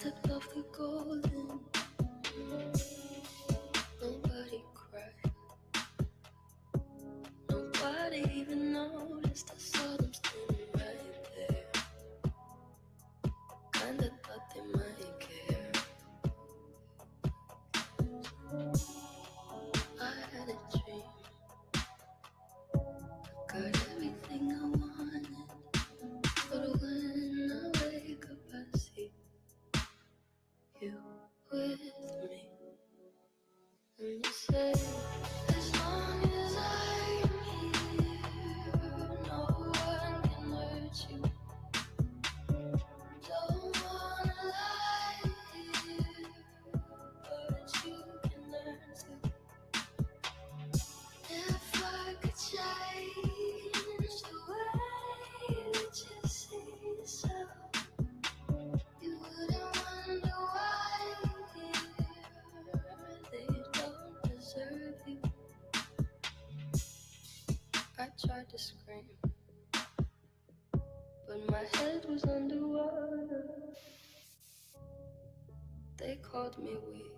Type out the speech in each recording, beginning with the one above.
stepped off the golden. Nobody cried. Nobody even noticed. I saw them standing right there. Kinda thought they might care. I had a dream. I got everything I wanted. But when I wake up, I see you with me. And you say, as long as I'm here, no one can hurt you. Don't wanna lie here, but you can learn to. If I could change the way that you see yourself, you wouldn't wonder why they don't deserve you. I tried to scream, but my head was underwater. They called me weak,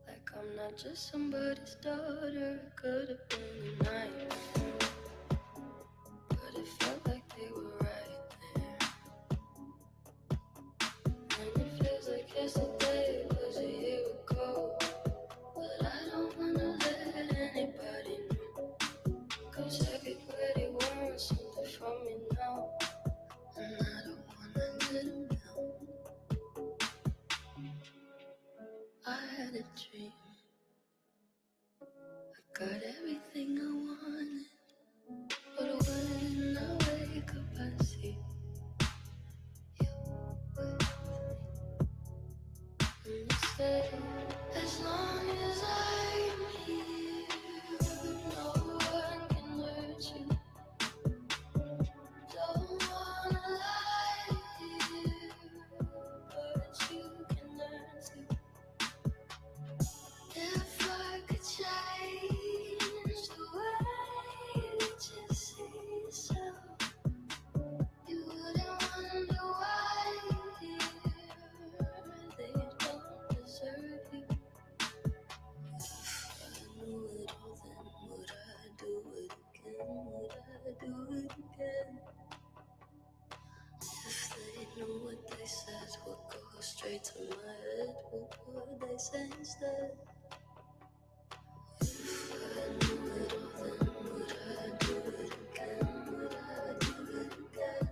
like I'm not just somebody's daughter. It could have been a nightmare, but it felt like they were right there. And it feels like yesterday was a year ago, but I don't wanna let anybody know, 'cause everybody wants something from me now, and I don't wanna let them down. I had a dream, I got everything I wanted, but when I wake up I see you with me. And you say, as long as I'm here, no one can hurt you. Don't wanna lie here, but you can learn to. If I could change the way that you see yourself, you wouldn't wonder why they don't deserve you. If I knew it all, then would I do it again? Would I do it again? If they knew what they said would go straight to my head, what would they say instead? If I knew it all, then would I do it again? Would I do it again?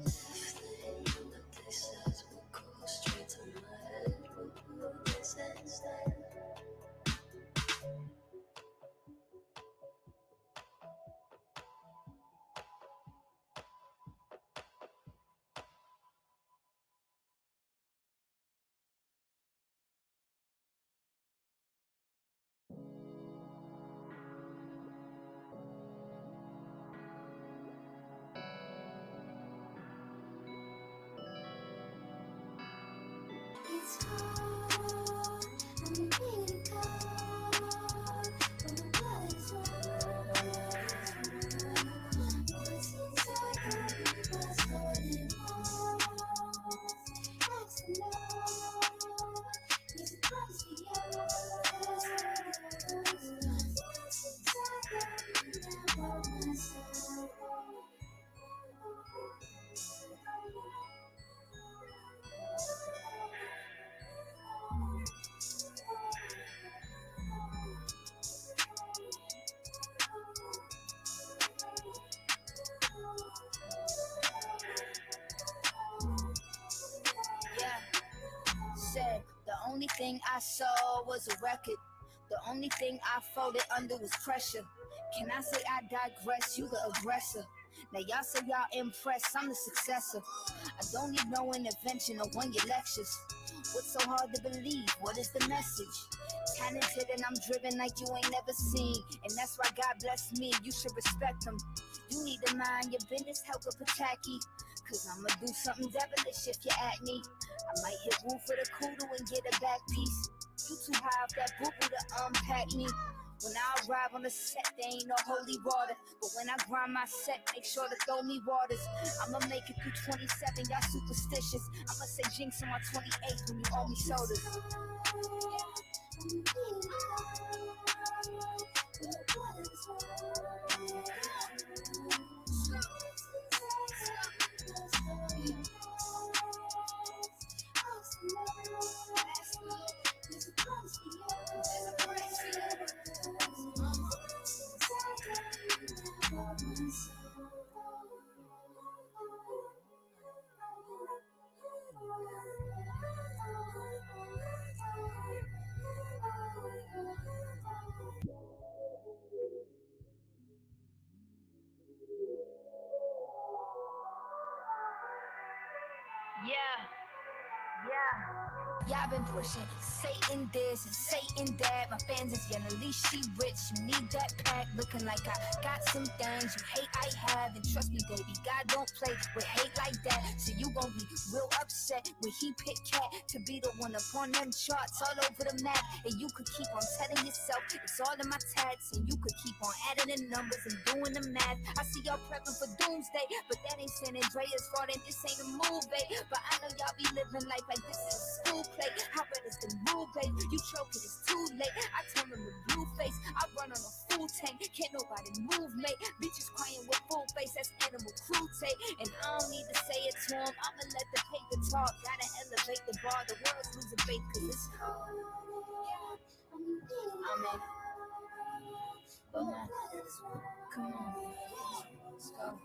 If they knew what they said would go straight to my head, what would they say instead? It's hard, I'm being caught, but my blood is running. What's inside of me was holding on. That's enough. It's close to yours. What's inside of me that brought myself home? Said the only thing I saw was a record. The only thing I folded under was pressure. Can I say I digress? You the aggressor. Now y'all say y'all impressed, I'm the successor. I don't need no intervention or one your lectures. What's so hard to believe? What is the message? Talented and I'm driven like you ain't never seen. And that's why God blessed me, you should respect him. You need to mind your business, help a pataki. Cause I'ma do something devilish if you at me. I might hit one for the kudu and get a back piece. You too high off that boo-boo to unpack me. When I arrive on the set, there ain't no holy water. But when I grind my set, make sure to throw me waters. I'ma make it through 27, y'all superstitious. I'ma say jinx on my 28th when you owe me sodas. Y'all been pushing Satan this and Satan that. My fans is yelling, at least she rich. You need that pack, looking like I got some things you hate I have. And trust me, baby, God don't play with hate like that. So you gon' be real upset when he pick Cat to be the one up on them charts all over the map. And you could keep on telling yourself it's all in my tats. And you could keep on adding the numbers and doing the math. I see y'all prepping for doomsday, but that ain't San Andreas' fault and this ain't a movie. But I know y'all be living life like this is a school play. How bad is the move, babe? You choking, it's too late. I turn them to blue face. I run on a full tank. Can't nobody move, mate. Bitches crying with full face. That's animal cruelty. And I don't need to say it to him. I'ma let the paper talk. Gotta elevate the bar. The world's losing faith cause it's Amen. But man, come on. Let's go.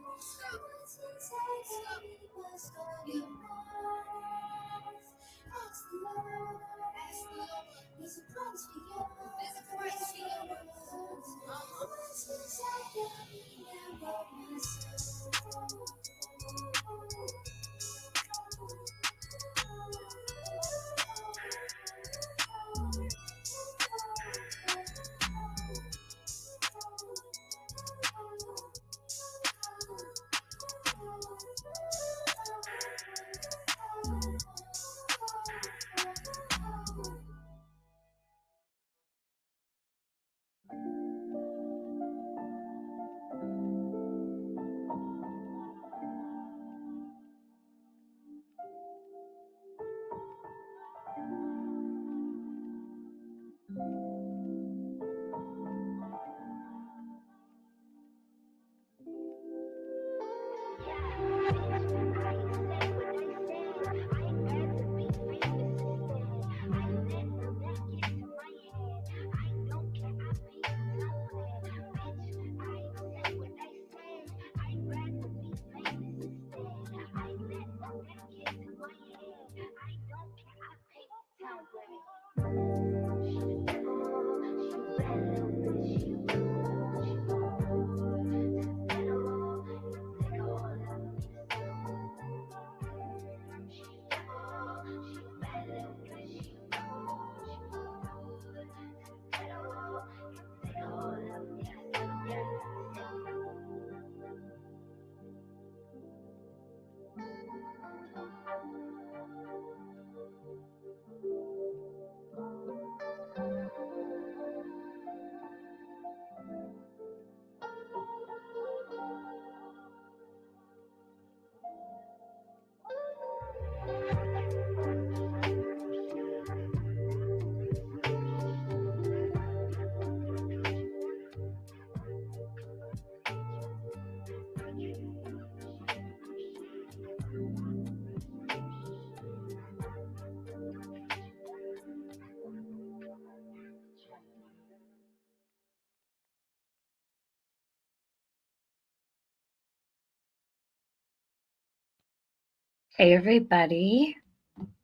Hey everybody.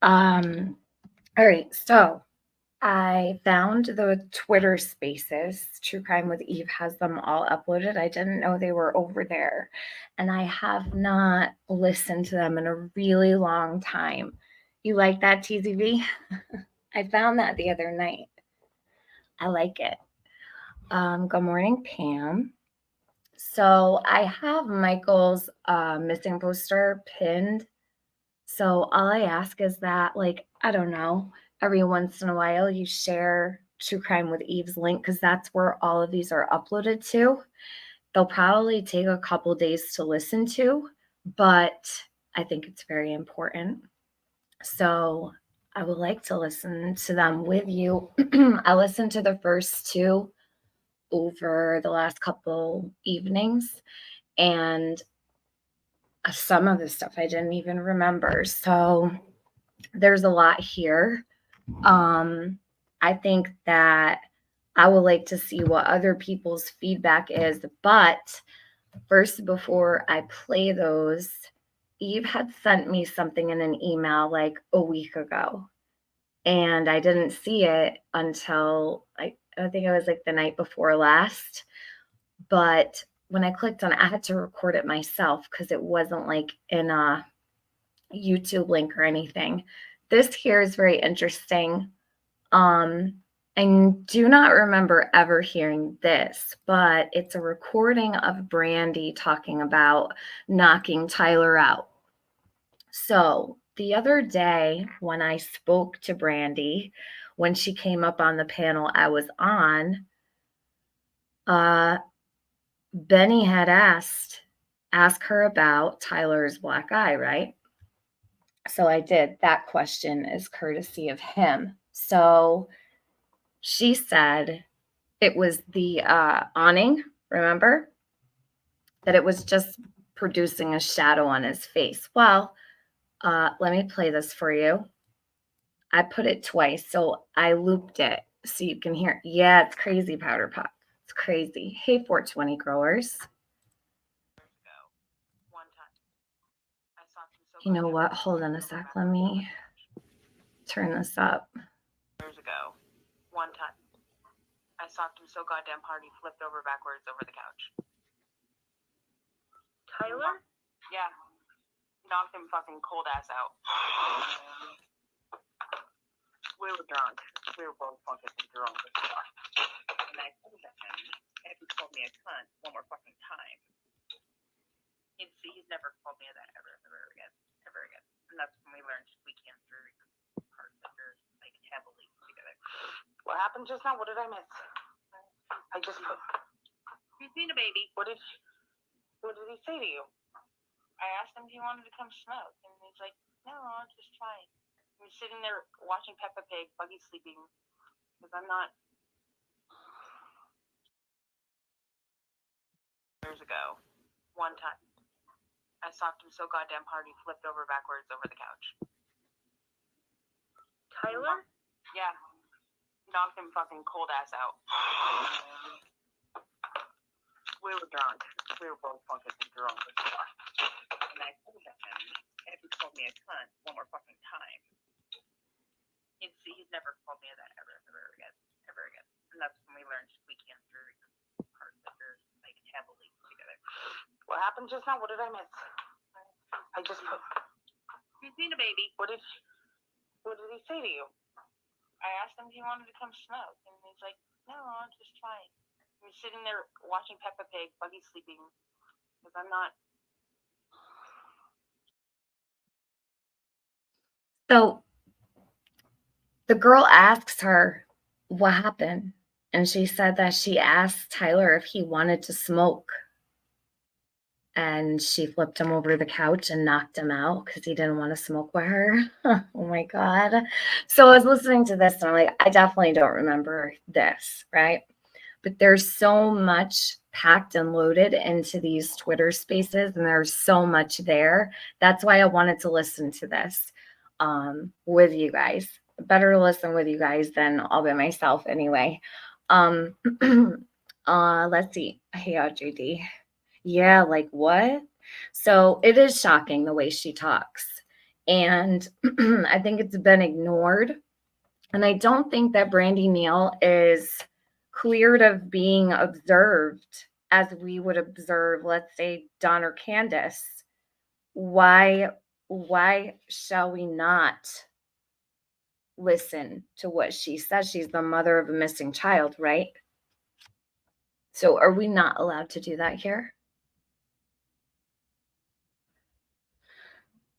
All right, so I found the Twitter Spaces. True Crime with Eve has them all uploaded. I didn't know they were over there, and I have not listened to them in a really long time. You like that, TZV? I found that the other night. I like it. Good morning, Pam. So I have Michael's missing poster pinned. So all I ask is that, like, I don't know, every once in a while you share True Crime with Eve's link because that's where all of these are uploaded to. They'll probably take a couple days to listen to, but I think it's very important. So I would like to listen to them with you. I listened to the first two over the last couple evenings, and some of the stuff I didn't even remember. So there's a lot here. I think that I would like to see what other people's feedback is. But first, before I play those, Eve had sent me something in an email like a week ago. And I didn't see it until I think it was like the night before last. But when I clicked on it, I had to record it myself because it wasn't like in a YouTube link or anything. This here is very interesting. I do not remember ever hearing this, but it's a recording of Brandy talking about knocking Tyler out. So the other day when I spoke to Brandy, when she came up on the panel I was on, Benny had ask her about Tyler's black eye, right? So I did. That question is courtesy of him. So she said it was the awning, remember? That it was just producing a shadow on his face. Well, let me play this for you. I put it twice, so I looped it so you can hear. Yeah, it's crazy, Powder Pop. It's crazy. Hey, 420 growers. You know what? Hold on a sec. Let me turn this up. Years ago, one time, I socked him so goddamn hard he flipped over backwards over the couch. Tyler? Yeah. Knocked him fucking cold ass out. We were drunk. We were both fucking drunk. And I told him, if he called me a cunt one more fucking time, he's never called me that ever again. Ever again. And that's when we learned we can't drink parts that are like heavily together. What happened just now? What did I miss? I just put. He's being a baby. What did he say to you? I asked him if he wanted to come smoke, and he's like, "No, I'm just fine." I'm sitting there watching Peppa Pig, Buggy sleeping, because I'm not. Years ago, one time, I socked him so goddamn hard he flipped over backwards over the couch. Tyler? Yeah. Knocked him fucking cold ass out. We were drunk. We were both fucking drunk. And I told him, if he called me a cunt one more fucking time, he's never called me that ever again. Ever again. And that's when we learned we can't drink parts that are like heavily together. What happened just now? What did I miss? I just put. He's being a baby. What did he say to you? I asked him if he wanted to come smoke, and he's like, "No, I'm just fine." I'm sitting there watching Peppa Pig, Buggy sleeping, because I'm not. So the girl asks her what happened, and she said that she asked Tyler if he wanted to smoke. And she flipped him over the couch and knocked him out because he didn't want to smoke with her. Oh my God. So I was listening to this and I'm like, I definitely don't remember this, right? But there's so much packed and loaded into these Twitter spaces, and there's so much there. That's why I wanted to listen to this with you guys. Better to listen with you guys than all by myself anyway. Let's see. Hey, JD. Yeah, like what? So it is shocking the way she talks. And I think it's been ignored. And I don't think that Brandy Neal is cleared of being observed as we would observe, let's say, Don or Candace. Why shall we not listen to what she says? She's the mother of a missing child, right? So are we not allowed to do that here?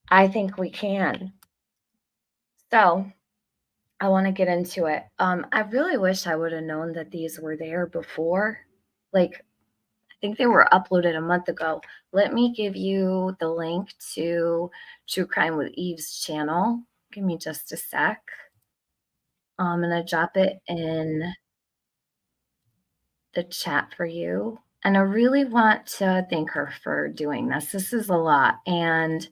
I think we can. So I want to get into it. I really wish I would have known that these were there before. Like, I think they were uploaded a month ago. Let me give you the link to True Crime with Eve's channel. Give me just a sec. I'm going to drop it in the chat for you. And I really want to thank her for doing this. This is a lot. And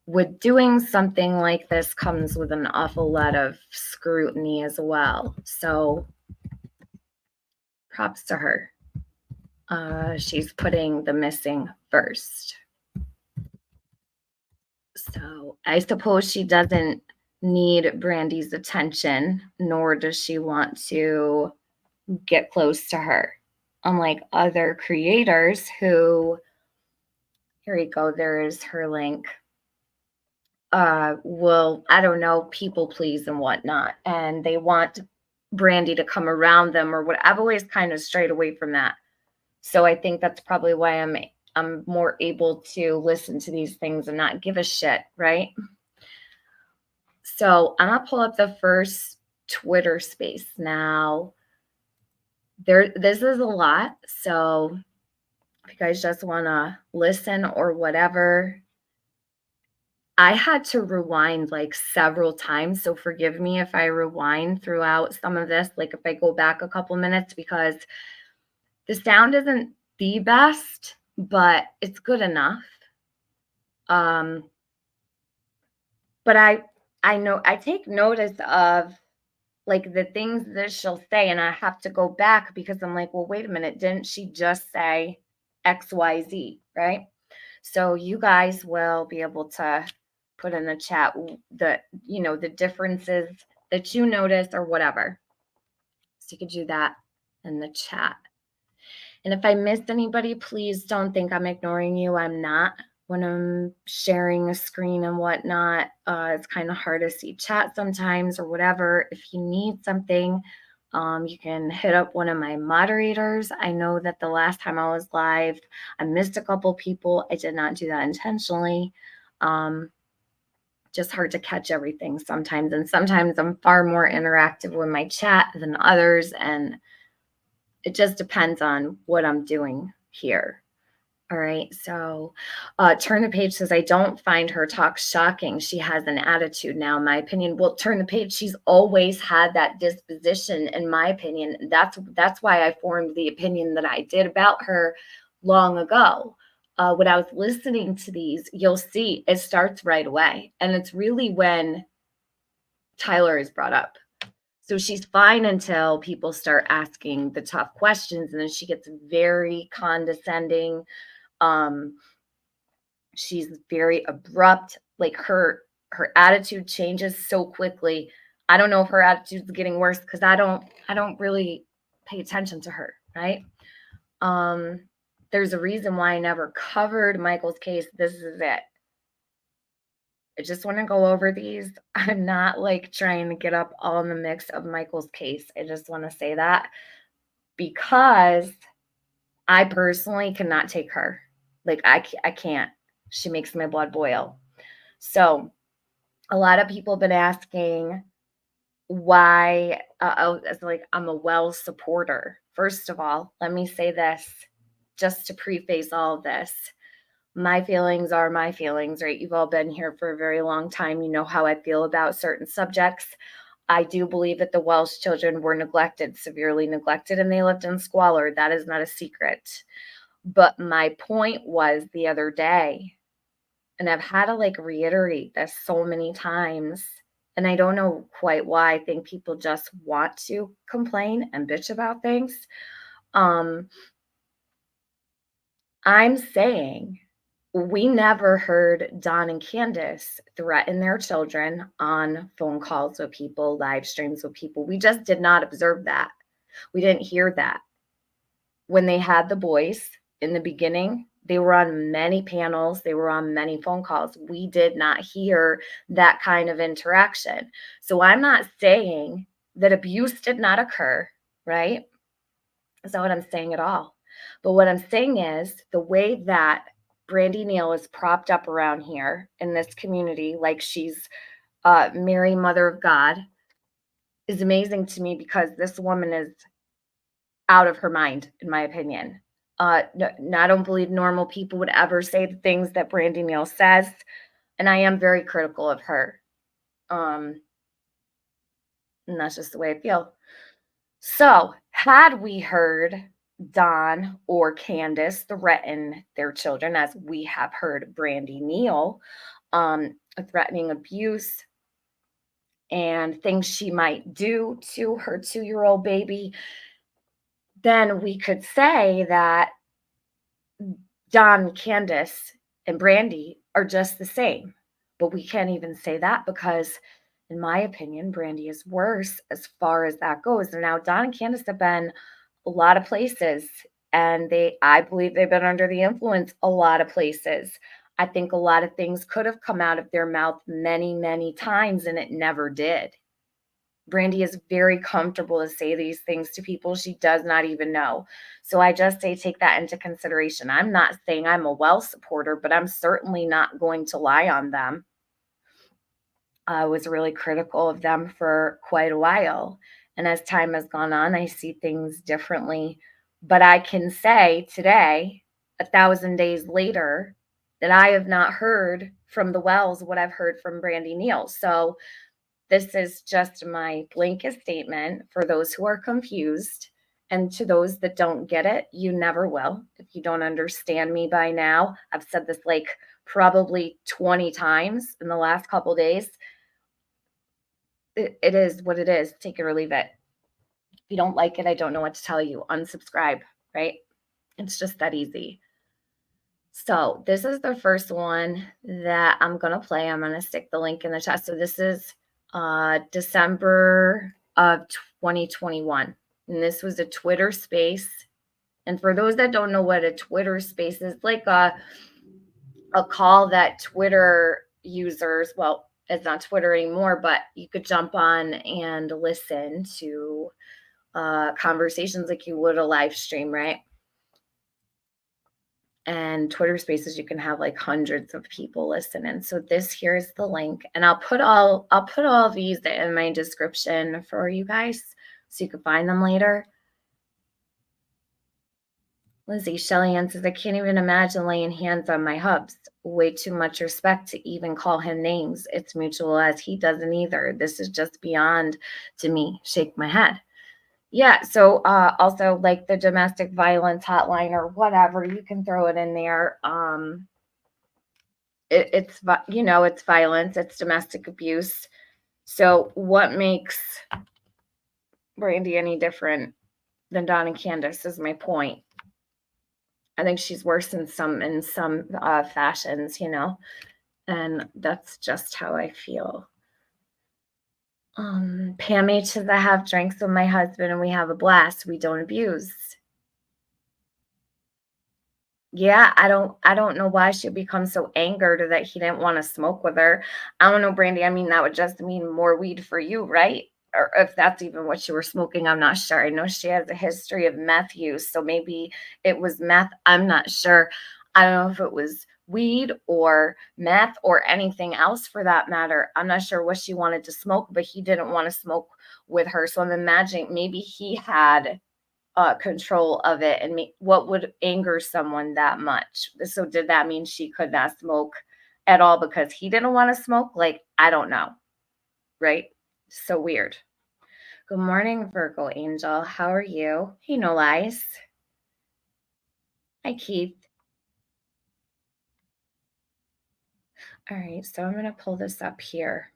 with doing something like this comes with an awful lot of scrutiny as well. So props to her. She's putting the missing first. So I suppose she doesn't need Brandy's attention, nor does she want to get close to her. Unlike other creators who, here we go, there is her link, will, I don't know, people please and whatnot. And they want Brandy to come around them or what. I've always kind of strayed away from that. So I think that's probably why I'm more able to listen to these things and not give a shit, right? So I'm gonna pull up the first Twitter space now. This is a lot. So if you guys just wanna listen or whatever, I had to rewind like several times. So forgive me if I rewind throughout some of this, like if I go back a couple minutes, because the sound isn't the best, but it's good enough. But I know I take notice of like the things that she'll say, and I have to go back because I'm like, well, wait a minute, didn't she just say XYZ, right? So you guys will be able to put in the chat the differences that you notice or whatever. So you could do that in the chat. And if I missed anybody, please don't think I'm ignoring you. I'm not. When I'm sharing a screen and whatnot, it's kind of hard to see chat sometimes or whatever. If you need something, you can hit up one of my moderators. I know that the last time I was live, I missed a couple people. I did not do that intentionally. Just hard to catch everything sometimes. And sometimes I'm far more interactive with my chat than others. And it just depends on what I'm doing here. All right. So Turn the Page says, I don't find her talk shocking. She has an attitude now, in my opinion. Well, Turn the Page, she's always had that disposition, in my opinion. That's why I formed the opinion that I did about her long ago. When I was listening to these, you'll see it starts right away. And it's really when Tyler is brought up. So she's fine until people start asking the tough questions, and then she gets very condescending. She's very abrupt. Like her attitude changes so quickly. I don't know if her attitude's getting worse because I don't really pay attention to her, right? There's a reason why I never covered Michael's case. This is it. I just want to go over these. I'm not like trying to get up all in the mix of Michael's case. I just want to say that because I personally cannot take her. Like I can't. She makes my blood boil. So a lot of people have been asking why it's like I'm a Wells supporter. First of all, let me say this just to preface all of this. My feelings are my feelings, right? You've all been here for a very long time. You know how I feel about certain subjects. I do believe that the Welsh children were neglected, severely neglected, and they lived in squalor. That is not a secret. But my point was the other day, and I've had to like reiterate this so many times, and I don't know quite why. I think people just want to complain and bitch about things. I'm saying we never heard Don and Candace threaten their children on phone calls with people, live streams with people. We just did not observe that. We didn't hear that. When they had the boys in the beginning, they were on many panels, they were on many phone calls. We did not hear that kind of interaction. So I'm not saying that abuse did not occur, right? That's not what I'm saying at all. But what I'm saying is the way that Brandi Neal is propped up around here in this community, like she's Mary, Mother of God, is amazing to me because this woman is out of her mind, in my opinion. I don't believe normal people would ever say the things that Brandi Neal says, and I am very critical of her. And that's just the way I feel. So, had we heard Don or Candace threaten their children, as we have heard Brandi Neal, threatening abuse and things she might do to her 2-year-old baby, then we could say that Don, Candace, and Brandi are just the same. But we can't even say that because, in my opinion, Brandi is worse as far as that goes. And now Don and Candace have been a lot of places, and I believe they've been under the influence a lot of places. I think a lot of things could have come out of their mouth many, many times, and it never did. Brandi is very comfortable to say these things to people she does not even know. So I just say take that into consideration. I'm not saying I'm a Wells supporter, but I'm certainly not going to lie on them. I was really critical of them for quite a while. And as time has gone on, I see things differently. But I can say today, 1,000 days later, that I have not heard from the Wells what I've heard from Brandi Neal. So this is just my blanket statement for those who are confused. And to those that don't get it, you never will. If you don't understand me by now, I've said this like probably 20 times in the last couple days. It is what it is. Take it or leave it. If you don't like it, I don't know what to tell you. Unsubscribe, right? It's just that easy. So this is the first one that I'm going to play. I'm going to stick the link in the chat. So this is December of 2021. And this was a Twitter space. And for those that don't know what a Twitter space is, like a call that Twitter users, well, it's not Twitter anymore, but you could jump on and listen to conversations like you would a live stream, right? And Twitter spaces, you can have like hundreds of people listening. So this here is the link, and I'll put all these in my description for you guys so you can find them later. Lizzie Shelley says, I can't even imagine laying hands on my hubs. Way too much respect to even call him names. It's mutual as he doesn't either. This is just beyond to me. Shake my head. Yeah, so also like the domestic violence hotline or whatever, you can throw it in there. It's violence, it's domestic abuse. So what makes Brandi any different than Don and Candace is my point. I think she's worse in some fashions, and that's just how I feel. Pammy says, I have drinks with my husband and we have a blast. We don't abuse. Yeah, I don't know why she'd become so angered that he didn't want to smoke with her. I don't know, Brandi. I mean, that would just mean more weed for you, right? Or if that's even what you were smoking, I'm not sure. I know she has a history of meth use, so maybe it was meth. I'm not sure. I don't know if it was weed or meth or anything else for that matter. I'm not sure what she wanted to smoke, but he didn't want to smoke with her. So I'm imagining maybe he had control of it, and what would anger someone that much? So did that mean she could not smoke at all because he didn't want to smoke? Like, I don't know, right? So weird. Good morning, Virgo Angel. How are you? Hey, No Lies. Hi, Keith. All right, so I'm going to pull this up here.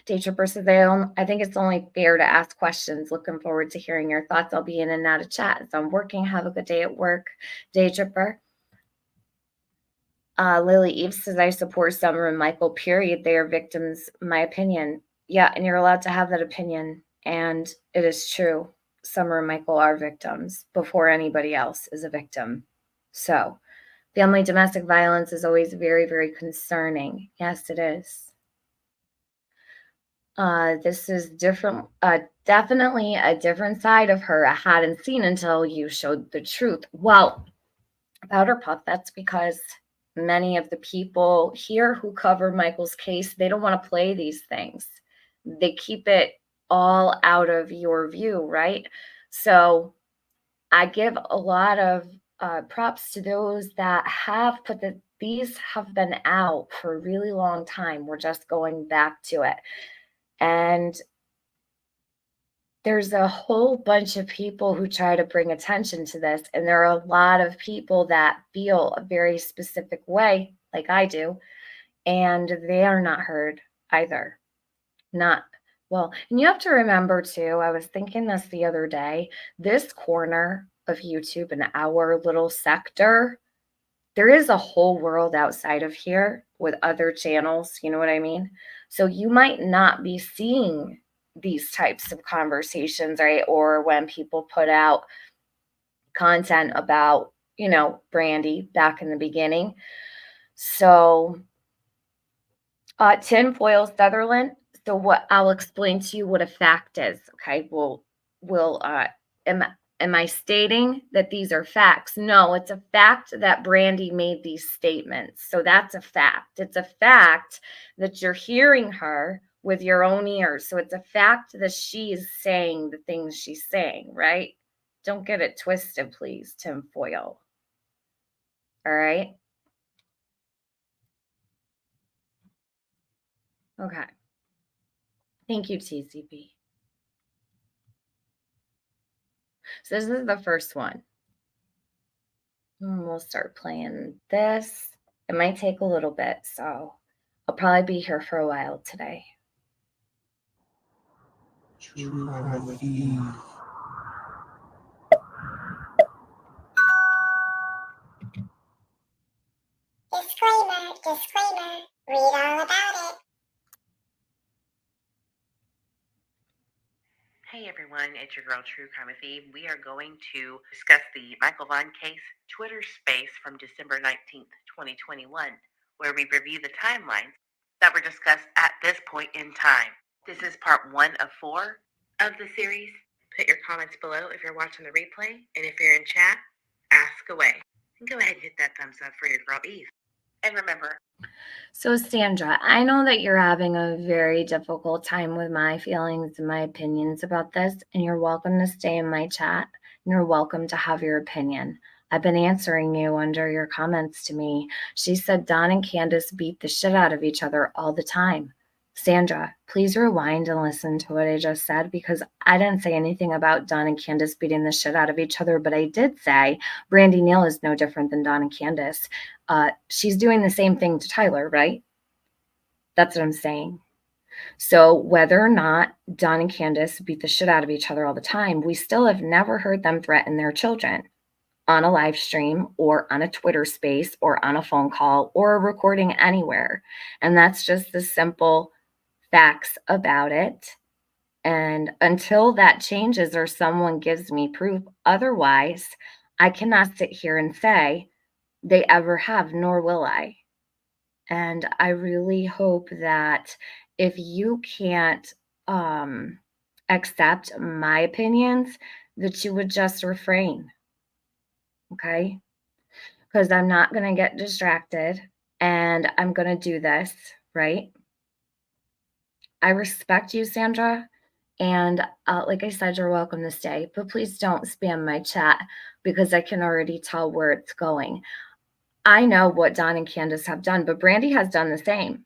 Day Tripper says, I think it's only fair to ask questions. Looking forward to hearing your thoughts. I'll be in and out of chat. So I'm working. Have a good day at work, Day Tripper. Lily Eve says, I support Summer and Michael, period. They are victims, my opinion. Yeah, and you're allowed to have that opinion. And it is true. Summer and Michael are victims before anybody else is a victim. So family domestic violence is always very, very concerning. Yes, it is. This is different, definitely a different side of her I hadn't seen until you showed the truth. Well, Powder Puff, that's because many of the people here who cover Michael's case, they don't want to play these things. They keep it all out of your view, right? So I give a lot of props to those that have put these have been out for a really long time. We're just going back to it. And there's a whole bunch of people who try to bring attention to this. And there are a lot of people that feel a very specific way, like I do, and they are not heard either. Not well. And you have to remember too, I was thinking this the other day, this corner of YouTube in our little sector, there is a whole world outside of here with other channels. You know what I mean? So you might not be seeing these types of conversations, right? Or when people put out content about, Brandy back in the beginning. So, tinfoil Sutherland. So what I'll explain to you what a fact is. Okay. Am I stating that these are facts? No, it's a fact that Brandy made these statements. So that's a fact. It's a fact that you're hearing her with your own ears. So it's a fact that she's saying the things she's saying, right? Don't get it twisted, please, tinfoil. All right. Okay. Thank you, TCP. So this is the first one. And we'll start playing this. It might take a little bit, so I'll probably be here for a while today. Disclaimer, read all about it. Hey everyone, it's your girl True Crime with Eve. We are going to discuss the Michael Vaughn case Twitter space from December 19th, 2021, where we review the timelines that were discussed at this point in time. This is part 1 of 4 of the series. Put your comments below if you're watching the replay, and if you're in chat, ask away. And go ahead and hit that thumbs up for your girl Eve. And remember, so Sandra, I know that you're having a very difficult time with my feelings and my opinions about this, and you're welcome to stay in my chat, and you're welcome to have your opinion. I've been answering you under your comments to me. She said Don and Candace beat the shit out of each other all the time. Sandra, please rewind and listen to what I just said, because I didn't say anything about Don and Candace beating the shit out of each other, but I did say Brandi Neal is no different than Don and Candace. She's doing the same thing to Tyler, right? That's what I'm saying. So whether or not Don and Candace beat the shit out of each other all the time, we still have never heard them threaten their children on a live stream or on a Twitter space or on a phone call or a recording anywhere. And that's just the simple facts about it. And until that changes or someone gives me proof otherwise, I cannot sit here and say they ever have, nor will I. And I really hope that if you can't accept my opinions, that you would just refrain. Okay? Because I'm not going to get distracted and I'm going to do this, right? I respect you, Sandra. And like I said, you're welcome to stay, but please don't spam my chat because I can already tell where it's going. I know what Don and Candace have done, but Brandi has done the same,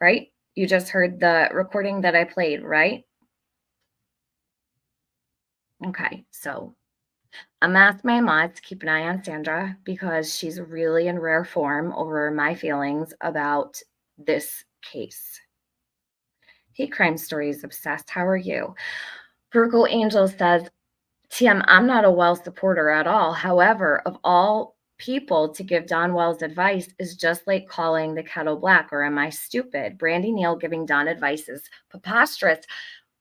right? You just heard the recording that I played, right? Okay, so I'm going to ask my mods to keep an eye on Sandra because she's really in rare form over my feelings about this case. Hey, Crime Stories Obsessed, how are you? Virgo Angel says, TM, I'm not a Wells supporter at all. However, of all people to give Don Wells advice is just like calling the kettle black, or am I stupid? Brandi Neal giving Don advice is preposterous.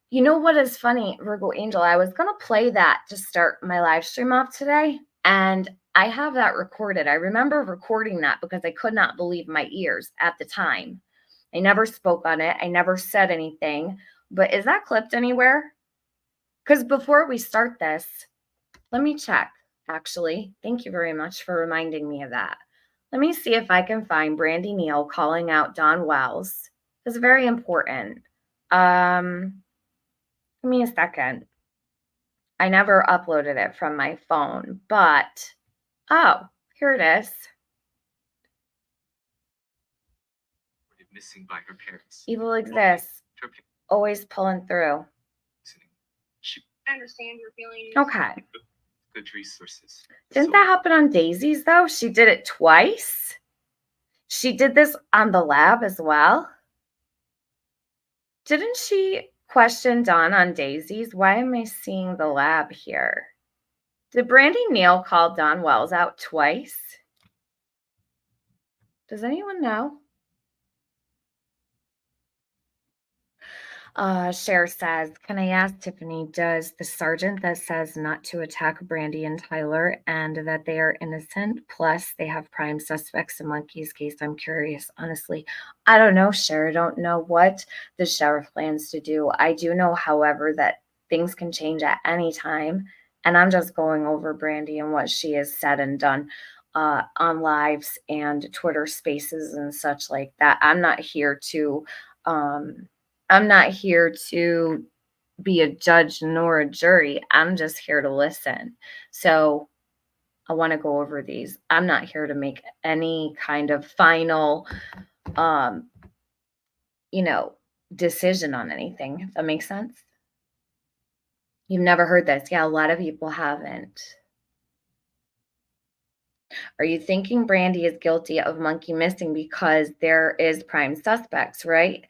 You know what is funny, Virgo Angel? I was going to play that to start my live stream off today, and I have that recorded. I remember recording that because I could not believe my ears at the time. I never spoke on it. I never said anything. But is that clipped anywhere? Because before we start this, let me check, actually. Thank you very much for reminding me of that. Let me see if I can find Brandi Neal calling out Don Wells. It's very important. Give me a second. I never uploaded it from my phone, but oh, here it is. Missing by her parents. Evil exists. Always pulling through. I understand your feelings. Okay. Good resources. Didn't that happen on Daisy's though? She did it twice. She did this on the lab as well. Didn't she question Dawn on Daisy's? Why am I seeing the lab here? Did Brandy Neal call Dawn Wells out twice? Does anyone know? Cher says, can I ask Tiffany, does the sergeant that says not to attack Brandy and Tyler and that they are innocent, plus they have prime suspects in Monkey's case? I'm curious, honestly. I don't know, Cher. I don't know what the sheriff plans to do. I do know, however, that things can change at any time. And I'm just going over Brandy and what she has said and done on lives and Twitter spaces and such like that. I'm not here to be a judge nor a jury. I'm just here to listen. So I want to go over these. I'm not here to make any kind of final, decision on anything, if that makes sense. You've never heard this. Yeah, a lot of people haven't. Are you thinking Brandy is guilty of Monkey missing because there is prime suspects, right?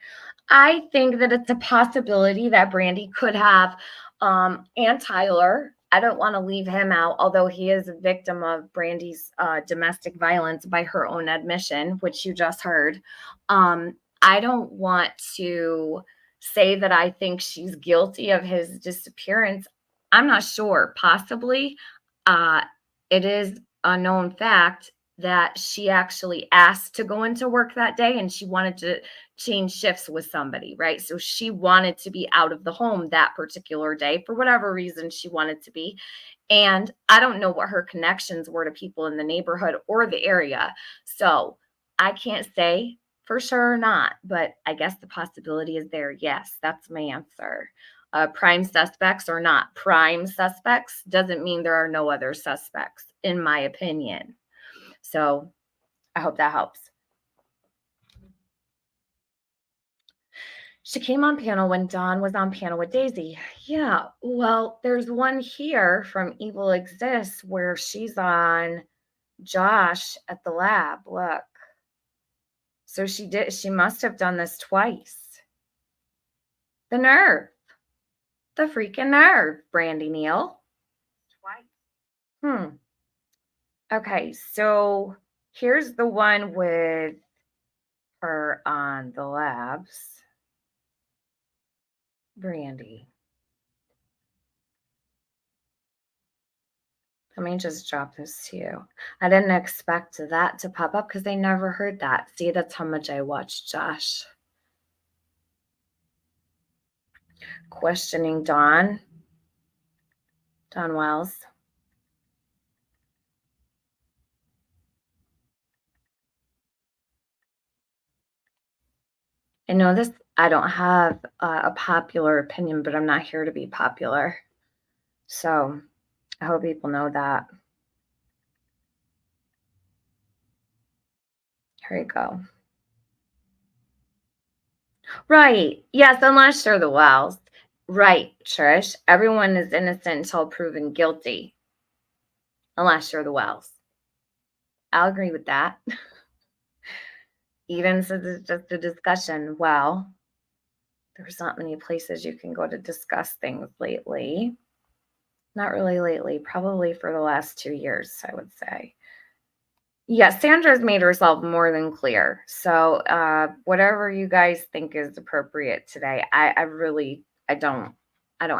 I think that it's a possibility that Brandy could have, and Tyler. I don't want to leave him out, although he is a victim of Brandy's domestic violence by her own admission, which you just heard. I don't want to say that I think she's guilty of his disappearance. I'm not sure. Possibly. It is a known fact that she actually asked to go into work that day and she wanted to change shifts with somebody, right? So she wanted to be out of the home that particular day for whatever reason she wanted to be. And I don't know what her connections were to people in the neighborhood or the area. So I can't say for sure or not, but I guess the possibility is there. Yes, that's my answer. Prime suspects or not prime suspects doesn't mean there are no other suspects, in my opinion. So I hope that helps. She came on panel when Dawn was on panel with Daisy. Yeah, well, there's one here from Evil Exists where she's on Josh at the lab. Look. So she must have done this twice. The nerve. The freaking nerve, Brandi Neal. Twice. Okay, so here's the one with her on the labs. Brandy. Let me just drop this to you. I didn't expect that to pop up because I never heard that. See, that's how much I watched Josh. Questioning Dawn Wells. I know this, I don't have a popular opinion, but I'm not here to be popular. So I hope people know that. Here we go. Right. Yes, unless you're the Wells. Right, Trish. Everyone is innocent until proven guilty. Unless you're the Wells. I'll agree with that. Eden says it's just a discussion. Well, there's not many places you can go to discuss things lately. Not really lately. Probably for the last 2 years, I would say. Yes, Sandra's made herself more than clear. So whatever you guys think is appropriate today, I don't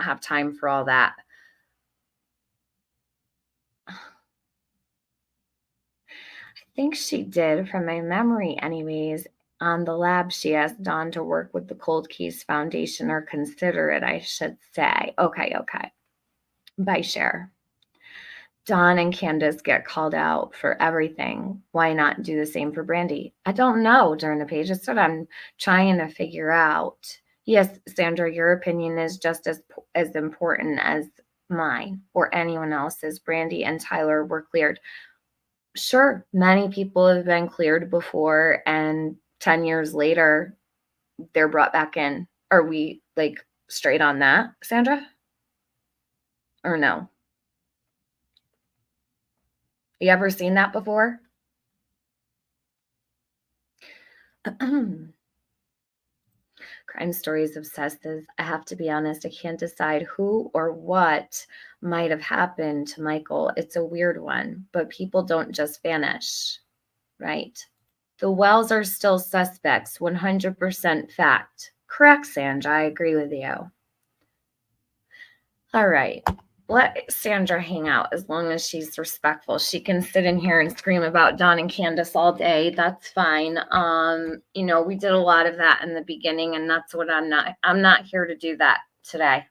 have time for all that. I think she did, from my memory anyways. On the lab, she asked Dawn to work with the Cold Case Foundation, or consider it, I should say. Okay. Bye, Cher. Dawn and Candace get called out for everything. Why not do the same for Brandy? I don't know, during the page. That's what I'm trying to figure out. Yes, Sandra, your opinion is just as important as mine or anyone else's. Brandy and Tyler were cleared. Sure, many people have been cleared before, and 10 years later, they're brought back in. Are we like straight on that, Sandra? Or no? You ever seen that before? Crime Stories obsesses. I have to be honest, I can't decide who or what might have happened to Michael. It's a weird one, but people don't just vanish, right? The Wells are still suspects, 100% fact. Correct, Sandra. I agree with you. All right. Let Sandra hang out as long as she's respectful. She can sit in here and scream about Don and Candace all day. That's fine. We did a lot of that in the beginning, and that's what I'm not here to do that today.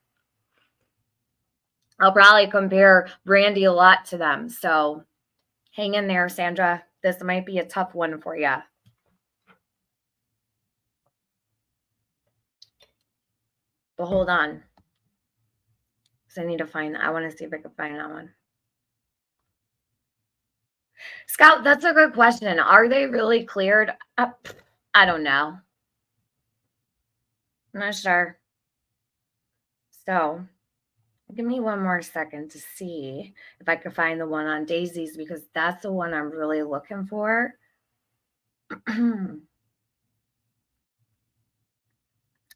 I'll probably compare Brandy a lot to them. So hang in there, Sandra. This might be a tough one for you. But hold on. Because I want to see if I can find that one. Scout, that's a good question. Are they really cleared? I don't know. I'm not sure. So give me one more second to see if I can find the one on Daisy's, because that's the one I'm really looking for. I'm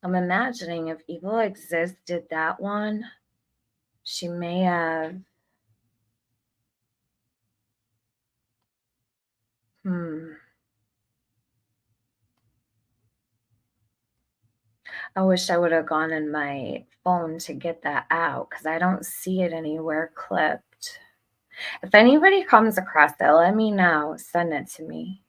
imagining if Evil Exists did that one, she may have. I wish I would have gone in my phone to get that out because I don't see it anywhere clipped. If anybody comes across it, let me know. Send it to me.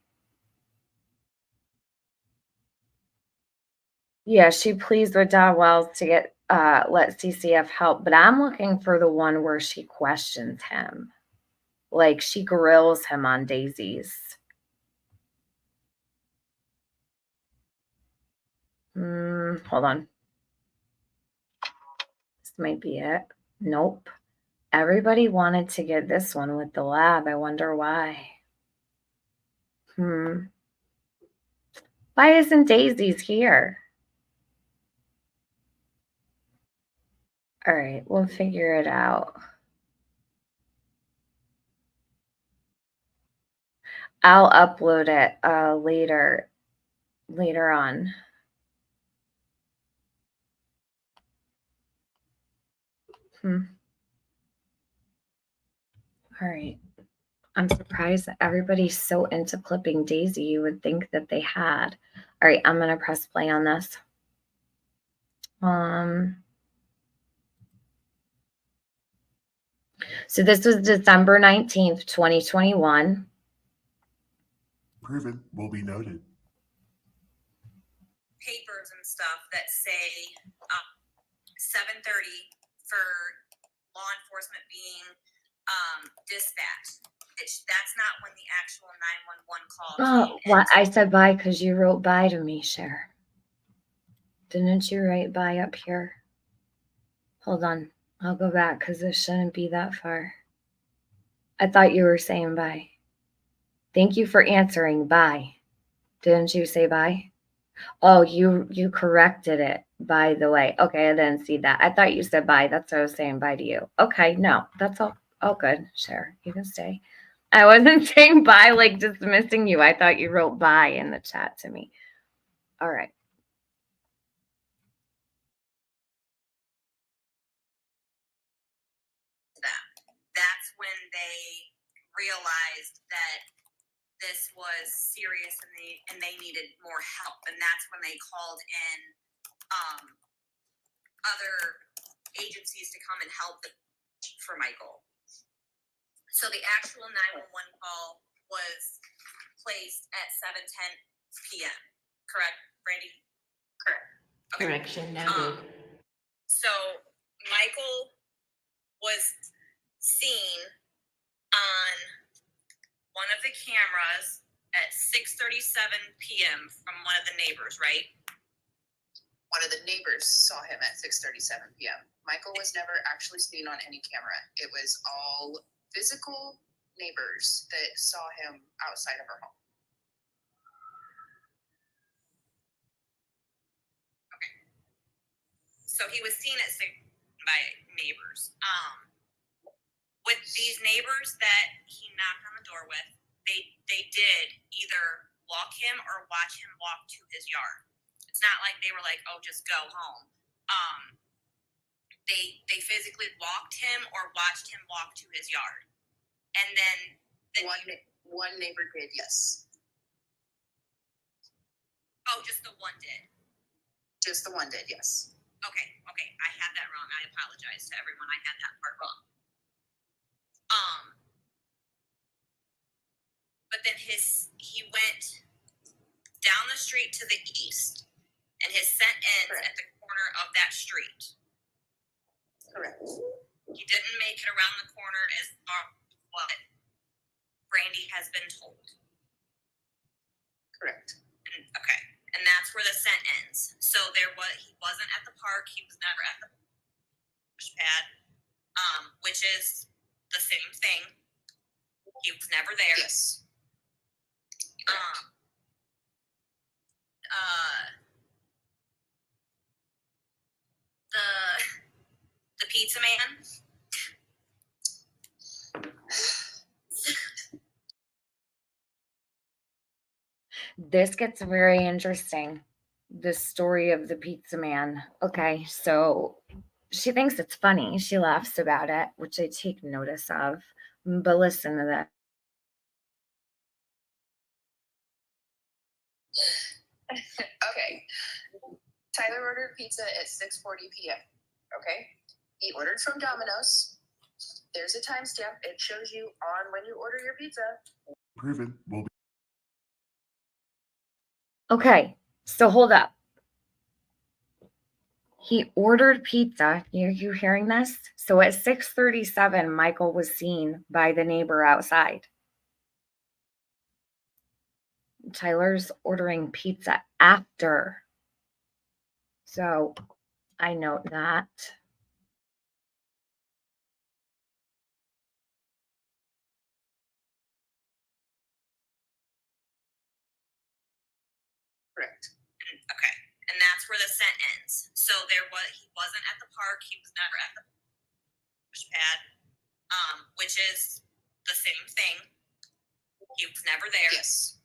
Yeah, she pleads with Don Wells to let CCF help, but I'm looking for the one where she questions him. Like she grills him on Daisy's. Hold on. This might be it. Nope. Everybody wanted to get this one with the lab. I wonder why. Why isn't Daisy's here? All right, we'll figure it out. I'll upload it later on. All right. I'm surprised that everybody's so into clipping Daisy. You would think that they had. All right, I'm going to press play on this. So this was December 19th, 2021. Proven will be noted. Papers and stuff that say 7:30 for law enforcement being dispatched. That's not when the actual 911 call came in. Well, I said bye because you wrote bye to me, Cher. Didn't you write bye up here? Hold on. I'll go back because this shouldn't be that far. I thought you were saying bye. Thank you for answering. Bye. Didn't you say bye? Oh, you corrected it, by the way. Okay, I didn't see that. I thought you said bye. That's what I was saying bye to you. Okay, no, that's all good. Sure, you can stay. I wasn't saying bye like dismissing you. I thought you wrote bye in the chat to me. All right. That's when they realized that this was serious and they needed more help, and that's when they called in other agencies to come and help for Michael. So the actual 911 call was placed at 7:10 p.m. Correct, Brandy? Correct. Okay. Correction noted. So Michael was seen on one of the cameras at 6:37 p.m. from one of the neighbors, right? One of the neighbors saw him at 6:37 p.m. Michael was never actually seen on any camera. It was all physical neighbors that saw him outside of our home. Okay. So he was seen at 6 by neighbors. With these neighbors that he knocked on the door with, they did either walk him or watch him walk to his yard. It's not like they were like, oh, just go home. They physically walked him or watched him walk to his yard. And then one neighbor did, yes. Oh, just the one did. Just the one did, yes. Okay. I had that wrong. I apologize to everyone. I had that part wrong. But then he went down the street to the east, and his scent ends at the corner of that street. Correct. He didn't make it around the corner as what Brandy has been told. Correct. Okay. And that's where the scent ends. So he wasn't at the park. He was never at the push pad, which is the same thing. He was never there. Yes. The pizza man. This gets very interesting. The story of the pizza man. Okay, so she thinks it's funny. She laughs about it, which I take notice of. But listen to that. Okay. Tyler ordered pizza at 6:40 p.m. Okay? He ordered from Domino's. There's a timestamp. It shows you on when you order your pizza. Proven will be. Okay, so hold up. He ordered pizza. You hearing this? So at 6:37, Michael was seen by the neighbor outside. Tyler's ordering pizza after. So I note that. Correct. Okay. And that's where the scent ends. So he wasn't at the park. He was never at the push pad, which is the same thing. He was never there. Yes.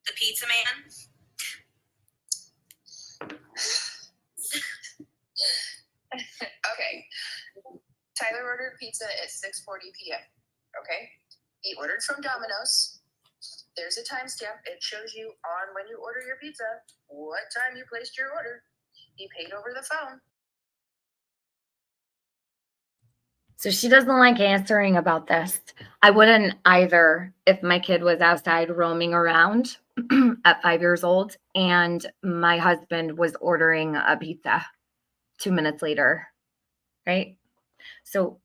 The pizza man. Okay. Tyler ordered pizza at 6:40 p.m. Okay? He ordered from Domino's. There's a timestamp. It shows you on when you order your pizza what time you placed your order. He paid over the phone. So she doesn't like answering about this. I wouldn't either if my kid was outside roaming around at 5 years old and my husband was ordering a pizza 2 minutes later, right? So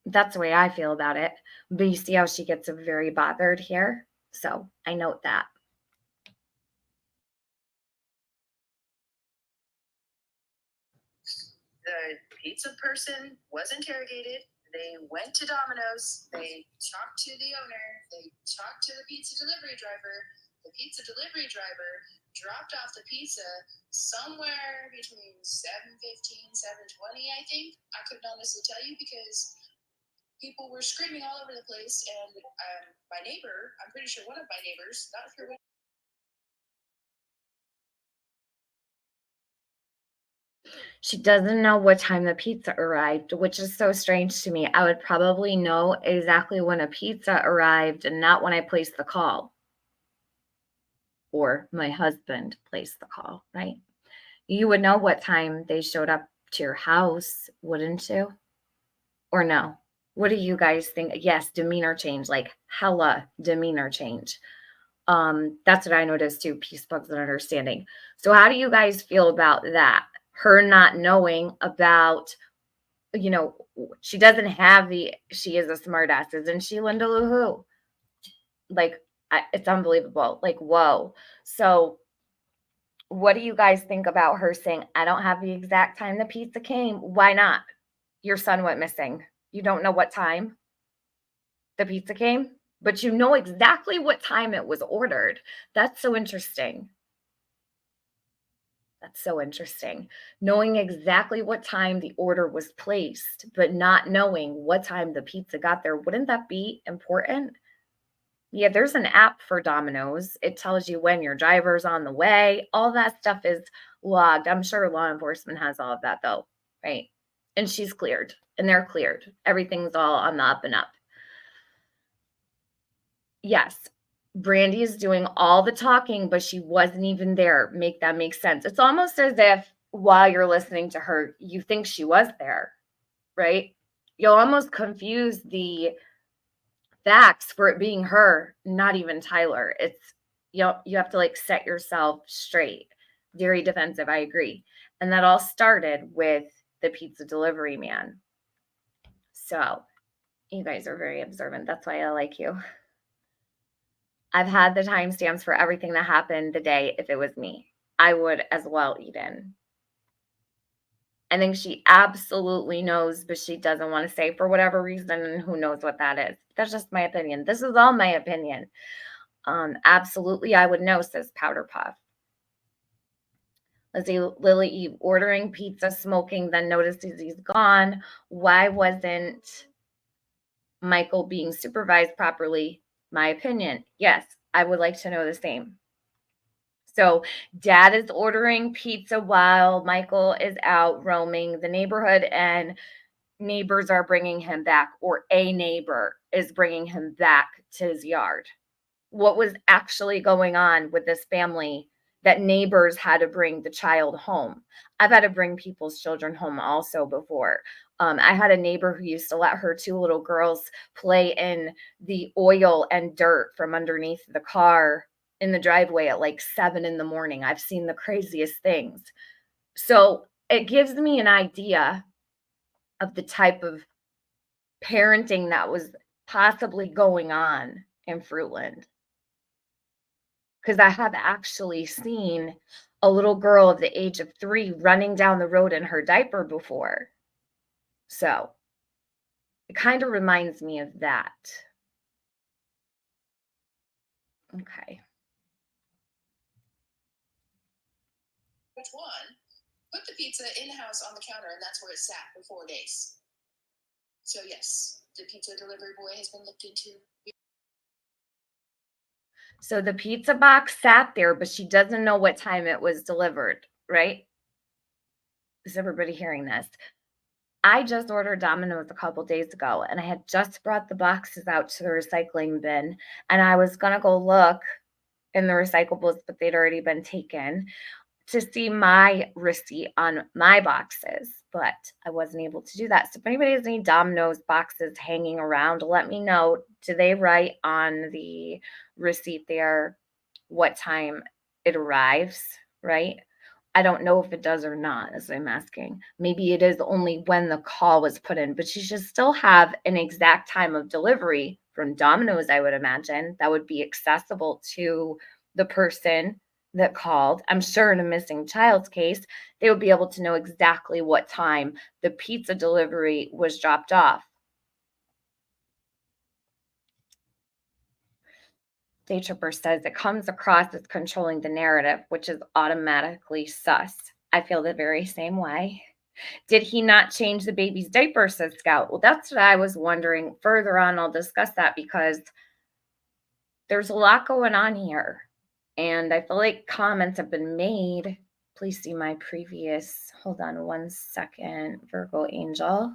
that's the way I feel about it. But you see how she gets very bothered here? So I note that. The pizza person was interrogated. They went to Domino's. They talked to the owner. They talked to the pizza delivery driver. The pizza delivery driver dropped off the pizza somewhere between 7:15, 7:20, I think. I couldn't honestly tell you because people were screaming all over the place. And my neighbor, I'm pretty sure one of my neighbors, not sure which. She doesn't know what time the pizza arrived, which is so strange to me. I would probably know exactly when a pizza arrived and not when I placed the call. Or my husband placed the call, right? You would know what time they showed up to your house, wouldn't you? Or no? What do you guys think? Yes, demeanor change, like hella demeanor change. That's what I noticed too, peace, bugs, and understanding. So how do you guys feel about that? Her not knowing about you know, she doesn't have she is a smartass. Isn't she, Linda Lou Who? Like, it's unbelievable. Like, whoa. So what do you guys think about her saying, I don't have the exact time the pizza came? Why not? Your son went missing. You don't know what time the pizza came, but you know exactly what time it was ordered. That's so interesting. That's so interesting. Knowing exactly what time the order was placed, but not knowing what time the pizza got there. Wouldn't that be important? Yeah, there's an app for Domino's. It tells you when your driver's on the way. All that stuff is logged. I'm sure law enforcement has all of that though, right? And she's cleared and they're cleared. Everything's all on the up and up. Yes, Brandy is doing all the talking, but she wasn't even there. Make that make sense. It's almost as if while you're listening to her, you think she was there, right? You'll almost confuse the facts for it being her, not even Tyler. It's you have to like set yourself straight. Very defensive, I agree. And that all started with the pizza delivery man. So you guys are very observant. That's why I like you. I've had the timestamps for everything that happened the day. If it was me, I would as well, Eden. I think she absolutely knows, but she doesn't want to say for whatever reason, and who knows what that is. That's just my opinion. This is all my opinion. Absolutely, I would know, says Powder Puff. Let's see, Lily Eve ordering pizza, smoking, then notices he's gone. Why wasn't Michael being supervised properly? My opinion. Yes, I would like to know the same. So dad is ordering pizza while Michael is out roaming the neighborhood and neighbors are bringing him back, or a neighbor is bringing him back to his yard. What was actually going on with this family that neighbors had to bring the child home? I've had to bring people's children home also before. I had a neighbor who used to let her 2 little girls play in the oil and dirt from underneath the car in the driveway at like 7 in the morning. I've seen the craziest things. So it gives me an idea of the type of parenting that was possibly going on in Fruitland. Because I have actually seen a little girl of the age of 3 running down the road in her diaper before. So it kind of reminds me of that. Okay. Which one? Put the pizza in-house on the counter, and that's where it sat for 4 days. So yes, the pizza delivery boy has been looked into. So the pizza box sat there, but she doesn't know what time it was delivered, right? Is everybody hearing this? I just ordered Domino's a couple days ago, and I had just brought the boxes out to the recycling bin, and I was going to go look in the recyclables, but they'd already been taken, to see my receipt on my boxes, but I wasn't able to do that. So if anybody has any Domino's boxes hanging around, let me know. Do they write on the receipt there what time it arrives, right? I don't know if it does or not, as I'm asking. Maybe it is only when the call was put in, but you should still have an exact time of delivery from Domino's, I would imagine, that would be accessible to the person that called. I'm sure in a missing child's case, they would be able to know exactly what time the pizza delivery was dropped off. Day Tripper says it comes across as controlling the narrative, which is automatically sus. I feel the very same way. Did he not change the baby's diaper, says Scout? Well, that's what I was wondering. Further on, I'll discuss that because there's a lot going on here. And I feel like comments have been made. Please see my previous, hold on 1 second, Virgo Angel.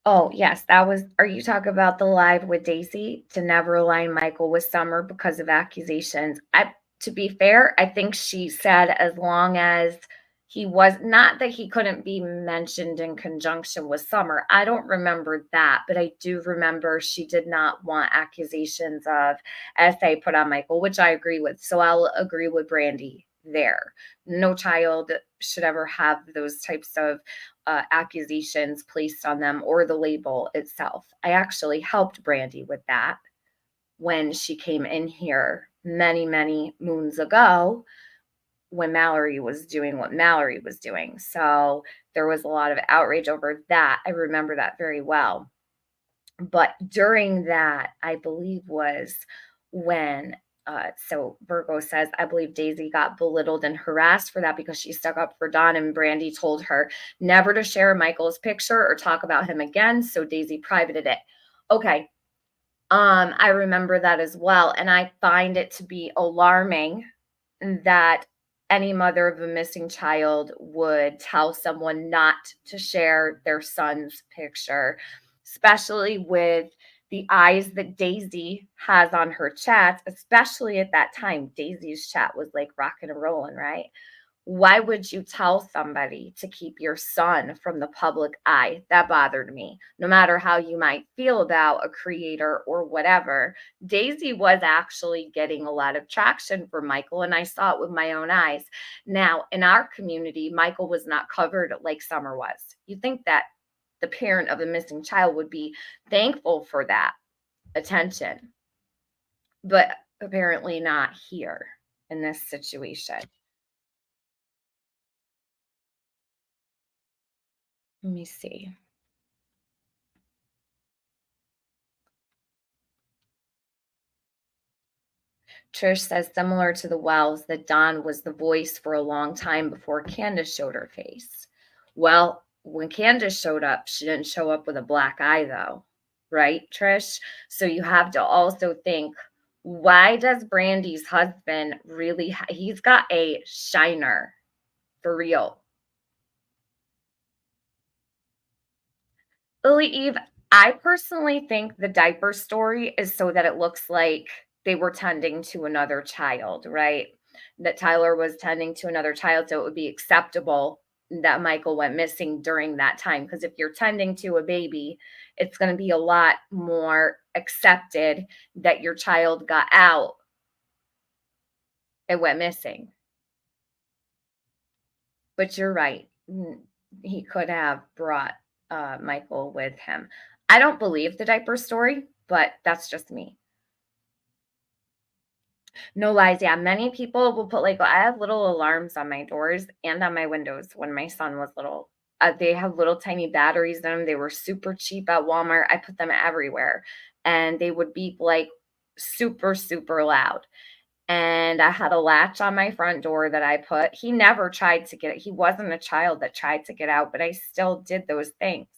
Oh, yes, that was, are you talking about the live with Daisy to never align Michael with Summer because of accusations? To be fair, I think she said as long as he was not that he couldn't be mentioned in conjunction with Summer. I don't remember that, but I do remember she did not want accusations of SA put on Michael, which I agree with. So I'll agree with Brandy there. No child should ever have those types of accusations placed on them or the label itself. I actually helped Brandy with that when she came in here many, many moons ago, when Mallory was doing what Mallory was doing. So there was a lot of outrage over that. I remember that very well. But during that, I believe was when, so Virgo says, I believe Daisy got belittled and harassed for that because she stuck up for Don, and Brandy told her never to share Michael's picture or talk about him again. So Daisy privated it. Okay. I remember that as well. And I find it to be alarming that any mother of a missing child would tell someone not to share their son's picture, especially with the eyes that Daisy has on her chats, especially at that time. Daisy's chat was like rocking and rolling, right? Why would you tell somebody to keep your son from the public eye? That bothered me. No matter how you might feel about a creator or whatever, Daisy was actually getting a lot of traction for Michael, and I saw it with my own eyes. Now, in our community, Michael was not covered like Summer was. You think that the parent of a missing child would be thankful for that attention, but apparently not here in this situation. Let me see. Trish says, similar to the Wells, that Dawn was the voice for a long time before Candace showed her face. Well, when Candace showed up, she didn't show up with a black eye, though. Right, Trish? So you have to also think, why does Brandy's husband really, he's got a shiner for real. Lily Eve, I personally think the diaper story is so that it looks like they were tending to another child, right? That Tyler was tending to another child, so it would be acceptable that Michael went missing during that time. Because if you're tending to a baby, it's going to be a lot more accepted that your child got out and went missing. But you're right. He could have brought Michael with him. I don't believe the diaper story, but that's just me. No lies. Yeah, many people will put like, I have little alarms on my doors and on my windows when my son was little. They have little tiny batteries in them. They were super cheap at Walmart. I put them everywhere, and they would beep like super, super loud. And I had a latch on my front door that I put. He never tried to get it. He wasn't a child that tried to get out, but I still did those things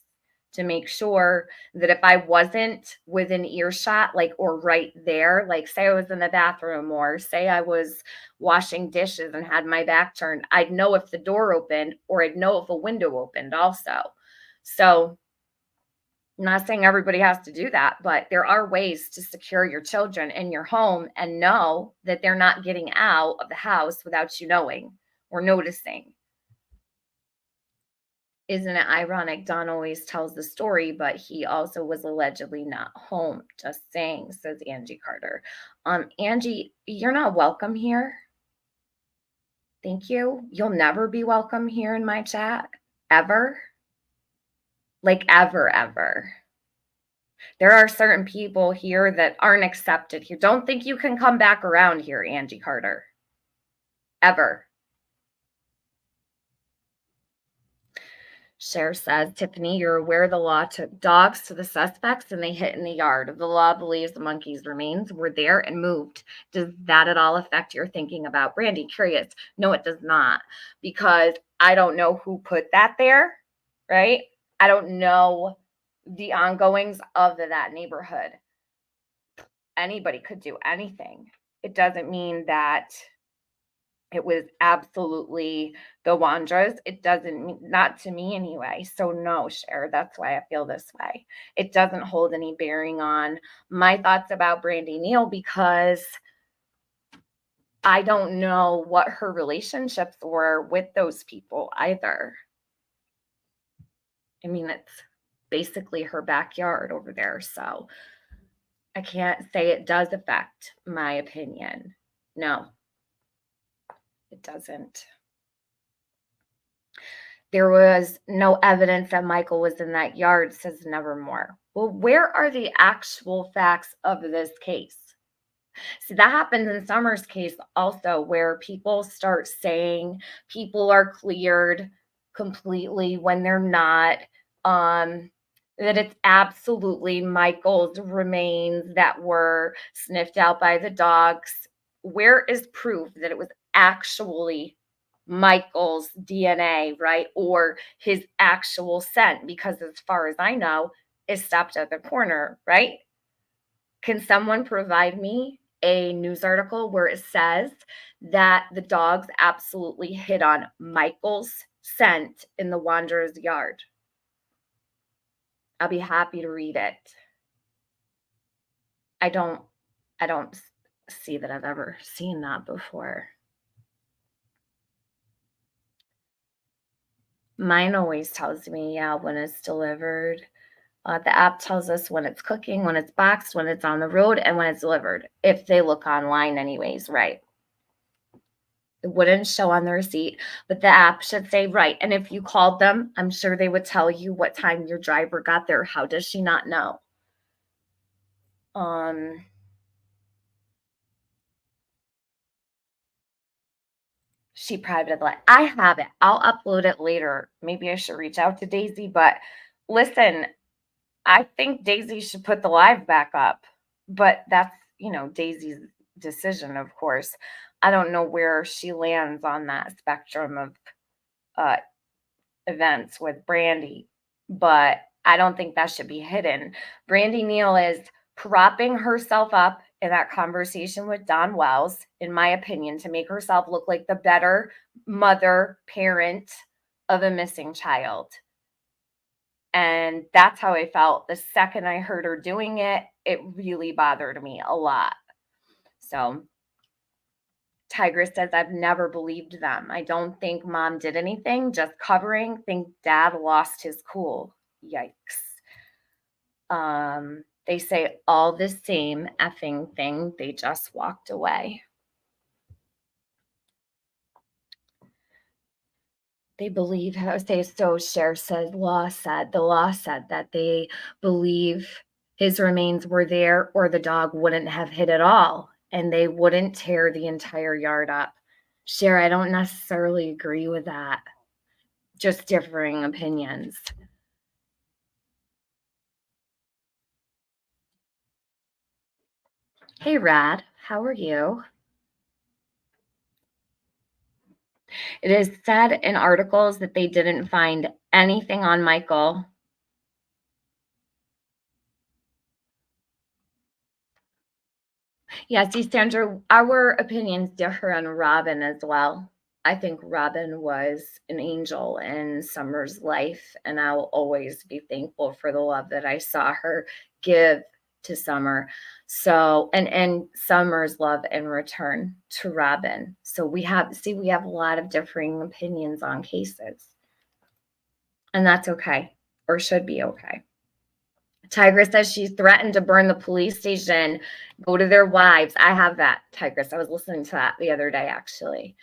to make sure that if I wasn't within earshot, like, or right there, like say I was in the bathroom or say I was washing dishes and had my back turned, I'd know if the door opened or I'd know if a window opened also. So I'm not saying everybody has to do that, but there are ways to secure your children in your home and know that they're not getting out of the house without you knowing or noticing. Isn't it ironic? Don always tells the story, but he also was allegedly not home. Just saying, says Angie Carter. Angie, you're not welcome here. Thank you. You'll never be welcome here in my chat. Ever. Like ever, ever. There are certain people here that aren't accepted here. Don't think you can come back around here, Angie Carter. Ever. Cher says, Tiffany, you're aware the law took dogs to the suspects and they hit in the yard. The law believes the monkey's remains were there and moved. Does that at all affect your thinking about Brandy? Curious. No, it does not, because I don't know who put that there, right? I don't know the ongoings of that neighborhood. Anybody could do anything. It doesn't mean that it was absolutely the Wandras. It doesn't mean, not to me anyway. So no, Cher, that's why I feel this way. It doesn't hold any bearing on my thoughts about Brandi Neal, because I don't know what her relationships were with those people either. I mean, it's basically her backyard over there, so I can't say it does affect my opinion. No, it doesn't. There was no evidence that Michael was in that yard, says Nevermore. Well, where are the actual facts of this case? See, that happens in Summer's case also, where people start saying people are cleared completely when they're not. That it's absolutely Michael's remains that were sniffed out by the dogs. Where is proof that it was actually Michael's DNA, right? Or his actual scent? Because as far as I know, it stopped at the corner, right? Can someone provide me a news article where it says that the dogs absolutely hit on Michael's scent in the Wanderer's yard? I'll be happy to read it. I don't see that I've ever seen that before. Mine always tells me, yeah, when it's delivered. The app tells us when it's cooking, when it's boxed, when it's on the road, and when it's delivered. If they look online anyways, right? It wouldn't show on the receipt, but the app should say right. And if you called them, I'm sure they would tell you what time your driver got there. How does she not know? She private live. I have it. I'll upload it later. Maybe I should reach out to Daisy, but listen, I think Daisy should put the live back up. But that's, Daisy's decision, of course. I don't know where she lands on that spectrum of events with Brandy, but I don't think that should be hidden. Brandy Neal is propping herself up in that conversation with Don Wells, in my opinion, to make herself look like the better mother, parent of a missing child. And that's how I felt the second I heard her doing it. It really bothered me a lot. So Tigress says, I've never believed them. I don't think mom did anything, just covering. Think dad lost his cool. Yikes. They say all the same effing thing. They just walked away. They believe, so Cher says, the law said that they believe his remains were there or the dog wouldn't have hit at all and they wouldn't tear the entire yard up. Cher, I don't necessarily agree with that. Just differing opinions. Hey, Rad, how are you? It is said in articles that they didn't find anything on Michael. Yeah, see, Sandra, our opinions differ on Robin as well. I think Robin was an angel in Summer's life, and I will always be thankful for the love that I saw her give to Summer. So, and Summer's love in return to Robin. So we have a lot of differing opinions on cases. And that's okay, or should be okay. Tigress says she threatened to burn the police station, go to their wives. I have that, Tigress. I was listening to that the other day, actually.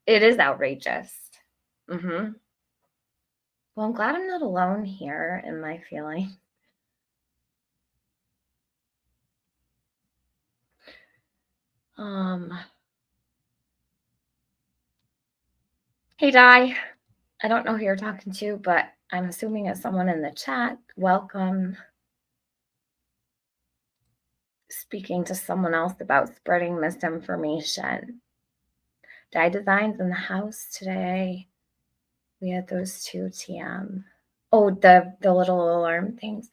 It is outrageous. Well, I'm glad I'm not alone here in my feeling. Hey, Di. I don't know who you're talking to, but I'm assuming it's someone in the chat. Welcome. Speaking to someone else about spreading misinformation. Di Designs in the house today. We had those two TM. Oh, the little alarm things.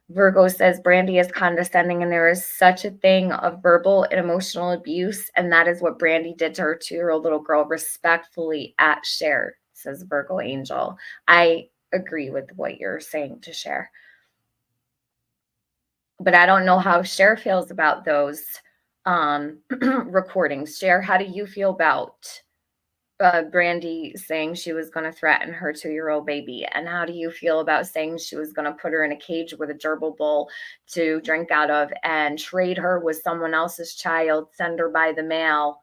Virgo says Brandy is condescending and there is such a thing of verbal and emotional abuse. And that is what Brandy did to her 2-year-old little girl, respectfully at Cher, says Virgo Angel. I agree with what you're saying to Cher. But I don't know how Cher feels about those recordings. Cher, how do you feel about Brandy saying she was going to threaten her 2-year-old baby? And how do you feel about saying she was going to put her in a cage with a gerbil bowl to drink out of and trade her with someone else's child, send her by the mail,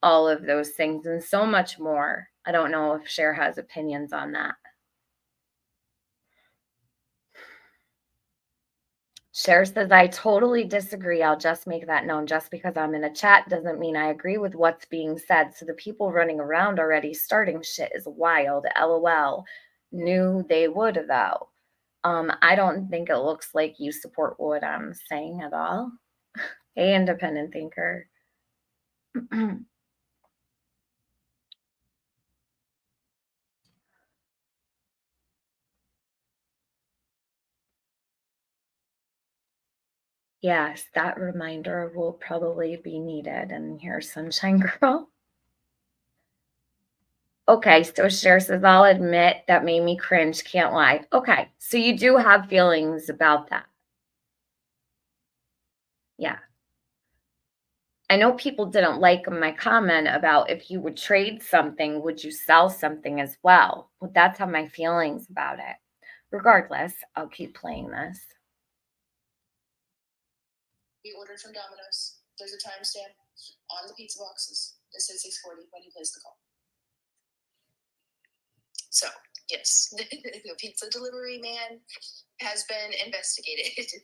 all of those things and so much more? I don't know if Cher has opinions on that. Cher says, I totally disagree. I'll just make that known. Just because I'm in a chat doesn't mean I agree with what's being said. So the people running around already starting shit is wild. LOL. Knew they would, though. I don't think it looks like you support what I'm saying at all. Hey, independent thinker. Yes, that reminder will probably be needed. And here's Sunshine Girl. Okay, so Cher says, I'll admit that made me cringe, can't lie. Okay, so you do have feelings about that. Yeah. I know people didn't like my comment about if you would trade something, would you sell something as well? Well, that's how my feelings about it. Regardless, I'll keep playing this. We ordered from Domino's. There's a timestamp on the pizza boxes. It says 6:40 when he placed the call. So, yes, the pizza delivery man has been investigated.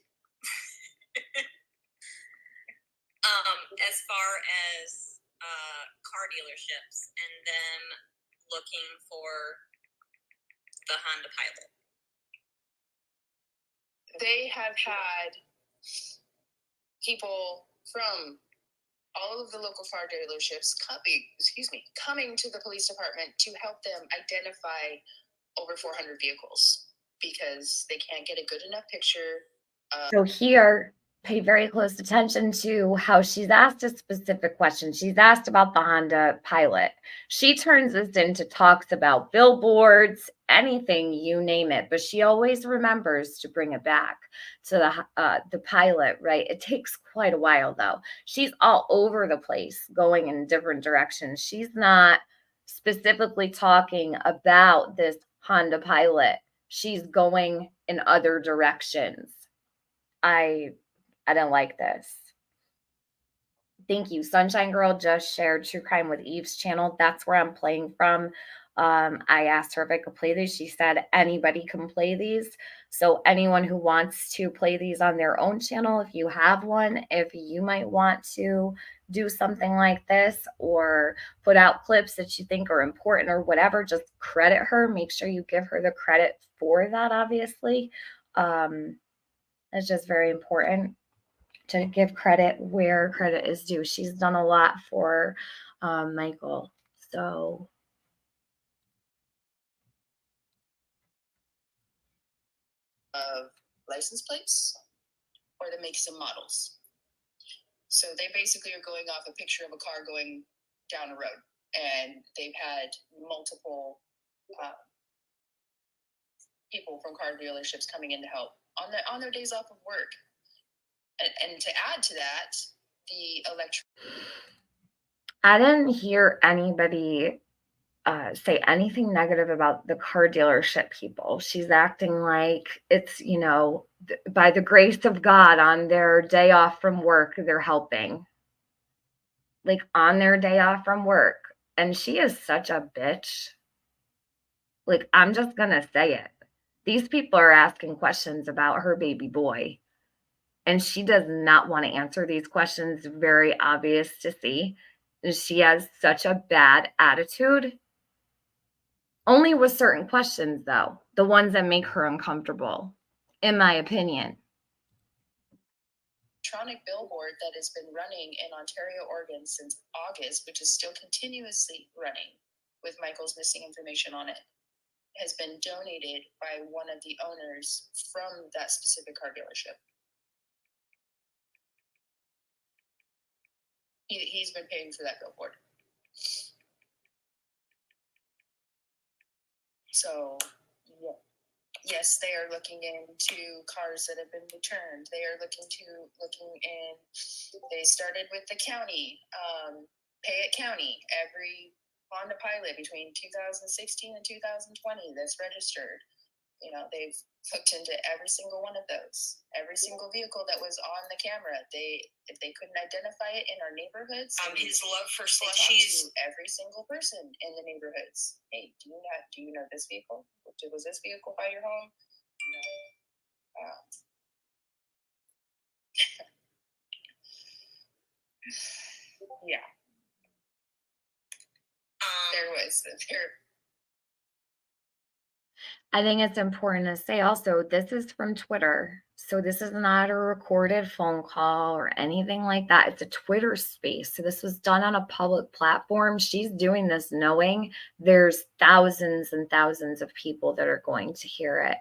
As far as car dealerships and them looking for the Honda Pilot. They have had people from all of the local car dealerships coming to the police department to help them identify over 400 vehicles because they can't get a good enough picture. So here, pay very close attention to how she's asked a specific question. She's asked about the Honda Pilot. She turns this into talks about billboards, anything, you name it, but she always remembers to bring it back to the Pilot, right? It takes quite a while, though. She's all over the place, going in different directions. She's not specifically talking about this Honda Pilot. She's going in other directions. I didn't like this. Thank you. Sunshine Girl just shared True Crime with Eve's channel. That's where I'm playing from. I asked her if I could play these. She said anybody can play these. So anyone who wants to play these on their own channel, if you have one, if you might want to do something like this or put out clips that you think are important or whatever, just credit her. Make sure you give her the credit for that, obviously. It's just very important to give credit where credit is due. She's done a lot for Michael. So of license plates or the makes and models. So they basically are going off a picture of a car going down a road, and they've had multiple people from car dealerships coming in to help on their days off of work. And to add to that, the I didn't hear anybody say anything negative about the car dealership people. She's acting like it's, by the grace of God on their day off from work, they're helping. Like on their day off from work. And she is such a bitch. Like, I'm just going to say it. These people are asking questions about her baby boy. And she does not want to answer these questions. Very obvious to see. She has such a bad attitude. Only with certain questions, though. The ones that make her uncomfortable, in my opinion. electronic billboard that has been running in Ontario, Oregon since August, which is still continuously running with Michael's missing information on it, has been donated by one of the owners from that specific car dealership. He's been paying for that billboard. So, yeah. yes, they are looking into cars that have been returned. They are looking in. They started with the county, Payette County. Every Honda Pilot between 2016 and 2020 that's registered. You know, they've looked into every single one of those. Every single vehicle that was on the camera. If they couldn't identify it in our neighborhoods, His love for they talked slushies. to every single person in the neighborhoods. Hey, do you know this vehicle? Was this vehicle by your home? You know, yeah. I think it's important to say also, this is from Twitter. So this is not a recorded phone call or anything like that. It's a Twitter space. So this was done on a public platform. She's doing this knowing there's thousands and thousands of people that are going to hear it.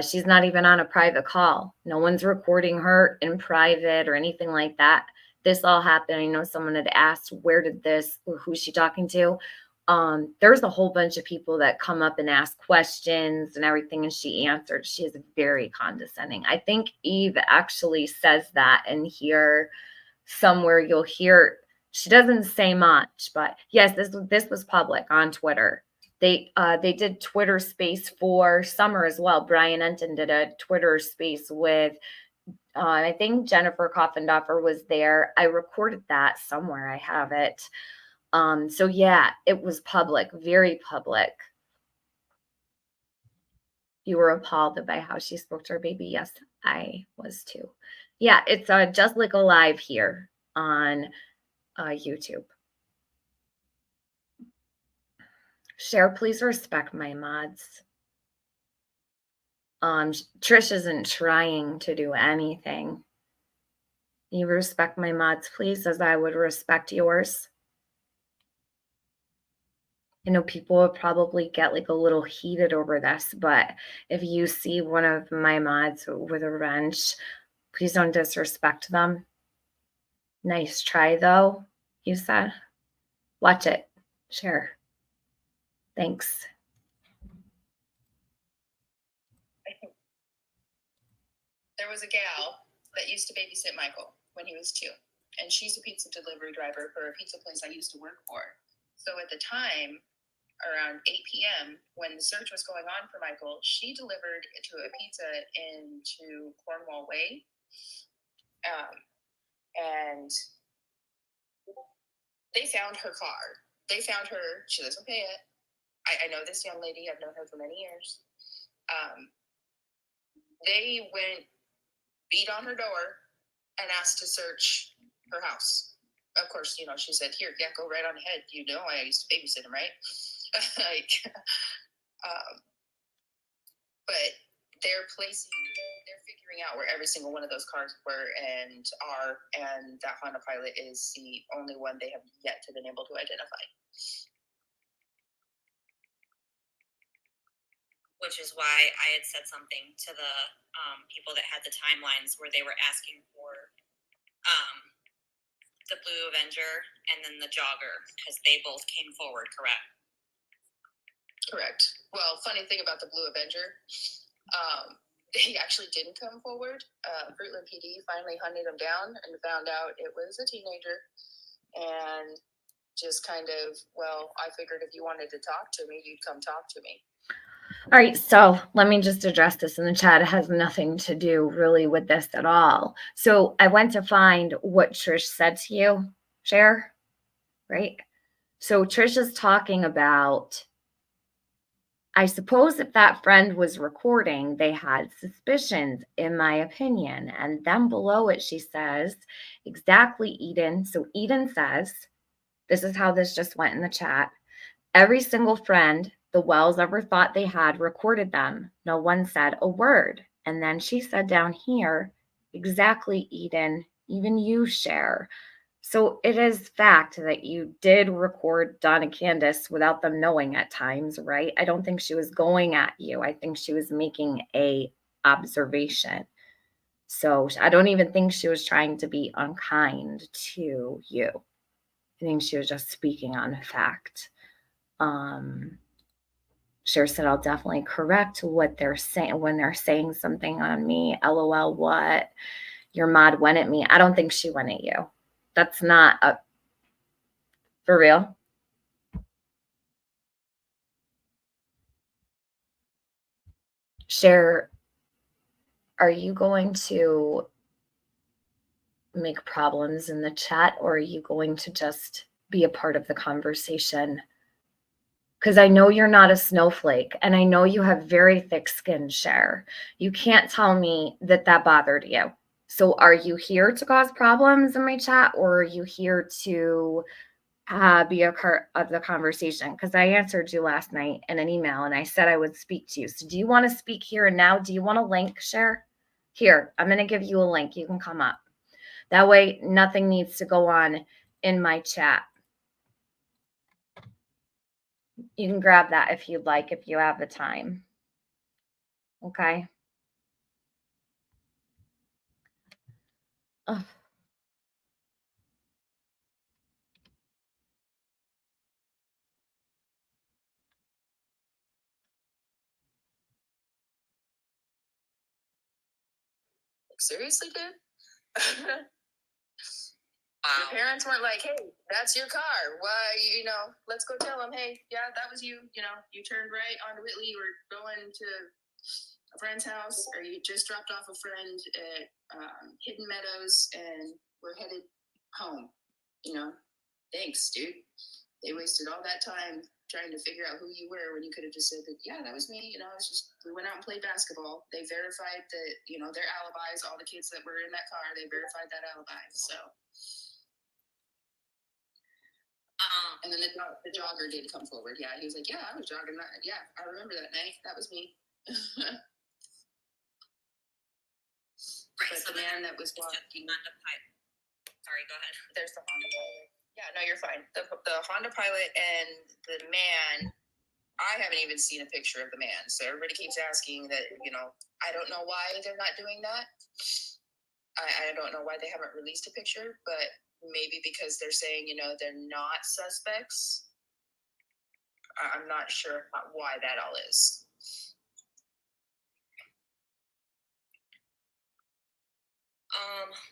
She's not even on a private call. No one's recording her in private or anything like that. This all happened. I know someone had asked, where did this, or who's she talking to? There's a whole bunch of people that come up and ask questions and everything, and she answered. She is very condescending. I think Eve actually says that in here somewhere. You'll hear, she doesn't say much, but yes, this was public on Twitter. They did Twitter space for summer as well. Brian Enton did a Twitter space with, I think Jennifer Coffendoffer was there. I recorded that somewhere. I have it. So yeah, it was public, very public. You were appalled by how she spoke to her baby. Yes, I was too. Yeah, it's Just Like Alive here on YouTube. Cher, please respect my mods. Trish isn't trying to do anything. You respect my mods, please, as I would respect yours. I know people will probably get like a little heated over this, but if you see one of my mods with a wrench, please don't disrespect them. Nice try, though, you said. Watch it. Share. Thanks. There was a gal that used to babysit Michael when he was 2, and she's a pizza delivery driver for a pizza place I used to work for. So at the time, around 8 p.m., when the search was going on for Michael, she delivered to a pizza into Cornwall Way. And they found her car. They found her. She lives in Payette. I know this young lady. I've known her for many years. They went, beat on her door, and asked to search her house. Of course, you know, she said, "Here, yeah, go right on ahead. You know, I used to babysit him, right?" But they're figuring out where every single one of those cars were and that Honda Pilot is the only one they have yet to been able to identify. Which is why I had said something to the people that had the timelines where they were asking for the Blue Avenger and then the Jogger, because they both came forward, correct? Correct. Well, funny thing about the Blue Avenger, they actually didn't come forward. Fruitland PD finally hunted them down and found out it was a teenager, and just kind of, well, I figured if you wanted to talk to me, you'd come talk to me. All right, so let me just address this in the chat. It has nothing to do really with this at all. So I went to find what Trish said to you, Cher, right? So Trish is talking about, I suppose if that friend was recording, they had suspicions, in my opinion. And then below it, she says, exactly, Eden. So Eden says, this is how this just went in the chat. Every single friend the Wells ever thought they had recorded them. No one said a word. And then she said down here, exactly, Eden, even you, Cher. So it is fact that you did record Don and Candace without them knowing at times, right? I don't think she was going at you. I think she was making a observation. So I don't even think she was trying to be unkind to you. I think she was just speaking on fact. Cher said, I'll definitely correct what they're saying when they're saying something on me. LOL, what? Your mod went at me. I don't think she went at you. That's not a, for real. Cher, are you going to make problems in the chat, or are you going to just be a part of the conversation? Because I know you're not a snowflake, and I know you have very thick skin, Cher. You can't tell me that that bothered you. So are you here to cause problems in my chat, or are you here to be a part of the conversation? Because I answered you last night in an email, and I said I would speak to you. So do you want to speak here and now? Do you want a link, Cher? Here, I'm going to give you a link. You can come up. That way, nothing needs to go on in my chat. You can grab that if you'd like, if you have the time. Okay. Ugh. Seriously, dude? Your parents weren't like, hey, that's your car. Why, let's go tell them, hey, yeah, that was you. You turned right onto Whitley. You were going to a friend's house, or you just dropped off a friend at Hidden Meadows and we're headed home. Thanks, dude. They wasted all that time trying to figure out who you were when you could have just said that, yeah, that was me. It's just, we went out and played basketball. They verified that, their alibis, all the kids that were in that car, they verified that alibi. So. And then the jogger did come forward. Yeah, he was like, yeah, I was jogging that. Yeah, I remember that night. That was me. Right, But so the man that was walking. Sorry, go ahead. There's the Honda Pilot. Yeah, no, you're fine. The Honda Pilot and the man, I haven't even seen a picture of the man. So everybody keeps asking that, I don't know why they're not doing that. I don't know why they haven't released a picture, but maybe because they're saying, they're not suspects. I'm not sure why that all is.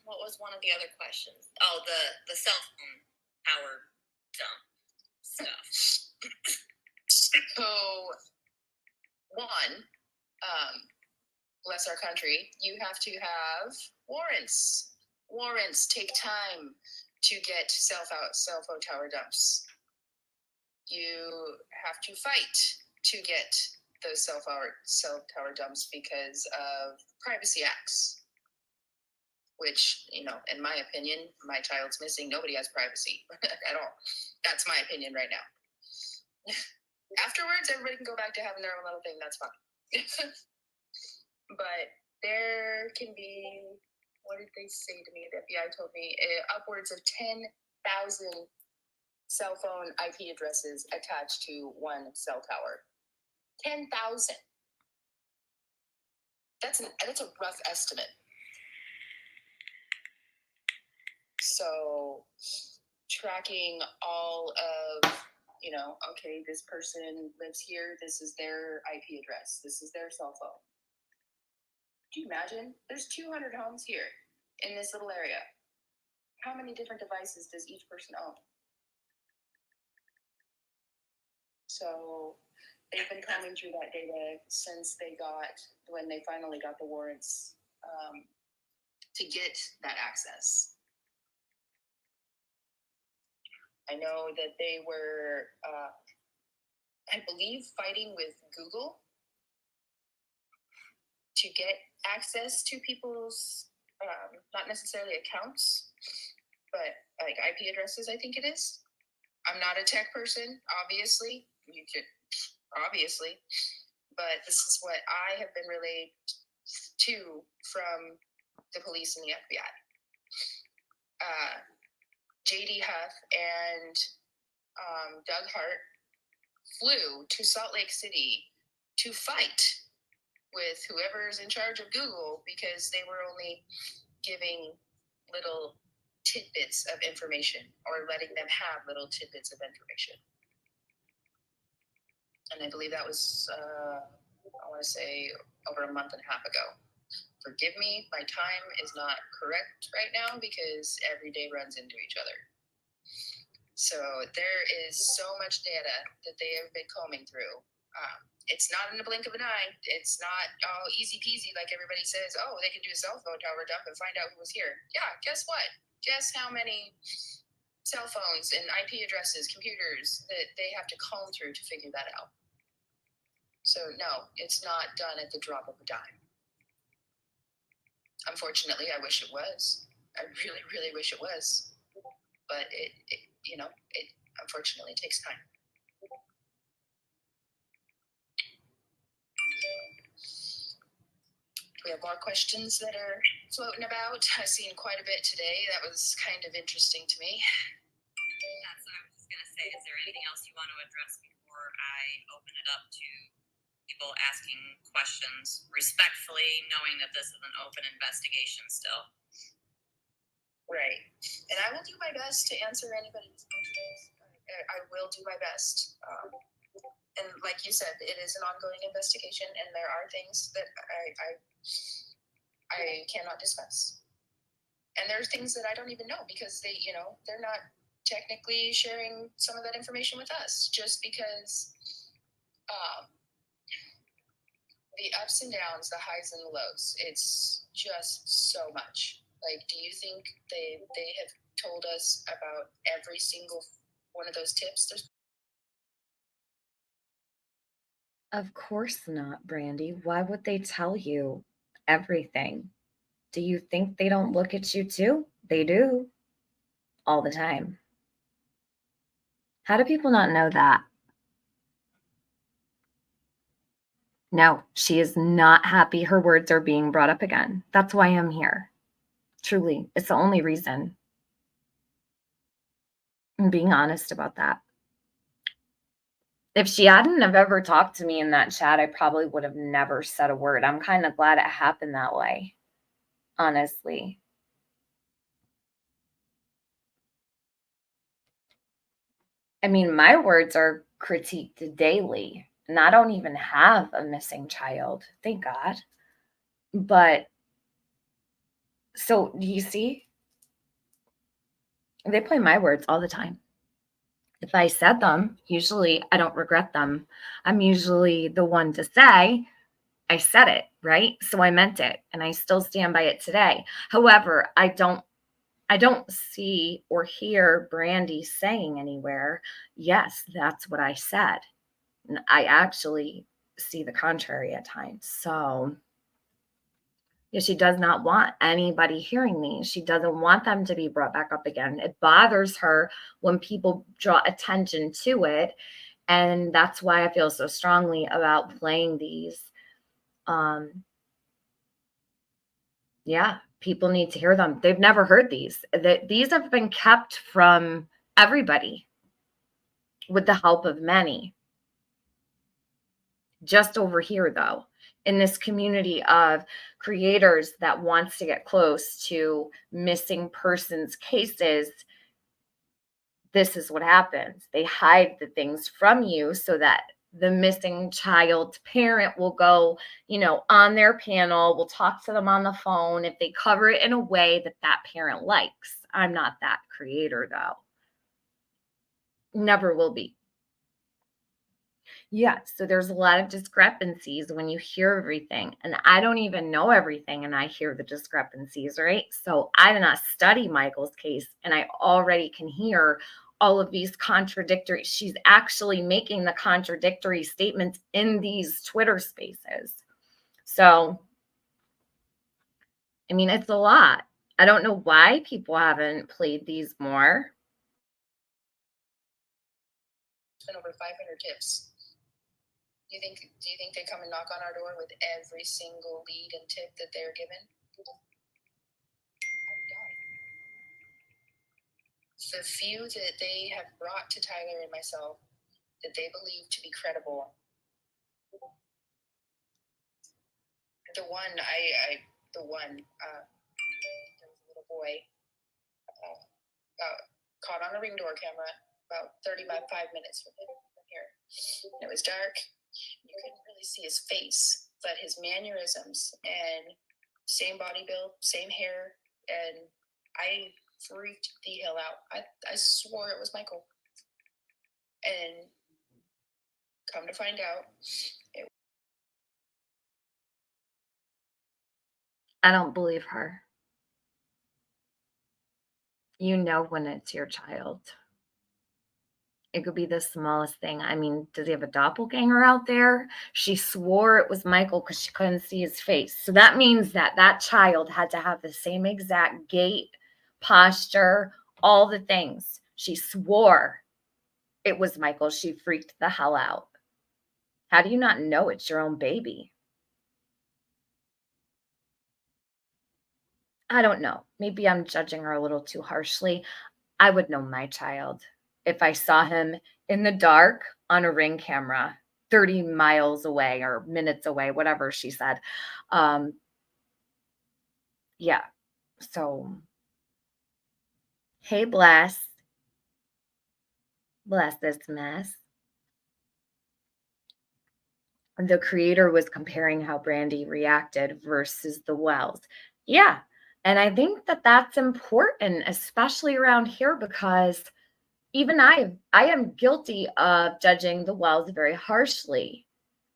What was one of the other questions? Oh, the cell phone power dump stuff. So, one, bless our country, you have to have warrants. Warrants take time to get cell phone tower dumps. You have to fight to get those cell tower dumps because of privacy acts. Which, in my opinion, my child's missing. Nobody has privacy at all. That's my opinion right now. Afterwards, everybody can go back to having their own little thing. That's fine. But there can be, what did they say to me? The FBI told me upwards of 10,000 cell phone IP addresses attached to one cell tower. 10,000. That's a rough estimate. So tracking all of, okay, this person lives here. This is their IP address. This is their cell phone. Could you imagine? There's 200 homes here in this little area. How many different devices does each person own? So they've been combing through that data since when they finally got the warrants to get that access. I know that they were, I believe, fighting with Google to get access to people's, not necessarily accounts, but like IP addresses, I think it is. I'm not a tech person, obviously. But this is what I have been relayed to from the police and the FBI. JD Huff and Doug Hart flew to Salt Lake City to fight with whoever's in charge of Google because they were only giving little tidbits of information or letting them have little tidbits of information. And I believe that was, I want to say, over a month and a half ago. Forgive me, my time is not correct right now because every day runs into each other. So there is so much data that they have been combing through. It's not in the blink of an eye. It's not easy peasy like everybody says. Oh, they can do a cell phone tower dump and find out who was here. Yeah, guess what? Guess how many cell phones and IP addresses, computers that they have to comb through to figure that out. So no, it's not done at the drop of a dime. Unfortunately, I wish it was. I really, really wish it was. But it unfortunately takes time. We have more questions that are floating about. I've seen quite a bit today. That was kind of interesting to me. That's what I was just going to say. Is there anything else you want to address before I open it up to people asking questions, respectfully knowing that this is an open investigation still? Right. And I will do my best to answer anybody's questions. I will do my best. And like you said, it is an ongoing investigation, and there are things that I cannot discuss. And there's things that I don't even know because they're not technically sharing some of that information with us just because the ups and downs, the highs and the lows, it's just so much. Like, do you think they have told us about every single one of those tips? Of course not, Brandy. Why would they tell you everything? Do you think they don't look at you too? They do. All the time. How do people not know that? No, she is not happy her words are being brought up again. That's why I'm here. Truly, it's the only reason. I'm being honest about that. If she hadn't have ever talked to me in that chat, I probably would have never said a word. I'm kind of glad it happened that way, honestly. I mean, my words are critiqued daily, and I don't even have a missing child, thank God. But so do you see? They play my words all the time. If I said them, usually I don't regret them. I'm usually the one to say, I said it, right? So I meant it, and I still stand by it today. However, I don't see or hear Brandy saying anywhere, yes, that's what I said. And I actually see the contrary at times. So yeah, she does not want anybody hearing these. She doesn't want them to be brought back up again. It bothers her when people draw attention to it. And that's why I feel so strongly about playing these. Yeah, people need to hear them. They've never heard these. These have been kept from everybody with the help of many. Just over here, though, in this community of creators that wants to get close to missing persons cases, this is what happens. They hide the things from you so that the missing child's parent will go, on their panel, will talk to them on the phone if they cover it in a way that that parent likes. I'm not that creator, though. Never will be. Yeah, so there's a lot of discrepancies when you hear everything, and I don't even know everything, and I hear the discrepancies, right? So I did not study Michael's case, and I already can hear all of these contradictory. She's actually making the contradictory statements in these Twitter spaces. So, I mean, it's a lot. I don't know why people haven't played these more. It's been over 500 tips. Do you think they come and knock on our door with every single lead and tip that they're given? The few that they have brought to Tyler and myself that they believe to be credible. There was a little boy caught on a Ring door camera about 35 minutes from him. here. And it was dark. You couldn't really see his face, but his mannerisms and same body build, same hair, and I freaked the hell out. I swore it was Michael. And come to find out, I don't believe her. You know when it's your child. It could be the smallest thing. I mean, does he have a doppelganger out there? She swore it was Michael because she couldn't see his face. So that means that that child had to have the same exact gait, posture, all the things. She swore it was Michael. She freaked the hell out. How do you not know it's your own baby? I don't know. Maybe I'm judging her a little too harshly. I would know my child if I saw him in the dark on a Ring camera 30 miles away or minutes away, whatever she said. Yeah. So, hey, bless this mess. The creator was comparing how Brandy reacted versus the Wells. Yeah. And I think that that's important, especially around here, because even I am guilty of judging the Wells very harshly.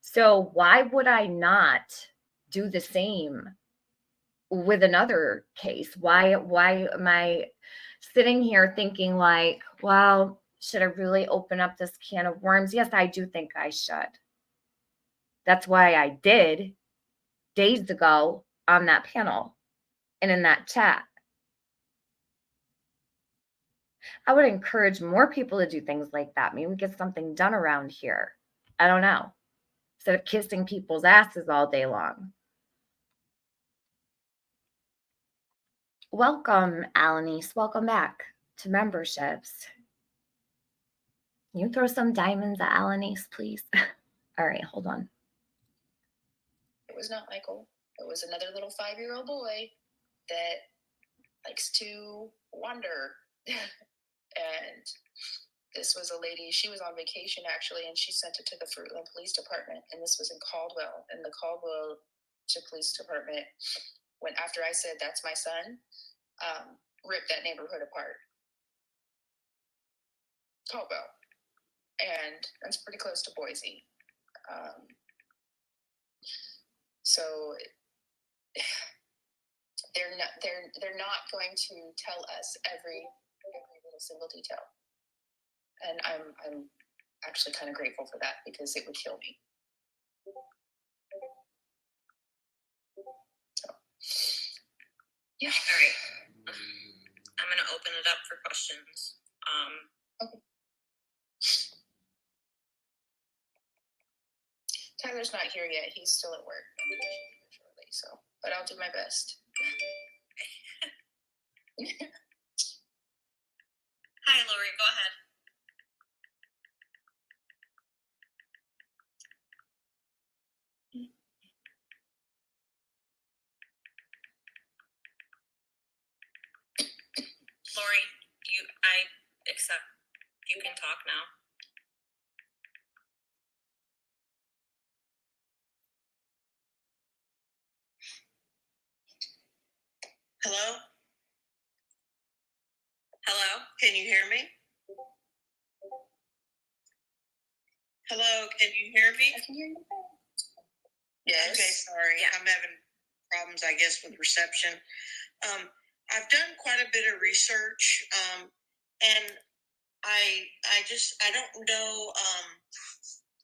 So why would I not do the same with another case? Why am I sitting here thinking like, well, should I really open up this can of worms? Yes, I do think I should. That's why I did days ago on that panel and in that chat. I would encourage more people to do things like that. Maybe we get something done around here. I don't know. Instead of kissing people's asses all day long. Welcome, Alanis. Welcome back to memberships. Can you throw some diamonds at Alanis, please? All right, hold on. it was not Michael. It was another little 5-year-old boy that likes to wander. And this was a lady, she was on vacation actually, and she sent it to the Fruitland Police Department. And this was in Caldwell. And the Caldwell Police Department, when after I said, that's my son, ripped that neighborhood apart. Caldwell. And that's pretty close to Boise. So they're not going to tell us every little single detail. And I'm actually kind of grateful for that, because it would kill me. So, yeah. All right. I'm going to open it up for questions. Okay. Tyler's not here yet. He's still at work. Shortly, so, but I'll do my best. Hi, Lori. Go ahead. Lori, I accept. You can talk now. Hello? Hello? Can you hear me? Hello, can you hear me? I can hear you. Yes. Okay, sorry. Yeah. I'm having problems, I guess, with reception. I've done quite a bit of research, and I don't know.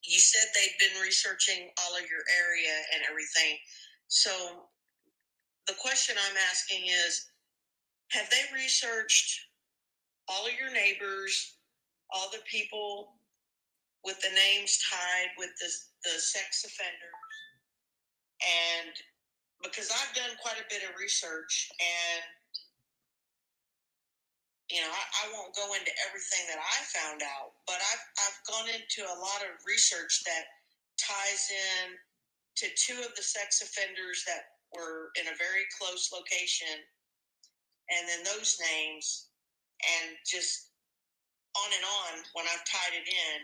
You said they've been researching all of your area and everything. So the question I'm asking is, have they researched all of your neighbors, all the people with the names tied with the sex offenders? And because I've done quite a bit of research, and I won't go into everything that I found out, but I've gone into a lot of research that ties in to two of the sex offenders that were in a very close location, and then those names, and just on and on when I've tied it in.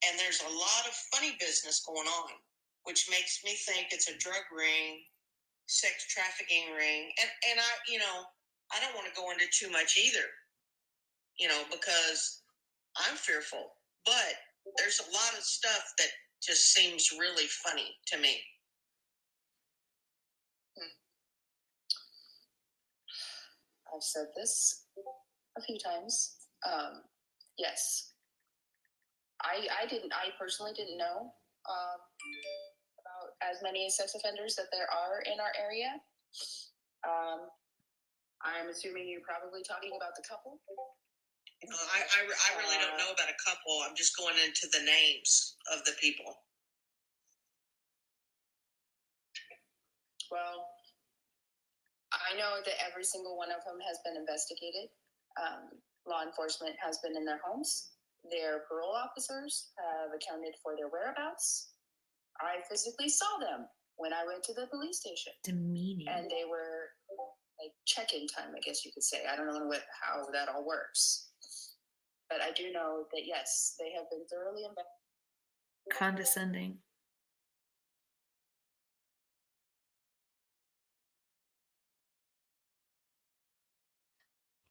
and there's a lot of funny business going on, which makes me think it's a drug ring, sex trafficking ring, and I don't want to go into too much either, because I'm fearful, but there's a lot of stuff that just seems really funny to me. I've said this a few times. Yes, I personally didn't know about as many sex offenders that there are in our area. I'm assuming you're probably talking about the couple. I really don't know about a couple. I'm just going into the names of the people. Well, I know that every single one of them has been investigated. Law enforcement has been in their homes. Their parole officers have accounted for their whereabouts. I physically saw them when I went to the police station. Demeaning. And they were like check-in time, I guess you could say. I don't know how that all works. But I do know that, yes, they have been thoroughly investigated. Condescending.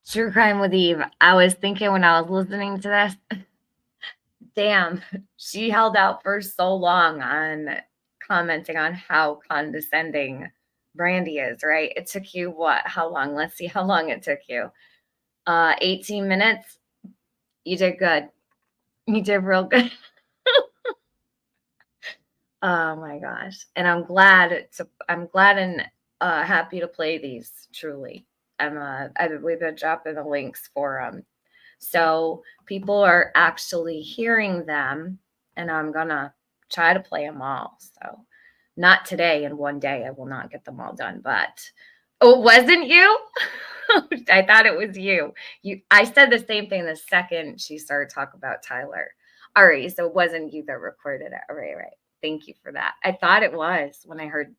True Crime with Eve. I was thinking when I was listening to this, damn, she held out for so long on commenting on how condescending Brandy is, right? It took you what? How long? Let's see how long it took you. 18 minutes. You did good. You did real good. Oh my gosh. And I'm glad and happy to play these, truly. We've been dropping the links for them. So people are actually hearing them, and I'm gonna try to play them all. So not today, in one day I will not get them all done, but oh, it wasn't you? I thought it was you. I said the same thing the second she started talking about Tyler. All right, so it wasn't you that recorded it. All right. Thank you for that. I thought it was when I heard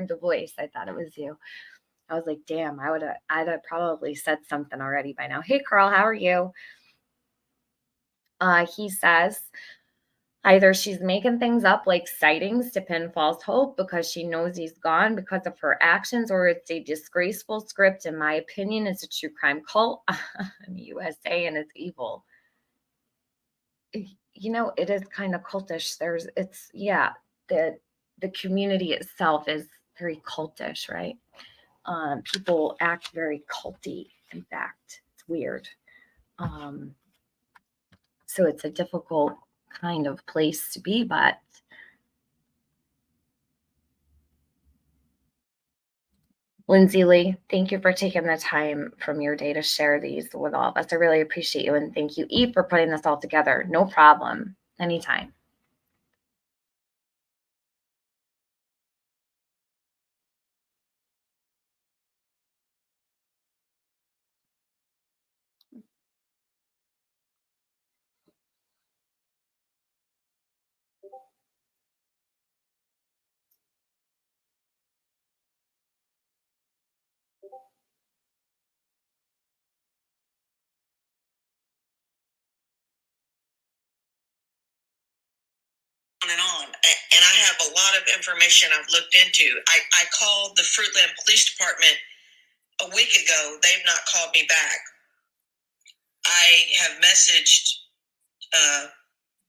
the voice. I thought it was you. I was like, damn, I'd have probably said something already by now. Hey, Carl, how are you? He says either she's making things up like sightings to pin false hope because she knows he's gone because of her actions, or it's a disgraceful script. In my opinion, it's a true crime cult in the USA, and it's evil. It is kind of cultish. The community itself is very cultish, right? People act very culty. In fact, it's weird. So it's a difficult kind of place to be, but Lindsay Lee, thank you for taking the time from your day to share these with all of us. I really appreciate you. And thank you, Eve, for putting this all together. No problem. Anytime. And on. And I have a lot of information I've looked into. I called the Fruitland Police Department a week ago. They've not called me back. I have messaged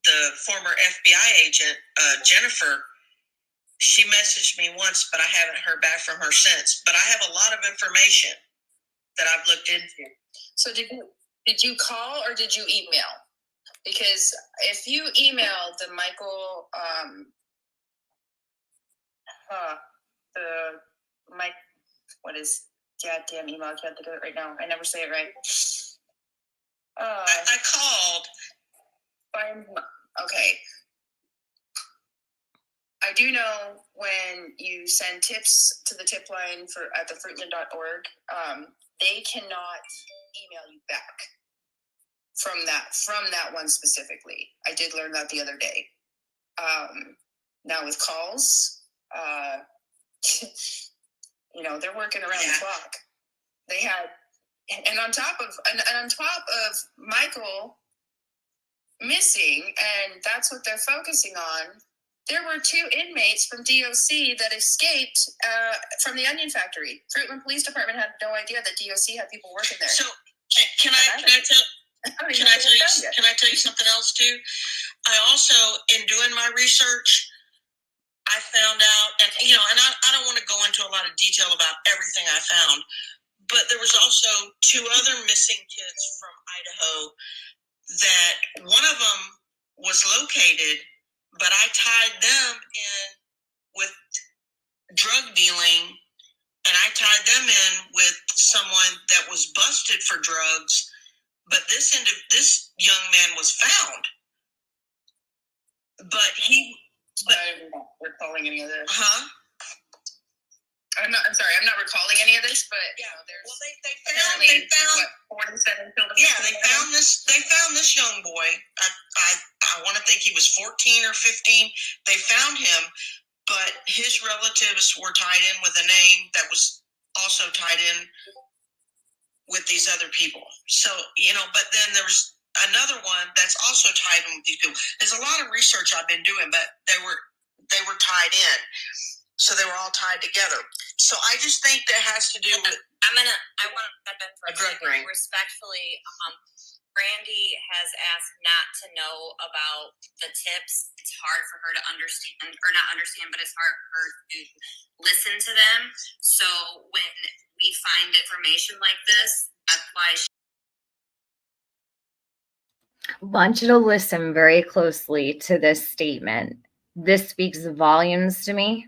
the former FBI agent, Jennifer. She messaged me once, but I haven't heard back from her since. But I have a lot of information that I've looked into. So did you call or did you email? Because if you emailed the Michael, what is goddamn email? I can't think of it right now. I never say it right. I called. Okay. I do know when you send tips to the tip line at the fruitland.org, they cannot email you back from that one specifically. I did learn that the other day. Now with calls, they're working around the clock. They had, and on top of Michael, missing, and that's what they're focusing on. There were 2 inmates from DOC that escaped from the onion factory. Fruitland Police Department had no idea that DOC had people working there. So can I tell you something else too? I also, in doing my research, I found out, and I don't want to go into a lot of detail about everything I found, but there was also 2 other missing kids from Idaho that one of them was located, but I tied them in with drug dealing, and I tied them in with someone that was busted for drugs, but this young man was found. But I'm not recalling any of this. Huh? I'm sorry, I'm not recalling any of this, but there's they found 47 children. Yeah, they found this young boy. I want to think he was 14 or 15. They found him, but his relatives were tied in with a name that was also tied in with these other people. So, but then there's another one that's also tied in with these people. There's a lot of research I've been doing, but they were tied in. So they were all tied together. So I just think that has to do with. I want to step in for a drug second. ring. Respectfully, Brandy has asked not to know about the tips. It's hard for her to understand, or not understand, but it's hard for her to listen to them. So when we find information like this, that's why I want you to listen very closely to this statement. This speaks volumes to me.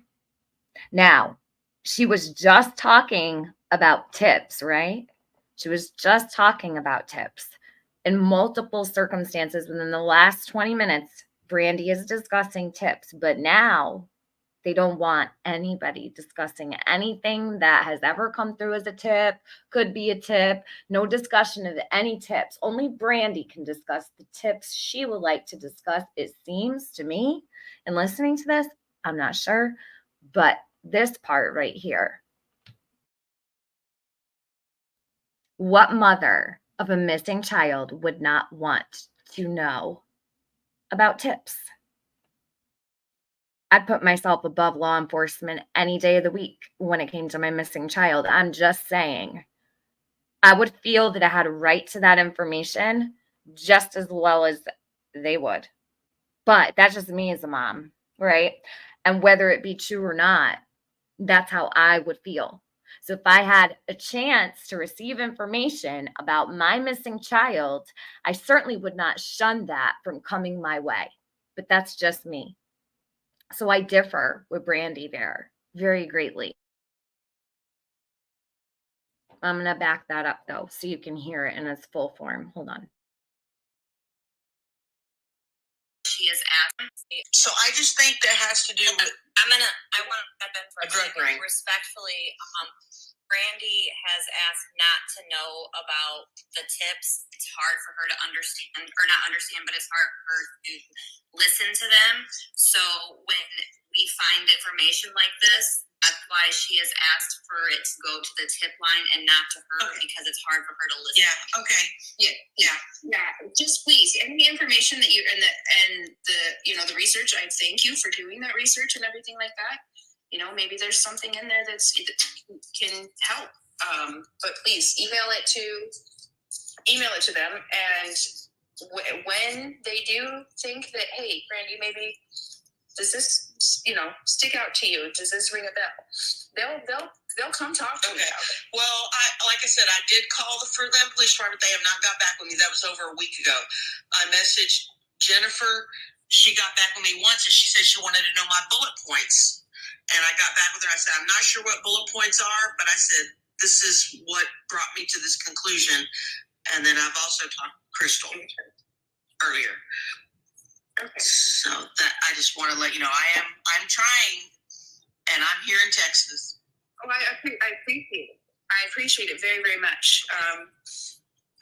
Now, she was just talking about tips, right? She was just talking about tips. In multiple circumstances within the last 20 minutes, Brandy is discussing tips, but now they don't want anybody discussing anything that has ever come through as a tip, could be a tip, no discussion of any tips. Only Brandy can discuss the tips she would like to discuss, it seems to me. And listening to this, I'm not sure, but this part right here. What mother of a missing child would not want to know about tips? I'd put myself above law enforcement any day of the week when it came to my missing child. I'm just saying. I would feel that I had a right to that information just as well as they would. But that's just me as a mom, right? And whether it be true or not, that's how I would feel. So if I had a chance to receive information about my missing child, I certainly would not shun that from coming my way. But that's just me. So I differ with Brandy there very greatly. I'm going to back that up though, so you can hear it in its full form. Hold on. she is asking. So I just think that has to do with. I want to step in for a drug ring. Respectfully, Brandy has asked not to know about the tips. It's hard for her to understand, or not understand, but it's hard for her to listen to them. So when we find information like this, that's why she has asked for it to go to the tip line and not to her, because it's hard for her to listen. Yeah. Okay. Yeah. Just please, any information that you and the research. I thank you for doing that research and everything like that. Maybe there's something in there that can help. But please email it to them, and when they do think that, hey, Brandy, maybe does this stick out to you? Does this ring a bell? They'll come talk to me about it. Well, like I said, I did call the Fruitland Police Department. They have not got back with me. That was over a week ago. I messaged Jennifer. She got back with me once, and she said she wanted to know my bullet points. And I got back with her. I said, I'm not sure what bullet points are, but I said, this is what brought me to this conclusion. And then I've also talked to Crystal earlier. Okay. So that I just want to let you know, I'm trying, and I'm here in Texas. Oh, I appreciate it. I appreciate it very, very much.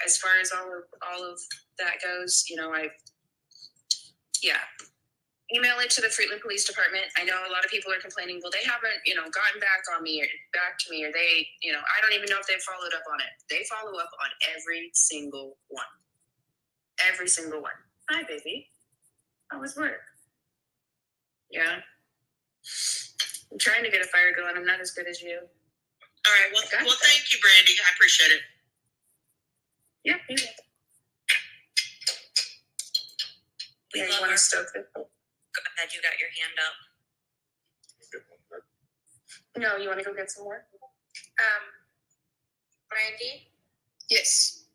As far as all of that goes, email it to the Fruitland Police Department. I know a lot of people are complaining, well, they haven't, gotten back to me, or they, I don't even know if they followed up on it. They follow up on every single one. Every single one. Hi, baby. How was work? Yeah. I'm trying to get a fire going. I'm not as good as you. All right. Well, thank you, Brandy. I appreciate it. Yeah, you will. Yeah, you want to stoke it? Go ahead, you got your hand up. No, you want to go get some more? Brandy, Yes.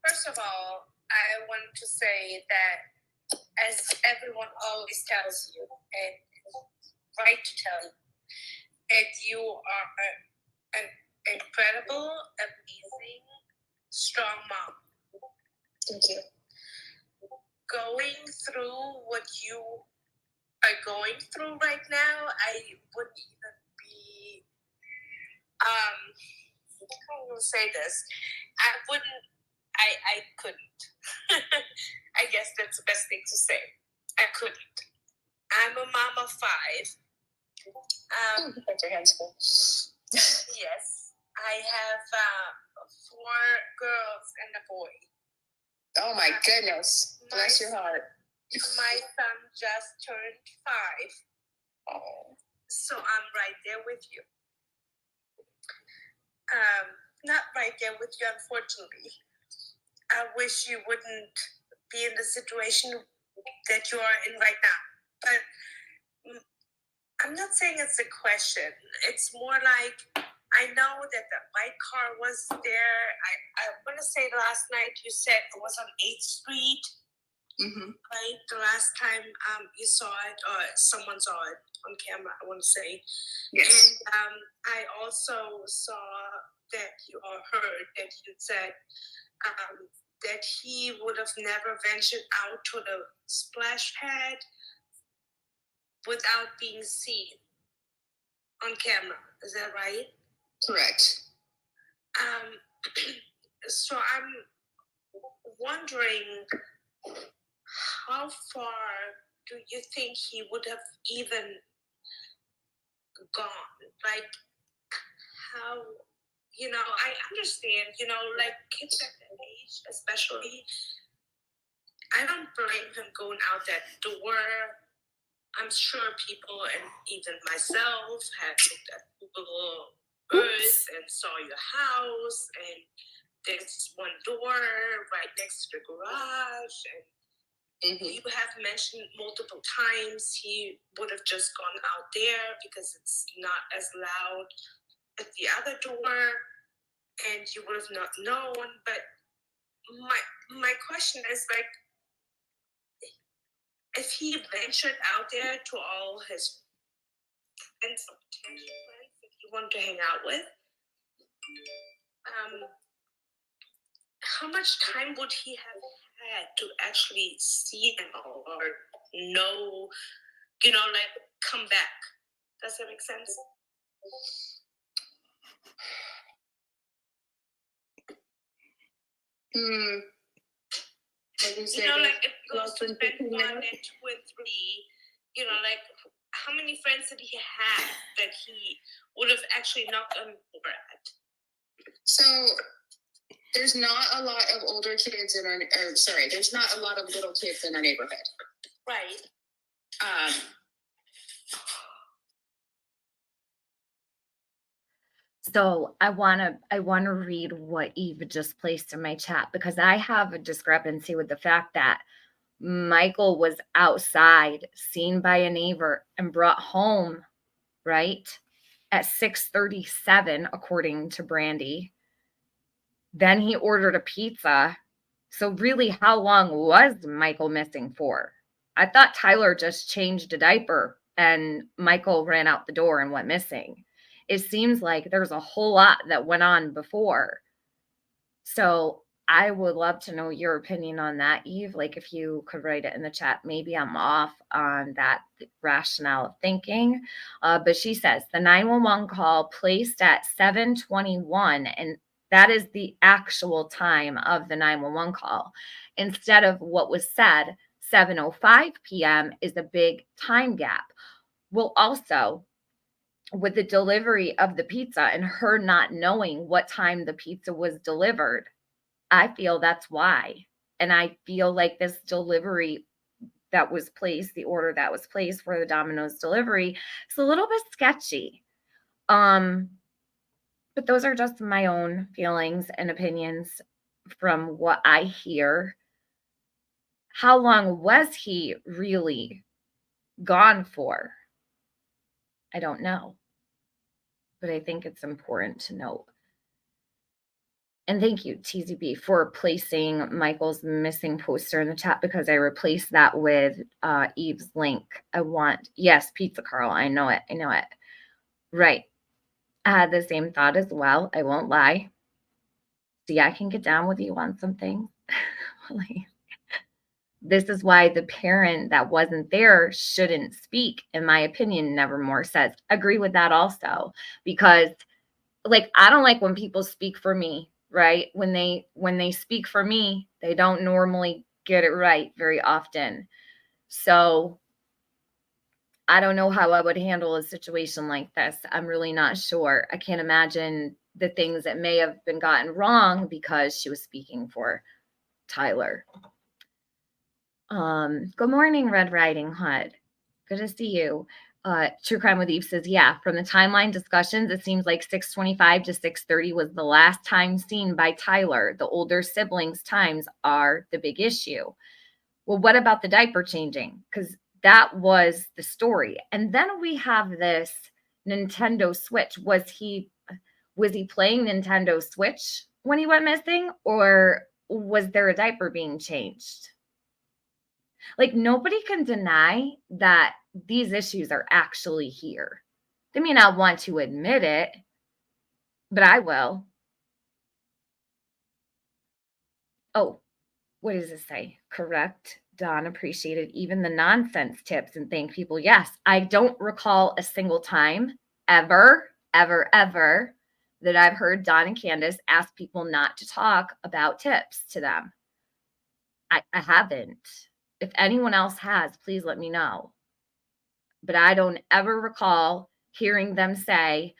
first of all, I want to say that, as everyone always tells you, and is right to tell you, that you are an incredible, amazing, strong mom. Thank you. Going through what you are going through right now, I wouldn't even be, how do I say this? I couldn't. I guess that's the best thing to say. I couldn't. I'm a mom of 5. Put your hands full. Yes. I have 4 girls and a boy. Oh my goodness. Bless your heart. My son just turned 5. Oh. So I'm right there with you. Not right there with you, unfortunately. I wish you wouldn't be in the situation that you are in right now. But I'm not saying it's a question. It's more like, I know that the white car was there. I want to say last night you said it was on 8th Street. Mm-hmm. Right? The last time you saw it, or someone saw it on camera, I want to say. Yes. And I also saw that you, or heard that you said that he would have never ventured out to the splash pad without being seen on camera. Is that right? Correct. So I'm wondering, how far do you think he would have even gone? Like, how, I understand, like kids at that age, especially, I don't blame him going out that door. I'm sure people, and even myself, have looked at Google Earth and saw your house, and there's one door right next to the garage, and you have mentioned multiple times he would have just gone out there because it's not as loud at the other door, and you would have not known. But my question is, like, if he ventured out there to all his friends or potential friends that he wanted to hang out with, how much time would he have had to actually see them all, or know, like, come back? Does that make sense? Like if it goes to spend 1 and 2 and 3, like, how many friends did he have that he would have actually knocked on the door at? So there's not a lot of older kids in there's not a lot of little kids in our neighborhood. Right. So I wanna read what Eve just placed in my chat, because I have a discrepancy with the fact that Michael was outside, seen by a neighbor, and brought home, right, at 6:37, according to Brandy. Then he ordered a pizza. So really, how long was Michael missing for? I thought Tyler just changed a diaper and Michael ran out the door and went missing. It seems like there's a whole lot that went on before. So I would love to know your opinion on that, Eve. Like, if you could write it in the chat. Maybe I'm off on that rationale of thinking. But she says the 911 call placed at 7:21, and that is the actual time of the 911 call. Instead of what was said, 7:05 p.m. is a big time gap. Well, also, with the delivery of the pizza and her not knowing what time the pizza was delivered, I feel that's why. And I feel like this delivery that was placed, the order that was placed for the Domino's delivery, is a little bit sketchy. But those are just my own feelings and opinions from what I hear. How long was he really gone for? I don't know. But I think it's important to note. And thank you, TZB, for placing Michael's missing poster in the chat, because I replaced that with Eve's link. Yes, Pizza Carl. I know it. Right. I had the same thought as well. I won't lie. See, I can get down with you on something. This is why the parent that wasn't there shouldn't speak, in my opinion. Nevermore says. Agree with that also, because I don't like when people speak for me, right? When they speak for me, they don't normally get it right very often. So I don't know how I would handle a situation like this. I'm really not sure. I can't imagine the things that may have been gotten wrong because she was speaking for Tyler. Good morning, Red Riding Hood. Good to see you. True Crime with Eve says, yeah, from the timeline discussions, it seems like 6:25 to 6:30 was the last time seen by Tyler. The older siblings' times are the big issue. Well, what about the diaper changing? Because that was the story. And then we have this Nintendo Switch. Was he playing Nintendo Switch when he went missing, or was there a diaper being changed? Nobody can deny that these issues are actually here. They may not want to admit it, but I will. Oh, what does it say? Correct. Don appreciated even the nonsense tips and thank people. Yes, I don't recall a single time ever that I've heard Don and Candace ask people not to talk about tips to them. I haven't. If anyone else has, please let me know. But I don't ever recall hearing them say,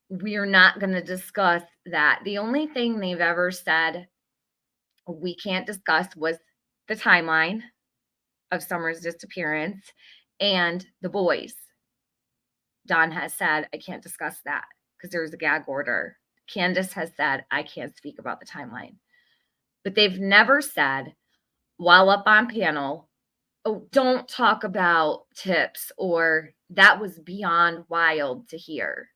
we're not going to discuss that. The only thing they've ever said we can't discuss was the timeline of Summer's disappearance and the boys. Don has said, I can't discuss that because there's a gag order. Candace has said, I can't speak about the timeline. But they've never said, while up on panel, oh, don't talk about tips, or that was beyond wild to hear.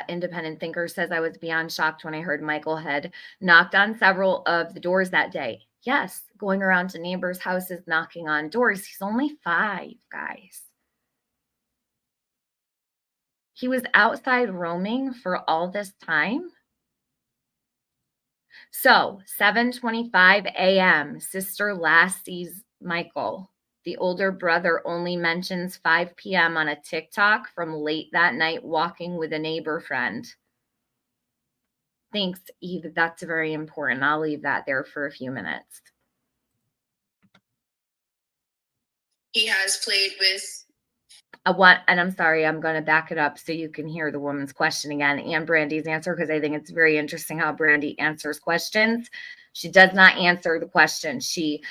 Independent Thinker says, I was beyond shocked when I heard Michael had knocked on several of the doors that day. Yes, going around to neighbors' houses, knocking on doors. He's only 5, guys. He was outside roaming for all this time. So 7:25 a.m., sister last sees Michael. The older brother only mentions 5 p.m. on a TikTok from late that night walking with a neighbor friend. Thanks, Eve. That's very important. I'll leave that there for a few minutes. He has played with. And I'm sorry, I'm going to back it up so you can hear the woman's question again and Brandy's answer, because I think it's very interesting how Brandy answers questions. She does not answer the question. She,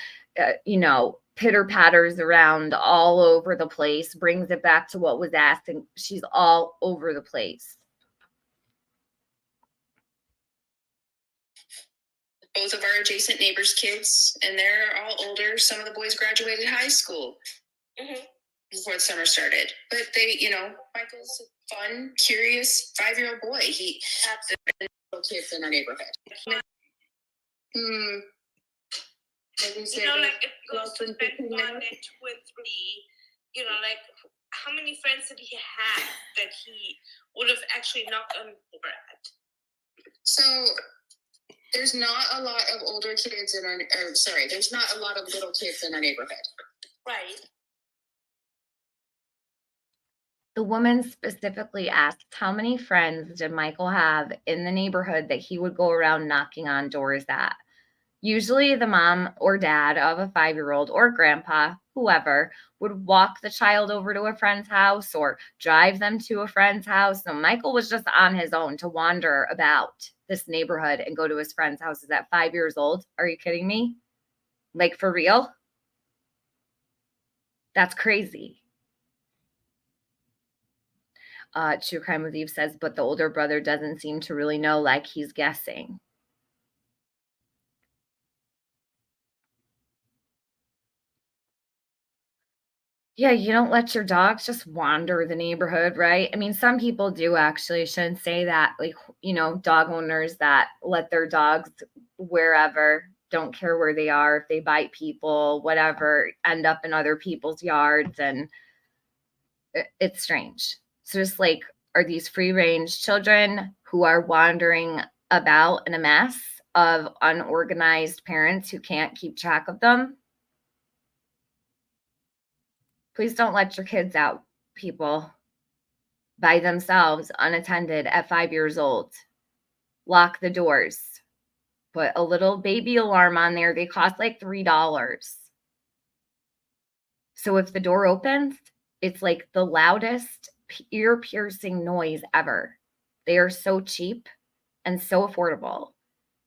pitter patters around all over the place, brings it back to what was asked, and she's all over the place. Both of our adjacent neighbors' kids, and they're all older. Some of the boys graduated high school before the summer started. But they, Michael's a fun, curious 5-year-old boy. He has the little kids in our neighborhood. If it goes to bed 1 and 2 and 3, how many friends did he have that he would have actually knocked on the door at? So there's not a lot of older kids there's not a lot of little kids in our neighborhood. Right. The woman specifically asked, how many friends did Michael have in the neighborhood that he would go around knocking on doors at? Usually the mom or dad of a 5-year-old or grandpa, whoever, would walk the child over to a friend's house or drive them to a friend's house. So Michael was just on his own to wander about this neighborhood and go to his friend's houses at 5 years old. Are you kidding me? Like, for real? That's crazy. True Crime with Eve says, but the older brother doesn't seem to really know, like he's guessing. Yeah, you don't let your dogs just wander the neighborhood, right? I mean, some people do actually. Shouldn't say that. Like, dog owners that let their dogs wherever, don't care where they are, if they bite people, whatever, end up in other people's yards, and it's strange. So just like, are these free-range children who are wandering about in a mess of unorganized parents who can't keep track of them? Please don't let your kids out, people, by themselves, unattended at 5 years old. Lock the doors. Put a little baby alarm on there. They cost like $3. So if the door opens, it's like the loudest, ear-piercing noise ever. They are so cheap and so affordable.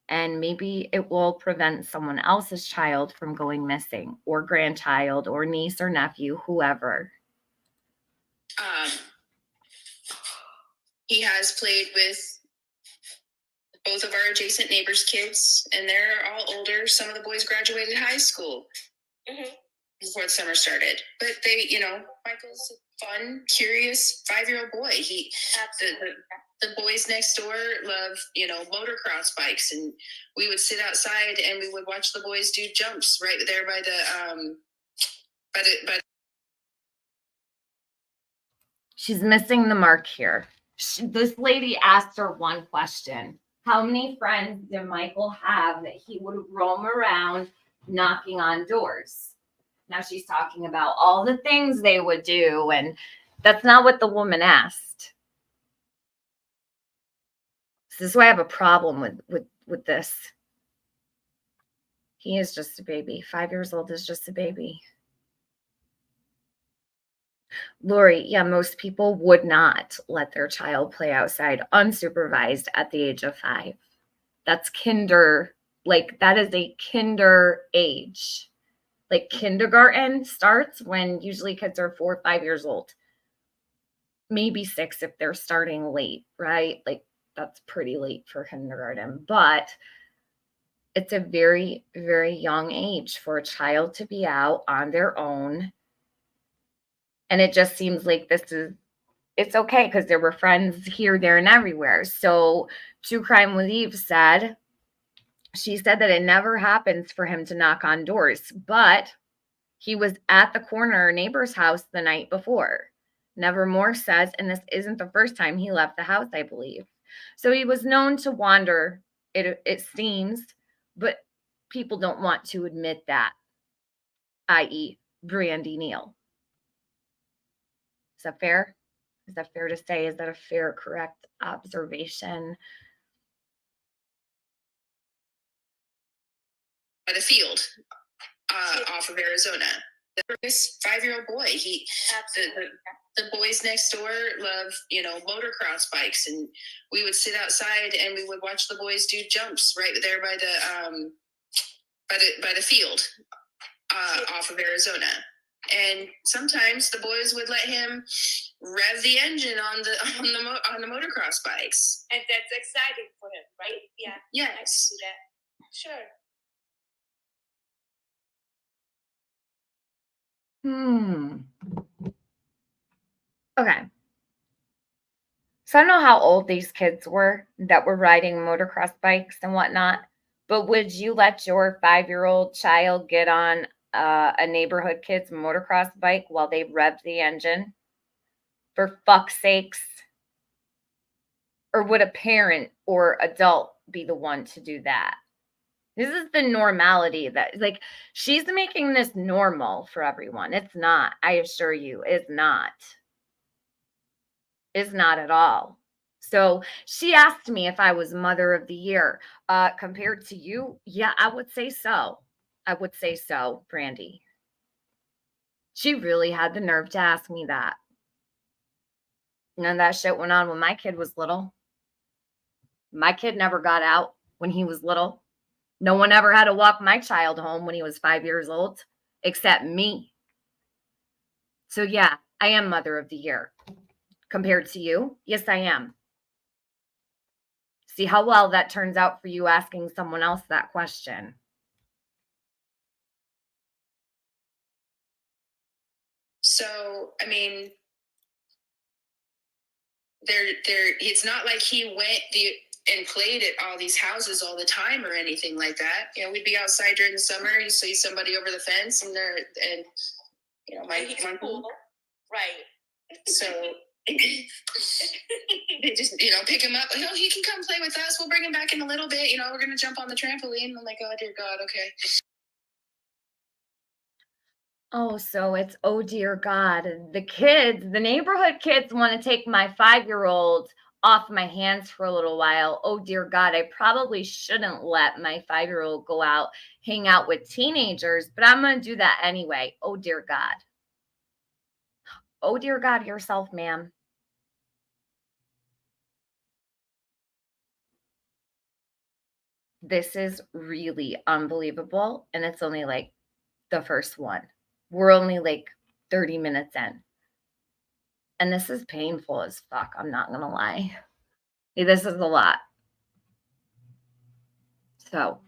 And maybe it will prevent someone else's child from going missing, or grandchild, or niece or nephew, whoever. He has played with both of our adjacent neighbors' kids, and they're all older. Some of the boys graduated high school before the summer started. But they, Michael's a fun, curious 5-year-old boy. The boys next door love, motocross bikes, and we would sit outside and we would watch the boys do jumps right there by the She's missing the mark here. This lady asked her one question. How many friends did Michael have that he would roam around knocking on doors? Now she's talking about all the things they would do, and that's not what the woman asked. So this is why I have a problem with this. He is just a baby. 5 years old is just a baby. Lori, yeah, most people would not let their child play outside unsupervised at the age of 5. That's kinder, like that is a kinder age. Like kindergarten starts when usually kids are 4 or 5 years old. Maybe 6 if they're starting late, right? Like that's pretty late for kindergarten, but it's a very, very young age for a child to be out on their own. And it just seems like it's okay because there were friends here, there, and everywhere. So True Crime with Eve she said that it never happens for him to knock on doors, but he was at the corner neighbor's house the night before. Nevermore says, and this isn't the first time he left the house, I believe. So he was known to wander, it seems, but people don't want to admit that, i.e. Brandi, Neal. Is that fair? Is that fair to say? Is that a fair, correct observation? by the field off of Arizona. This 5-year-old boy, the boys next door love, motocross bikes, and we would sit outside and we would watch the boys do jumps right there by the field off of Arizona. And sometimes the boys would let him rev the engine on the motocross bikes. And that's exciting for him, right? Yeah. Yes. I see that. Sure. Okay. So I don't know how old these kids were that were riding motocross bikes and whatnot, but would you let your 5-year-old child get on a neighborhood kid's motocross bike while they revved the engine? For fuck's sakes. Or would a parent or adult be the one to do that? This is the normality that, like, she's making this normal for everyone. It's not. I assure you, it's not. It's not at all. So she asked me if I was Mother of the Year. Compared to you, yeah, I would say so. I would say so, Brandy. She really had the nerve to ask me that. None of that shit went on when my kid was little. My kid never got out when he was little. No one ever had to walk my child home when he was 5 years old, except me. So yeah, I am Mother of the Year. Compared to you, yes, I am. See how well that turns out for you asking someone else that question. So, I mean, it's not like he went and played at all these houses all the time or anything like that. You know, we'd be outside during the summer, you see somebody over the fence and you know, my cool. Right. So they just, you know, pick him up. Oh, he can come play with us. We'll bring him back in a little bit. You know, we're going to jump on the trampoline. I'm like, oh, dear God, okay. Oh, so it's, oh dear God, the kids, the neighborhood kids want to take my 5-year-old off my hands for a little while. Oh dear God, I probably shouldn't let my 5-year-old go out, hang out with teenagers, but I'm going to do that anyway. Oh dear God. Oh dear God, yourself, ma'am. This is really unbelievable. And it's only like the first one. We're only like 30 minutes in. And this is painful as fuck. I'm not going to lie. This is a lot. So.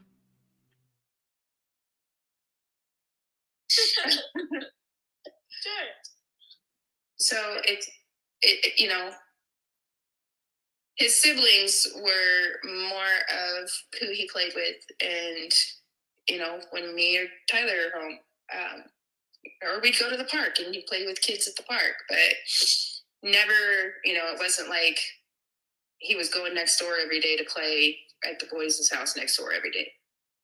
Sure. So you know, his siblings were more of who he played with. And, you know, when me or Tyler are home, or we'd go to the park and he'd play with kids at the park, but never, you know, it wasn't like he was going next door every day to play at the boys' house next door every day.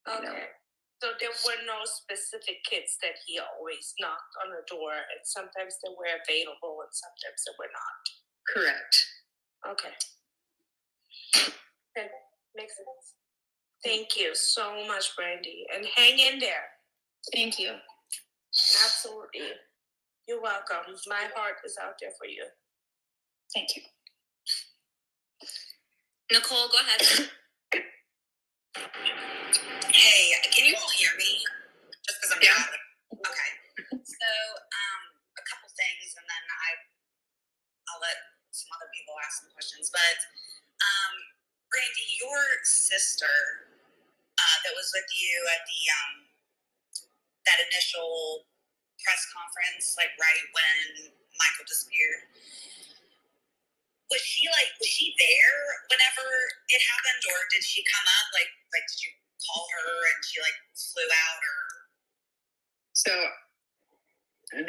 Okay. You know? So there were no specific kids that he always knocked on the door, and sometimes they were available and sometimes they were not. Correct. Okay. Okay, makes sense. Thank you so much, Brandy, and hang in there. Thank you. Absolutely. You're welcome. My heart is out there for you. Thank you. Nicole, go ahead. Hey, can you all hear me? Just because I'm driving. Okay. So, a couple things, and then I'll let some other people ask some questions. But, Brandy, your sister that was with you at the that initial press conference, like right when Michael disappeared, was she there whenever it happened, or did she come up? Like did you call her and she like flew out, or? So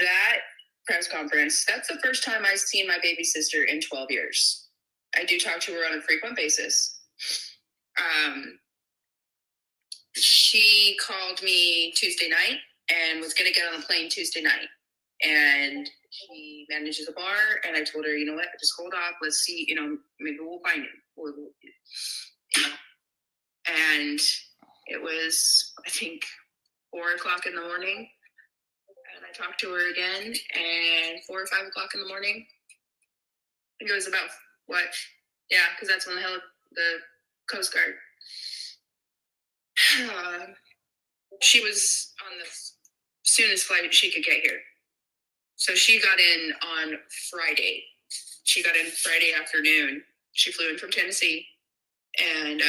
that press conference, that's the first time I've seen my baby sister in 12 years. I do talk to her on a frequent basis. She called me Tuesday night and was going to get on a plane Tuesday night. And she manages a bar, and I told her, you know what, just hold off. Let's see, you know, maybe we'll find him. You know. And it was, I think, 4:00 in the morning. And I talked to her again, and 4 or 5 o'clock in the morning. I think it was about what? Yeah, because that's when the Coast Guard. She was on the soonest flight she could get here. So she got in on Friday. She got in Friday afternoon. She flew in from Tennessee and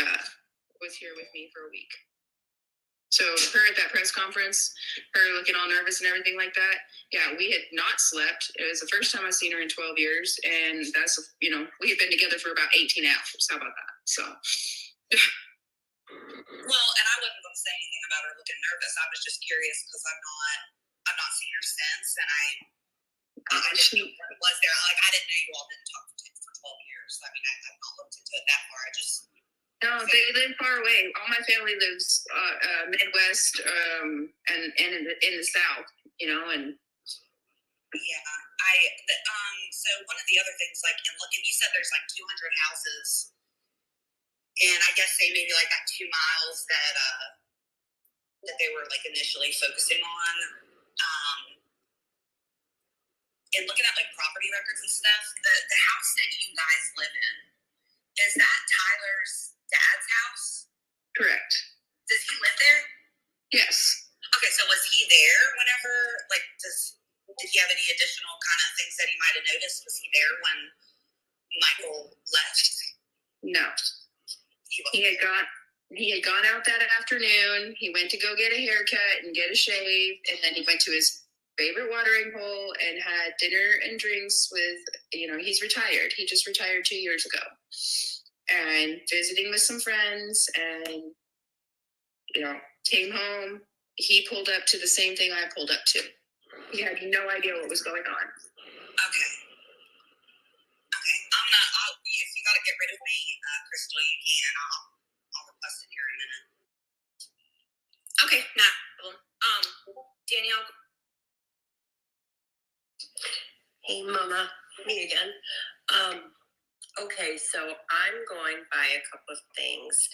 was here with me for a week. So her at that press conference, her looking all nervous and everything like that. Yeah, we had not slept. It was the first time I've seen her in 12 years. And that's, you know, we had been together for about 18 hours. How about that? So. Well, and I wasn't going to say anything about her looking nervous. I was just curious because I've not seen her since, and I didn't know what it was there. Like, I didn't know you all didn't talk for 12 years. I mean, I've not looked into it that far. I just. No, they live far away. All my family lives Midwest and in the South, you know, and. Yeah. So one of the other things, like in looking, you said there's like 200 houses, and I guess they maybe like that 2 miles that they were like initially focusing on. And looking at like property records and stuff, the house that you guys live in, is that Tyler's dad's house? Correct. Does he live there? Yes. Okay, so was he there whenever, like, did he have any additional kind of things that he might have noticed? Was he there when Michael left? No. He had gone out that afternoon. He went to go get a haircut and get a shave, and then he went to his favorite watering hole and had dinner and drinks with, he's retired. He just retired 2 years ago. And visiting with some friends, and, came home. He pulled up to the same thing I pulled up to. He had no idea what was going on. Okay. If you gotta get rid of me, Crystal, you can. I'll request it here in a minute. Okay, nah problem. Danielle. Hey, Mama, me again. Okay, so I'm going by a couple of things.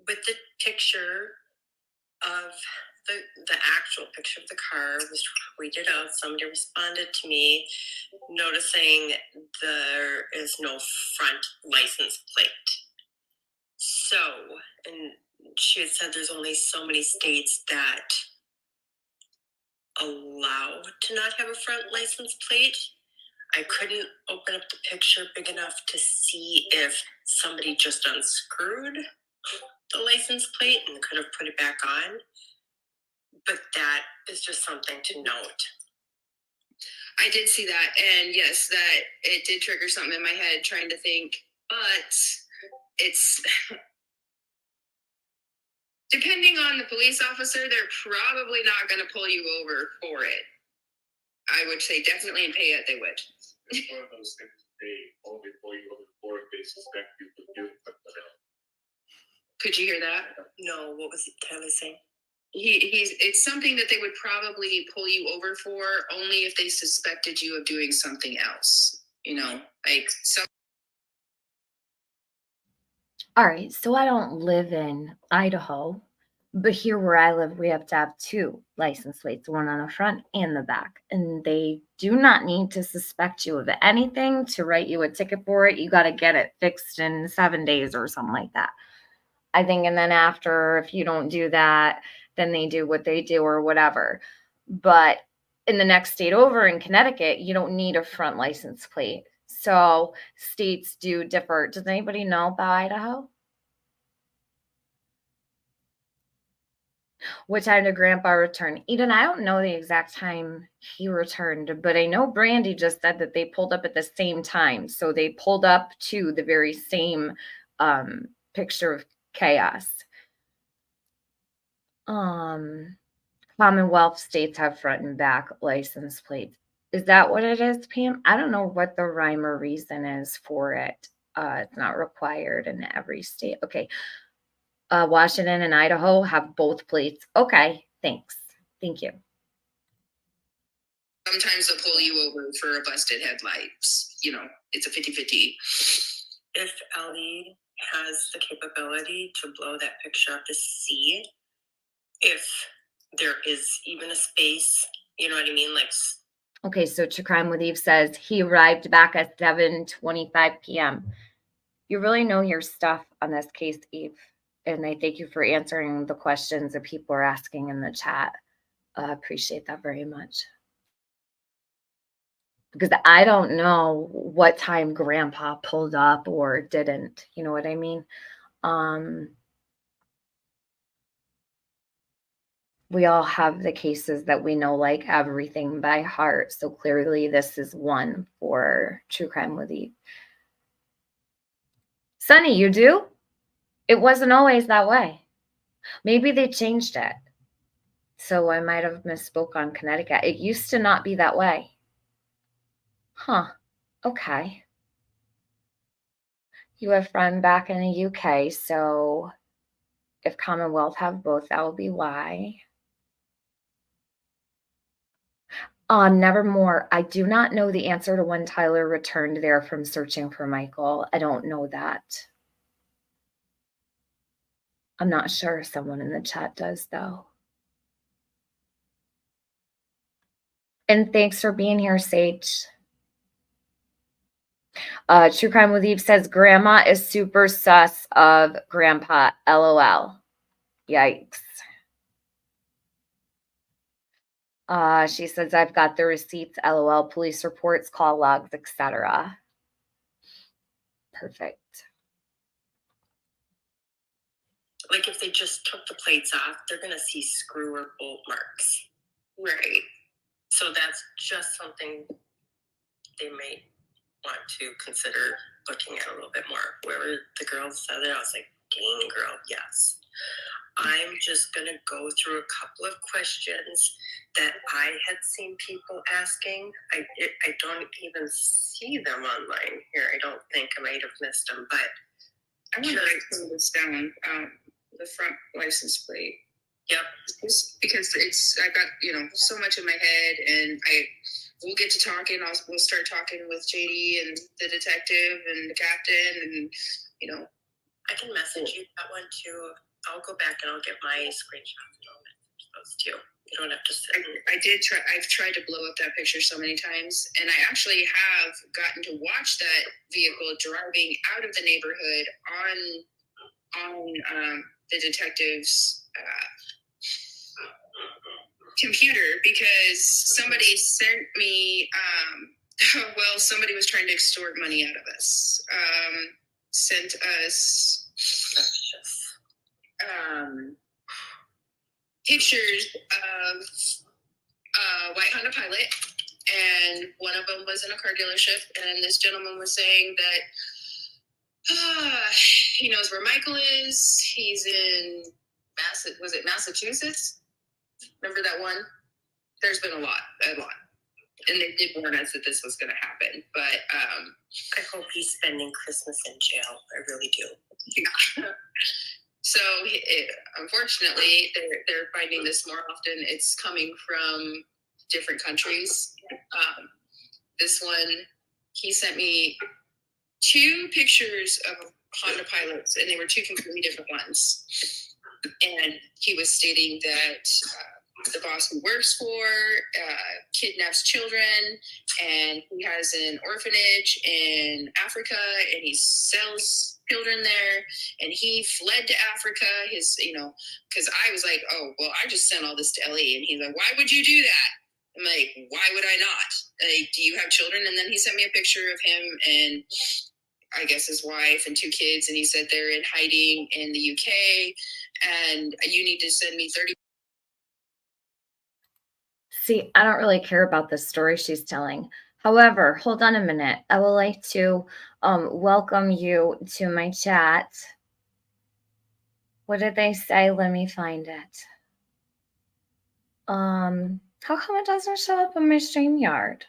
With the picture of the actual picture of the car was tweeted out, somebody responded to me noticing there is no front license plate. So, and she had said there's only so many states that allow to not have a front license plate. I couldn't open up the picture big enough to see if somebody just unscrewed the license plate and could have put it back on. But that is just something to note. I did see that, and yes, that it did trigger something in my head trying to think, but it's depending on the police officer, they're probably not going to pull you over for it. I would say definitely in Payette they would. It's one of those things they only pull you over for if they suspect you of doing something else. Could you hear that? No, what was Tyler saying? It's something that they would probably pull you over for only if they suspected you of doing something else. All right, so I don't live in Idaho, but here where I live, we have to have 2 license plates, one on the front and the back. And they do not need to suspect you of anything to write you a ticket for it. You got to get it fixed in 7 days or something like that, I think. And then after, if you don't do that, then they do what they do or whatever. But in the next state over, in Connecticut, you don't need a front license plate. So states do differ. Does anybody know about Idaho? What time did Grandpa return? Eden, I don't know the exact time he returned, but I know Brandy just said that they pulled up at the same time. So they pulled up to the very same picture of chaos. Commonwealth states have front and back license plates. Is that what it is, Pam? I don't know what the rhyme or reason is for it. It's not required in every state. Okay. Washington and Idaho have both plates. Okay, thanks. Thank you. Sometimes they'll pull you over for a busted headlights. It's a 50-50. If Ellie has the capability to blow that picture up to see if there is even a space, you know what I mean? Okay, so True Crime with Eve says he arrived back at 7:25 p.m. You really know your stuff on this case, Eve. And I thank you for answering the questions that people are asking in the chat. I appreciate that very much. Because I don't know what time Grandpa pulled up or didn't. You know what I mean? We all have the cases that we know like everything by heart. So clearly this is one for True Crime with Eve. Sunny, you do? It wasn't always that way. Maybe they changed it. So I might have misspoke on Connecticut. It used to not be that way. Huh. Okay. You have a friend back in the UK, so if Commonwealth have both, that will be why. Nevermore. I do not know the answer to when Tyler returned there from searching for Michael. I don't know that. I'm not sure if someone in the chat does, though. And thanks for being here, Sage. True Crime with Eve says, Grandma is super sus of Grandpa. LOL. Yikes. She says, I've got the receipts, LOL, police reports, call logs, etc. Perfect. Like if they just took the plates off, they're going to see screw or bolt marks. Right. So that's just something they may want to consider looking at a little bit more. Whoever the girl said it, I was like, dang girl, yes. I'm just going to go through a couple of questions that I had seen people asking. I don't even see them online here. I don't think I might have missed them, but I want to write some of this down. The front license plate. Yep. Because I've got, so much in my head, and we'll get to talking. We'll start talking with JD and the detective and the captain, and, I can message you that one too. I'll go back and I'll get my screenshots and I'll message those too. You don't have to sit. I've tried to blow up that picture so many times, and I actually have gotten to watch that vehicle driving out of the neighborhood on the detective's computer, because somebody sent me, somebody was trying to extort money out of us. Sent us pictures of a white Honda Pilot, and one of them was in a car dealership, and this gentleman was saying that he knows where Michael is. He's in Massachusetts? Remember that one? There's been a lot. And they did warn us that this was going to happen, but I hope he's spending Christmas in jail. I really do. Yeah. So unfortunately, they're finding this more often. It's coming from different countries. This one, he sent me 2 pictures of Honda Pilots, and they were 2 completely different ones. And he was stating that the boss he works for kidnaps children, and he has an orphanage in Africa, and he sells children there, and he fled to Africa. Because I was like, oh, well, I just sent all this to LA, and he's like, why would you do that? I'm like, why would I not? Like, do you have children? And then he sent me a picture of him and I guess his wife and 2 kids, and he said they're in hiding in the UK, and you need to send me 30. See, I don't really care about the story she's telling. However, hold on a minute. I would like to welcome you to my chat. What did they say? Let me find it. How come it doesn't show up on my StreamYard?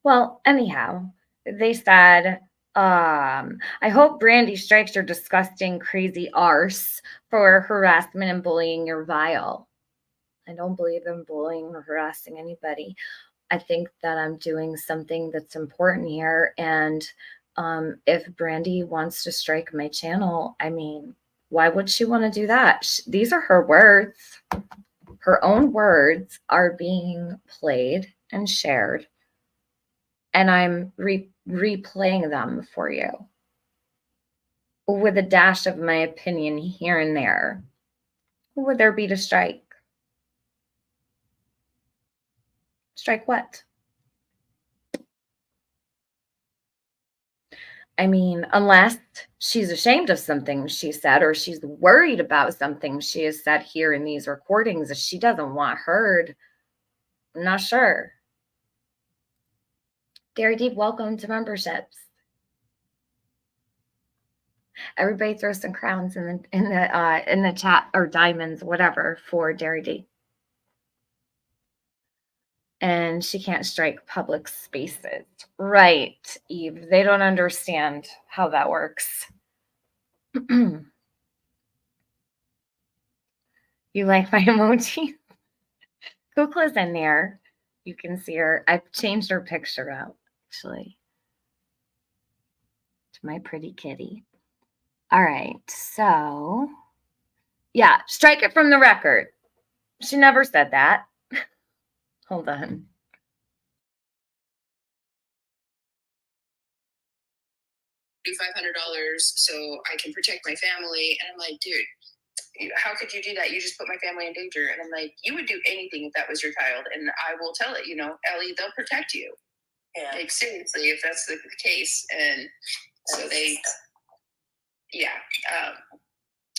Well, anyhow, they said, I hope Brandy strikes your disgusting, crazy arse for harassment and bullying your vile. I don't believe in bullying or harassing anybody. I think that I'm doing something that's important here. And if Brandy wants to strike my channel, I mean, why would she want to do that? These are her words. Her own words are being played and shared. And I'm replaying them for you with a dash of my opinion here and there. Who would there be to strike? Strike what? I mean, unless she's ashamed of something she said, or she's worried about something she has said here in these recordings that she doesn't want heard. I'm not sure. Dairy Deep, welcome to memberships. Everybody throw some crowns in the chat, or diamonds, whatever, for Dairy Deep. And she can't strike public spaces. Right, Eve. They don't understand how that works. You like my emoji? Kukla's in there. You can see her. I've changed her picture out, actually, to my pretty kitty. All right, so yeah, strike it from the record. She never said that. Hold on. $500 so I can protect my family. And I'm like, dude, how could you do that? You just put my family in danger. And I'm like, you would do anything if that was your child. And I will tell it, Ellie, they'll protect you. Yeah. Like, seriously, if that's the case. And so they, yeah.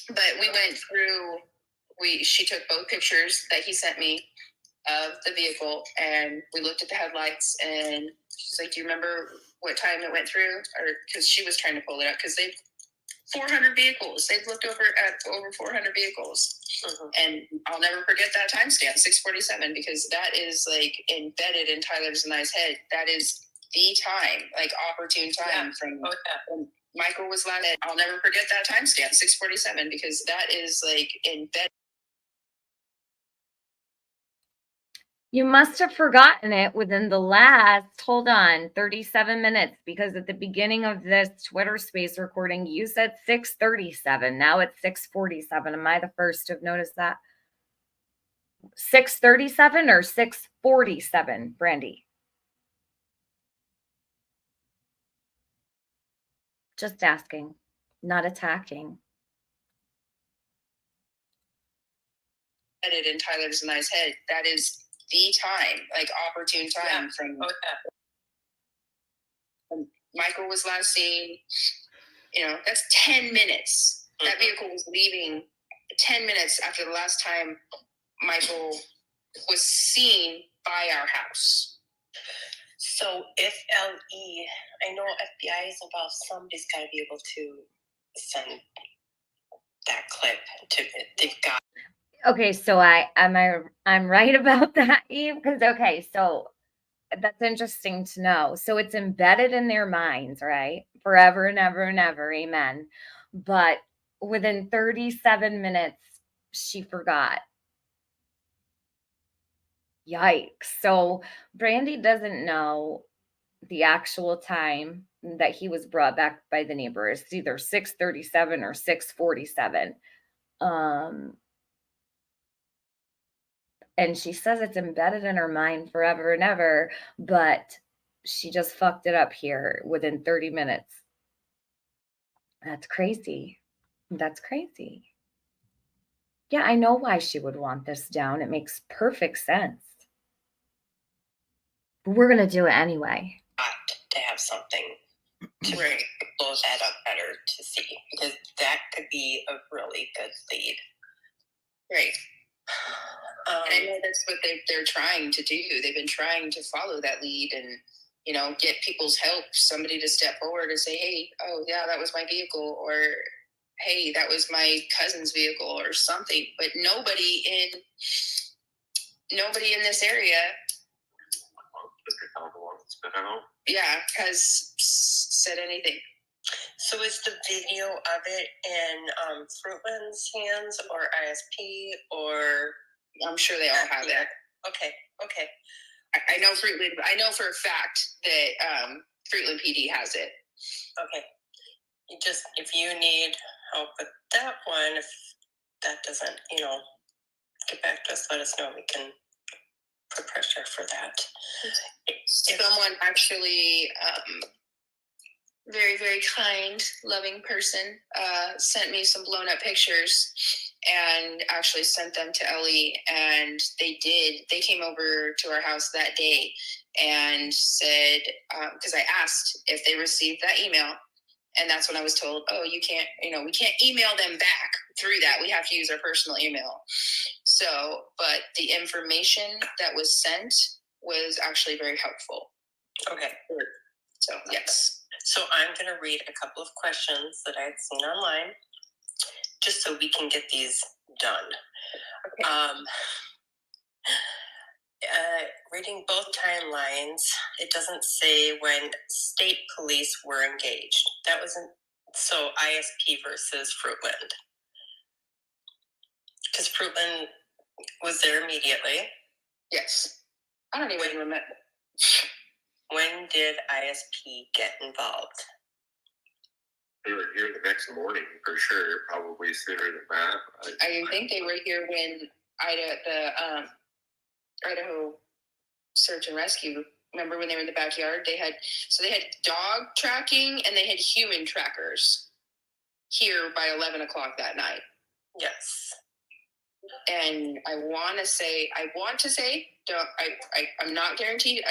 But we went through, she took both pictures that he sent me of the vehicle, and we looked at the headlights, and she's like, do you remember what time it went through? Or because she was trying to pull it up, because they've 400 vehicles. They've looked over at over 400 vehicles. Mm-hmm. And I'll never forget that timestamp, 6:47, because that is like embedded in Tyler's and I's head. That is the time, like opportune time from Michael was last. I'll never forget that timestamp, 6:47, because that is like embedded. You must have forgotten it within the last, 37 minutes, because at the beginning of this Twitter space recording, you said 6:37. Now it's 6:47. Am I the first to have noticed that? 6:37 or 6:47, Brandy? Just asking, not attacking. In Tyler's and I's head, that is the time, like opportune time from Michael was last seen. That's 10 minutes. Mm-hmm. That vehicle was leaving 10 minutes after the last time Michael was seen by our house. So if I know FBI is involved, somebody's got to be able to send that clip to it. They've got. Okay, so I'm right about that, Eve? Because so that's interesting to know. So it's embedded in their minds, right? Forever and ever and ever, amen. But within 37 minutes, she forgot. Yikes. So Brandy doesn't know the actual time that he was brought back by the neighbor. It's either 6:37 or 6:47. And she says it's embedded in her mind forever and ever, but she just fucked it up here within 30 minutes. That's crazy. That's crazy. Yeah, I know why she would want this down. It makes perfect sense. But we're going to do it anyway. To have something to blow that up better to see, because that could be a really good lead. Right. I know that's what they're trying to do. They've been trying to follow that lead and, get people's help, somebody to step forward and say, hey, oh, yeah, that was my vehicle, or hey, that was my cousin's vehicle or something. But nobody in this area has said anything. So is the video of it in Fruitland's hands or ISP, or? I'm sure they all have it. Okay. I know Fruitland. I know for a fact that Fruitland PD has it. Okay. If you need help with that one, if that doesn't, get back to us, let us know. We can put pressure for that. Someone actually, very, very kind, loving person, sent me some blown up pictures and actually sent them to Ellie. And they came over to our house that day and said, because I asked if they received that email. And that's when I was told, oh, you can't, we can't email them back through that. We have to use our personal email. So, but the information that was sent was actually very helpful. Okay. So, yes. So I'm going to read a couple of questions that I had seen online, just so we can get these done. Okay. Reading both timelines, it doesn't say when state police were engaged. That wasn't, so ISP versus Fruitland. Because Fruitland was there immediately. Yes. I don't even remember. When did ISP get involved? They were here the next morning for sure, probably sooner than that. I think they were here when Idaho Search and Rescue. Remember when they were in the backyard? They had dog tracking and they had human trackers here by 11 o'clock that night. Yes. And I'm not guaranteed.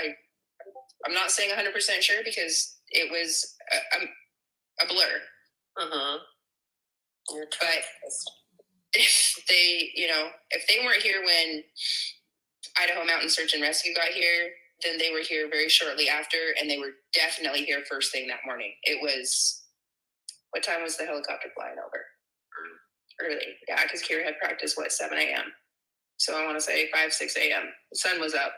I'm not saying 100% sure because it was a blur. But if they weren't here when Idaho Mountain Search and Rescue got here, then they were here very shortly after, and they were definitely here first thing that morning. It was, what time was the helicopter flying over? Early. Yeah, because Kira had practice, 7 a.m. So I want to say 5, 6 a.m. The sun was up.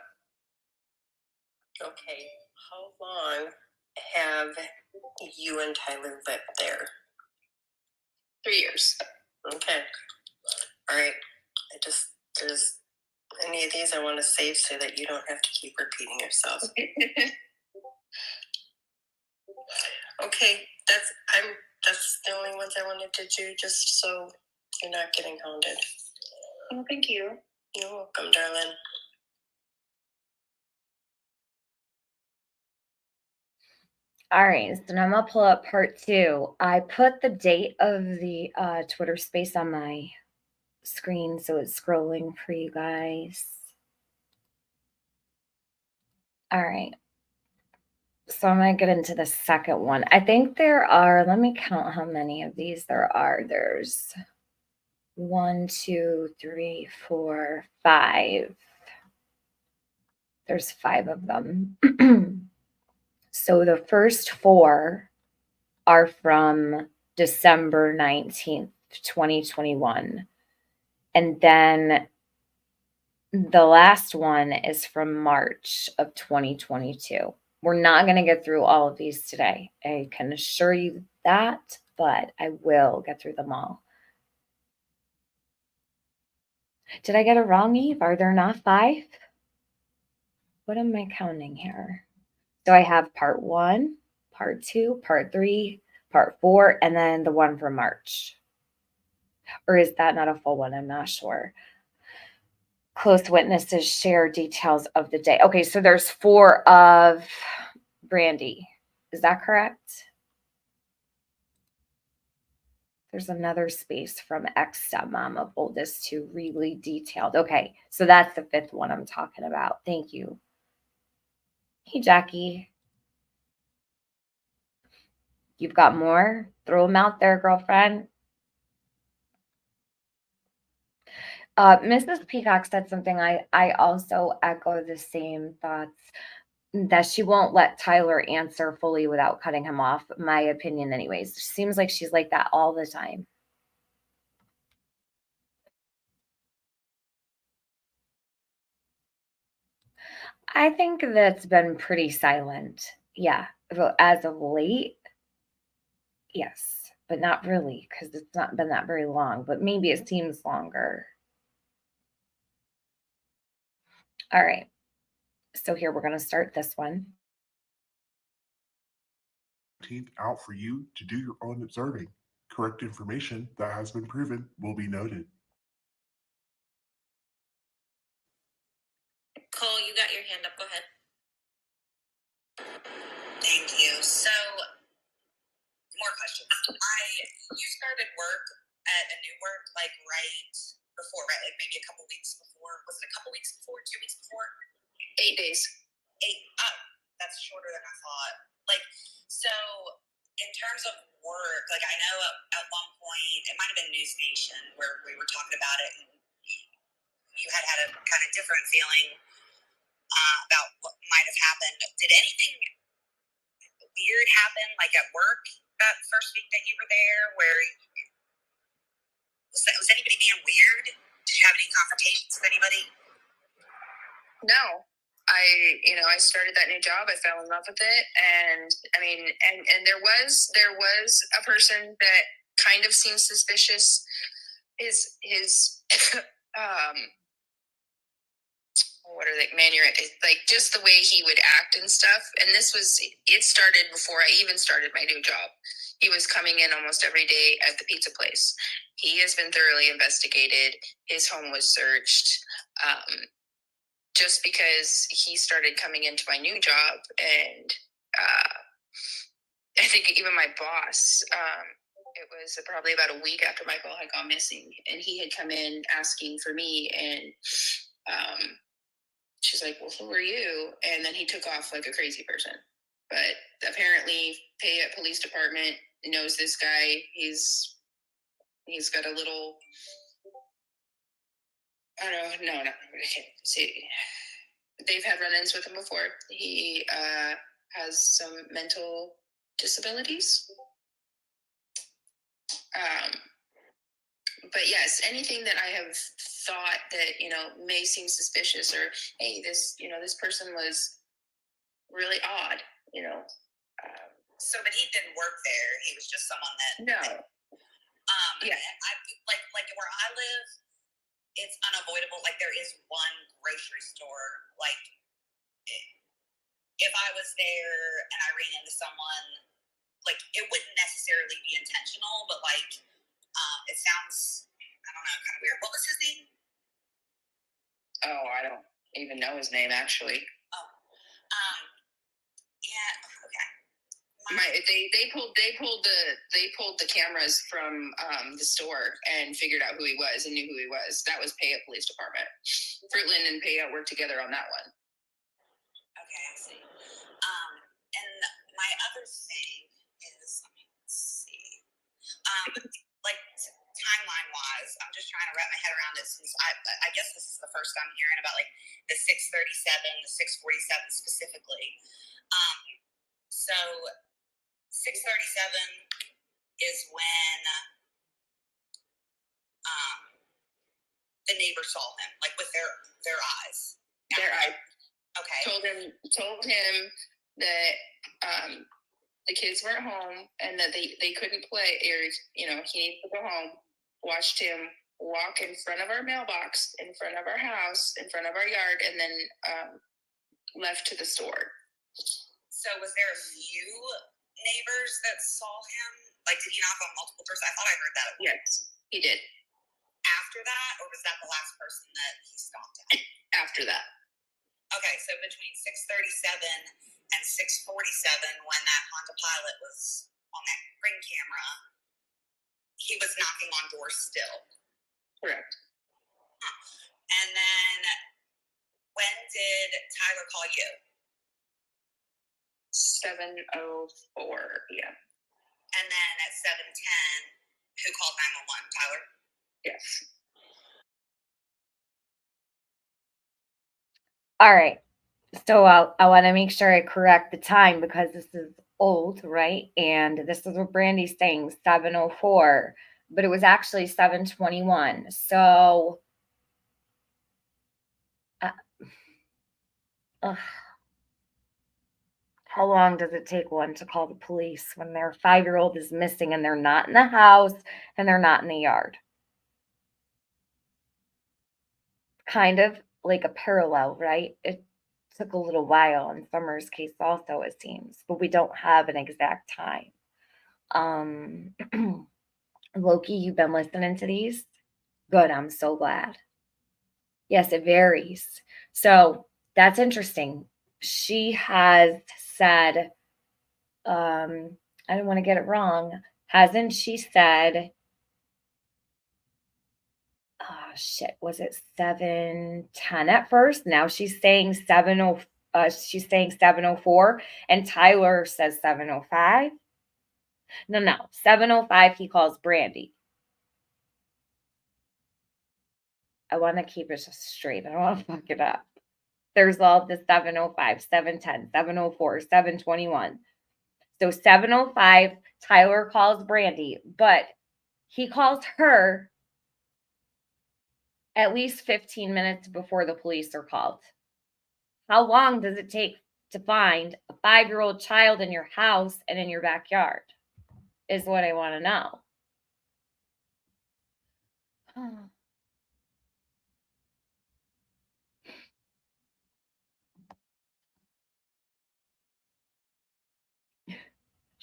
Okay. How long have you and Tyler lived there? 3 years. Okay. All right. There's any of these I want to save so that you don't have to keep repeating yourself. Okay. That's the only ones I wanted to do, just so you're not getting hounded. Oh, thank you. You're welcome, darling. All right, so now I'm gonna pull up part 2. I put the date of the Twitter space on my screen, so it's scrolling for you guys. All right. So I'm going to get into the second one. I think there are, let me count how many of these there are. There's 1, 2, 3, 4, 5. There's 5 of them. So the first 4 are from December 19th, 2021. And then the last one is from March of 2022. We're not going to get through all of these today. I can assure you that, but I will get through them all. Did I get it wrong, Eve? Are there not 5? What am I counting here? So I have part 1, part 2, part 3, part 4, and then the one from March. Or is that not a full one? I'm not sure. Close witnesses share details of the day. Okay, so there's 4 of Brandy. Is that correct? There's another space from ex-stepmom of oldest to really detailed. Okay, so that's the 5th one I'm talking about. Thank you. Hey, Jackie. You've got more? Throw them out there, girlfriend. Mrs. Peacock said something I also echo the same thoughts, that she won't let Tyler answer fully without cutting him off. My opinion anyways. Seems like she's like that all the time. I think that's been pretty silent. Yeah, as of late, yes, but not really, because it's not been that very long, but maybe it seems longer. All right, so here we're going to start this one. Out for you to do your own observing. Correct information that has been proven will be noted. Cole, you got your hand up. Go ahead. Thank you. So, more questions. You started work at a new work like right before, right? Like maybe a couple weeks before. Was it a couple weeks before? 2 weeks before? 8 days. 8. Oh, that's shorter than I thought. Like, so in terms of work, like I know at one point it might have been News Nation where we were talking about it, and you had a kind of different feeling about what might have happened. Did anything weird happen, like at work that first week that you were there? Where was anybody being weird? Did you have any confrontations with anybody? No. I started that new job. I fell in love with it, and I mean, and there was a person that kind of seemed suspicious. His what are they, like just the way he would act and stuff. And it started before I even started my new job. He was coming in almost every day at the pizza place. He has been thoroughly investigated. His home was searched. Just because he started coming into my new job, and I think even my boss, it was probably about a week after Michael had gone missing, and he had come in asking for me, and she's like, well, who are you? And then he took off like a crazy person. But apparently Fayette Police Department knows this guy. He's got a little, I don't know, no, see, they've had run-ins with him before. He has some mental disabilities. But yes, anything that I have thought that, may seem suspicious, or, hey, this person was really odd, So, but he didn't work there. He was just someone that. No. Yeah. And I like where I live, it's unavoidable. Like there is one grocery store. Like if I was there and I ran into someone, like it wouldn't necessarily be intentional, but like it sounds, I don't know, kind of weird. What was his name? Oh, I don't even know his name actually. Oh. Yeah. Okay. They pulled the cameras from the store and figured out who he was and knew who he was. That was Payette Police Department. Fruitland and Payette worked together on that one. Okay, I see. And my other thing is, let's see. Like timeline wise, I'm just trying to wrap my head around it, since I guess this is the first I'm hearing about like the 637, the 647 specifically. So 637 is when the neighbor saw him, like with their eyes. Their eyes. Okay. Told him that the kids weren't home and that they couldn't play, or he needed to go home. Watched him walk in front of our mailbox, in front of our house, in front of our yard, and then left to the store. So was there a few neighbors that saw him? Like, did he knock on multiple doors? I thought I heard that. Yes, he did. After that, or was that the last person that he stopped at? After that. Okay, so between 637 and 647, when that Honda Pilot was on that ring camera, he was knocking on doors still. Correct. And then when did Tyler call you? 7:04, yeah. And then at 7:10, who called 911? Tyler? Yes. All right. So I want to make sure I correct the time, because this is old, right? And this is what Brandy's saying, 7:04, but it was actually 7:21. So how long does it take one to call the police when their 5-year-old is missing and they're not in the house and they're not in the yard? Kind of like a parallel, right? It took a little while in Summer's case also, it seems, but we don't have an exact time. Loki, you've been listening to these? Good, I'm so glad. Yes, it varies. So that's interesting. She has said, I don't want to get it wrong. Hasn't she said, oh shit, was it 7:10 at first? Now she's saying 7:04, and Tyler says 7:05. No, 7:05 he calls Brandy. I want to keep it just straight. I don't want to fuck it up. There's all the 7:05, 7:10, 7:04, 7:21. So 7:05, Tyler calls Brandy, but he calls her at least 15 minutes before the police are called. How long does it take to find a 5-year-old child in your house and in your backyard? Is what I want to know.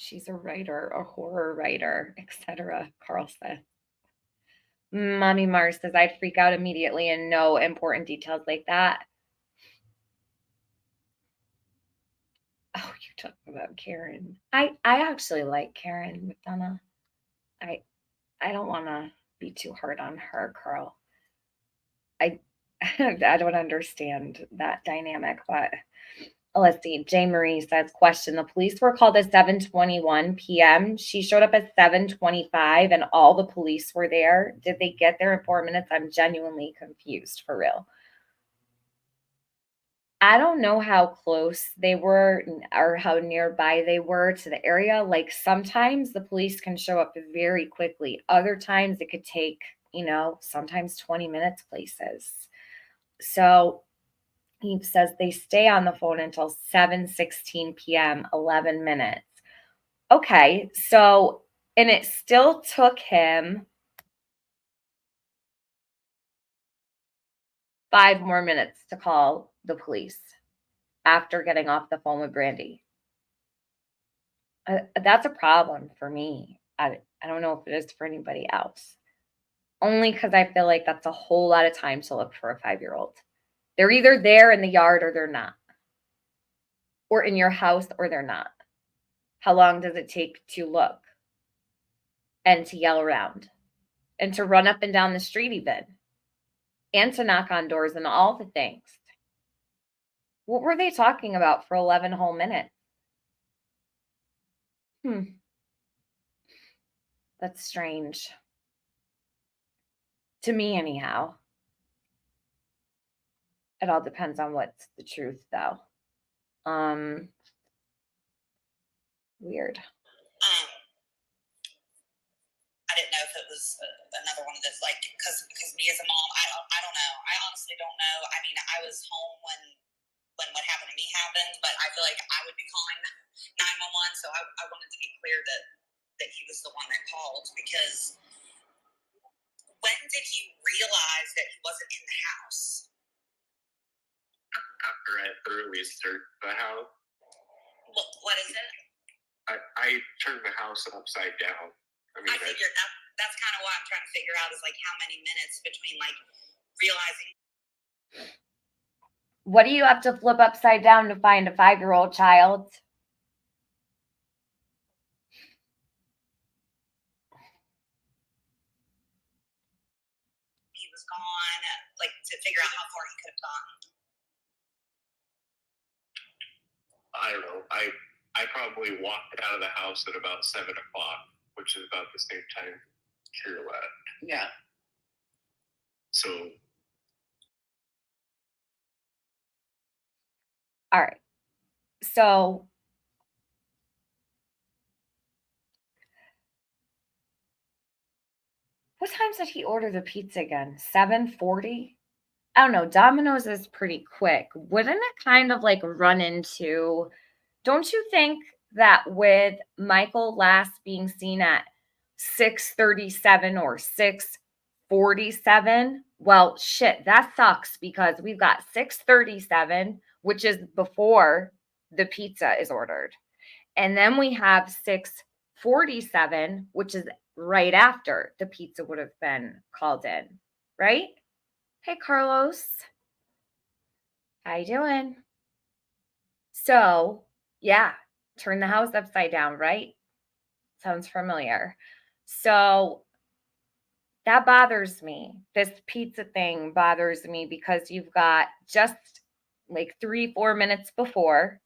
She's a writer, a horror writer, etc. Carl says. Mommy Mars says, I'd freak out immediately and know important details like that. Oh, you talk about Karen. I actually like Karen McDonough. I don't want to be too hard on her, Carl. I don't understand that dynamic, but let's see. Jane Marie says, question, the police were called at 7:21 p.m. She showed up at 7:25 and all the police were there. Did they get there in 4 minutes? I'm genuinely confused, for real. I don't know how close they were or how nearby they were to the area. Like sometimes the police can show up very quickly. Other times it could take, sometimes 20 minutes places. So he says they stay on the phone until 7:16 p.m., 11 minutes. Okay, so, and it still took him 5 more minutes to call the police after getting off the phone with Brandy. That's a problem for me. I don't know if it is for anybody else. Only because I feel like that's a whole lot of time to look for a 5-year-old. They're either there in the yard or they're not. Or in your house or they're not. How long does it take to look? And to yell around? And to run up and down the street even? And to knock on doors and all the things? What were they talking about for 11 whole minutes? That's strange. To me, anyhow. It all depends on what's the truth, though. Weird. I didn't know if it was another one of those, like, because me as a mom, I don't know. I honestly don't know. I mean, I was home when what happened to me happened, but I feel like I would be calling 911. So I wanted to be clear that he was the one that called, because when did he realize that he wasn't in the house? After I thoroughly searched the house. What is it? I turned the house upside down. I figured that's kind of what I'm trying to figure out, is like how many minutes between like realizing. What do you have to flip upside down to find a 5-year-old child? He was gone, like to figure out how far he could have gone. I don't know. I probably walked out of the house at about 7 o'clock, which is about the same time Kira left. Yeah. So. All right. So. What time did he order the pizza again? 7:40? I don't know. Domino's is pretty quick. Wouldn't it kind of like run into, don't you think that with Michael last being seen at 6:37 or 6:47? Well, shit, that sucks because we've got 6:37, which is before the pizza is ordered. And then we have 6:47, which is right after the pizza would have been called in, right? Hey, Carlos. How you doing? So, yeah, turn the house upside down, right? Sounds familiar. So, that bothers me. This pizza thing bothers me because you've got just like 3-4 minutes before,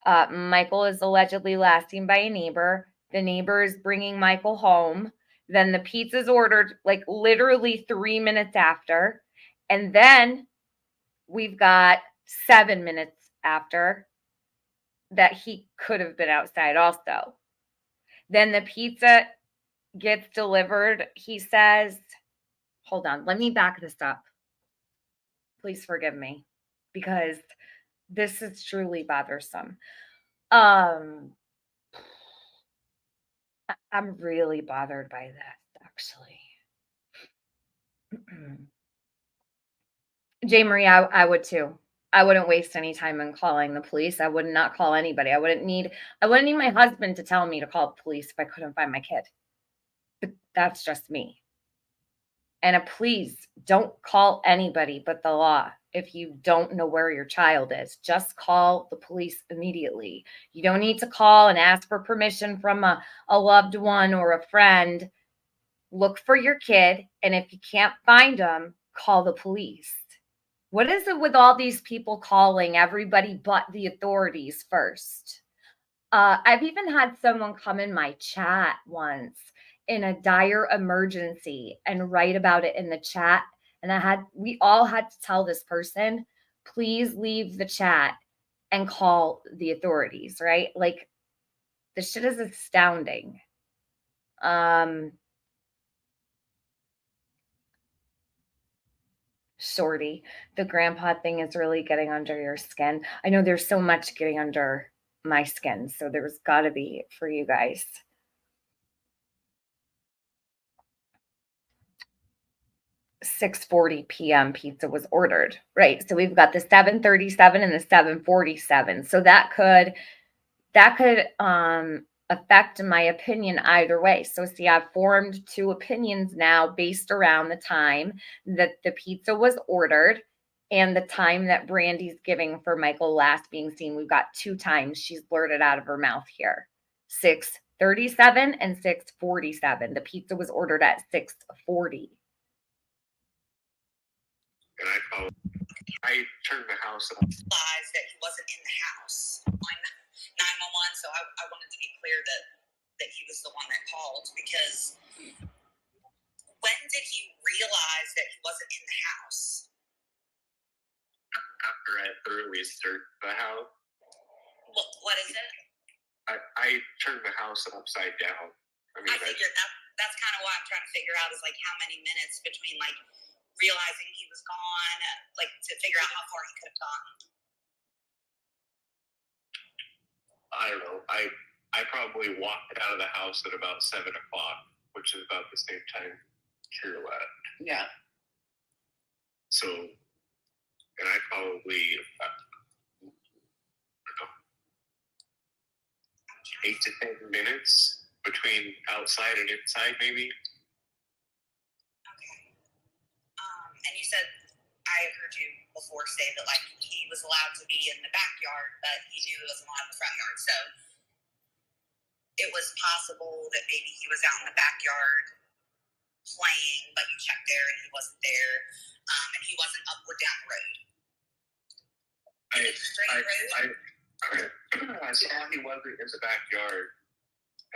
Michael is allegedly last seen by a neighbor. The neighbor is bringing Michael home. Then the pizza's ordered like literally 3 minutes after. And then we've got 7 minutes after that he could have been outside also. Then the pizza gets delivered. He says, hold on, let me back this up. Please forgive me because this is truly bothersome. I'm really bothered by this, actually. Jay Marie, I would too. I wouldn't waste any time in calling the police. I would not call anybody. I wouldn't need my husband to tell me to call the police if I couldn't find my kid. But that's just me. And please don't call anybody but the law if you don't know where your child is. Just call the police immediately. You don't need to call and ask for permission from a loved one or a friend. Look for your kid, and if you can't find them, call the police. What is it with all these people calling everybody but the authorities first? I've even had someone come in my chat once in a dire emergency and write about it in the chat. And we all had to tell this person, please leave the chat and call the authorities, right? Like, this shit is astounding. Shorty, the grandpa thing is really getting under your skin. I know there's so much getting under my skin, so there's got to be for you guys. 6:40 p.m. pizza was ordered, right? So we've got the 7:37 and the 7:47. So that could affect my opinion either way. So see, I've formed two opinions now based around the time that the pizza was ordered and the time that Brandy's giving for Michael last being seen. We've got two times she's blurted out of her mouth here. 6:37 and 6:47. The pizza was ordered at 6:40. And I turned the house up. Realized that he wasn't in the house on 911, so I wanted to be clear that he was the one that called, because when did he realize that he wasn't in the house? After I thoroughly searched the house. What is it? I turned the house upside down. I figured that's kind of what I'm trying to figure out, is like how many minutes between like realizing he was gone, like to figure out how far he could have gone. I don't know. I probably walked out of the house at about 7 o'clock, which is about the same time Kira left. Yeah. So, and I probably, I don't know, 8 to 10 minutes between outside and inside, maybe. And you said, I heard you before say that like he was allowed to be in the backyard, but he knew he wasn't allowed in the front yard. So it was possible that maybe he was out in the backyard playing, but you checked there and he wasn't there, and he wasn't up or down the road. I saw he wasn't in the backyard,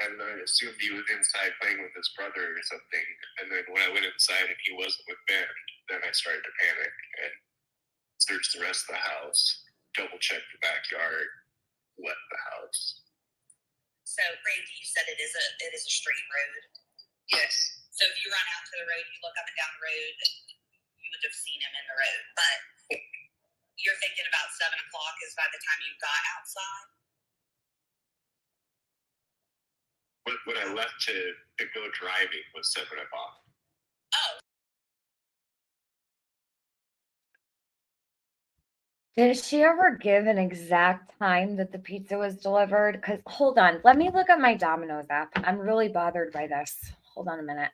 and I assumed he was inside playing with his brother or something. And then when I went inside and he wasn't with Ben, then I started to panic and searched the rest of the house, double-checked the backyard, left the house. So, Brandy, you said it is a straight road. Yes. So if you run out to the road, you look up and down the road, you would have seen him in the road. But you're thinking about 7 o'clock is by the time you got outside? When I left to go driving was 7 o'clock. Oh. Did she ever give an exact time that the pizza was delivered? Because, hold on, let me look at my Domino's app. I'm really bothered by this. Hold on a minute.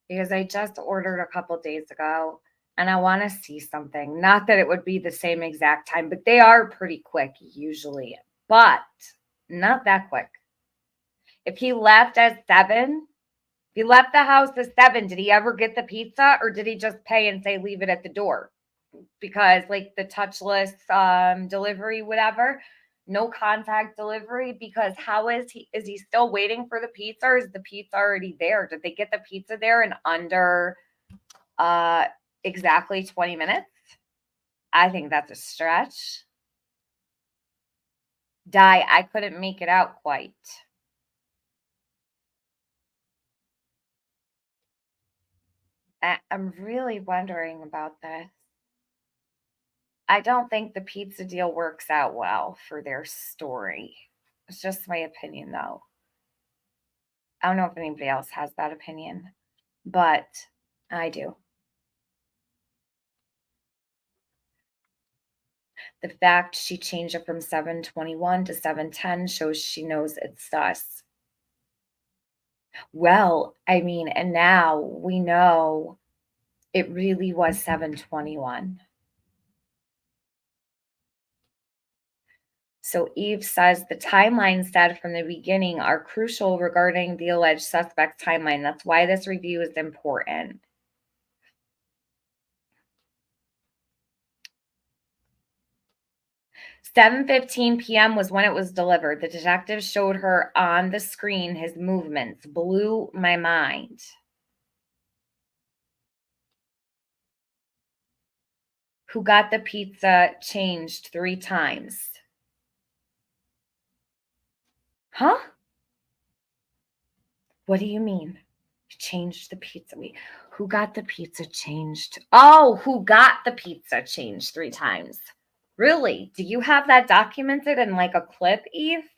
Because I just ordered a couple days ago and I want to see something. Not that it would be the same exact time, but they are pretty quick usually. But not that quick. If he left at 7, if he left the house at 7, did he ever get the pizza, or did he just pay and say leave it at the door? Because like the touchless delivery, whatever, no contact delivery, because how is he still waiting for the pizza, or is the pizza already there? Did they get the pizza there in under exactly 20 minutes? I think that's a stretch. I couldn't make it out quite. I'm really wondering about this. I don't think the pizza deal works out well for their story. It's just my opinion, though. I don't know if anybody else has that opinion, but I do. The fact she changed it from 7:21 to 7:10 shows she knows it's sus. Well, I mean, and now we know it really was 7:21. So Eve says the timelines said from the beginning are crucial regarding the alleged suspect's timeline. That's why this review is important. "7:15 p.m. was when it was delivered. The detective showed her on the screen his movements. Blew my mind." Who got the pizza changed 3 times? Huh? What do you mean? Changed the pizza. Who got the pizza changed? Oh, who got the pizza changed 3 times? Really? Do you have that documented in like a clip, Eve?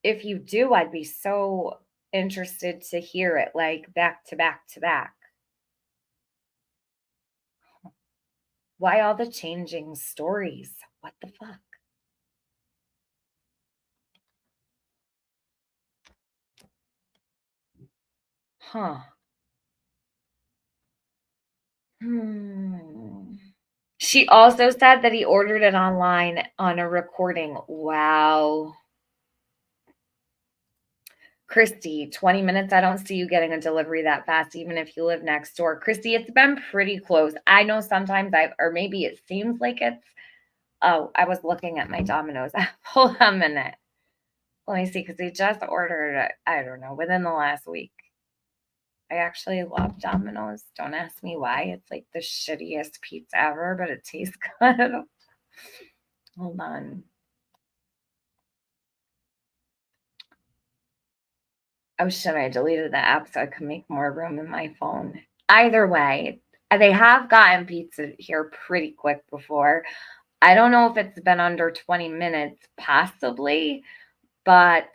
If you do, I'd be so interested to hear it like back to back to back. Why all the changing stories? What the fuck? Huh. She also said that he ordered it online on a recording. Wow. Christy, 20 minutes. I don't see you getting a delivery that fast, even if you live next door. Christy, it's been pretty close. I know sometimes or maybe it seems like it's, oh, I was looking at my Domino's. Hold on a minute. Let me see, because he just ordered it, I don't know, within the last week. I actually love Domino's. Don't ask me why. It's like the shittiest pizza ever, but it tastes good. Hold on. Oh shit, I deleted the app so I could make more room in my phone. Either way, they have gotten pizza here pretty quick before. I don't know if it's been under 20 minutes, possibly, but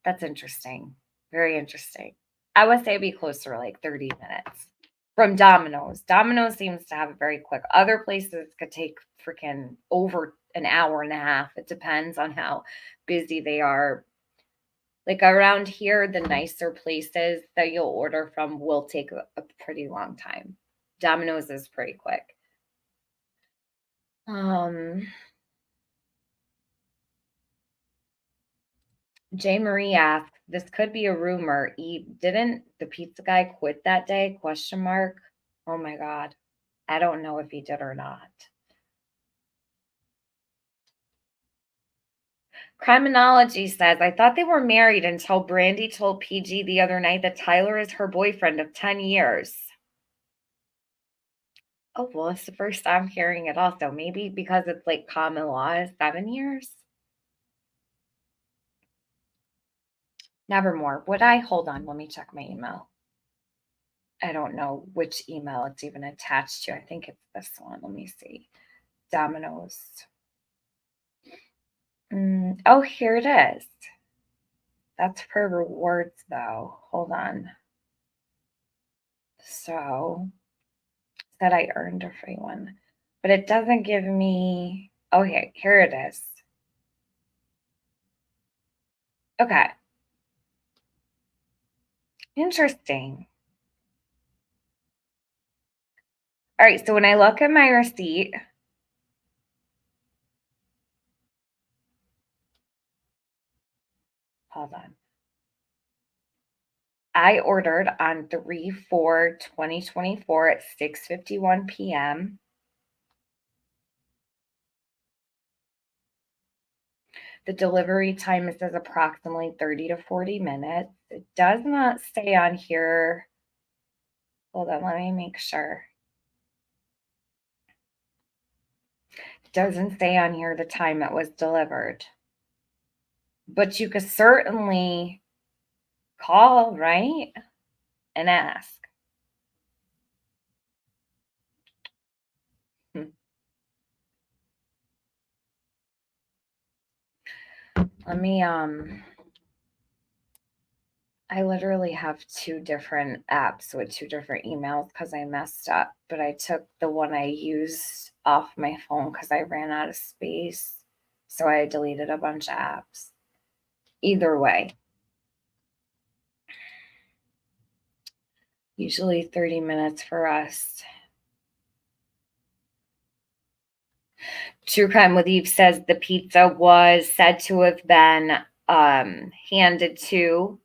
that's interesting. Very interesting. I would say it'd be closer to like 30 minutes from Domino's. Domino's seems to have it very quick. Other places could take freaking over an hour and a half. It depends on how busy they are. Like around here, the nicer places that you'll order from will take a pretty long time. Domino's is pretty quick. J. Marie asked, this could be a rumor. Didn't the pizza guy quit that day? Question mark. Oh my God. I don't know if he did or not. Criminology says, I thought they were married until Brandy told PG the other night that Tyler is her boyfriend of 10 years. Oh, well, it's the first time hearing it also. Maybe because it's like common law is 7 years. Nevermore. Hold on, let me check my email. I don't know which email it's even attached to. I think it's this one. Let me see. Domino's. Oh, here it is. That's for rewards, though. Hold on. So, said I earned a free one, but it doesn't give me. Oh, here it is. Okay. Interesting. All right, so when I look at my receipt, hold on. I ordered on 3/4/2024 at 6:51 p.m. The delivery time says approximately 30 to 40 minutes. It does not say on here. Hold on, let me make sure. It doesn't say on here the time it was delivered. But you could certainly call, right? And ask. Let me I literally have 2 different apps with 2 different emails because I messed up, but I took the one I used off my phone because I ran out of space. So I deleted a bunch of apps. Either way, usually 30 minutes for us. True Crime with Eve says the pizza was said to have been handed to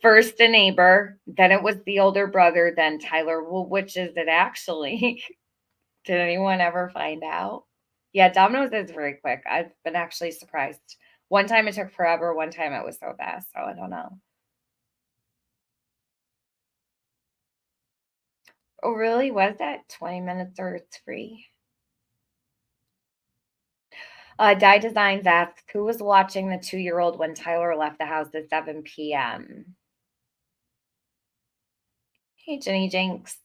first a neighbor, then it was the older brother, then Tyler. Well, which is it actually? Did anyone ever find out? Yeah, Domino's is very quick. I've been actually surprised. One time it took forever, one time it was so fast, so I don't know. Oh, really? Was that 20 minutes or it's free? Dye Designs asks, who was watching the 2-year-old when Tyler left the house at 7 p.m.? Hey, Jenny Jinx.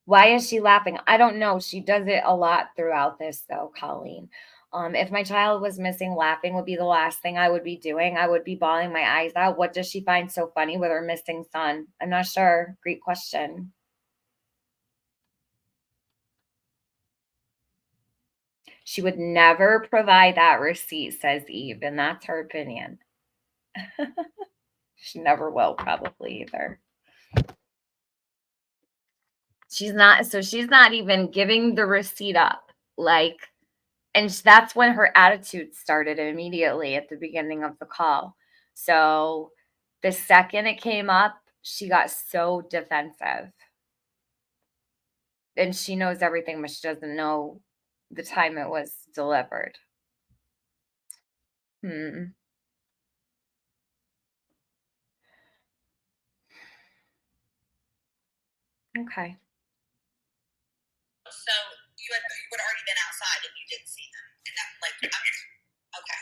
Why is she laughing? I don't know. She does it a lot throughout this, though, Colleen. If my child was missing, laughing would be the last thing I would be doing. I would be bawling my eyes out. What does she find so funny with her missing son? I'm not sure. Great question. She would never provide that receipt, says Eve, and that's her opinion. She never will, probably either. She's not even giving the receipt up. And that's when her attitude started immediately at the beginning of the call. So the second it came up, she got so defensive. And she knows everything, but she doesn't know the time it was delivered. Okay. So you would already been outside and you didn't see them, and that okay.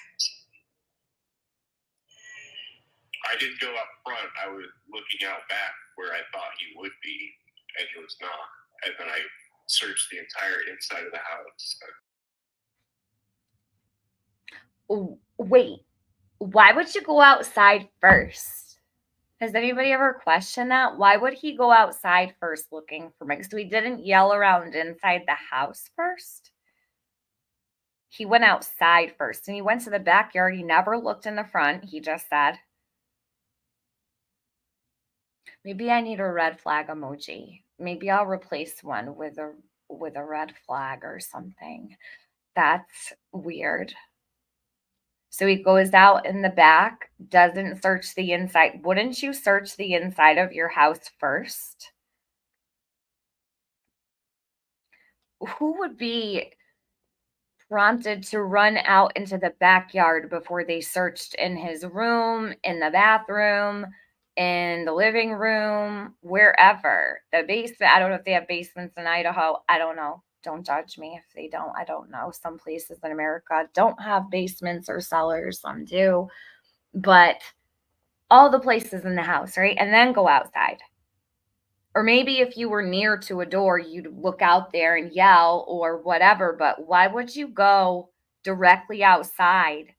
I didn't go up front. I was looking out back where I thought he would be, and he was not. And then I searched the entire inside of the house. Wait, why would you go outside first? Has anybody ever questioned that? Why would he go outside first looking for Mike? So he didn't yell around inside the house first? He went outside first, and he went to the backyard. He never looked in the front, he just said. Maybe I need a red flag emoji. Maybe I'll replace one with a red flag or something. That's weird. So he goes out in the back, doesn't search the inside. Wouldn't you search the inside of your house first? Who would be prompted to run out into the backyard before they searched in his room, in the bathroom, in the living room, wherever? The basement. I don't know if they have basements in Idaho. I don't know. Don't judge me if they don't. I don't know. Some places in America don't have basements or cellars. Some do. But all the places in the house, right? And then go outside. Or maybe if you were near to a door, you'd look out there and yell or whatever. But why would you go directly outside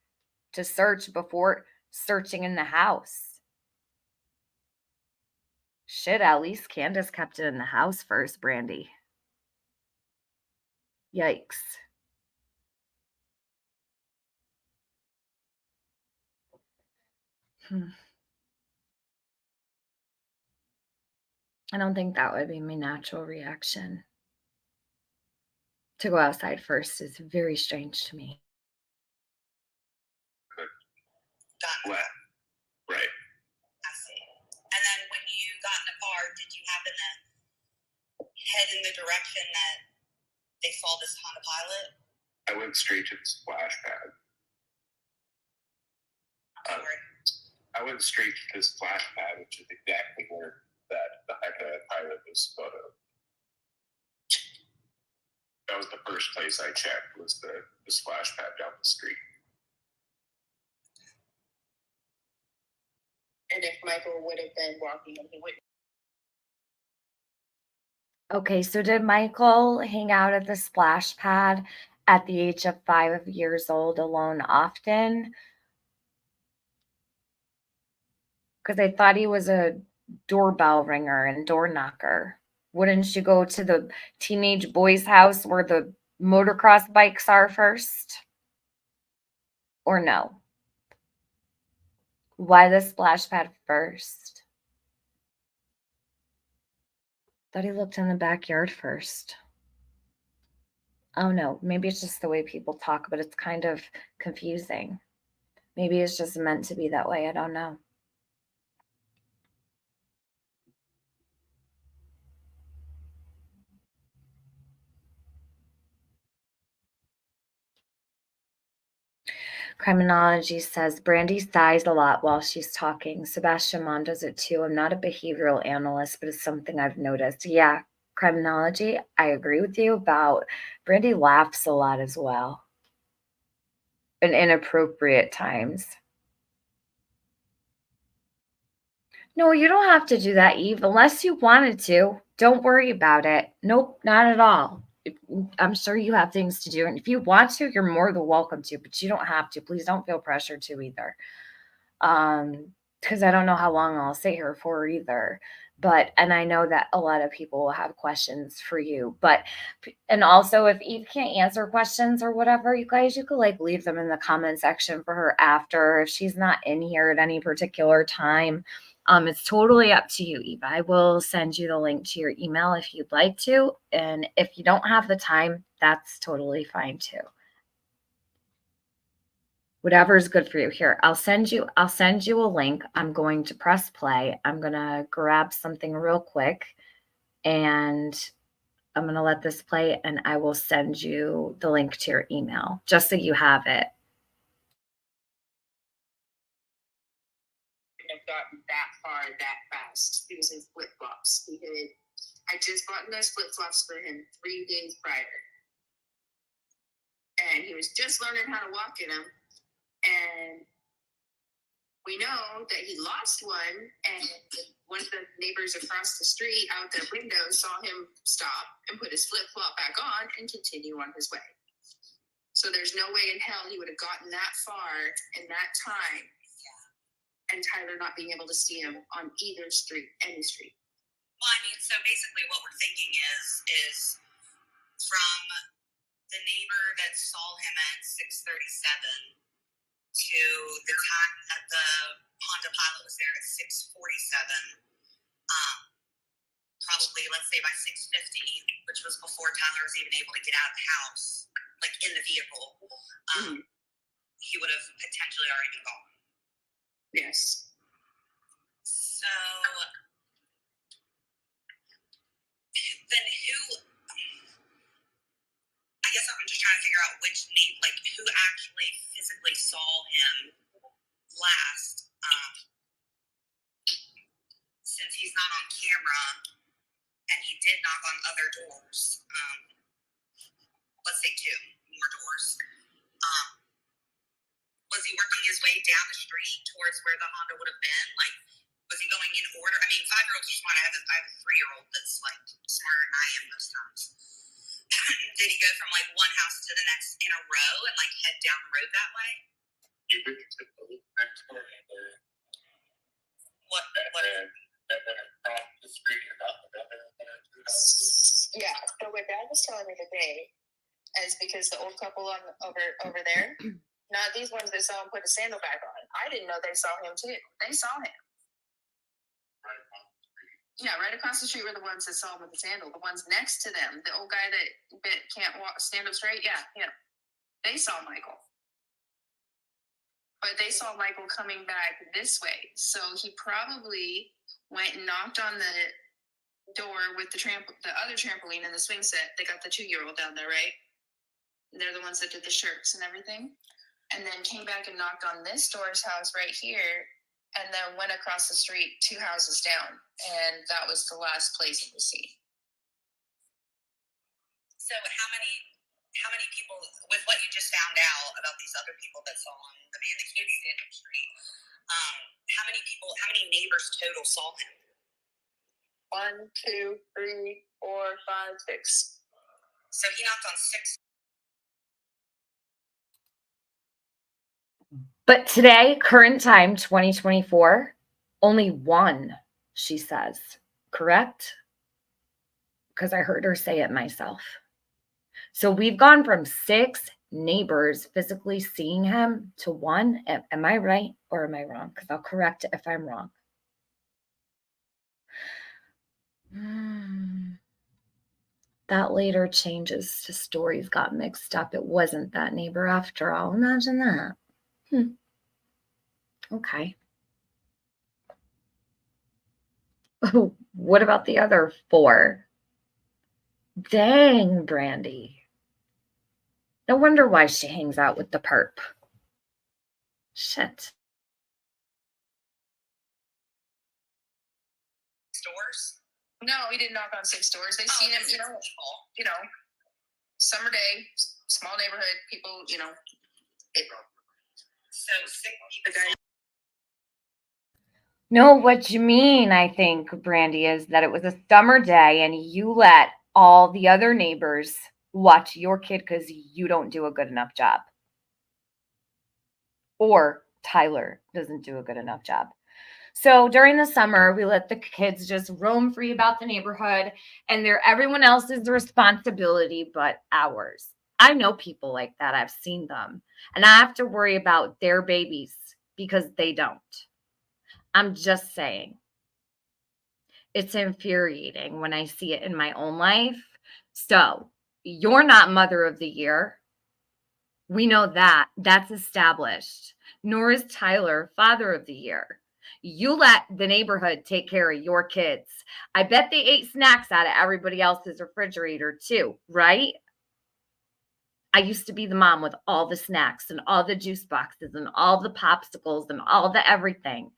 to search before searching in the house? Shit, at least Candace kept it in the house first, Brandy. Yikes. I don't think that would be my natural reaction. To go outside first is very strange to me. Right. I see. And then when you got in the car, did you happen to head in the direction that they saw this Honda Pilot? I went straight to the splash pad. I went straight to the splash pad, which is exactly where the Honda Pilot was photoed. That was the first place I checked, was the splash pad down the street. And if Michael would have been walking, he would. Okay, so did Michael hang out at the splash pad at the age of 5 years old alone often? because I thought he was a doorbell ringer and door knocker. Wouldn't you go to the teenage boy's house where the motocross bikes are first? Or no? Why the splash pad first? Thought he looked in the backyard first. Oh no, maybe it's just the way people talk, but it's kind of confusing. Maybe it's just meant to be that way. I don't know. Criminology says Brandy sighs a lot while she's talking. Sebastian Mon does it too. I'm not a behavioral analyst, but it's something I've noticed. Yeah, criminology, I agree with you about Brandy laughs a lot as well. In inappropriate times. No, you don't have to do that, Eve, unless you wanted to. Don't worry about it. Nope, not at all. I'm sure you have things to do. And if you want to, you're more than welcome to, but you don't have to. Please don't feel pressured to either. Because I don't know how long I'll sit here for either. And I know that a lot of people will have questions for you. And also, if Eve can't answer questions or whatever, you guys, you could like leave them in the comment section for her after if she's not in here at any particular time. It's totally up to you, Eva. I will send you the link to your email if you'd like to. And if you don't have the time, that's totally fine too. Whatever is good for you. Here, I'll send you a link. I'm going to press play. I'm going to grab something real quick and I'm going to let this play and I will send you the link to your email just so you have it. Have gotten that far that fast. He was in flip-flops. I just bought those flip-flops for him 3 days prior. And he was just learning how to walk in them. And we know that he lost one, and one of the neighbors across the street out their window saw him stop and put his flip-flop back on and continue on his way. So there's no way in hell he would have gotten that far in that time, and Tyler not being able to see him on either street, any street. Well, I mean, so basically what we're thinking is from the neighbor that saw him at 6:37 to the time that the Honda Pilot was there at 6:47, probably, let's say by 6:50, which was before Tyler was even able to get out of the house, like in the vehicle, he would have potentially already been gone. Yes. So then I guess I'm just trying to figure out who actually physically saw him last, since he's not on camera and he did knock on other doors. Let's say 2 more doors. Was he working his way down the street towards where the Honda would have been? Like, was he going in order? I mean, 5-year-olds are smart. I have a 3-year-old that's like smarter than I am most times. Did he go from like one house to the next in a row and like head down the road that way? What? Yeah. So what Dad was telling me today is because the old couple over there, not these ones that saw him put a sandal back on. I didn't know they saw him too. They saw him. Yeah, right across the street were the ones that saw him with the sandal. The ones next to them, the old guy that can't stand up straight. Yeah, him. They saw Michael. But they saw Michael coming back this way. So he probably went and knocked on the door with the other trampoline and the swing set. They got the 2-year-old down there, right? And they're the ones that did the shirts and everything. And then came back and knocked on this door's house right here, and then went across the street 2 houses down, and that was the last place he was seen. So how many people, with what you just found out about these other people that saw him, the man that can't stand up straight, how many neighbors total saw him? 1, 2, 3, 4, 5, 6. So he knocked on 6. But today, current time, 2024, Only one, she says. Correct? Because I heard her say it myself. So we've gone from 6 neighbors physically seeing him to 1. Am I right or am I wrong? Because I'll correct it if I'm wrong. That later changes to stories got mixed up. It wasn't that neighbor after all. Imagine that. Okay. What about the other 4? Dang, Brandy. No wonder why she hangs out with the perp. Shit. Stores? No, he didn't knock on 6 doors. They've seen him, summer day, small neighborhood, people, So sick the guy. No, what you mean, I think, Brandy, is that it was a summer day and you let all the other neighbors watch your kid because you don't do a good enough job. Or Tyler doesn't do a good enough job. So during the summer, we let the kids just roam free about the neighborhood, and they're everyone else's responsibility but ours. I know people like that. I've seen them. And I have to worry about their babies because they don't. I'm just saying. It's infuriating when I see it in my own life. So you're not Mother of the Year. We know that. That's established. Nor is Tyler Father of the Year. You let the neighborhood take care of your kids. I bet they ate snacks out of everybody else's refrigerator too, right? I used to be the mom with all the snacks and all the juice boxes and all the popsicles and all the everything.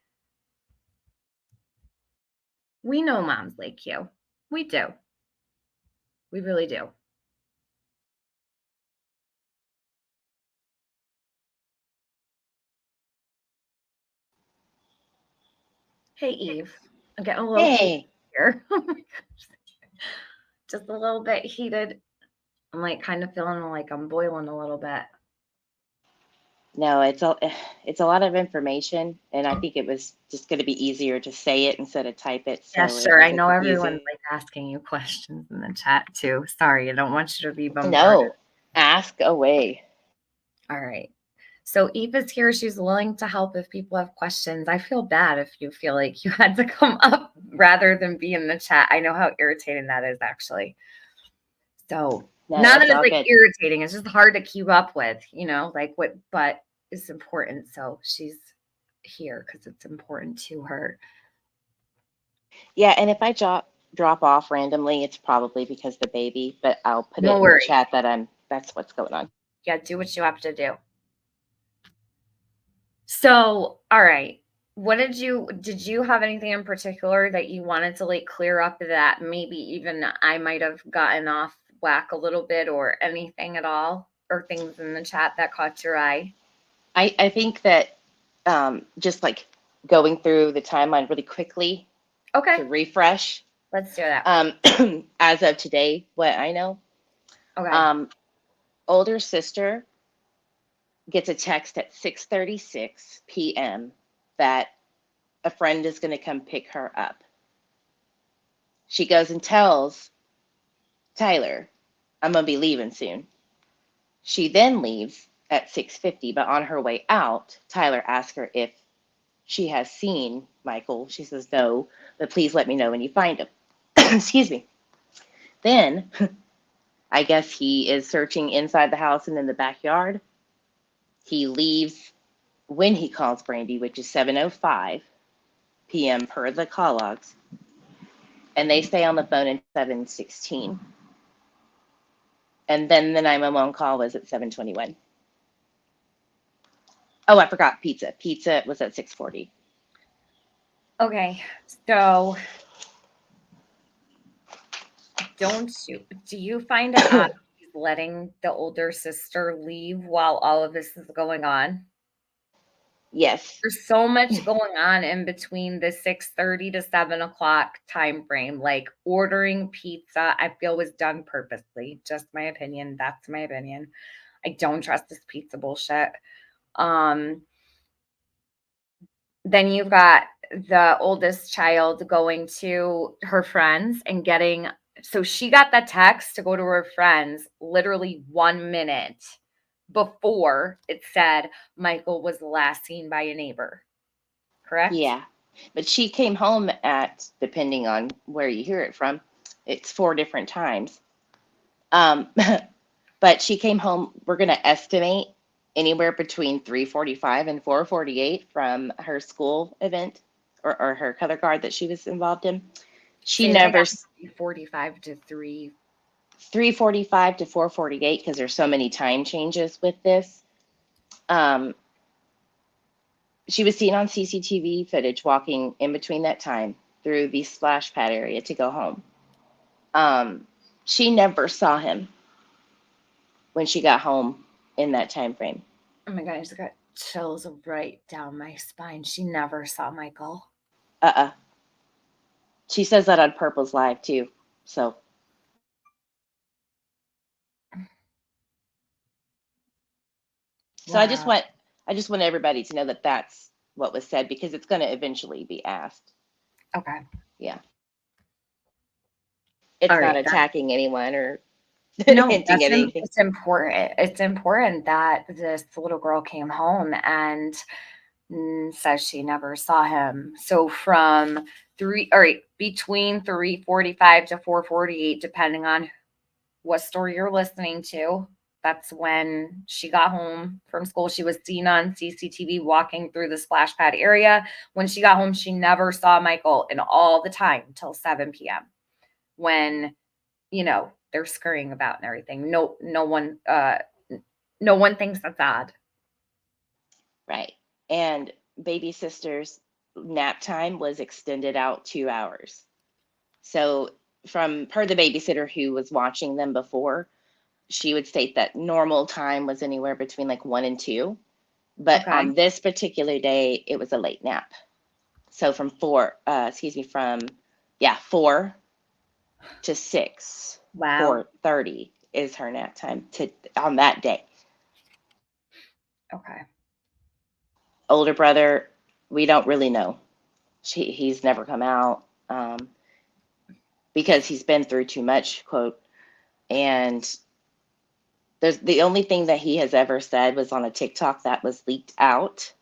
We know moms like you. We do. We really do. Hey, Eve. I'm getting a little heated here. Oh my gosh. Just a little bit heated. I'm like kind of feeling like I'm boiling a little bit. No, it's a lot of information, and I think it was just going to be easier to say it instead of type it. So Yeah, sure. I it know wasn't everyone's confusing. like asking you questions in the chat too. Sorry, I don't want you to be bombarded. No, ask away. All right. So Eve is here. She's willing to help if people have questions. I feel bad if you feel like you had to come up rather than be in the chat. I know how irritating that is actually. So No, not that it's it's all like good. irritating. It's just hard to keep up with, like what, but it's important. So she's here because it's important to her. Yeah, and if I drop off randomly, it's probably because the baby, but I'll put No it in worries. the chat that that's what's going on. Yeah, do what you have to do. So, all right. Did you have anything in particular that you wanted to like clear up that maybe even I might have gotten off whack a little bit or anything at all, or things in the chat that caught your eye? I think that just like going through the timeline really quickly Okay. to refresh. Let's do that. As of today, what I know. Okay. Older sister gets a text at 6:36 p.m. that a friend is going to come pick her up. She goes and tells Tyler, I'm going to be leaving soon. She then leaves at 6:50, but on her way out, Tyler asks her if she has seen Michael. She says no, but please let me know when you find him. Excuse me. Then I guess he is searching inside the house and in the backyard. He leaves when he calls Brandy, which is 7:05 p.m. per the call logs, and they stay on the phone until 7:16. And then the 911 call was at 7:21. Oh, I forgot pizza. Pizza was at 6:40. Okay. So do you find it odd he's letting the older sister leave while all of this is going on? Yes. There's so much going on in between the 6:30 to 7 o'clock time frame. Like ordering pizza, I feel was done purposely. Just my opinion. That's my opinion. I don't trust this pizza bullshit. Then you've got the oldest child going to her friends and getting, so she got the text to go to her friends literally 1 minute before it said Michael was last seen by a neighbor. Correct? Yeah. But she came home at, depending on where you hear it from, it's 4 different times. But she came home, we're going to estimate anywhere between 3:45 and 4:48 from her school event or her color guard that she was involved in. She never 45 to 3. 3:45 to 4:48 because there's so many time changes with this. She was seen on CCTV footage walking in between that time through the splash pad area to go home. She never saw him when she got home in that time frame. Oh my God, I just got chills right down my spine. She never saw Michael. She says that on Purple's Live too. So wow. I just want everybody to know that that's what was said because it's going to eventually be asked. Okay. Yeah. It's not attacking anyone or hinting at anything. It's important. It's important that this little girl came home and says she never saw him. So from between 3:45 to 4:48, depending on what story you're listening to, that's when she got home from school. She was seen on CCTV walking through the splash pad area. When she got home, she never saw Michael in all the time till 7 p.m. when, they're scurrying about and everything. No one thinks that's odd. Right. And baby sister's nap time was extended out 2 hours. So from the babysitter who was watching them before, she would state that normal time was anywhere between like 1 and 2. But on this particular day, it was a late nap. So from 4 to 6. Wow. 4:30 is her nap time on that day. Okay. Older brother, we don't really know. He's never come out because he's been through too much, quote. And there's the only thing that he has ever said was on a TikTok that was leaked out.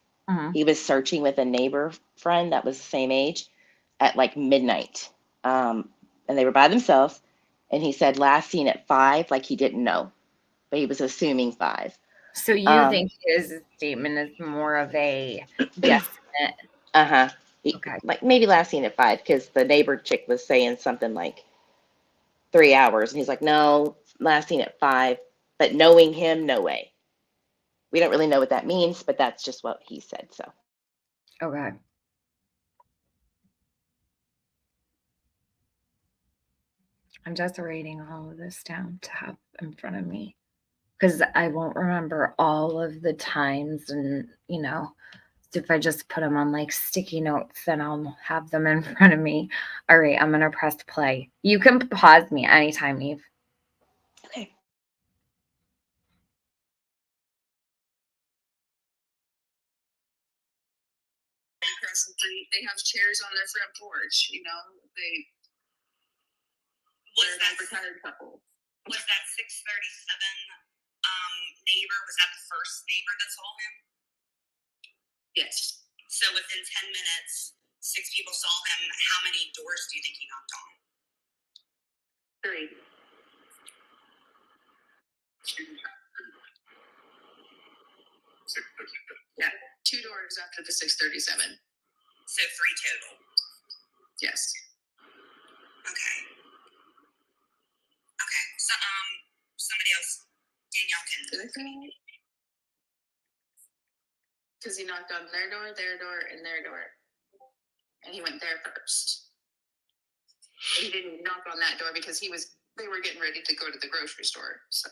He was searching with a neighbor friend that was the same age at like midnight. And they were by themselves. And he said last seen at 5, like he didn't know, but he was assuming 5. So you think his statement is more of a guesstimate? Okay. Like maybe last seen at 5 because the neighbor chick was saying something like 3 hours. And he's like, no, last seen at 5. But knowing him, no way. We don't really know what that means, but that's just what he said. So. Okay. I'm just writing all of this down to have in front of me because I won't remember all of the times. And, if I just put them on like sticky notes, then I'll have them in front of me. All right, I'm going to press play. You can pause me anytime, Eve. Okay. Across the street, they have chairs on their front porch. They're a retired couple. Was that 6:37 neighbor? Was that the first neighbor that saw him? Yes. So within 10 minutes, 6 people saw him. How many doors do you think he knocked on? 3. Yeah, 2 doors after the 6:37. So 3 total. Yes. Okay. So somebody else, Danielle can. Because he knocked on their door, and their door, and he went there first. He didn't knock on that door because they were getting ready to go to the grocery store. So.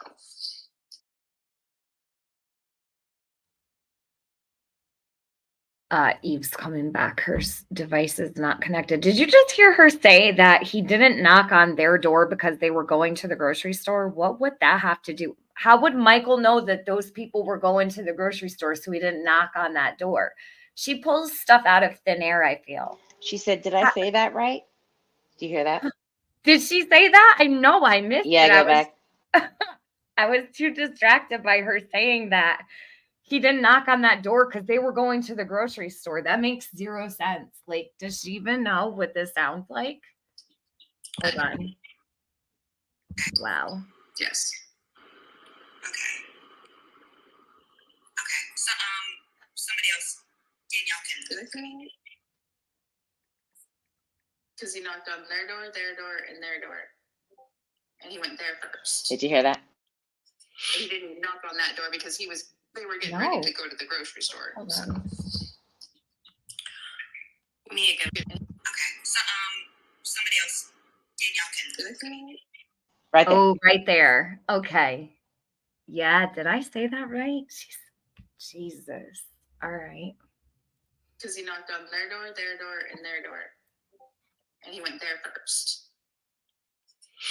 Eve's coming back. Her device is not connected. Did you just hear her say that he didn't knock on their door because they were going to the grocery store? What would that have to do? How would Michael know that those people were going to the grocery store so he didn't knock on that door? She pulls stuff out of thin air, I feel. She said, did I say that right? Do you hear that? Did she say that? I know I missed Yeah, it. go back. I was too distracted by her saying that. He didn't knock on that door because they were going to the grocery store. That makes zero sense. Like, does she even know what this sounds like? Hold on. Wow. Yes. Okay. Okay. So somebody else, Danielle can. Because he knocked on their door, and their door. And he went there first. Did you hear that? He didn't knock on that door because they were getting No. ready to go to the grocery store. Hold So. on. Me again. Okay. So somebody else, Danielle can. Right there. Oh, right there. Okay. Yeah, did I say that right? Jesus. All right. Because he knocked on their door, and their door. And he went there first.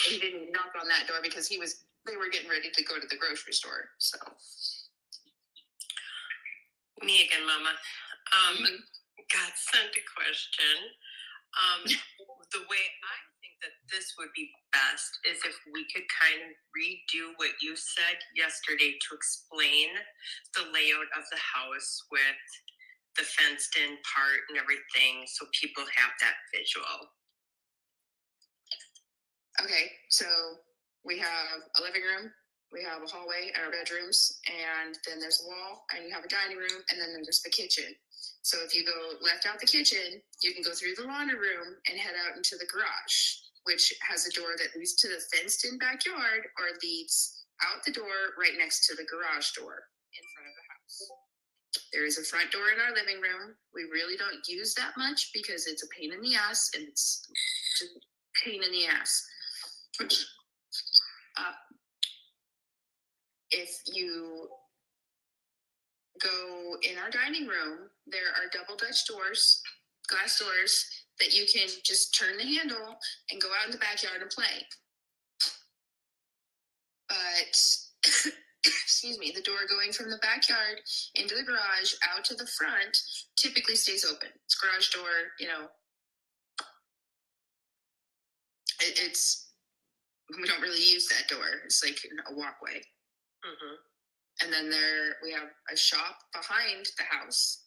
He didn't knock on that door because they were getting ready to go to the grocery store. So. Me again, Mama. God sent a question. The way I think that this would be best is if we could kind of redo what you said yesterday to explain the layout of the house with the fenced in part and everything so people have that visual. Okay, so we have a living room, we have a hallway and our bedrooms, and then there's a wall, and you have a dining room, and then there's the kitchen. So if you go left out the kitchen, you can go through the laundry room and head out into the garage, which has a door that leads to the fenced-in backyard or leads out the door right next to the garage door in front of the house. There is a front door in our living room. We really don't use that much because it's a pain in the ass, and it's just a pain in the ass. If you go in our dining room, there are double Dutch doors, glass doors, that you can just turn the handle and go out in the backyard and play. But, excuse me, the door going from the backyard into the garage out to the front typically stays open. It's garage door, we don't really use that door. It's like a walkway. Mm-hmm. And then we have a shop behind the house.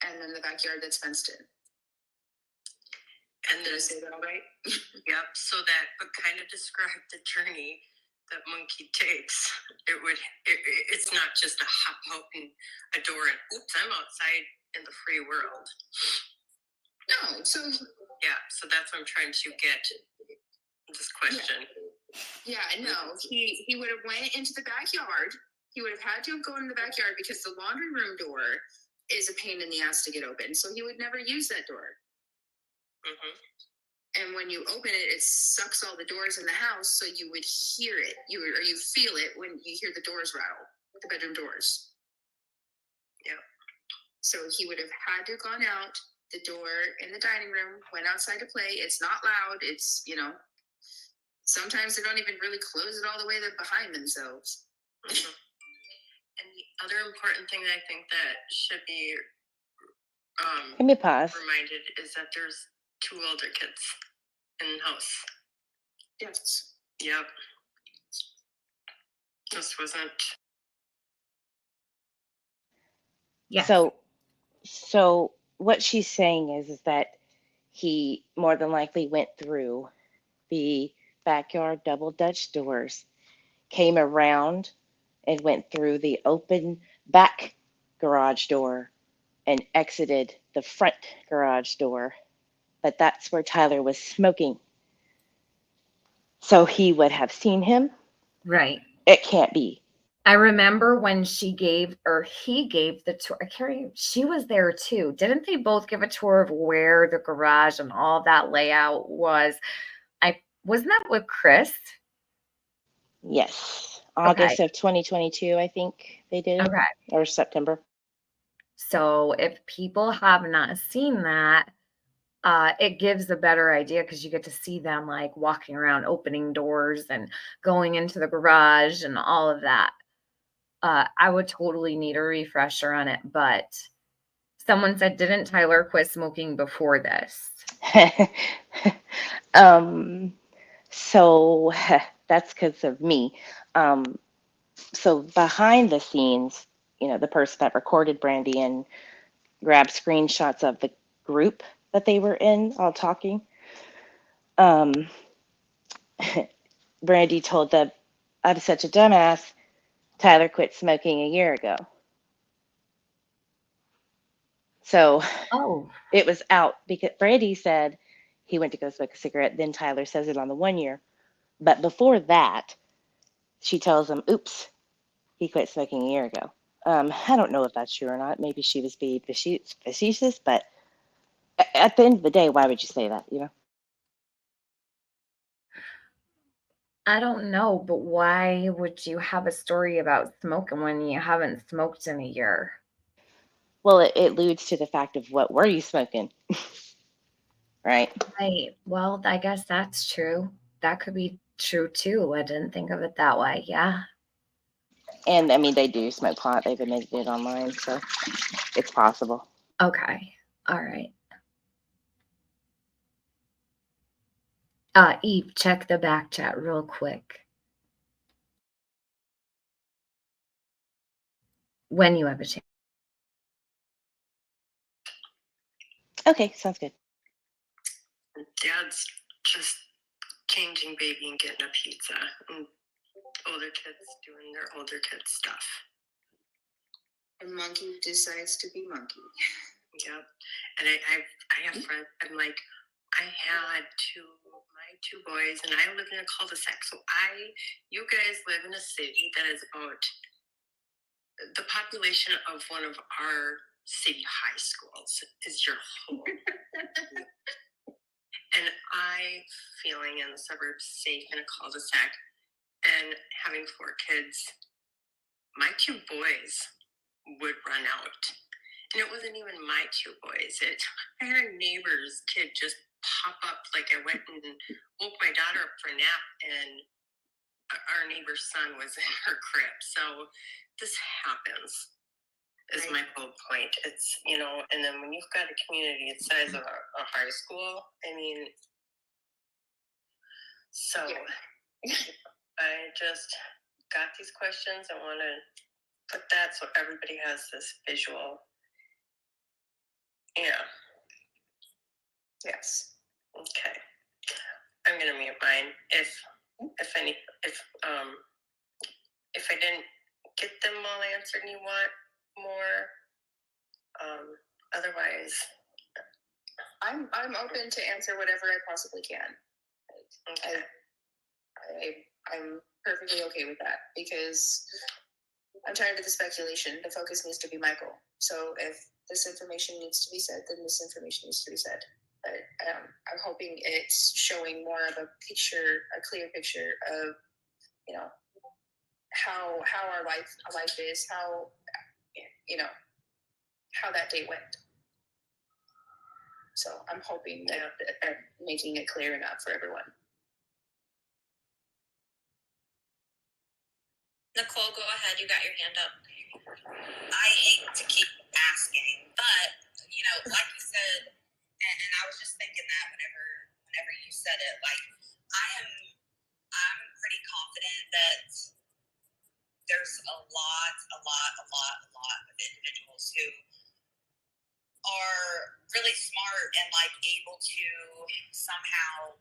And then the backyard that's fenced in. And did I say that all right? Yep. So that would kind of describe the journey that Monkey takes. It's not just a hop out in a door and oops, I'm outside in the free world. No. So yeah. So that's what I'm trying to get. This question. Yeah, no. He would have went into the backyard. He would have had to have gone in the backyard because the laundry room door is a pain in the ass to get open. So he would never use that door. Mm-hmm. And when you open it, it sucks all the doors in the house. So you would hear it, you feel it when you hear the doors rattle, the bedroom doors. Yeah. So he would have had to have gone out the door in the dining room, went outside to play. It's not loud. It's, sometimes they don't even really close it all the way behind themselves. Mm-hmm. And the other important thing that I think that should be Let me pause. reminded is that there's 2 older kids in the house. Yes. Yep. This wasn't. Yeah. So what she's saying is that he more than likely went through the backyard double Dutch doors, came around and went through the open back garage door and exited the front garage door. But that's where Tyler was smoking. So he would have seen him. Right. It can't be. I remember when he gave the tour. Carrie, she was there too. Didn't they both give a tour of where the garage and all that layout was? Wasn't that with Chris? Yes. August of 2022, I think they did it. Okay. Or September. So if people have not seen that, it gives a better idea because you get to see them like walking around, opening doors and going into the garage and all of that. I would totally need a refresher on it, but someone said, didn't Tyler quit smoking before this? So that's because of me. So behind the scenes, the person that recorded Brandy and grabbed screenshots of the group that they were in all talking, Brandy told them, I'm such a dumbass. Tyler quit smoking a year ago. So it was out because Brandy said he went to go smoke a cigarette. Then Tyler says it on the 1 year. But before that, she tells him, oops, he quit smoking a year ago. I don't know if that's true or not. Maybe she was being facetious, but at the end of the day, why would you say that, I don't know, but why would you have a story about smoking when you haven't smoked in a year? Well, it alludes to the fact of what were you smoking, right? Right. Well, I guess that's true. That could be true too. I didn't think of it that way. Yeah. And I mean, they do smoke pot. They've admitted it online, so it's possible. Okay. All right. Eve, check the back chat real quick. When you have a chance. Okay, sounds good. Dad's just changing baby and getting a pizza, and older kids doing their older kids stuff. A monkey decides to be monkey. Yep. And I have friends. I'm like, I had my two boys, and I live in a cul-de-sac. So you guys live in a city that is about the population of one of our city high schools is your whole. And I feeling in the suburbs safe in a cul-de-sac and having 4 kids, my 2 boys would run out. And it wasn't even my 2 boys. I had a neighbor's kid just pop up. Like I went and woke my daughter up for a nap, and our neighbor's son was in her crib. So this happens, is my whole point. It's, and then when you've got a community the size of a high school, I mean, so I just got these questions. I want to put that so everybody has this visual. Yeah. Yes. Okay. I'm gonna mute mine. If I didn't get them all answered and you want more, otherwise, I'm open to answer whatever I possibly can. okay. I'm perfectly okay with that because I'm tired of the speculation. The focus needs to be Michael. So if this information needs to be said, then this information needs to be said. But I'm hoping it's showing more of a clear picture of, how our life is, how that day went. So I'm hoping that I'm making it clear enough for everyone. Nicole, go ahead. You got your hand up. I hate to keep asking, but like you said, and I was just thinking that whenever you said it, like I'm pretty confident that there's a lot of individuals who are really smart and like able to somehow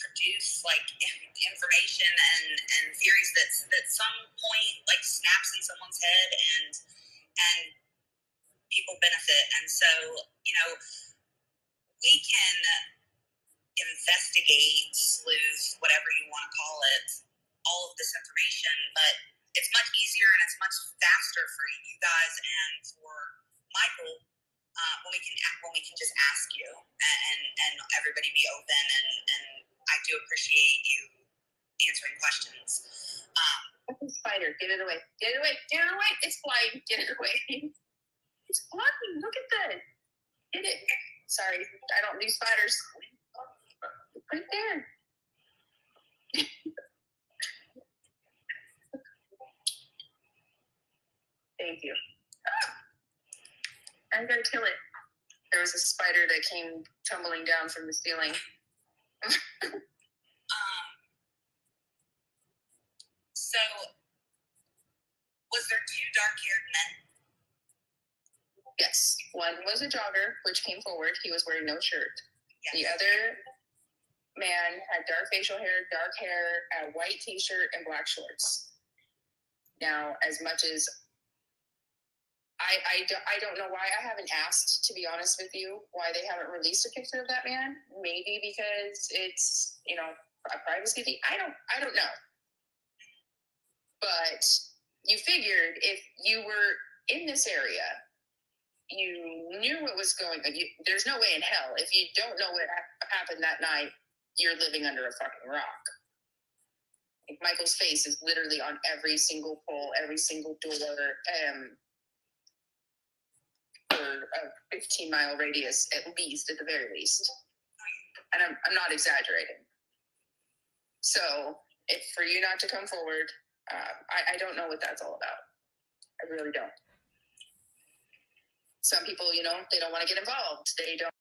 produce like information and theories that some point like snaps in someone's head and people benefit. And so we can investigate, sleuth, whatever you want to call it, all of this information, but it's much easier and it's much faster for you guys and for Michael when we can just ask you and everybody be open, and I do appreciate you answering questions. Spider, get it away. Get it away. Get it away. It's flying. Get it away. It's flying. Look at that. Get it. Sorry, I don't do spiders. Right there. Thank you. I'm gonna kill it. There was a spider that came tumbling down from the ceiling. So, was there two dark-haired men? Yes. One was a jogger, which came forward. He was wearing no shirt. Yes. The other man had dark facial hair, dark hair, a white t-shirt, and black shorts. Now, as much as I don't know why I haven't asked, to be honest with you, why they haven't released a picture of that man. Maybe because it's, you know, a privacy thing. I don't know. But you figured if you were in this area, you knew what was going on. There's no way in hell. If you don't know what happened that night, you're living under a fucking rock. Like Michael's face is literally on every single pole, every single door, for a 15-mile radius, at least, at the very least. And I'm not exaggerating. So, if for you not to come forward, I don't know what that's all about. I really don't. Some people, you know, they don't want to get involved. They don't.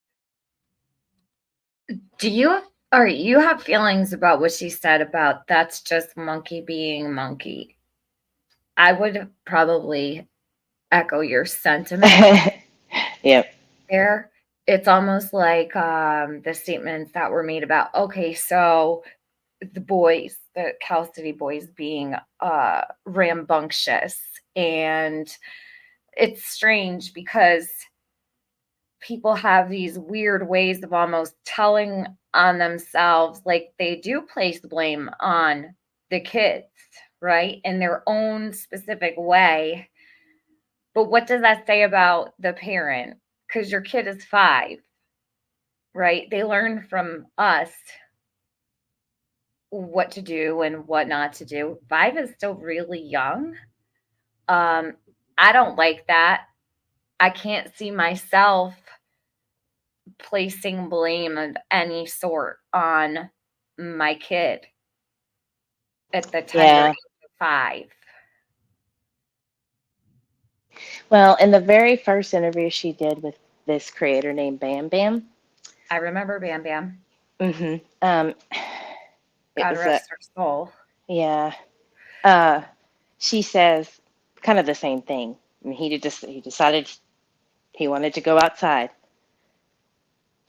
You have feelings about what she said about that's just monkey being monkey? I would probably echo your sentiment. Yep. There. It's almost like the statements that were made about, okay, so the Cal City boys being rambunctious. And it's strange because people have these weird ways of almost telling on themselves, like they do place blame on the kids, right? In their own specific way. But what does that say about the parent? Because your kid is 5, right? They learn from us what to do and what not to do. 5 is still really young. I don't like that. I can't see myself placing blame of any sort on my kid at the tender age of 5. Well, in the very first interview she did with this creator named Bam Bam. I remember Bam Bam. Mm-hmm. God rest her soul. Yeah. She says kind of the same thing. I mean, he decided he wanted to go outside.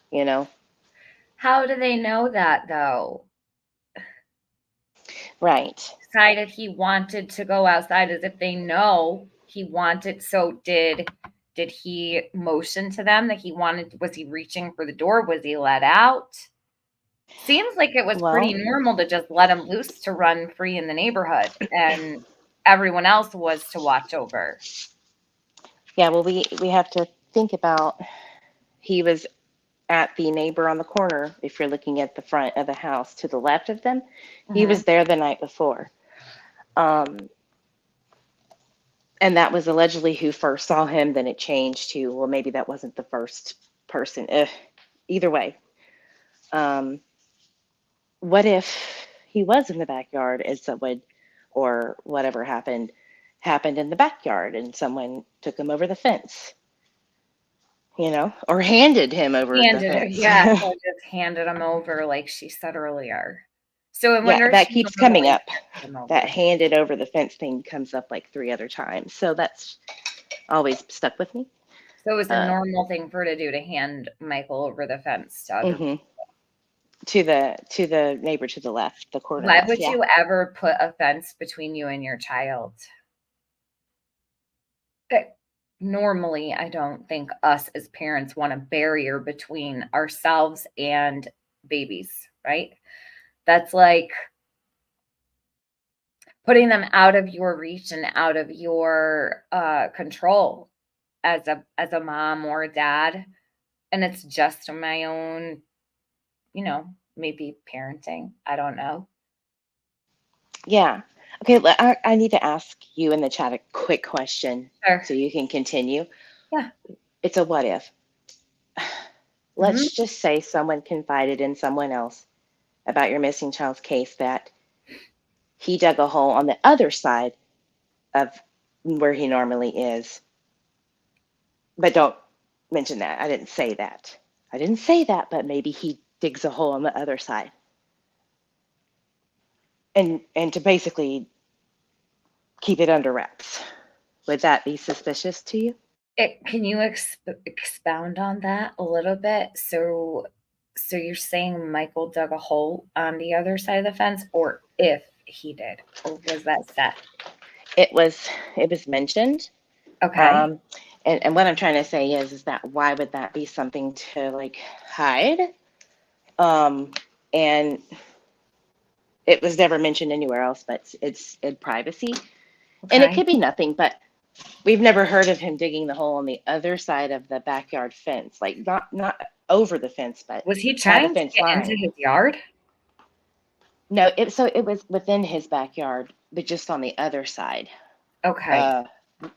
You know? How do they know that, though? Right. Decided he wanted to go outside as if they know he wanted. So did he motion to them that he wanted? Was he reaching for the door? Was he let out? Seems like it was pretty normal to just let him loose to run free in the neighborhood, and everyone else was to watch over. Yeah, well, we have to think about, he was at the neighbor on the corner. If you're looking at the front of the house to the left of them, he was there the night before. And that was allegedly who first saw him. Then it changed to, well, maybe that wasn't the first person. Either way. What if he was in the backyard and someone, or whatever happened in the backyard and someone took him over the fence? You know, or handed him over the fence. Yeah, or just handed him over, like she said earlier. So I wonder that keeps coming up. That handed over the fence thing comes up like 3 other times. So that's always stuck with me. So it was a normal thing for her to do, to hand Michael over the fence to the neighbor to the left, the corner. Why would you ever put a fence between you and your child? Normally, I don't think us as parents want a barrier between ourselves and babies, right? That's like putting them out of your reach and out of your control as a mom or a dad. And it's just my own, maybe parenting. I don't know. Yeah. Okay, I need to ask you in the chat a quick question so you can continue. Yeah. It's a what if. Let's just say someone confided in someone else about your missing child's case, that he dug a hole on the other side of where he normally is. But don't mention that. I didn't say that. I didn't say that, but maybe he digs a hole on the other side. And to basically keep it under wraps. Would that be suspicious to you? Can you expound on that a little bit? So you're saying Michael dug a hole on the other side of the fence, or if he did, or was that set? It was mentioned. Okay. And what I'm trying to say is that why would that be something to like hide? And it was never mentioned anywhere else, but it's in privacy. Okay. And it could be nothing, but we've never heard of him digging the hole on the other side of the backyard fence, like not over the fence, but was he by the trying to fence get line. into his yard? No, it was within his backyard, but just on the other side. Okay.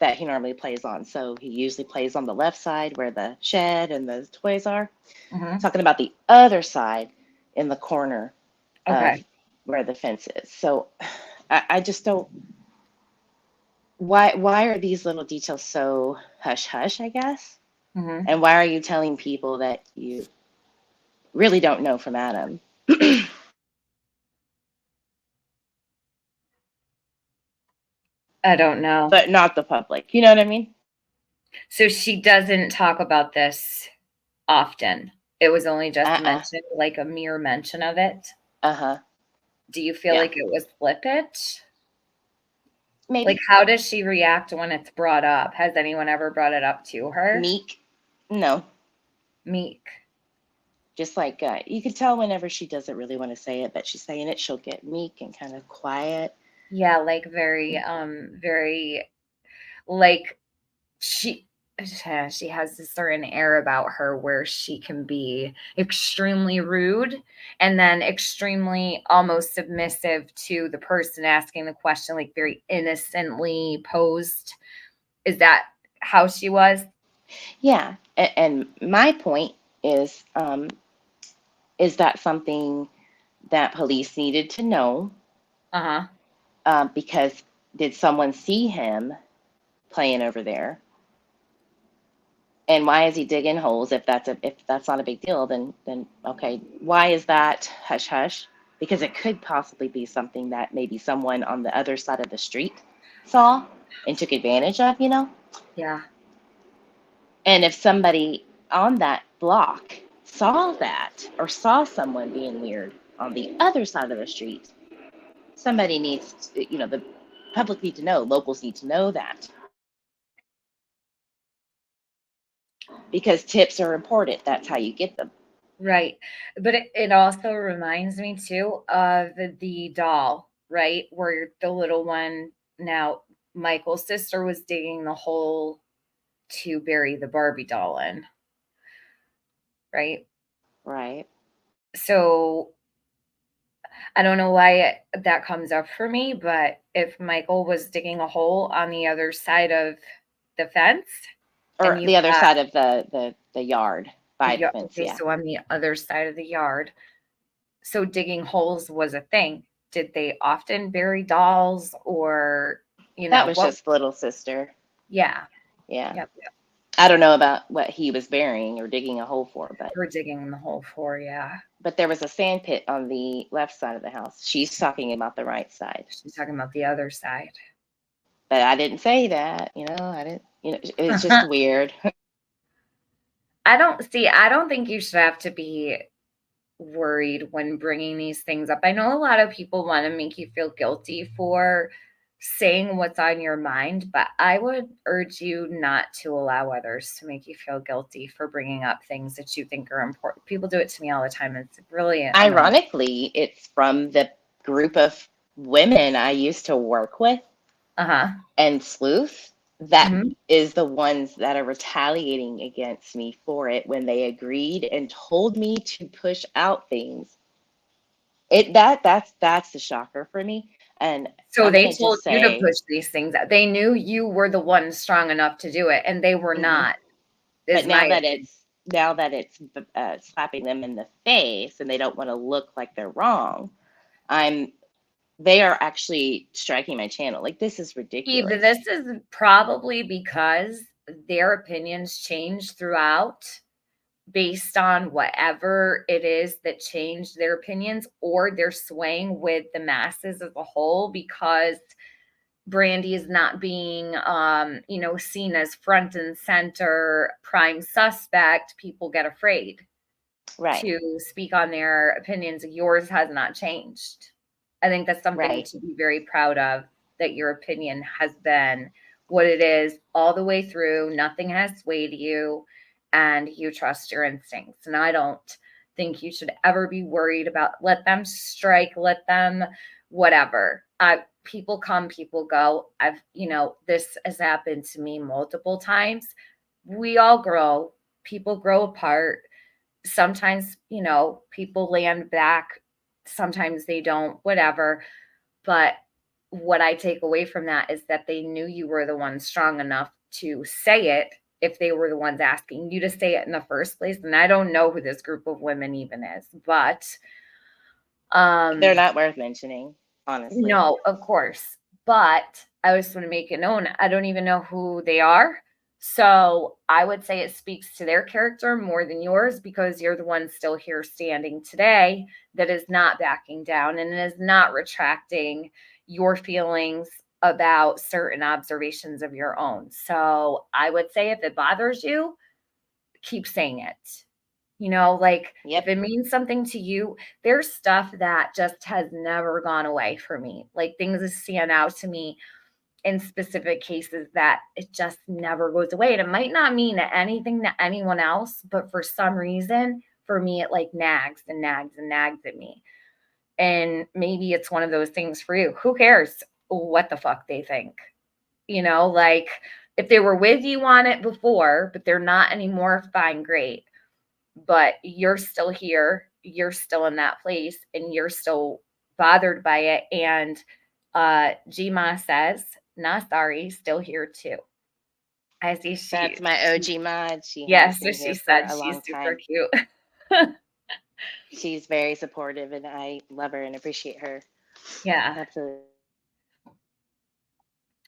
That he normally plays on. So he usually plays on the left side where the shed and the toys are. Mhm. Talking about the other side in the corner Okay. of where the fence is. So I just don't. Why are these little details so hush hush, I guess? Mhm. And why are you telling people that you really don't know from Adam? I don't know. But not the public. You know what I mean? So she doesn't talk about this often. It was only just mentioned, like a mere mention of it. Uh-huh. Do you feel Yeah. like it was flippant? Maybe. Like, how does she react when it's brought up? Has anyone ever brought it up to her? Meek? No. Meek. Just like you could tell whenever she doesn't really want to say it, but she's saying it, she'll get meek and kind of quiet. Yeah, like very, like she has this certain air about her where she can be extremely rude and then extremely almost submissive to the person asking the question, like very innocently posed. Is that how she was? Yeah. And my point is that something that police needed to know? Because did someone see him playing over there? And why is he digging holes? If that's not a big deal, then okay. Why is that hush hush? Because it could possibly be something that maybe someone on the other side of the street saw and took advantage of, you know? Yeah. And if somebody on that block saw that or saw someone being weird on the other side of the street, somebody needs to, the public need to know, locals need to know that. Because tips are important. That's how you get them. Right. But it also reminds me too of the doll, right? Where the little one, now Michael's sister was digging the hole to bury the Barbie doll in. Right? Right. So I don't know why that comes up for me, but if Michael was digging a hole on the other side of the fence, or the other side of the yard by the fence, okay, yeah. so on the other side of the yard. So digging holes was a thing. Did they often bury dolls, or that was just little sister? Yeah. Yep. I don't know about what he was burying or digging a hole for, but we're digging the hole for, yeah. But there was a sand pit on the left side of the house. She's talking about the right side. She's talking about the other side. But I didn't say that, I didn't, it's just weird. I don't think you should have to be worried when bringing these things up. I know a lot of people want to make you feel guilty for saying what's on your mind, but I would urge you not to allow others to make you feel guilty for bringing up things that you think are important. People do it to me all the time. It's brilliant. Ironically, it's from the group of women I used to work with and sleuth that is the ones that are retaliating against me for it when they agreed and told me to push out things. That's the shocker for me. And so they told you to push these things out. They knew you were the one strong enough to do it, and they were not. But now that it's slapping them in the face and they don't want to look like they're wrong, I'm They are actually striking my channel. Like, this is Eve, ridiculous. this is probably because their opinions change throughout based on whatever it is that changed their opinions, or they're swaying with the masses as a whole because Brandy is not being, seen as front and center prime suspect. People get afraid Right. to speak on their opinions. Yours has not changed. I think that's something Right. to be very proud of, that your opinion has been what it is all the way through. Nothing has swayed you, and you trust your instincts. And I don't think you should ever be worried about let them strike, let them whatever. People come, people go. This has happened to me multiple times. We all grow. People grow apart. Sometimes, people land back, sometimes they don't, whatever. But what I take away from that is that they knew you were the one strong enough to say it if they were the ones asking you to say it in the first place. And I don't know who this group of women even is, but they're not worth mentioning, honestly. no, of course. But I just want to make it known, I don't even know who they are. So I would say it speaks to their character more than yours, because you're the one still here standing today that is not backing down and is not retracting your feelings about certain observations of your own. So I would say if it bothers you, keep saying it. If it means something to you, there's stuff that just has never gone away for me. Like, things that stand out to me in specific cases that it just never goes away. And it might not mean anything to anyone else, but for some reason, for me, it like nags and nags and nags at me. And maybe it's one of those things for you. Who cares what the fuck they think? If they were with you on it before, but they're not anymore, fine, great. But you're still here, you're still in that place, and you're still bothered by it. And Gma says, nah, sorry, still here too. I see That's my OG mod. She yes, has been she here for said a she's long super time. cute. She's very supportive, and I love her and appreciate her. Yeah. Absolutely.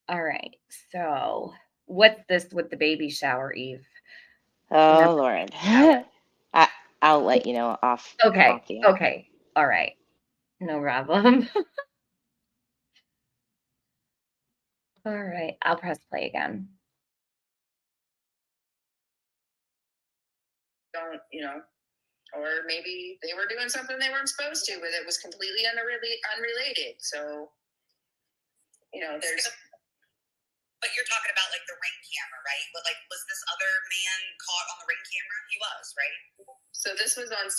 All right. So what's this with the baby shower, Eve? Oh, Lord. I'll let you know off the air. Okay. All right. No problem. All right. I'll press play again. Don't, or maybe they were doing something they weren't supposed to, but it was completely unrelated. So, there's. But you're talking about like the ring camera, right? But like, was this other man caught on the ring camera? He was, right? So this was on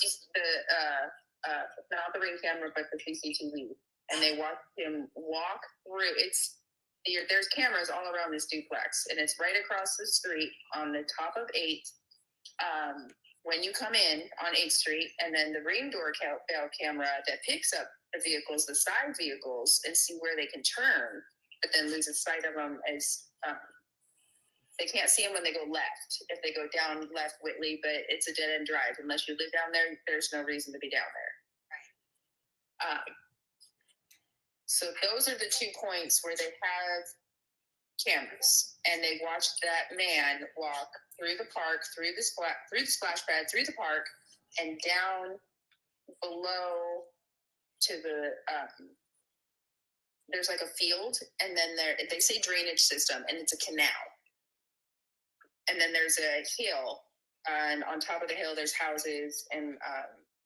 not the ring camera, but the CCTV, and they watched him walk through. There's cameras all around this duplex, and it's right across the street on the top of 8th. When you come in on 8th Street, and then the ring door bell camera that picks up the vehicles, the side vehicles, and see where they can turn, but then loses sight of them as they can't see them when they go left. If they go down left Whitley, but it's a dead end drive. Unless you live down there, there's no reason to be down there. Right. So those are the 2 points where they have cameras, and they watched that man walk through the park, through the splash pad, through the park, and down below to the. There's like a field, and then they say drainage system, and it's a canal. And then there's a hill, and on top of the hill, there's houses and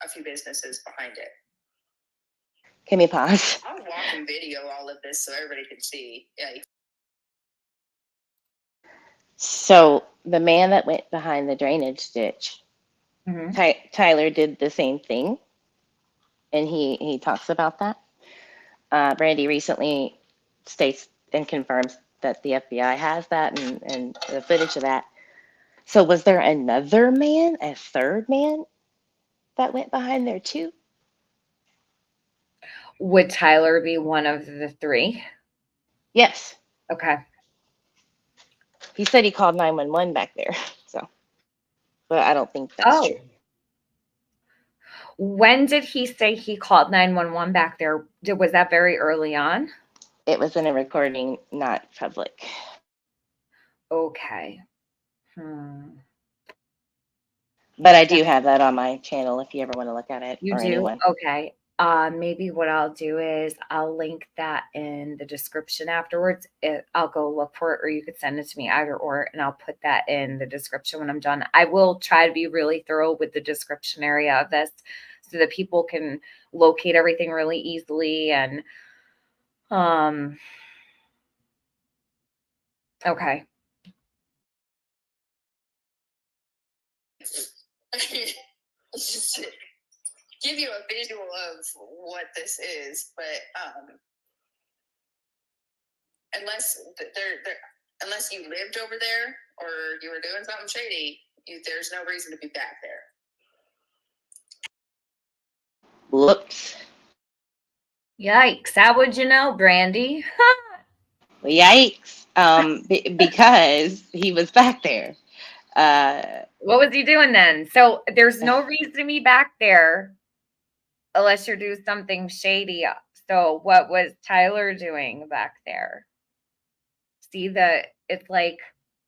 a few businesses behind it. Can we pause? I'll walk and video all of this so everybody can see. Yeah. So the man that went behind the drainage ditch, Tyler did the same thing, and he talks about that. Brandy recently states and confirms that the FBI has that and the footage of that. So was there another man, a third man, that went behind there too? Would Tyler be one of the 3? Yes. Okay. He said he called 911 back there. So, but I don't think that's true. When did he say he called 911 back there? Was that very early on? It was in a recording, not public. Okay. But I do have that on my channel if you ever want to look at it. You or do? anyone. Okay. Maybe what I'll do is I'll link that in the description afterwards. I'll go look for it, or you could send it to me, either or, and I'll put that in the description when I'm done. I will try to be really thorough with the description area of this so that people can locate everything really easily. And okay. Just to give you a visual of what this is, but unless unless you lived over there or you were doing something shady, there's no reason to be back there. Whoops. Yikes. How would you know, Brandy? Yikes. Because he was back there. What was he doing then? So there's no reason to be back there unless you're doing something shady. So what was Tyler doing back there? See it's like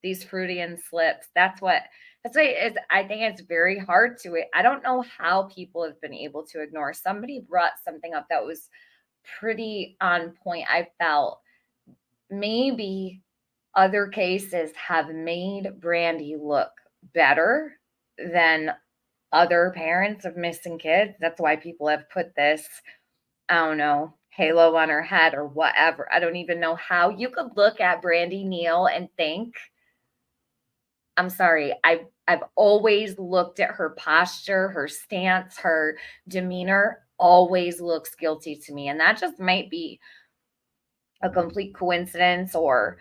these Freudian slips. That's what it is. I think it's very hard to it. I don't know how people have been able to ignore. Somebody brought something up that was pretty on point. I felt maybe other cases have made Brandy look better than other parents of missing kids. That's why people have put this, I don't know, halo on her head or whatever. I don't even know how you could look at Brandi Neal and think, I'm sorry, I've always looked at her posture, her stance, her demeanor always looks guilty to me. And that just might be a complete coincidence or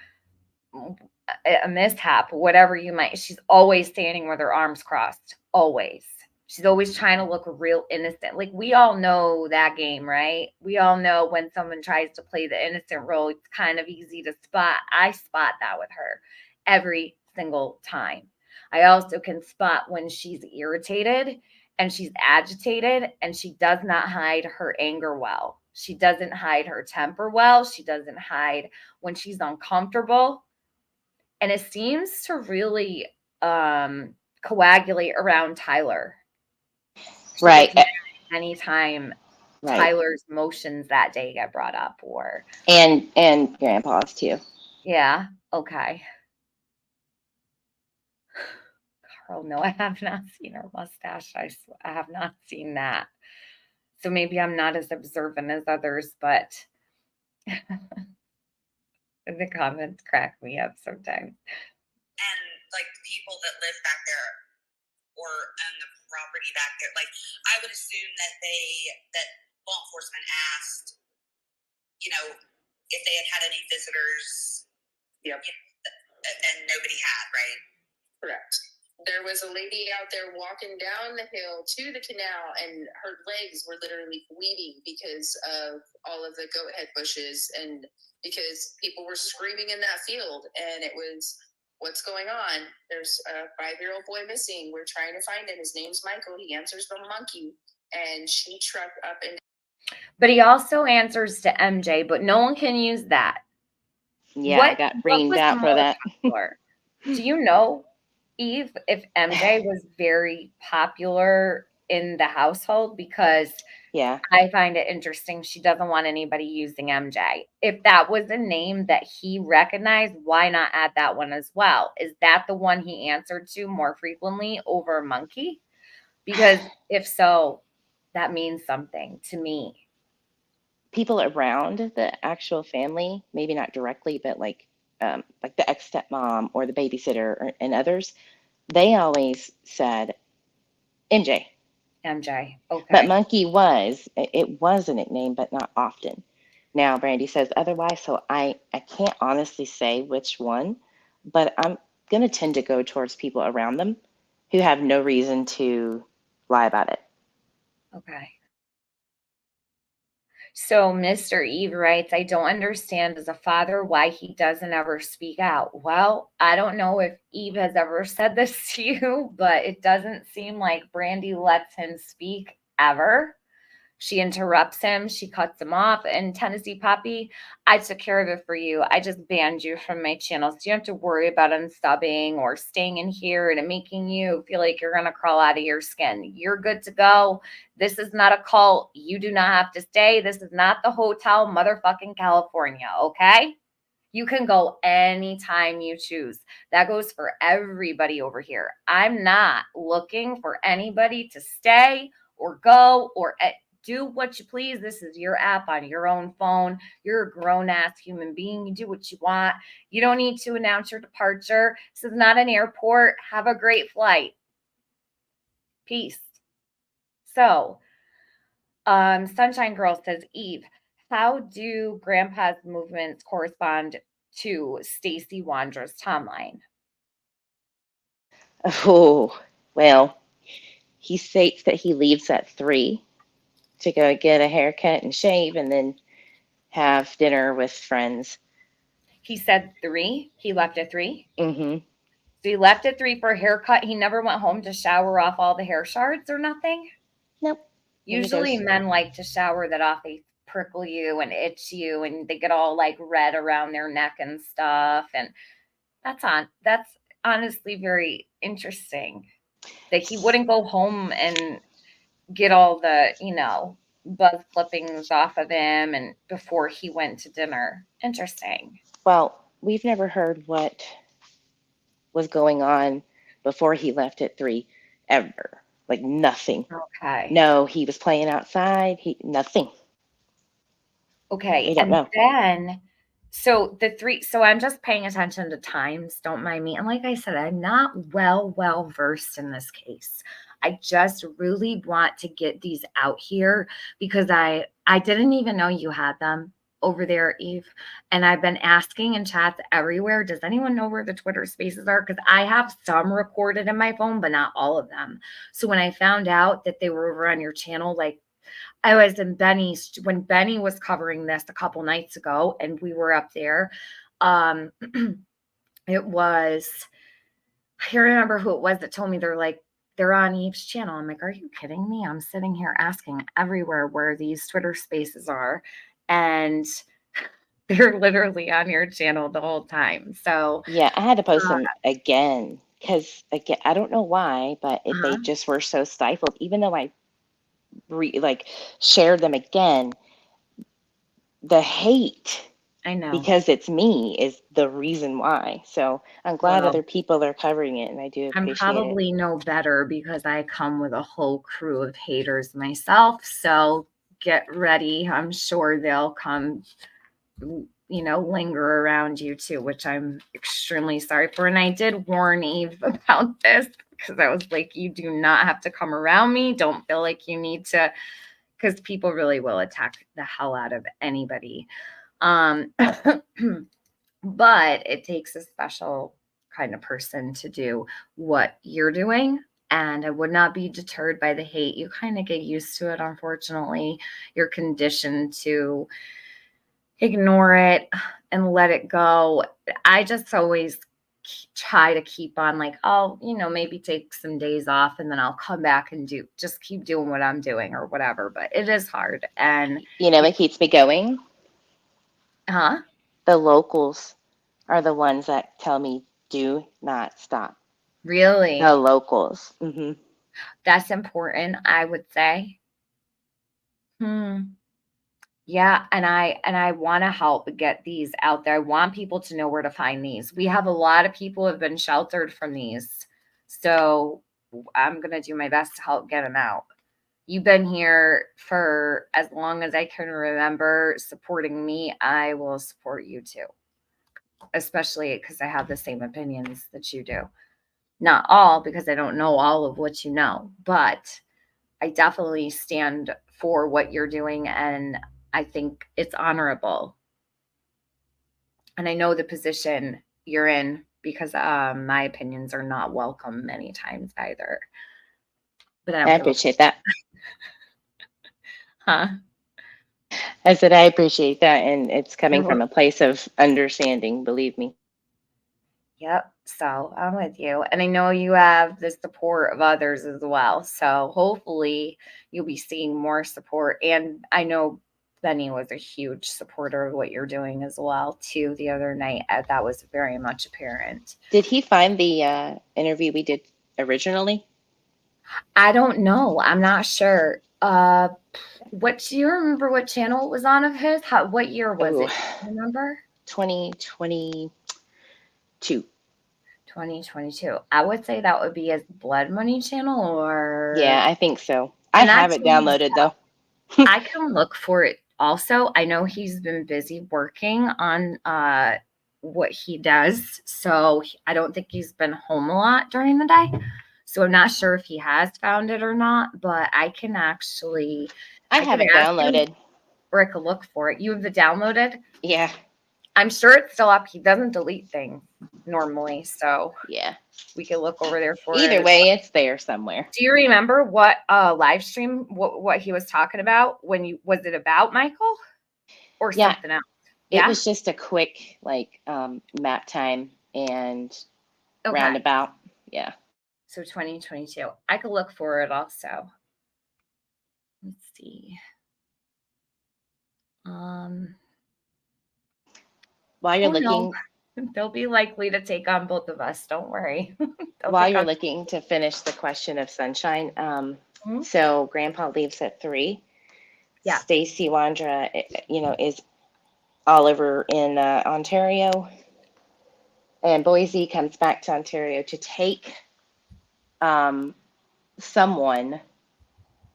a mishap, whatever you might. She's always standing with her arms crossed. Always. She's always trying to look real innocent. Like, we all know that game, right? We all know when someone tries to play the innocent role, it's kind of easy to spot. I spot that with her every single time. I also can spot when she's irritated and she's agitated and she does not hide her anger well. She doesn't hide her temper well. She doesn't hide when she's uncomfortable. And it seems to really coagulate around Tyler. She right. Anytime Right. Tyler's emotions that day get brought up, or and grandpa's too. Yeah. Okay. Carl, no, I have not seen her mustache. I have not seen that. So maybe I'm not as observant as others, but the comments crack me up sometimes. And like the people that live back there or own the property back there, like I would assume that law enforcement asked, if they had any visitors. Yep. And nobody had, right? Correct. There was a lady out there walking down the hill to the canal, and her legs were literally bleeding because of all of the goat head bushes and because people were screaming in that field. And it was, what's going on? There's a 5-year-old boy missing. We're trying to find him. His name's Michael. He answers the monkey. And she trucked up and. But he also answers to MJ, but no one can use that. Yeah, I got reamed out for that. Do you know, Eve, if MJ was very popular in the household? Because yeah, I find it interesting. She doesn't want anybody using MJ. If that was a name that he recognized, why not add that one as well? Is that the one he answered to more frequently over Monkey? Because if so, that means something to me. People around the actual family, maybe not directly, but like the ex-stepmom or the babysitter and others, they always said MJ. MJ. Okay. But Monkey it was a nickname, but not often. Now Brandy says otherwise, so I can't honestly say which one, but I'm going to tend to go towards people around them who have no reason to lie about it. Okay. So Mr. Eve writes, I don't understand as a father why he doesn't ever speak out. Well, I don't know if Eve has ever said this to you, but it doesn't seem like Brandy lets him speak ever. She interrupts him. She cuts him off. And Tennessee Poppy, I took care of it for you. I just banned you from my channel. So you don't have to worry about unsubbing or staying in here and making you feel like you're going to crawl out of your skin. You're good to go. This is not a cult. You do not have to stay. This is not the Hotel Motherfucking California, okay? You can go anytime you choose. That goes for everybody over here. I'm not looking for anybody to stay or go or do what you please. This is your app on your own phone. You're a grown-ass human being. You do what you want. You don't need to announce your departure. This is not an airport. Have a great flight. Peace. So, Sunshine Girl says, Eve, how do Grandpa's movements correspond to Stacy Wandra's timeline? Oh, well, he states that he leaves at 3 to go get a haircut and shave and then have dinner with friends. He said 3. He left at 3. Mm-hmm. So he left at 3 for a haircut. He never went home to shower off all the hair shards or nothing? Nope. Usually men like to shower that off. They prickle you and itch you and they get all like red around their neck and stuff. And that's honestly very interesting that he wouldn't go home and get all the, buzz clippings off of him and before he went to dinner. Interesting. Well, we've never heard what was going on before he left at 3 ever. Like nothing. Okay. No, he was playing outside. Nothing. Okay. We don't know. Then, so I'm just paying attention to times. Don't mind me. And like I said, I'm not well versed in this case. I just really want to get these out here because I didn't even know you had them over there, Eve. And I've been asking in chats everywhere, does anyone know where the Twitter spaces are? Because I have some recorded in my phone, but not all of them. So when I found out that they were over on your channel, like I was in Benny's, when Benny was covering this a couple nights ago and we were up there, it was, I can't remember who it was that told me they're on Eve's channel. I'm like, are you kidding me? I'm sitting here asking everywhere where these Twitter spaces are. And they're literally on your channel the whole time. So yeah, I had to post them again because again, I don't know why, but they just were so stifled. Even though I shared them again, the hate, I know, because it's me, is the reason why. So I'm glad other people are covering it, and I do appreciate it. I'm probably no better because I come with a whole crew of haters myself. So get ready. I'm sure they'll come, linger around you too, which I'm extremely sorry for. And I did warn Eve about this because I was like, you do not have to come around me. Don't feel like you need to, because people really will attack the hell out of anybody. But it takes a special kind of person to do what you're doing. And I would not be deterred by the hate. You kind of get used to it, unfortunately. You're conditioned to ignore it and let it go. I just always try to keep on maybe take some days off and then I'll come back and just keep doing what I'm doing or whatever. But it is hard. And it keeps me going. Huh? The locals are the ones that tell me do not stop. Really? The locals. Mm-hmm. That's important, I would say. Yeah, and I want to help get these out there. I want people to know where to find these. We have a lot of people who have been sheltered from these. So I'm going to do my best to help get them out. You've been here for as long as I can remember supporting me. I will support you too, especially because I have the same opinions that you do. Not all, because I don't know all of what you know, but I definitely stand for what you're doing, and I think it's honorable. And I know the position you're in because my opinions are not welcome many times either. But I appreciate that. Huh? I said I appreciate that, and it's coming from a place of understanding, believe me. Yep. So I'm with you. And I know you have the support of others as well. So hopefully you'll be seeing more support. And I know Benny was a huge supporter of what you're doing as well, too, the other night. That was very much apparent. Did he find the interview we did originally? I don't know. I'm not sure. What do you remember what channel it was on of his? What year was it? Do you remember? 2022. 2022. I would say that would be his Blood Money channel, or Yeah, I think so. I have it downloaded though. I can look for it also. I know he's been busy working on what he does, so I don't think he's been home a lot during the day. So I'm not sure if he has found it or not, but I can actually I have it downloaded. Or I could look for it. You have it downloaded? Yeah. I'm sure it's still up. He doesn't delete things normally, so yeah, we could look over there for Either it. way, it's there somewhere. Do you remember what live stream what he was talking about when you was it about Michael or something else? It was just a quick map time and roundabout. Yeah. So 2022. I could look for it also. Let's see. While you're looking, they'll be likely to take on both of us. Don't worry. While you're looking to finish the question of Sunshine, so Grandpa leaves at 3. Yeah. Stacy Wandra, is all over in Ontario, and Boise comes back to Ontario to take someone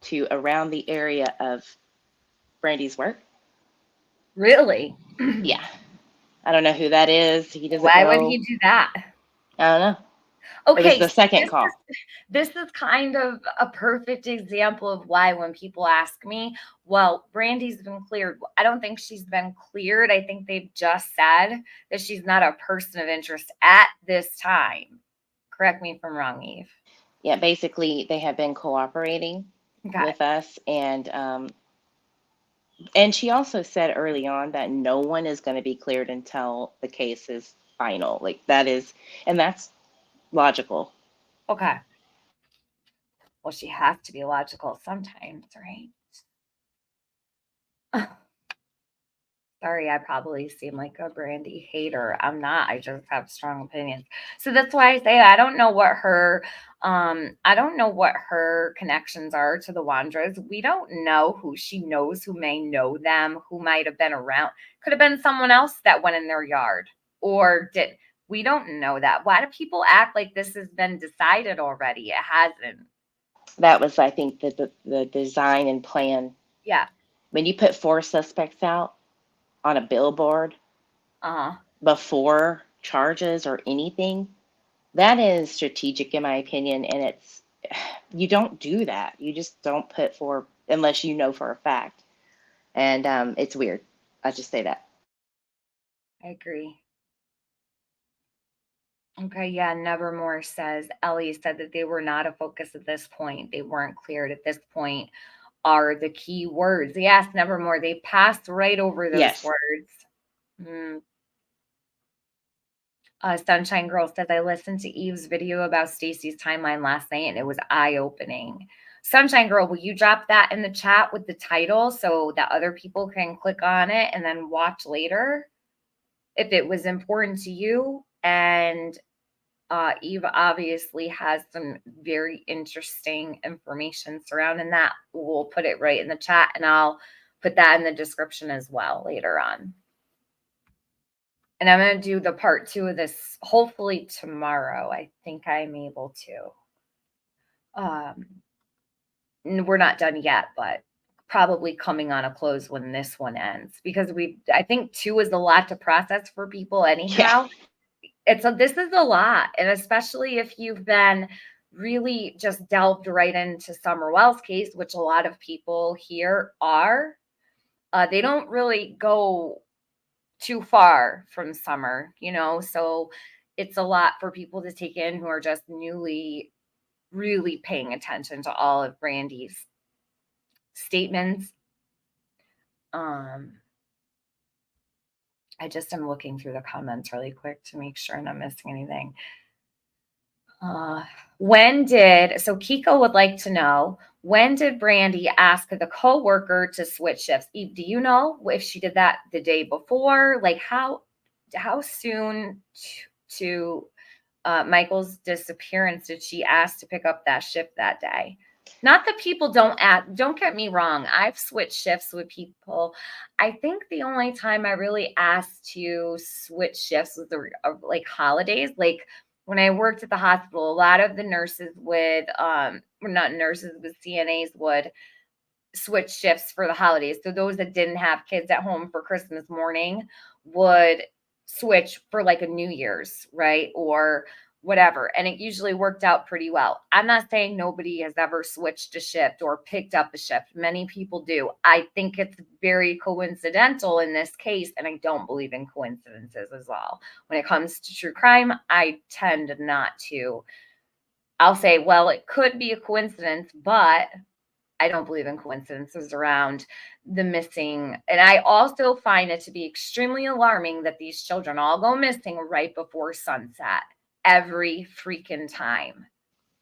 to around the area of Brandy's work. Really? Yeah. I don't know who that is. He doesn't Why know. would he do that? I don't know. Okay. It was the second call. This is kind of a perfect example of why when people ask me, well, Brandy's been cleared. I don't think she's been cleared. I think they've just said that she's not a person of interest at this time. Correct me if I'm wrong, Eve. Yeah, basically they have been cooperating with us, and she also said early on that no one is going to be cleared until the case is final. And that's logical. Okay. Well, she has to be logical sometimes, right? Sorry, I probably seem like a Brandy hater. I'm not. I just have strong opinions. So that's why I say I don't know what her connections are to the Wandras. We don't know who she knows, who may know them, who might have been around. Could have been someone else that went in their yard or did. We don't know that. Why do people act like this has been decided already? It hasn't. That was, I think, the design and plan. Yeah. When you put 4 suspects out on a billboard before charges or anything, that is strategic in my opinion, and you don't do that. You just don't put 4 unless you know for a fact, and it's weird. I just say that. I agree. Okay, yeah, Nevermore says, Ellie said that they were not a focus at this point. They weren't cleared at this point are the key words. Yes, Nevermore. They passed right over those words. Sunshine Girl says, I listened to Eve's video about Stacy's timeline last night and it was eye-opening. Sunshine Girl, will you drop that in the chat with the title so that other people can click on it and then watch later if it was important to you? And Eve obviously has some very interesting information surrounding that. We'll put it right in the chat and I'll put that in the description as well later on. And I'm going to do the part 2 of this hopefully tomorrow. I think I'm able to. We're not done yet, but probably coming on a close when this one ends because I think 2 is a lot to process for people anyhow. Yeah. This is a lot, and especially if you've been really just delved right into Summer Wells' case, which a lot of people here are. They don't really go too far from Summer, so it's a lot for people to take in who are just newly really paying attention to all of Brandy's statements. I just am looking through the comments really quick to make sure I'm not missing anything. So Kiko would like to know, when did Brandy ask the coworker to switch shifts? Eve, do you know if she did that the day before? Like how soon to Michael's disappearance did she ask to pick up that shift that day? Not that people don't get me wrong. I've switched shifts with people. I think the only time I really asked to switch shifts was like holidays. Like when I worked at the hospital, a lot of the nurses would, not nurses, but CNAs would switch shifts for the holidays. So those that didn't have kids at home for Christmas morning would switch for like a New Year's, right? Or whatever. And it usually worked out pretty well. I'm not saying nobody has ever switched a shift or picked up a shift. Many people do. I think it's very coincidental in this case, and I don't believe in coincidences as well. When it comes to true crime, I tend not to. I'll say, well, it could be a coincidence, but I don't believe in coincidences around the missing. And I also find it to be extremely alarming that these children all go missing right before sunset every freaking time.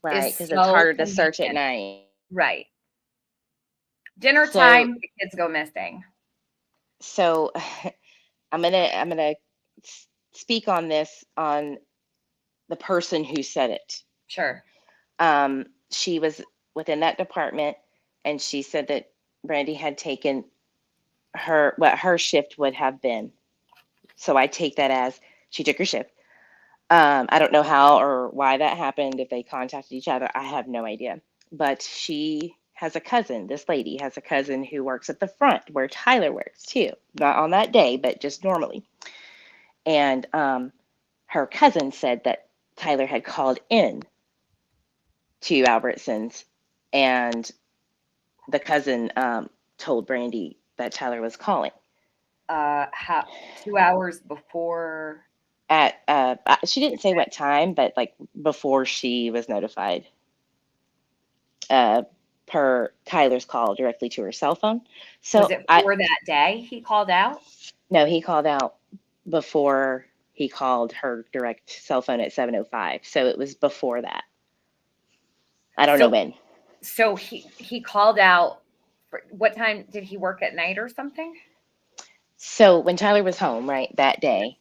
Right, because it's harder to search at night. Right. Dinner time, the kids go missing. So I'm gonna speak on this on the person who said it. Sure. She was within that department, and she said that Brandy had taken what her shift would have been. So I take that as she took her shift. I don't know how or why that happened, if they contacted each other. I have no idea. But she has a cousin. This lady has a cousin who works at the front where Tyler works too. Not on that day, but just normally. And her cousin said that Tyler had called in to Albertsons, and the cousin told Brandy that Tyler was calling. 2 hours before? She didn't say what time, but like before she was notified. Per Tyler's call directly to her cell phone. So was it for that day he called out? No, he called out before he called her direct cell phone at 7:05. So it was before that. I don't know when. So he called out. What time did he work at night or something? So when Tyler was home, right, that day.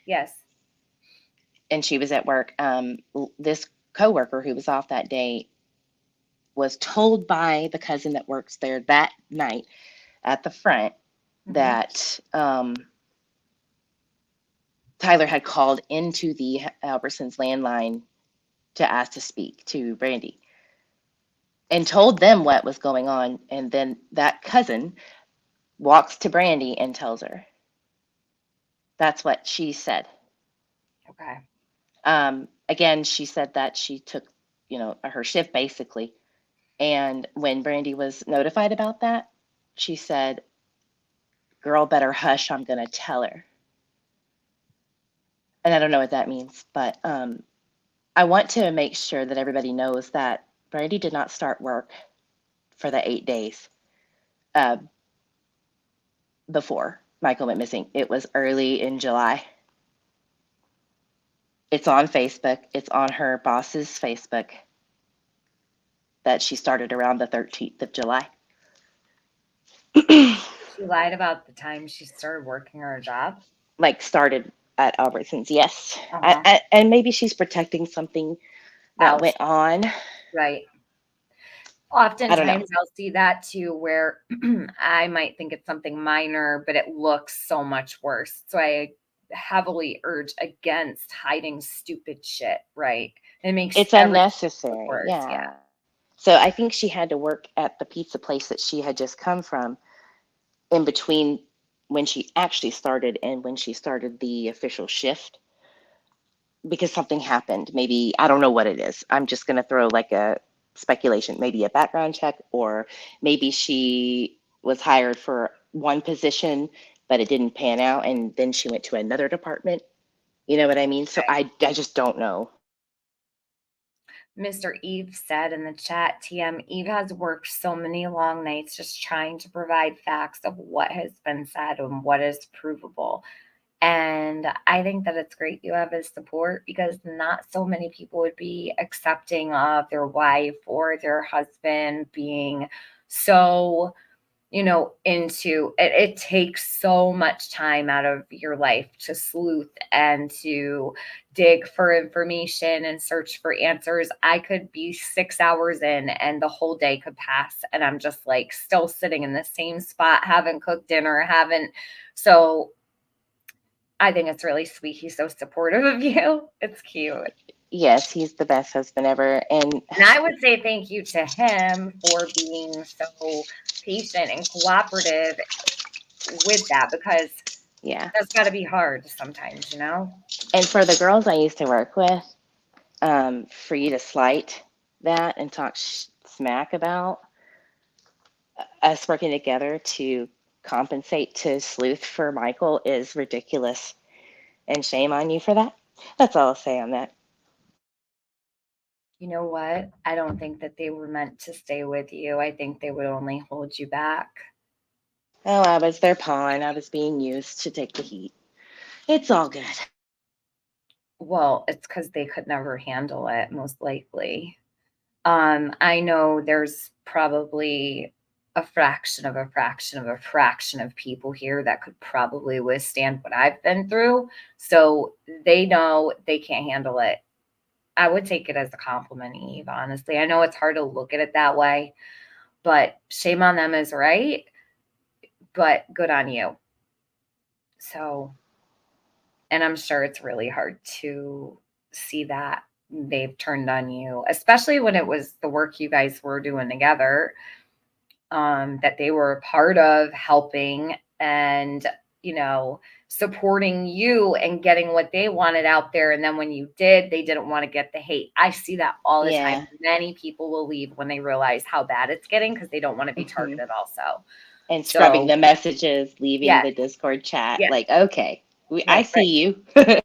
Yes. And she was at work. This coworker who was off that day was told by the cousin that works there that night at the front that Tyler had called into the Albertsons landline to ask to speak to Brandy and told them what was going on. And then that cousin walks to Brandy and tells her. That's what she said. Okay. Again, she said that she took, her shift basically. And when Brandy was notified about that, she said, "Girl, better hush. I'm going to tell her." And I don't know what that means, but I want to make sure that everybody knows that Brandy did not start work for the 8 days before Michael went missing. It was early in July. It's on Facebook. It's on her boss's Facebook that she started around the 13th of July. She lied about the time she started working her job? Like started at Albertsons, yes. And maybe she's protecting something that went on. Right. Oftentimes I'll see that too, where I might think it's something minor, but it looks so much worse. So I heavily urge against hiding stupid shit, right? It's unnecessary. Worse. Yeah. So I think she had to work at the pizza place that she had just come from in between when she actually started and when she started the official shift, because something happened. Maybe, I don't know what it is. I'm just going to throw like a speculation, maybe a background check, or maybe she was hired for one position, but it didn't pan out. And then she went to another department. You know what I mean? So I just don't know. Mr. Eve said in the chat, TM, Eve has worked so many long nights just trying to provide facts of what has been said and what is provable. And I think that it's great you have his support, because not so many people would be accepting of their wife or their husband being so, into it. It takes so much time out of your life to sleuth and to dig for information and search for answers. I could be 6 hours in and the whole day could pass, and I'm just like still sitting in the same spot, haven't cooked dinner, haven't. So I think it's really sweet. He's so supportive of you. It's cute. Yes, he's the best husband ever. And I would say thank you to him for being so patient and cooperative with that, because yeah. that's got to be hard sometimes, And for the girls I used to work with, for you to slight that and talk smack about us working together to compensate to sleuth for Michael is ridiculous. And shame on you for that. That's all I'll say on that. You know what? I don't think that they were meant to stay with you. I think they would only hold you back. Oh, I was their pawn. I was being used to take the heat. It's all good. Well, it's because they could never handle it, most likely. I know there's probably a fraction of a fraction of a fraction of people here that could probably withstand what I've been through. So they know they can't handle it. I would take it as a compliment, Eve, honestly. I know it's hard to look at it that way, but shame on them is right, but good on you. So, and I'm sure it's really hard to see that they've turned on you, especially when it was the work you guys were doing together, that they were a part of helping and, supporting you and getting what they wanted out there. And then when you did, they didn't want to get the hate. I see that all the Yeah. time. Many people will leave when they realize how bad it's getting because they don't want to be targeted also. And scrubbing So, the messages, leaving yes, the Discord chat. yes, Like, okay, I right, see right. you.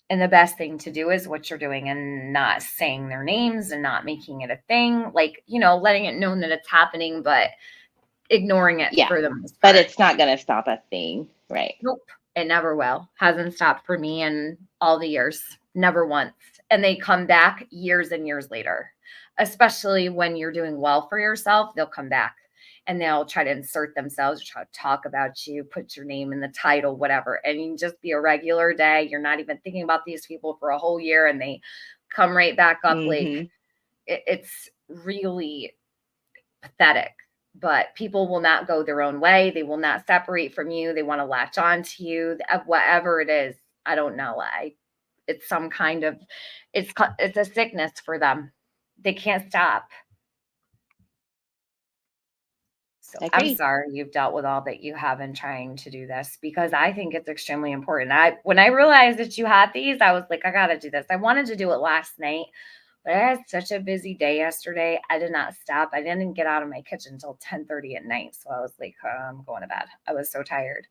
And the best thing to do is what you're doing and not saying their names and not making it a thing. Like, letting it known that it's happening, but ignoring it Yeah. for the most But part. it's not going to stop a thing. Right. Nope. It never will. Hasn't stopped for me in all the years. Never once. And they come back years and years later, especially when you're doing well for yourself. They'll come back and they'll try to insert themselves, try to talk about you, put your name in the title, whatever. And you can just be a regular day. You're not even thinking about these people for a whole year and they come right back up. Like it's really pathetic. But people will not go their own way. They will not separate from you. They want to latch on to you. Whatever it is, I don't know. It's some kind of, it's a sickness for them. They can't stop. So I'm sorry you've dealt with all that you have in trying to do this, because I think it's extremely important. When I realized that you had these, I was like, I got to do this. I wanted to do it last night, but I had such a busy day yesterday. I did not stop. I didn't get out of my kitchen until 10:30 at night. So I was like, I'm going to bed. I was so tired.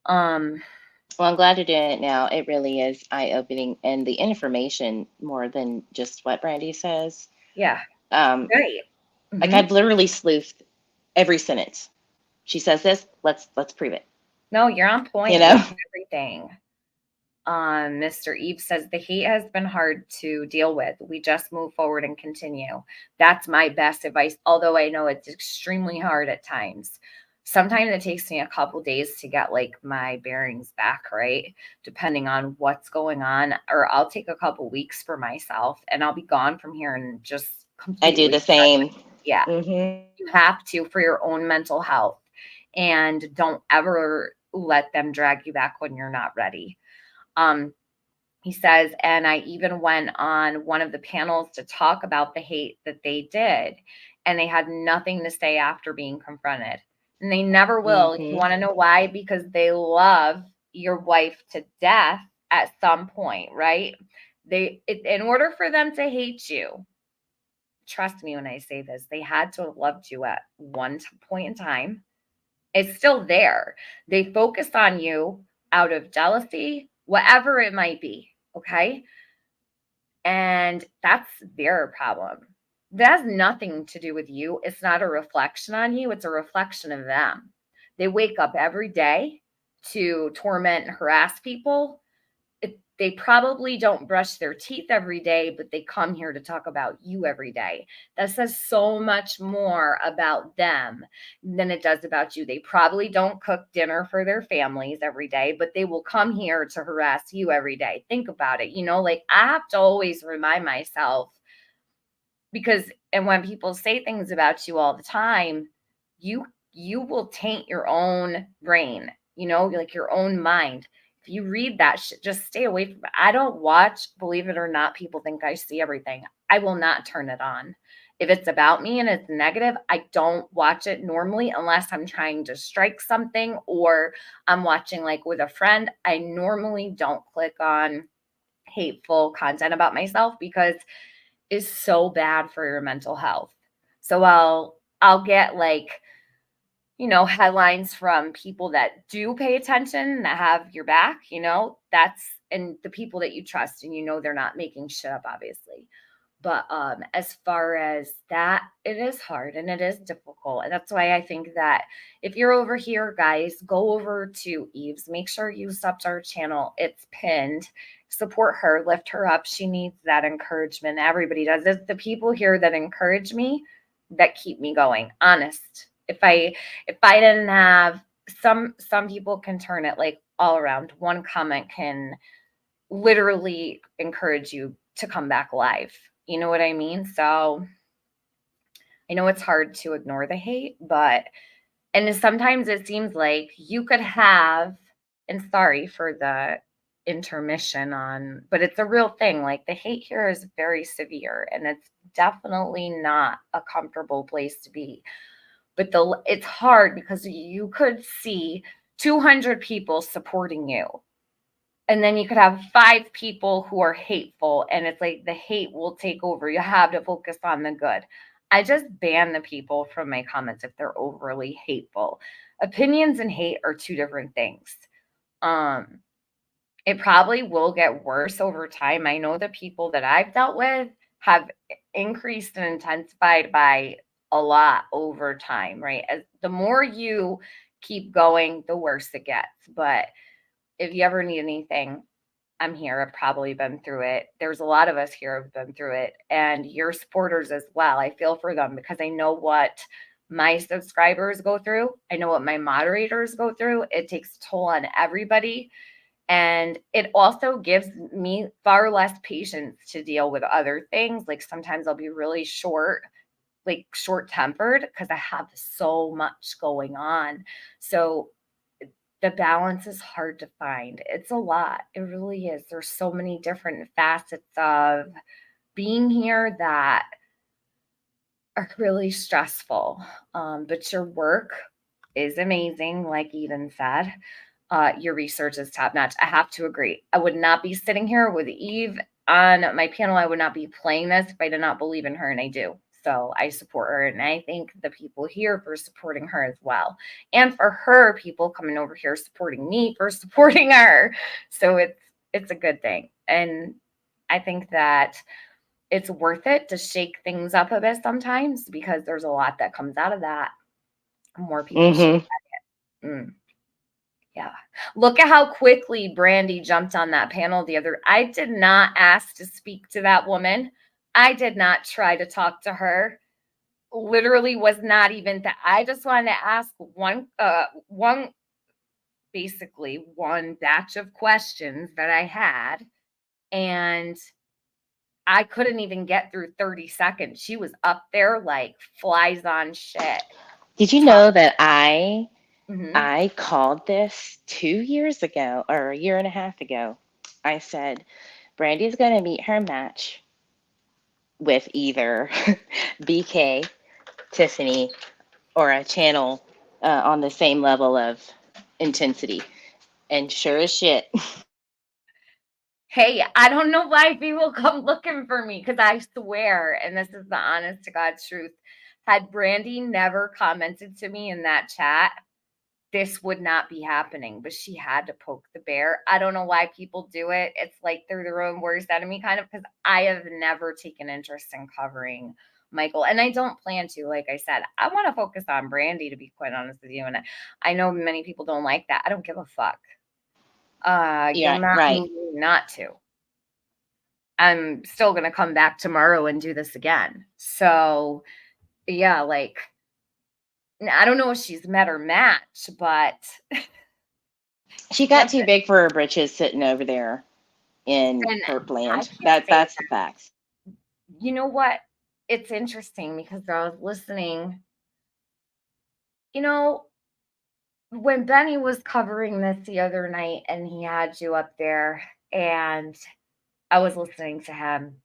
Well, I'm glad you're doing it now. It really is eye-opening, and the information more than just what Brandy says. Yeah. Right. Like I've literally sleuthed every sentence. She says this, let's prove it. No, you're on point. With everything. Mr. Eve says the hate has been hard to deal with. We just move forward and continue. That's my best advice, although I know it's extremely hard at times. Sometimes it takes me a couple days to get like my bearings back, right? Depending on what's going on, or I'll take a couple weeks for myself and I'll be gone from here and just completely. I do the same. Yeah. You have to, for your own mental health, and don't ever let them drag you back when you're not ready. He says, and I even went on one of the panels to talk about the hate that they did, and they had nothing to say after being confronted. And they never will. You want to know why? Because they love your wife to death at some point, right? In order for them to hate you, trust me when I say this, they had to have loved you at one point in time. It's still there. They focused on you out of jealousy, whatever it might be. Okay. And that's their problem. That has nothing to do with you. It's not a reflection on you. It's a reflection of them. They wake up every day to torment and harass people, they probably don't brush their teeth every day, but they come here to talk about you every day. That says so much more about them than it does about you. They probably don't cook dinner for their families every day, but they will come here to harass you every day. Think about it. Like I have to always remind myself, because, and when people say things about you all the time, you will taint your own brain, like your own mind. If you read that shit, just stay away from it. I don't watch, believe it or not, people think I see everything. I will not turn it on. If it's about me and it's negative, I don't watch it normally unless I'm trying to strike something or I'm watching like with a friend. I normally don't click on hateful content about myself because it's so bad for your mental health. So I'll get like, headlines from people that do pay attention, that have your back, and the people that you trust and they're not making shit up, obviously. But as far as that, it is hard and it is difficult. And that's why I think that if you're over here, guys, go over to Eve's. Make sure you sub to our channel. It's pinned. Support her, lift her up. She needs that encouragement. Everybody does. It's the people here that encourage me that keep me going. Honest. If I didn't have some people can turn it like all around. One comment can literally encourage you to come back alive. You know what I mean? So I know it's hard to ignore the hate, and sometimes it seems like you could have, and sorry for the intermission but it's a real thing. Like the hate here is very severe and it's definitely not a comfortable place to be. But it's hard because you could see 200 people supporting you. And then you could have 5 people who are hateful, and it's like the hate will take over. You have to focus on the good. I just ban the people from my comments if they're overly hateful. Opinions and hate are 2 different things. It probably will get worse over time. I know the people that I've dealt with have increased and intensified by a lot over time, right? As the more you keep going, the worse it gets. But if you ever need anything, I'm here. I've probably been through it. There's a lot of us here who've been through it, and your supporters as well. I feel for them because I know what my subscribers go through. I know what my moderators go through. It takes a toll on everybody. And it also gives me far less patience to deal with other things. Like sometimes I'll be really short-tempered because I have so much going on. So the balance is hard to find. It's a lot. It really is. There's so many different facets of being here that are really stressful. But your work is amazing, like Eden said. Your research is top notch. I have to agree. I would not be sitting here with Eve on my panel. I would not be playing this if I did not believe in her, and I do. So I support her, and I thank the people here for supporting her as well. And for her, people coming over here supporting me for supporting her. So it's a good thing. And I think that it's worth it to shake things up a bit sometimes because there's a lot that comes out of that. More people should get it. Yeah. Look at how quickly Brandy jumped on that panel I did not ask to speak to that woman. I did not try to talk to her. Literally was not even that. I just wanted to ask one batch of questions that I had, and I couldn't even get through 30 seconds. She was up there like flies on shit. Did you know that I called this 2 years ago or a year and a half ago? I said, Brandy's going to meet her match with either BK, Tiffany, or a channel on the same level of intensity. And sure as shit. Hey, I don't know why people come looking for me because I swear, and this is the honest to God truth, had Brandy never commented to me in that chat, this would not be happening, but she had to poke the bear. I don't know why people do it. It's like they're their own worst enemy kind of, because I have never taken interest in covering Michael. And I don't plan to, like I said, I want to focus on Brandy, to be quite honest with you. And I know many people don't like that. I don't give a fuck. You'll not right. move me not to. I'm still going to come back tomorrow and do this again. So yeah, like, I don't know if she's met her match, but She got too big for her britches sitting over there in And Perp I land. can't say That's the facts. You know what? It's interesting because I was listening. You know, when Benny was covering this the other night and he had you up there and I was listening to him,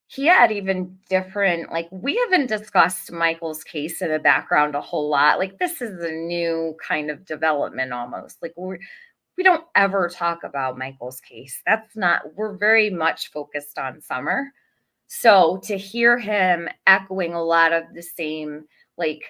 he had even different, like, we haven't discussed Michael's case in the background a whole lot. Like, this is a new kind of development almost. Like, we don't ever talk about Michael's case. That's not, we're very much focused on Summer. So to hear him echoing a lot of the same, like,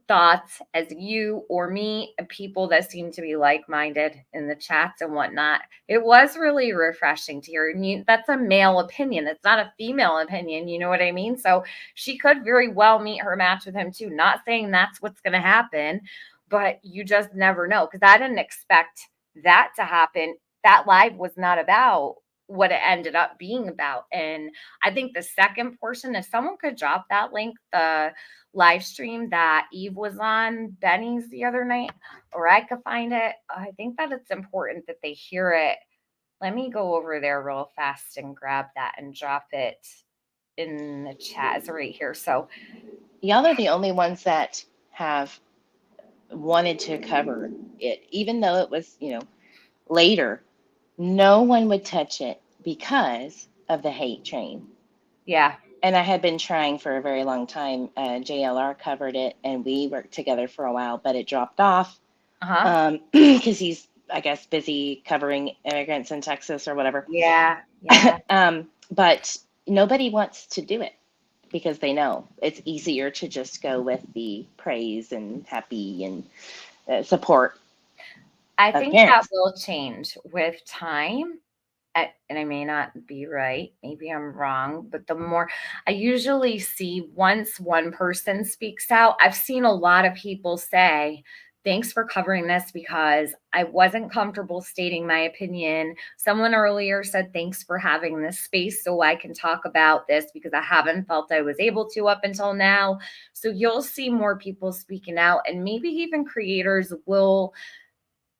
thoughts as you or me, and people that seem to be like-minded in the chats and whatnot, it was really refreshing to hear. And that's a male opinion. It's not a female opinion. You know what I mean? So she could very well meet her match with him too. Not saying that's what's going to happen, but you just never know. Because I didn't expect that to happen. That live was not about what it ended up being about. And I think the second portion, if someone could drop that link, the live stream that Eve was on Benny's the other night, or I could find it, I think that it's important that they hear it. Let me go over there real fast and grab that and drop it in the chat. It's right here. So y'all are the only ones that have wanted to cover it, even though it was, later. No one would touch it because of the hate train. Yeah. And I had been trying for a very long time. JLR covered it, and we worked together for a while, but it dropped off because he's, I guess, busy covering immigrants in Texas or whatever. Yeah. But nobody wants to do it because they know it's easier to just go with the praise and happy and support. I think that will change with time. And I may not be right, maybe I'm wrong, but the more I usually see, once one person speaks out, I've seen a lot of people say, thanks for covering this because I wasn't comfortable stating my opinion. Someone earlier said, thanks for having this space so I can talk about this because I haven't felt I was able to up until now. So you'll see more people speaking out, and maybe even creators will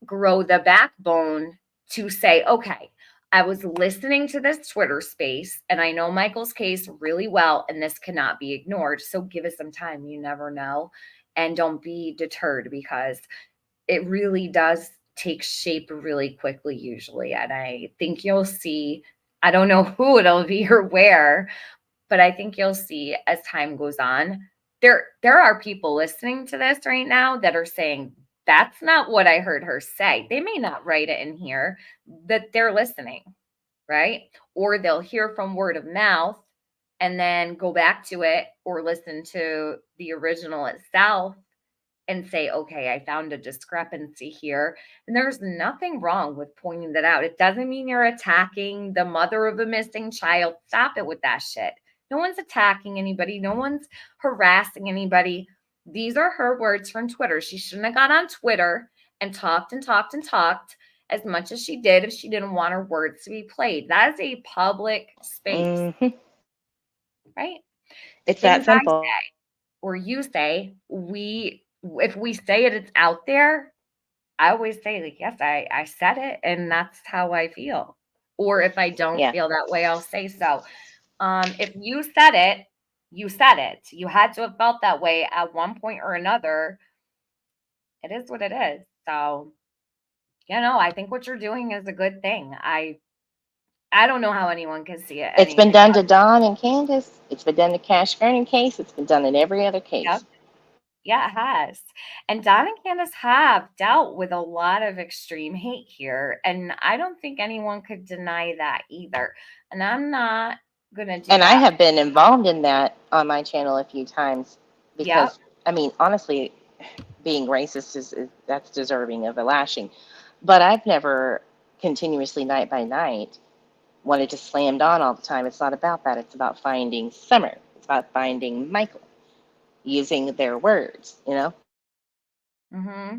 grow the backbone to say, okay, I was listening to this Twitter space and I know Michael's case really well, and this cannot be ignored. So give us some time. You never know. And don't be deterred because it really does take shape really quickly usually. And I think you'll see, I don't know who it'll be or where, but I think you'll see as time goes on, there are people listening to this right now that are saying, that's not what I heard her say. They may not write it in here, that they're listening, right? Or they'll hear from word of mouth and then go back to it or listen to the original itself and say, okay, I found a discrepancy here. And there's nothing wrong with pointing that out. It doesn't mean you're attacking the mother of a missing child. Stop it with that shit. No one's attacking anybody. No one's harassing anybody. These are her words from Twitter. She shouldn't have got on Twitter and talked and talked and talked as much as she did if she didn't want her words to be played. That is a public space, right? It's that simple. I say, or you say, if we say it, it's out there. I always say, like, yes, I said it, and that's how I feel. Or if I don't feel that way, I'll say so. If you said it, you said it. You had to have felt that way at one point or another. It is what it is. So, I think what you're doing is a good thing. I don't know how anyone can see it. It's been done to Dawn and Candace. It's been done to Cash Gurning case. It's been done in every other case. Yep. Yeah, it has. And Dawn and Candace have dealt with a lot of extreme hate here. And I don't think anyone could deny that either. And I'm not going to do and that. I have been involved in that on my channel a few times because, I mean, honestly, being racist is that's deserving of a lashing. But I've never continuously night by night wanted to slam Dawn all the time. It's not about that. It's about finding Summer. It's about finding Michael, using their words, you know? Mm-hmm.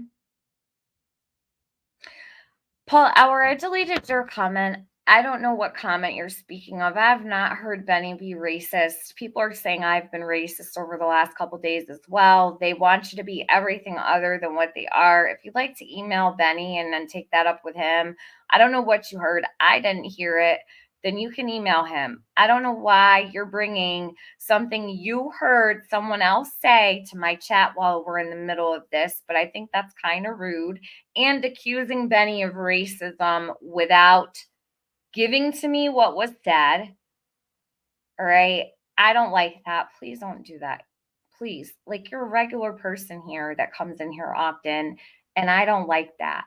Paul, I deleted your comment. I don't know what comment you're speaking of. I have not heard Benny be racist. People are saying I've been racist over the last couple days as well. They want you to be everything other than what they are. If you'd like to email Benny and then take that up with him, I don't know what you heard. I didn't hear it. Then you can email him. I don't know why you're bringing something you heard someone else say to my chat while we're in the middle of this, but I think that's kind of rude. And accusing Benny of racism without giving to me what was said. All right. I don't like that. Please don't do that. Please. Like, you're a regular person here that comes in here often, and I don't like that.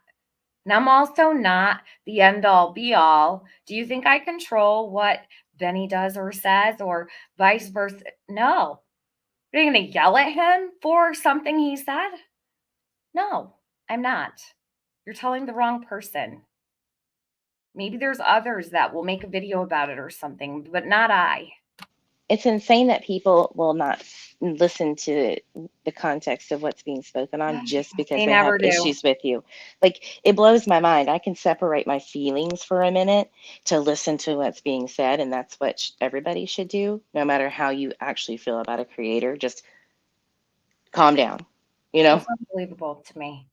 And I'm also not the end all be all. Do you think I control what Benny does or says or vice versa? No. Are you going to yell at him for something he said? No, I'm not. You're telling the wrong person. Maybe there's others that will make a video about it or something, but not I. It's insane that people will not listen to the context of what's being spoken on just because They they have never do. issues with you. Like, it blows my mind. I can separate my feelings for a minute to listen to what's being said, and that's what everybody should do, no matter how you actually feel about a creator. Just calm down, you know? It's unbelievable to me.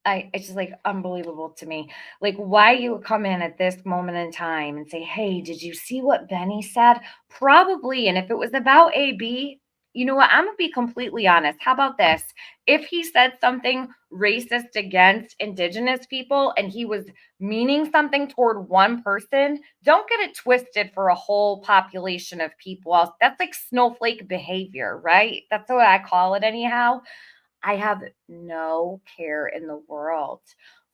It's just like unbelievable to me. Like, why you would come in at this moment in time and say, hey, did you see what Benny said? Probably. And if it was about AB, you know what? I'm going to be completely honest. How about this? If he said something racist against Indigenous people and he was meaning something toward one person, don't get it twisted for a whole population of people else. That's like snowflake behavior, right? That's what I call it anyhow. I have no care in the world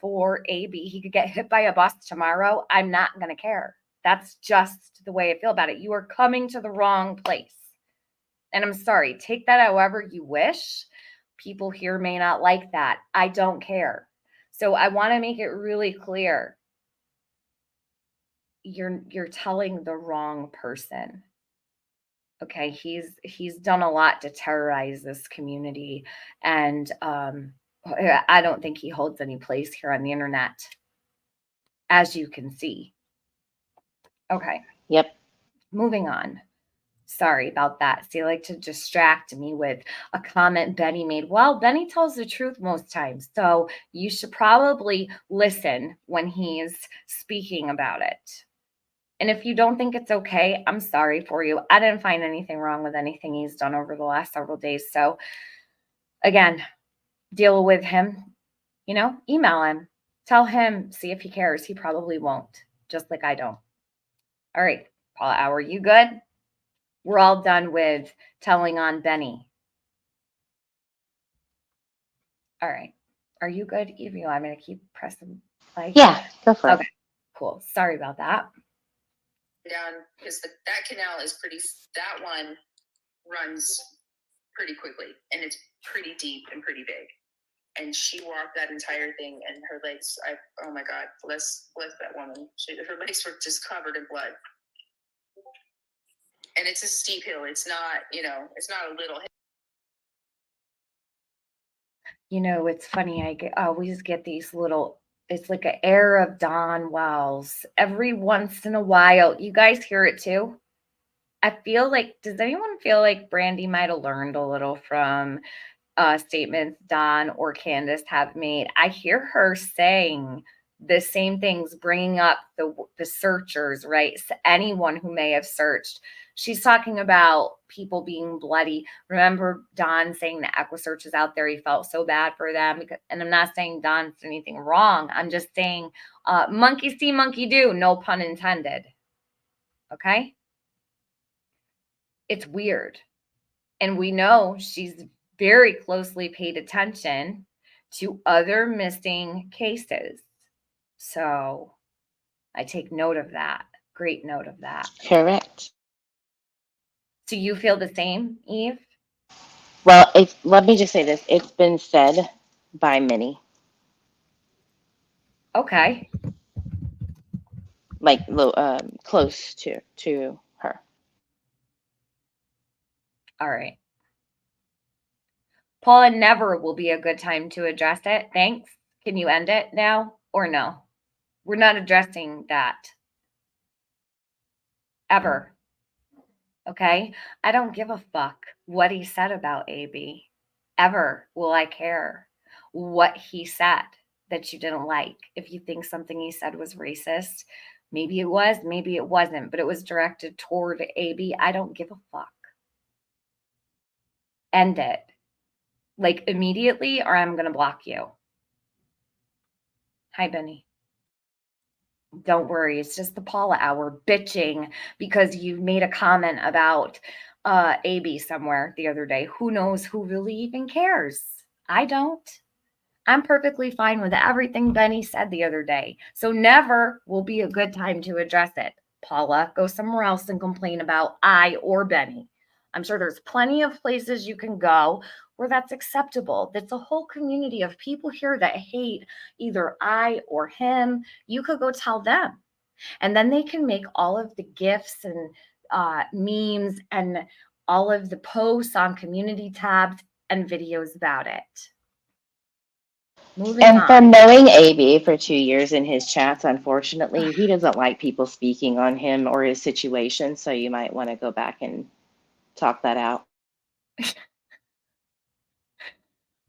for AB. He could get hit by a bus tomorrow. I'm not going to care. That's just the way I feel about it. You are coming to the wrong place. And I'm sorry, take that however you wish. People here may not like that. I don't care. So I want to make it really clear. You're telling the wrong person. Okay, he's done a lot to terrorize this community, and I don't think he holds any place here on the internet, as you can see. Okay. Yep. Moving on. Sorry about that. See, like to distract me with a comment Benny made. Well, Benny tells the truth most times, so you should probably listen when he's speaking about it. And if you don't think it's okay, I'm sorry for you. I didn't find anything wrong with anything he's done over the last several days. So again, deal with him, email him, tell him, see if he cares. He probably won't, just like I don't. All right, Paula Hour, you good? We're all done with telling on Benny. All right. Are you good, Evie? I'm going to keep pressing play. Yeah, go for it. Okay, cool. Sorry about that. Down because that canal is that one runs pretty quickly and it's pretty deep and pretty big. And she walked that entire thing and her legs, oh my God, bless that woman. Her legs were just covered in blood. And it's a steep hill. It's not, it's not a little hill. It's funny. I always get these little, it's like an air of Dawn Wells every once in a while. You guys hear it too? I feel like, does anyone feel like Brandy might have learned a little from statements Dawn or Candace have made? I hear her saying the same things, bringing up the searchers, right? So anyone who may have searched. She's talking about people being bloody. Remember Dawn saying the EquiSearch is out there. He felt so bad for them. And I'm not saying Dawn did anything wrong. I'm just saying monkey see, monkey do. No pun intended. Okay? It's weird. And we know she's very closely paid attention to other missing cases. So I take note of that. Great note of that. Correct. Do you feel the same, Eve? Well, let me just say this. It's been said by many. Okay. like close to her. All right. Paula, never will be a good time to address it. Thanks. Can you end it now or no? We're not addressing that. Ever. Okay? I don't give a fuck what he said about AB. Ever will I care what he said that you didn't like. If you think something he said was racist, maybe it was, maybe it wasn't, but it was directed toward AB. I don't give a fuck. End it. Like immediately, or I'm going to block you. Hi, Benny. Don't worry. It's just the Paula hour bitching because you made a comment about AB somewhere the other day. Who knows who really even cares? I don't. I'm perfectly fine with everything Benny said the other day. So never will be a good time to address it. Paula, go somewhere else and complain about I or Benny. I'm sure there's plenty of places you can go where that's acceptable. That's a whole community of people here that hate either I or him. You could go tell them. And then they can make all of the GIFs and memes and all of the posts on community tabs and videos about it. Moving And on. from knowing AB for 2 years in his chats, unfortunately, he doesn't like people speaking on him or his situation. So you might want to go back and talk that out.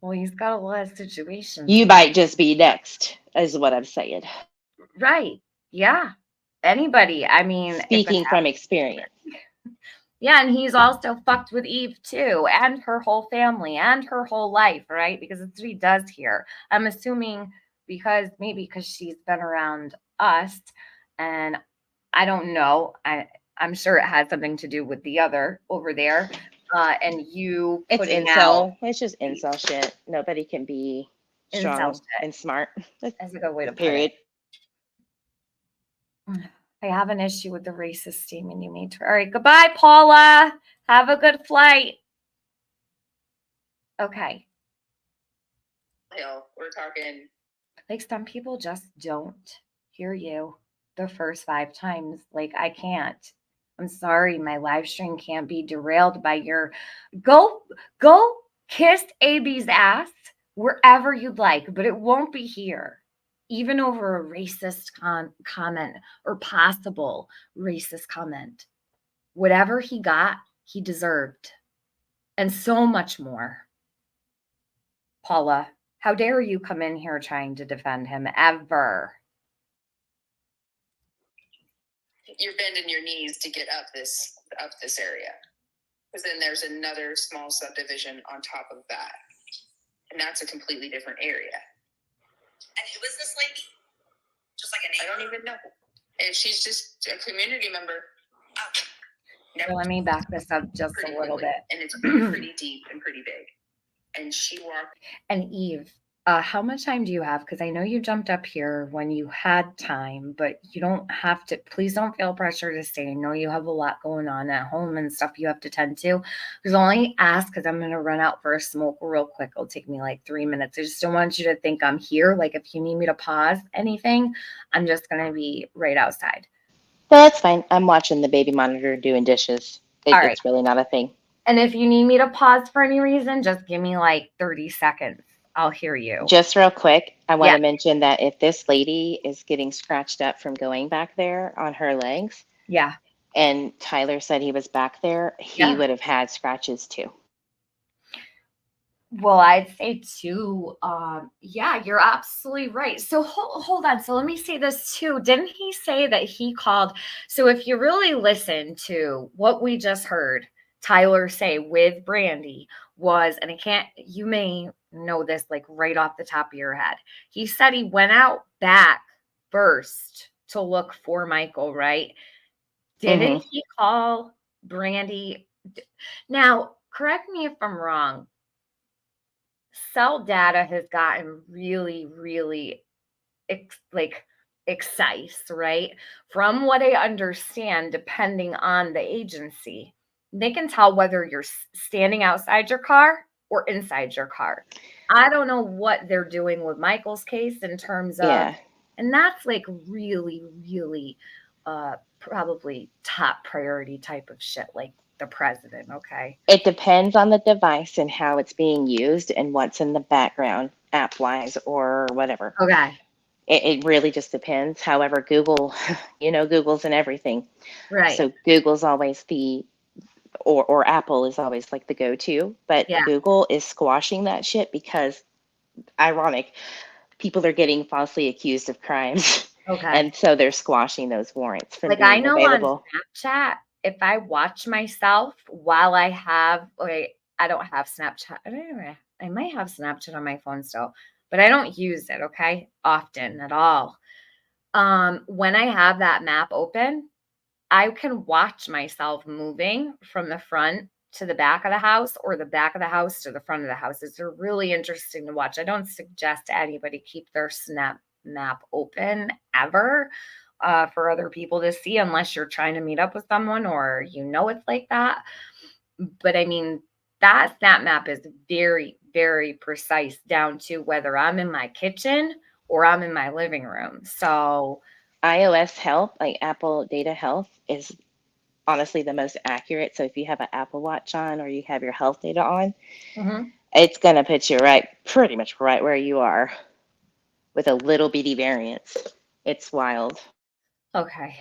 Well, he's got a lot of situations. You might just be next, is what I'm saying. Right. Yeah. Anybody. I mean, if it Speaking from experience. Yeah, and he's also fucked with Eve too, and her whole family, and her whole life, right? Because that's what he does here. I'm assuming because she's been around us, and I don't know. I'm sure it has something to do with the other over there. And you It's putting out incel. It's just incel shit. Nobody can be incel strong shit. and smart. That's a good way to Period. put it. I have an issue with the racist statement you made. All right, goodbye, Paula. Have a good flight. Okay. Hell, we're talking. Like some people just don't hear you the first 5 times. Like I can't. I'm sorry, my live stream can't be derailed by your go kiss AB's ass wherever you'd like, but it won't be here. Even over a racist comment or possible racist comment. Whatever he got, he deserved. And so much more. Paula, how dare you come in here trying to defend him ever? You're bending your knees to get up this area. Because then there's another small subdivision on top of that. And that's a completely different area. And who is this lady? Just like a neighbor? I don't even know. And she's just a community member. Oh. So let me back this up just a little bit. And it's pretty deep and pretty big. And she walked. And Eve, how much time do you have? Because I know you jumped up here when you had time, but you don't have to. Please don't feel pressure to stay. I know you have a lot going on at home and stuff you have to tend to. Because only ask because I'm going to run out for a smoke real quick. It'll take me like 3 minutes. I just don't want you to think I'm here. Like if you need me to pause anything, I'm just going to be right outside. No, that's fine. I'm watching the baby monitor doing dishes. It's really not a thing. And if you need me to pause for any reason, just give me like 30 seconds. I'll hear you. Just real quick, I want to mention that if this lady is getting scratched up from going back there on her legs, and Tyler said he was back there, he would have had scratches too. Well, I'd say too, you're absolutely right. So hold on. So let me say this too. Didn't he say that he called? So if you really listen to what we just heard Tyler say with Brandy was, and you may know this like right off the top of your head. He said he went out back first to look for Michael, right? Didn't he call Brandy? Now, correct me if I'm wrong. Cell data has gotten really, really excise, right? From what I understand, depending on the agency, they can tell whether you're standing outside your car or inside your car. I don't know what they're doing with Michael's case in terms of, and that's like really, really probably top priority type of shit, like the president. Okay. It depends on the device and how it's being used and what's in the background, app wise or whatever. Okay. It really just depends. However, Google, Google's in everything. Right. So Google's always or Apple is always like the go-to, but Yeah. Google is squashing that shit because, ironic, people are getting falsely accused of crimes. Okay. And so they're squashing those warrants from Like I being know available. on Snapchat, if I watch myself while I have, okay, I don't have Snapchat. I might have Snapchat on my phone still, but I don't use it, okay, often at all. When I have that map open, I can watch myself moving from the front to the back of the house or the back of the house to the front of the house. It's really interesting to watch. I don't suggest anybody keep their Snap map open ever for other people to see unless you're trying to meet up with someone or it's like that. But I mean, that Snap map is very, very precise down to whether I'm in my kitchen or I'm in my living room. So iOS Health, like Apple Data Health, is honestly the most accurate. So if you have an Apple Watch on or you have your health data on, it's going to put you pretty much right where you are with a little bitty variance. It's wild. Okay.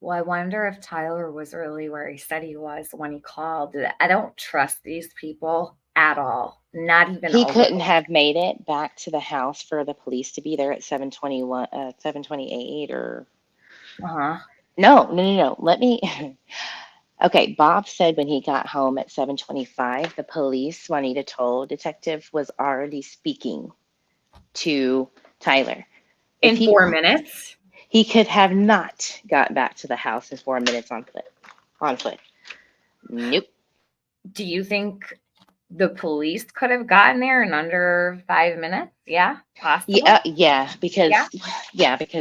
Well, I wonder if Tyler was really where he said he was when he called. I don't trust these people at all. Not even He a couldn't little. have made it back to the house for the police to be there at 7:28 or. No. Let me. Okay, Bob said when he got home at 7:25, the police, Juanita told detective, was already speaking to Tyler. In 4 minutes? He could have not got back to the house in 4 minutes on foot. Nope. Do you think the police could have gotten there in under 5 minutes? Yeah, possible. Yeah, because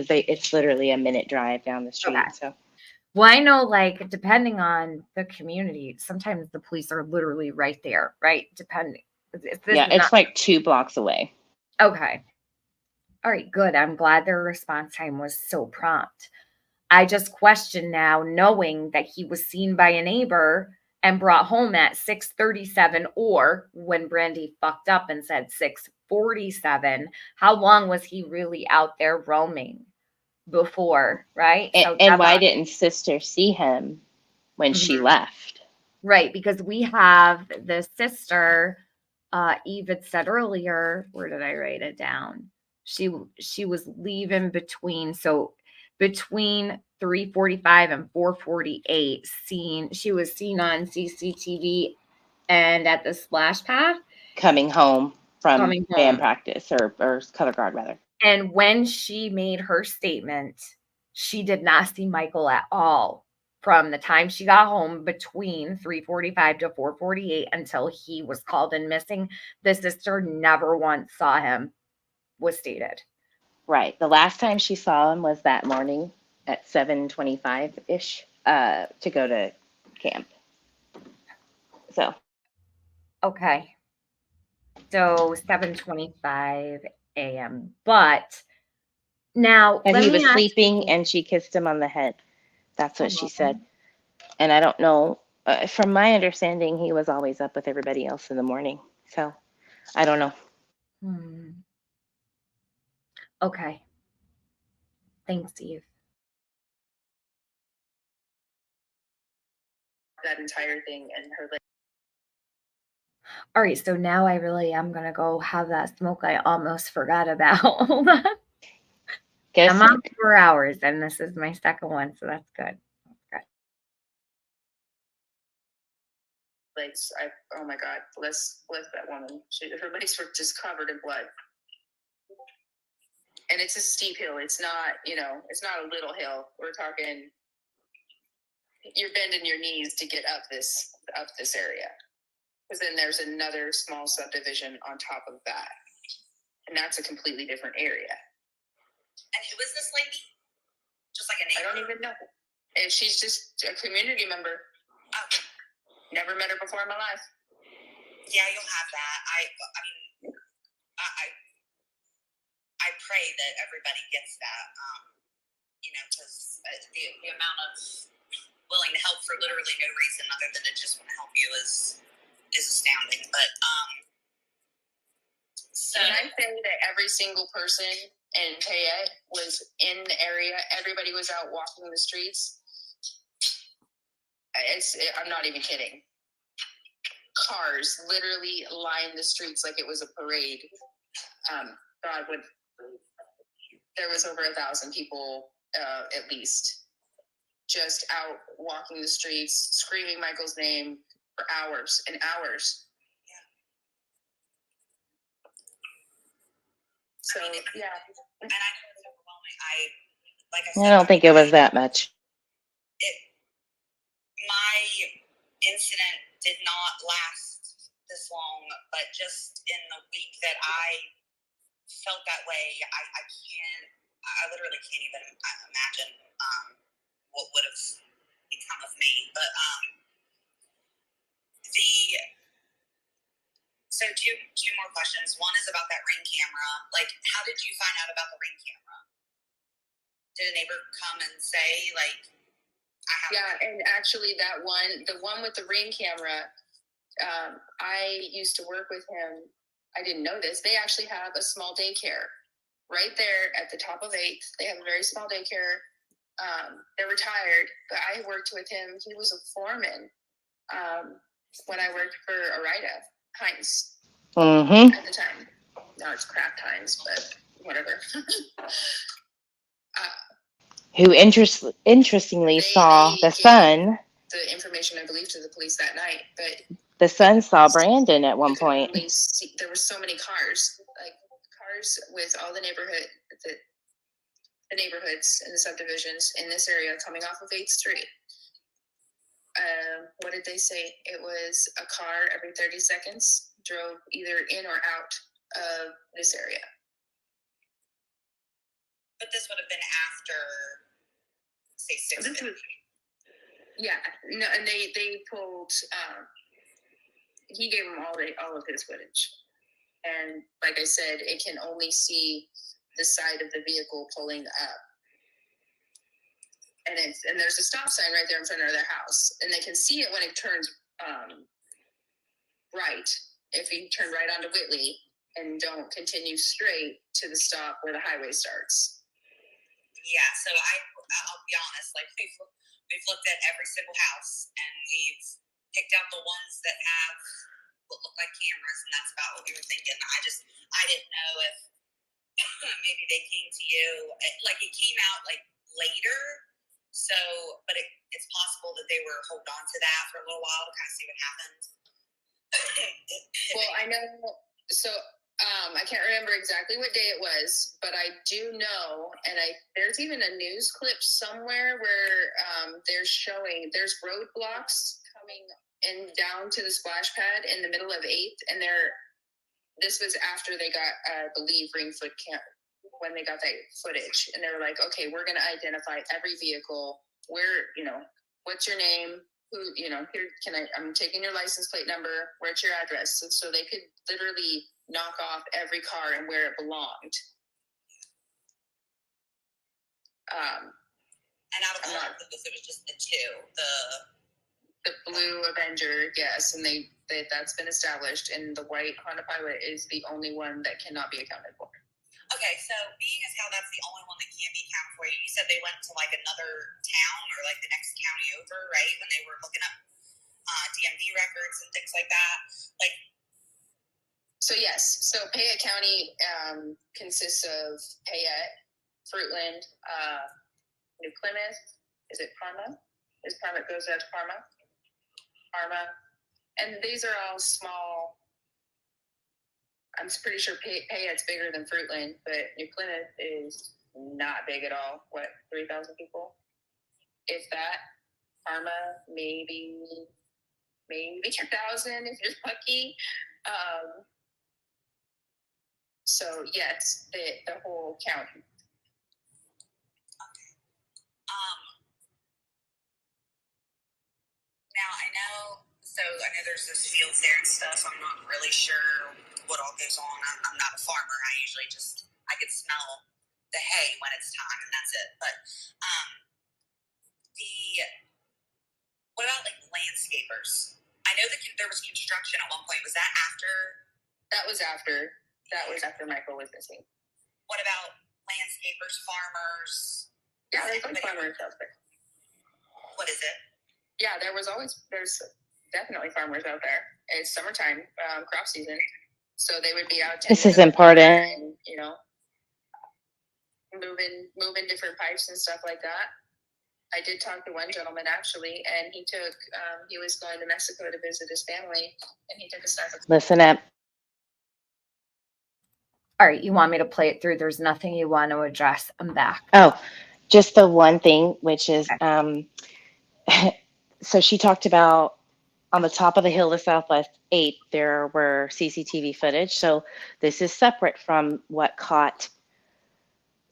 it's literally a minute drive down the street. Okay. So. Well, I know, like, depending on the community, sometimes the police are literally right there, right? Depending. It's like 2 blocks away. Okay. All right, good. I'm glad their response time was so prompt. I just question now, knowing that he was seen by a neighbor and brought home at 6:37, or when Brandy fucked up and said 6:47, how long was he really out there roaming before, right? And why didn't sister see him when she left? Right, because we have the sister, Eve had said earlier, where did I write it down? She was leaving between 3:45 and 4:48, she was seen on CCTV and at the splash pad. Coming home from band practice or color guard rather. And when she made her statement, she did not see Michael at all from the time she got home between 3:45 to 4:48 until he was called in missing. The sister never once saw him, was stated. Right. The last time she saw him was that morning at 7:25-ish to go to camp. So. Okay. So 7:25 a.m. But now and he was sleeping and she kissed him on the head. That's what she said. And I don't know. From my understanding, he was always up with everybody else in the morning. So I don't know. Okay. Thanks, Eve. That entire thing and her. All right, so now I really am going to go have that smoke I almost forgot about. Hold on. I'm on 4 hours, and this is my second one, so that's good. Legs, oh my God, bless that woman. Her legs were just covered in blood. And it's a steep hill. It's not, it's not a little hill. We're talking, you're bending your knees to get up this area. Because then there's another small subdivision on top of that. And that's a completely different area. And who is this lady? Just like a neighbor? I don't even know. And she's just a community member. Oh. Never met her before in my life. Yeah, you'll have that. I pray that everybody gets that. because the amount of willing to help for literally no reason other than to just want to help you is astounding. But so when I say that every single person in Payette was in the area, everybody was out walking the streets. I'm not even kidding. Cars literally lined the streets like it was a parade. There was over 1,000 people at least just out walking the streets, screaming Michael's name for hours and hours. So, yeah. And I know it's overwhelming. I don't think it was that much. My incident did not last this long, but just in the week that I felt that way, I literally can't even imagine what would have become of me. But so two more questions. One is about that Ring camera. Like, how did you find out about the Ring camera? Did a neighbor come and say, like, and actually the one with the Ring camera, I used to work with him. I didn't know this. They actually have a small daycare right there at the top of 8th. They have a very small daycare. They're retired, but I worked with him. He was a foreman when I worked for Arida Heinz at the time. Now it's Kraft Heinz, but whatever. Who interestingly saw the son. The information, I believe, to the police that night, but the son saw Brandon at one point. There were so many cars with all the neighborhoods and the subdivisions in this area coming off of 8th Street. What did they say? It was a car every 30 seconds drove either in or out of this area. But this would have been after, say, 6 minutes. Yeah, no, and they pulled. He gave them all of his footage, and like I said, it can only see the side of the vehicle pulling up, and there's a stop sign right there in front of their house, and they can see it when it turns right. If you turn right onto Whitley and don't continue straight to the stop where the highway starts. Yeah, so I'll be honest, like we've looked at every single house and we've picked out the ones that have what look like cameras, and that's about what we were thinking. I didn't know if maybe they came to you, like it came out like later, so, but it's possible that they were holding on to that for a little while to kind of see what happened. Well, I know, so I can't remember exactly what day it was, but I do know, and there's even a news clip somewhere where there's roadblocks coming and down to the splash pad in the middle of 8th, and this was after they got, I believe, when they got that footage, and they were like, okay, we're going to identify every vehicle, where, what's your name, who, here, I'm taking your license plate number, where's your address, so they could literally knock off every car and where it belonged. And out of all of this, it was just the two, the blue Avenger, yes, and that's been established, and the white Honda Pilot is the only one that cannot be accounted for. Okay, so being as how that's the only one that can't be accounted for, you said they went to like another town or like the next county over, right? When they were looking up DMV records and things like that, like. So yes, so Payette County consists of Payette, Fruitland, New Plymouth. Is it Parma? Goes out to Parma, and these are all small. I'm pretty sure Payette's bigger than Fruitland, but New Plymouth is not big at all. What, 3,000 people? If that. Parma, maybe 2,000 if you're lucky. So yes, the whole county. Now I know there's this fields there and stuff. I'm not really sure what all goes on. I'm not a farmer. I usually I could smell the hay when it's time, and that's it. But what about like landscapers? I know that there was construction at one point. Was that after? That was after. That was after Michael was missing. What about landscapers, farmers? Yeah, there's always farmers out there. What is it? Yeah, there's definitely farmers out there. It's summertime, crop season, so they would be out. This is important. And, you know, moving different pipes and stuff like that. I did talk to one gentleman actually, and he was going to Mexico to visit his family, and he took a stack of. Listen up. All right, you want me to play it through? There's nothing you want to address. I'm back. Oh, just the one thing, which is, so she talked about on the top of the hill of Southwest 8, there were CCTV footage. So this is separate from what caught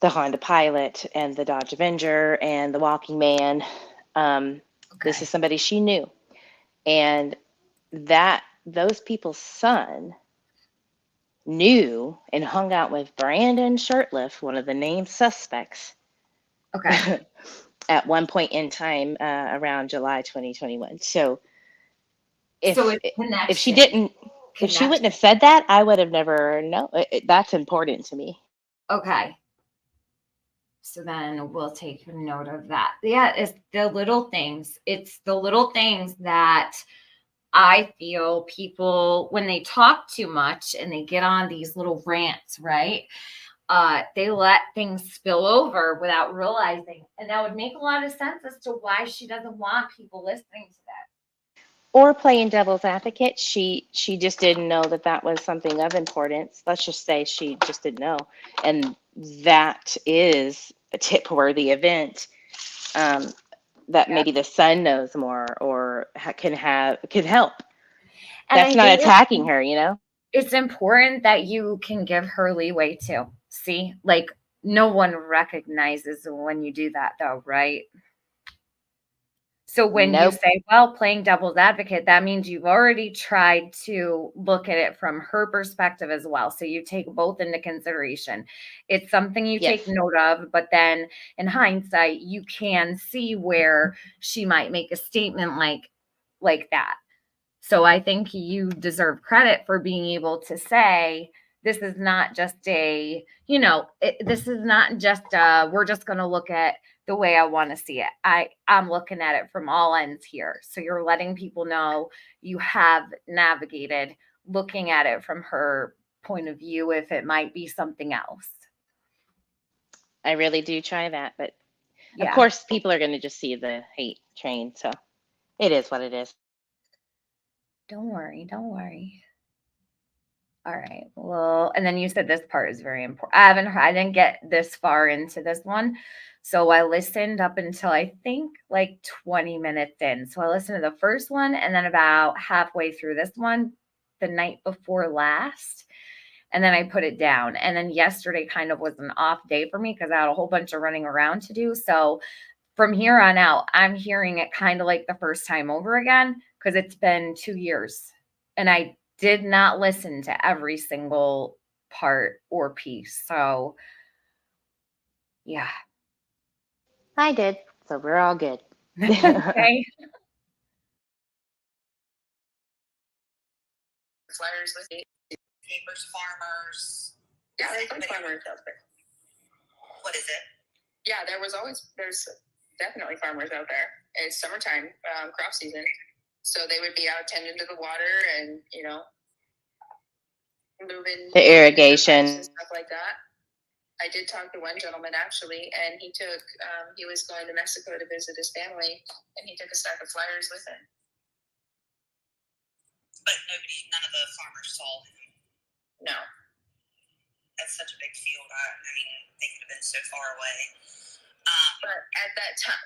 the Honda Pilot and the Dodge Avenger and the Walking Man. This is somebody she knew. And those people's son knew and hung out with Brandon Shirtliff, one of the named suspects. Okay. At one point in time around July 2021. So if she wouldn't have said that, I would have never known. That's important to me. Okay. So then we'll take note of that. Yeah, it's the little things. It's the little things that I feel people, when they talk too much and they get on these little rants, right? They let things spill over without realizing. And that would make a lot of sense as to why she doesn't want people listening to that. Or playing devil's advocate. She just didn't know that was something of importance. Let's just say she just didn't know. And that is a tip-worthy event that maybe the son knows more or can help. And that's not attacking her, you know? It's important that you can give her leeway too. See, like no one recognizes when you do that though, right? So when you say, well, playing devil's advocate, that means you've already tried to look at it from her perspective as well. So you take both into consideration. It's something you take note of, but then in hindsight, you can see where she might make a statement like that. So I think you deserve credit for being able to say, this is not just this is not just, we're just going to look at the way I want to see it. I'm looking at it from all ends here. So you're letting people know you have navigated looking at it from her point of view, if it might be something else. I really do try that, but of course people are going to just see the hate train. So it is what it is. Don't worry. All right. Well, and then you said this part is very important. I didn't get this far into this one. So I listened up until I think like 20 minutes in. So I listened to the first one and then about halfway through this one the night before last. And then I put it down. And then yesterday kind of was an off day for me because I had a whole bunch of running around to do. So from here on out, I'm hearing it kind of like the first time over again because it's been 2 years. And I did not listen to every single part or piece. So, yeah. I did. So we're all good. Okay. Flyers with Papers, farmers. Yeah, there's always farmers out there. What is it? Yeah, there's definitely farmers out there. It's summertime, crop season. So they would be out tending to the water and, moving the irrigation and stuff like that. I did talk to one gentleman actually, and he was going to Mexico to visit his family, and he took a stack of flyers with him. But none of the farmers saw him. No. That's such a big field. I mean, they could have been so far away. But at that time,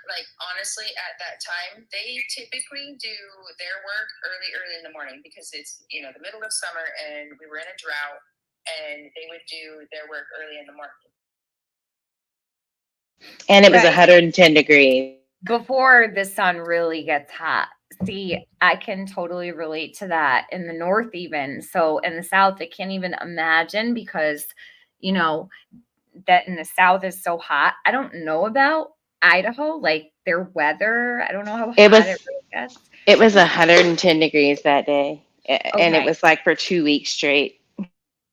honestly, at that time, they typically do their work early in the morning because it's, the middle of summer and we were in a drought, and they would do their work early in the morning. And it was 110 degrees. Before the sun really gets hot. See, I can totally relate to that in the north even. So in the south, I can't even imagine because, that in the South is so hot. I don't know about Idaho, like their weather. I don't know how It hot was it really gets. it was 110 degrees that day, and it Okay. was like for 2 weeks straight.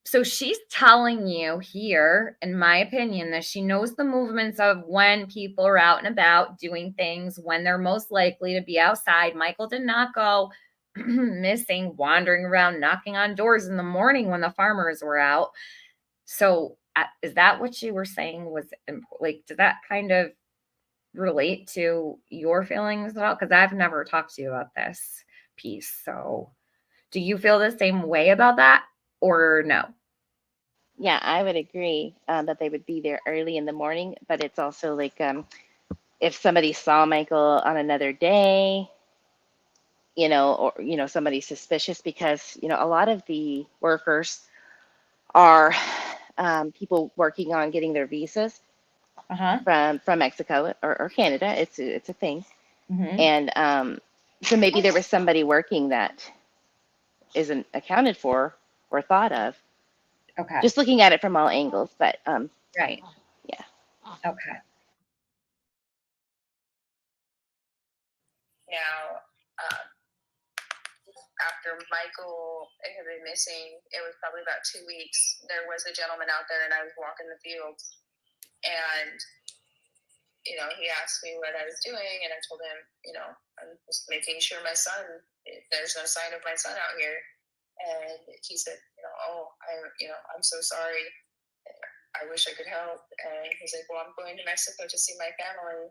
So she's telling you here, in my opinion, that she knows the movements of when people are out and about doing things, when they're most likely to be outside. Michael did not go missing, wandering around, knocking on doors in the morning when the farmers were out. So is that what you were saying was like, did that kind of relate to your feelings at all? Because I've never talked to you about this piece. So do you feel the same way about that or no? Yeah, I would agree that they would be there early in the morning, but it's also like if somebody saw Michael on another day, or somebody suspicious, because a lot of the workers are people working on getting their visas from Mexico or Canada. It's a thing, and so maybe there was somebody working that isn't accounted for or thought of. Okay. Just looking at it from all angles, but right. Yeah. Okay. Now, after Michael had been missing, it was probably about 2 weeks. There was a gentleman out there, and I was walking the field, and he asked me what I was doing, and I told him, I'm just making sure my son. There's no sign of my son out here, and he said, I'm so sorry. I wish I could help. And he's like, well, I'm going to Mexico to see my family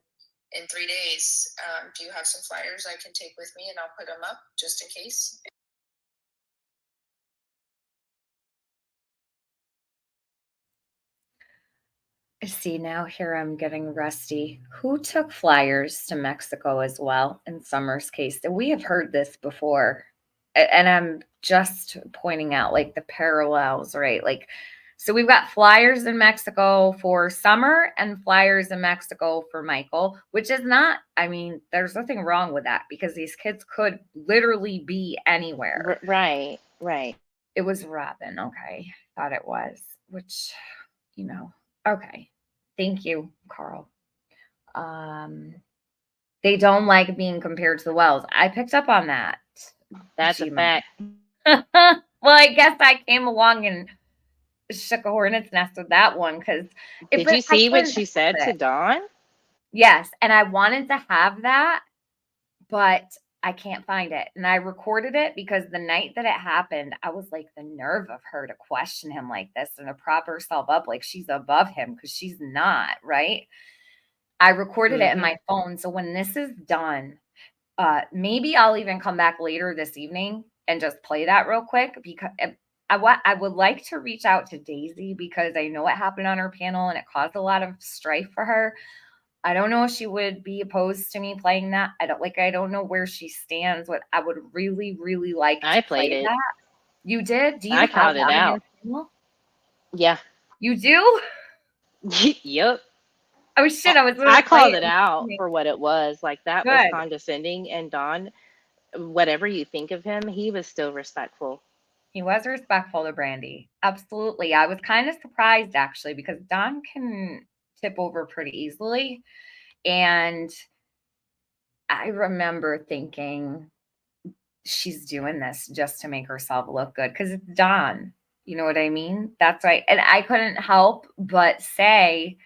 in 3 days. Do you have some flyers I can take with me, and I'll put them up just in case? See, now here I'm getting rusty. Who took flyers to Mexico as well in Summer's case? We have heard this before. And I'm just pointing out like the parallels, right? Like, so we've got flyers in Mexico for Summer and flyers in Mexico for Michael, which is not, I mean, there's nothing wrong with that because these kids could literally be anywhere. Right. It was Robin. Okay. Thought it was, which, okay. Thank you, Carl. They don't like being compared to the Wells. I picked up on that. That's a fact. Well, I guess I came along and shook a hornet's nest with that one because Did you see what she said to Dawn? Yes, and I wanted to have that, but I can't find it. And I recorded it because the night that it happened, I was like, the nerve of her to question him like this and to prop herself up like she's above him because she's not, right? I recorded it in my phone. So when this is done, maybe I'll even come back later this evening and just play that real quick because I would like to reach out to Daisy because I know what happened on her panel and it caused a lot of strife for her. I don't know if she would be opposed to me playing that. I don't know where she stands. What I would really, really like to played play it. that. You did? Do you I have called it that on out. your channel? Yeah. You do? Yep. Oh shit! I called it out for what it was. Like that was Good. condescending. And Don, whatever you think of him, he was still respectful. He was respectful to Brandy. Absolutely. I was kind of surprised actually because Don can tip over pretty easily. And I remember thinking she's doing this just to make herself look good because it's Don. You know what I mean? That's right. And I couldn't help but say,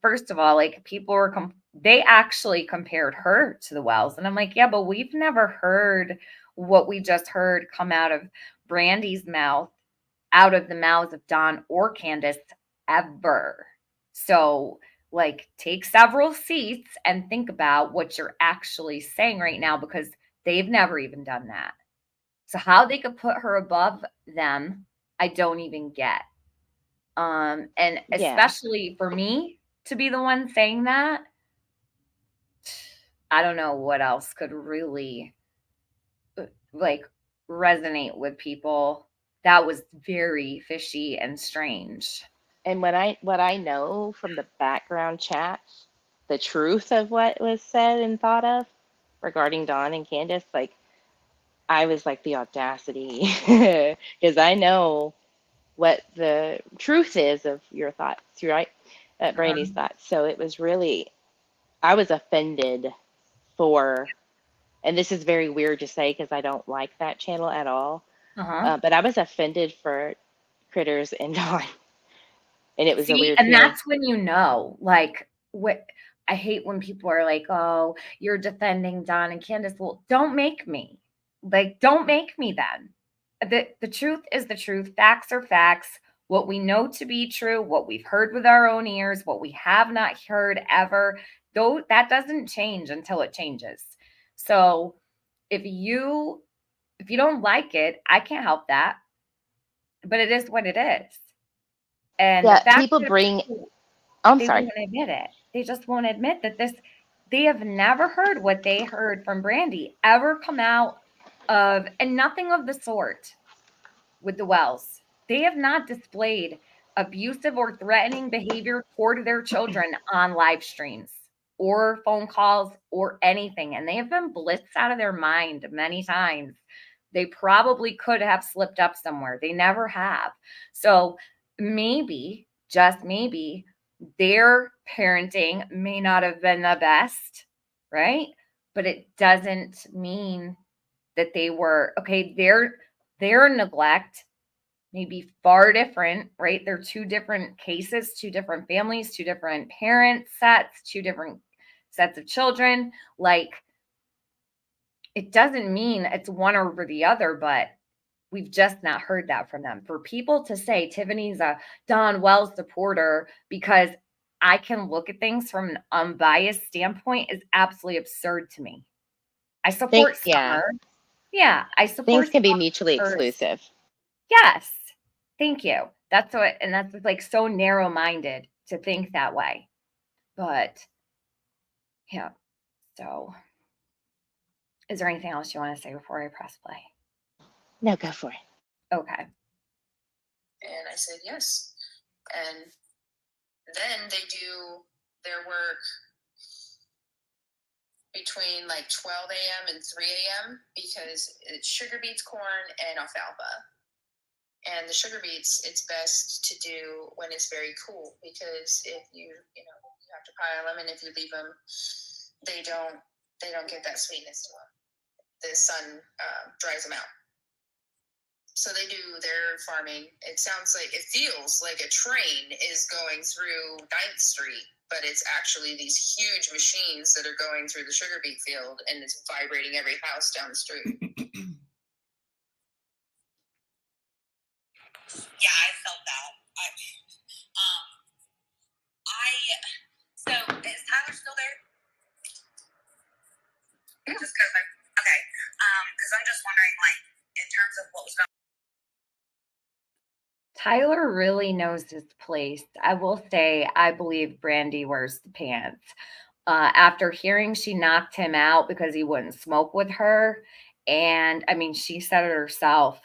first of all, like people were, they actually compared her to the Wells. And I'm like, yeah, but we've never heard what we just heard come out of Brandy's mouth, out of the mouths of Don or Candace ever. So, like, take several seats and think about what you're actually saying right now because they've never even done that. So, how they could put her above them, I don't even get. And especially for me to be the one saying that, I don't know what else could really like resonate with people. That was very fishy and strange. And what I know from the background chat, the truth of what was said and thought of regarding Dawn and Candace, like I was like the audacity because I know what the truth is of your thoughts, right? Brandy's Uh-huh. thoughts. So it was really, I was offended for, and this is very weird to say because I don't like that channel at all, Uh-huh. but I was offended for Critters and Dawn, and it was a See, weird and feeling. that's when you know, like, what I hate when people are like, "Oh, you're defending Don and Candace." Well, don't make me. Like, don't make me then. The truth is the truth. Facts are facts. What we know to be true, what we've heard with our own ears, what we have not heard ever, though that doesn't change until it changes. So, if you if you don't like it, I can't help that, but it is what it is. And the Yeah, fact people that bring, people I'm they sorry. won't admit it. They just won't admit that they have never heard what they heard from Brandy ever come out of, and nothing of the sort with the Wells. They have not displayed abusive or threatening behavior toward their children on live streams or phone calls or anything. And they have been blitzed out of their mind many times. They probably could have slipped up somewhere. They never have. So maybe, just maybe, their parenting may not have been the best, right? But it doesn't mean that they were okay. Their neglect may be far different, right? They're two different cases, two different families, two different parent sets, two different sets of children. Like, it doesn't mean it's one over the other, but we've just not heard that from them. For people to say Tiffany's a Don Wells supporter because I can look at things from an unbiased standpoint is absolutely absurd to me. I support Yeah, Summer. Yeah, I things support can be Summer mutually for exclusive. yes. Thank you. That's what, and that's like so narrow minded to think that way. But yeah. So is there anything else you want to say before I press play? No, go for it. Okay. And I said yes. And then they do their work between like 12 a.m. and 3 a.m. because it's sugar beets, corn, and alfalfa. And the sugar beets, it's best to do when it's very cool because if you have to pile them, and if you leave them, they don't get that sweetness to them. The sun dries them out. So they do their farming. It feels like a train is going through 9th Street, but it's actually these huge machines that are going through the sugar beet field, and it's vibrating every house down the street. Yeah, I felt that. So is Tyler still there? Yeah. Just because okay. Because I'm just wondering, like, in terms of what was going. Tyler really knows his place. I will say, I believe Brandy wears the pants. After hearing she knocked him out because he wouldn't smoke with her, and I mean, she said it herself.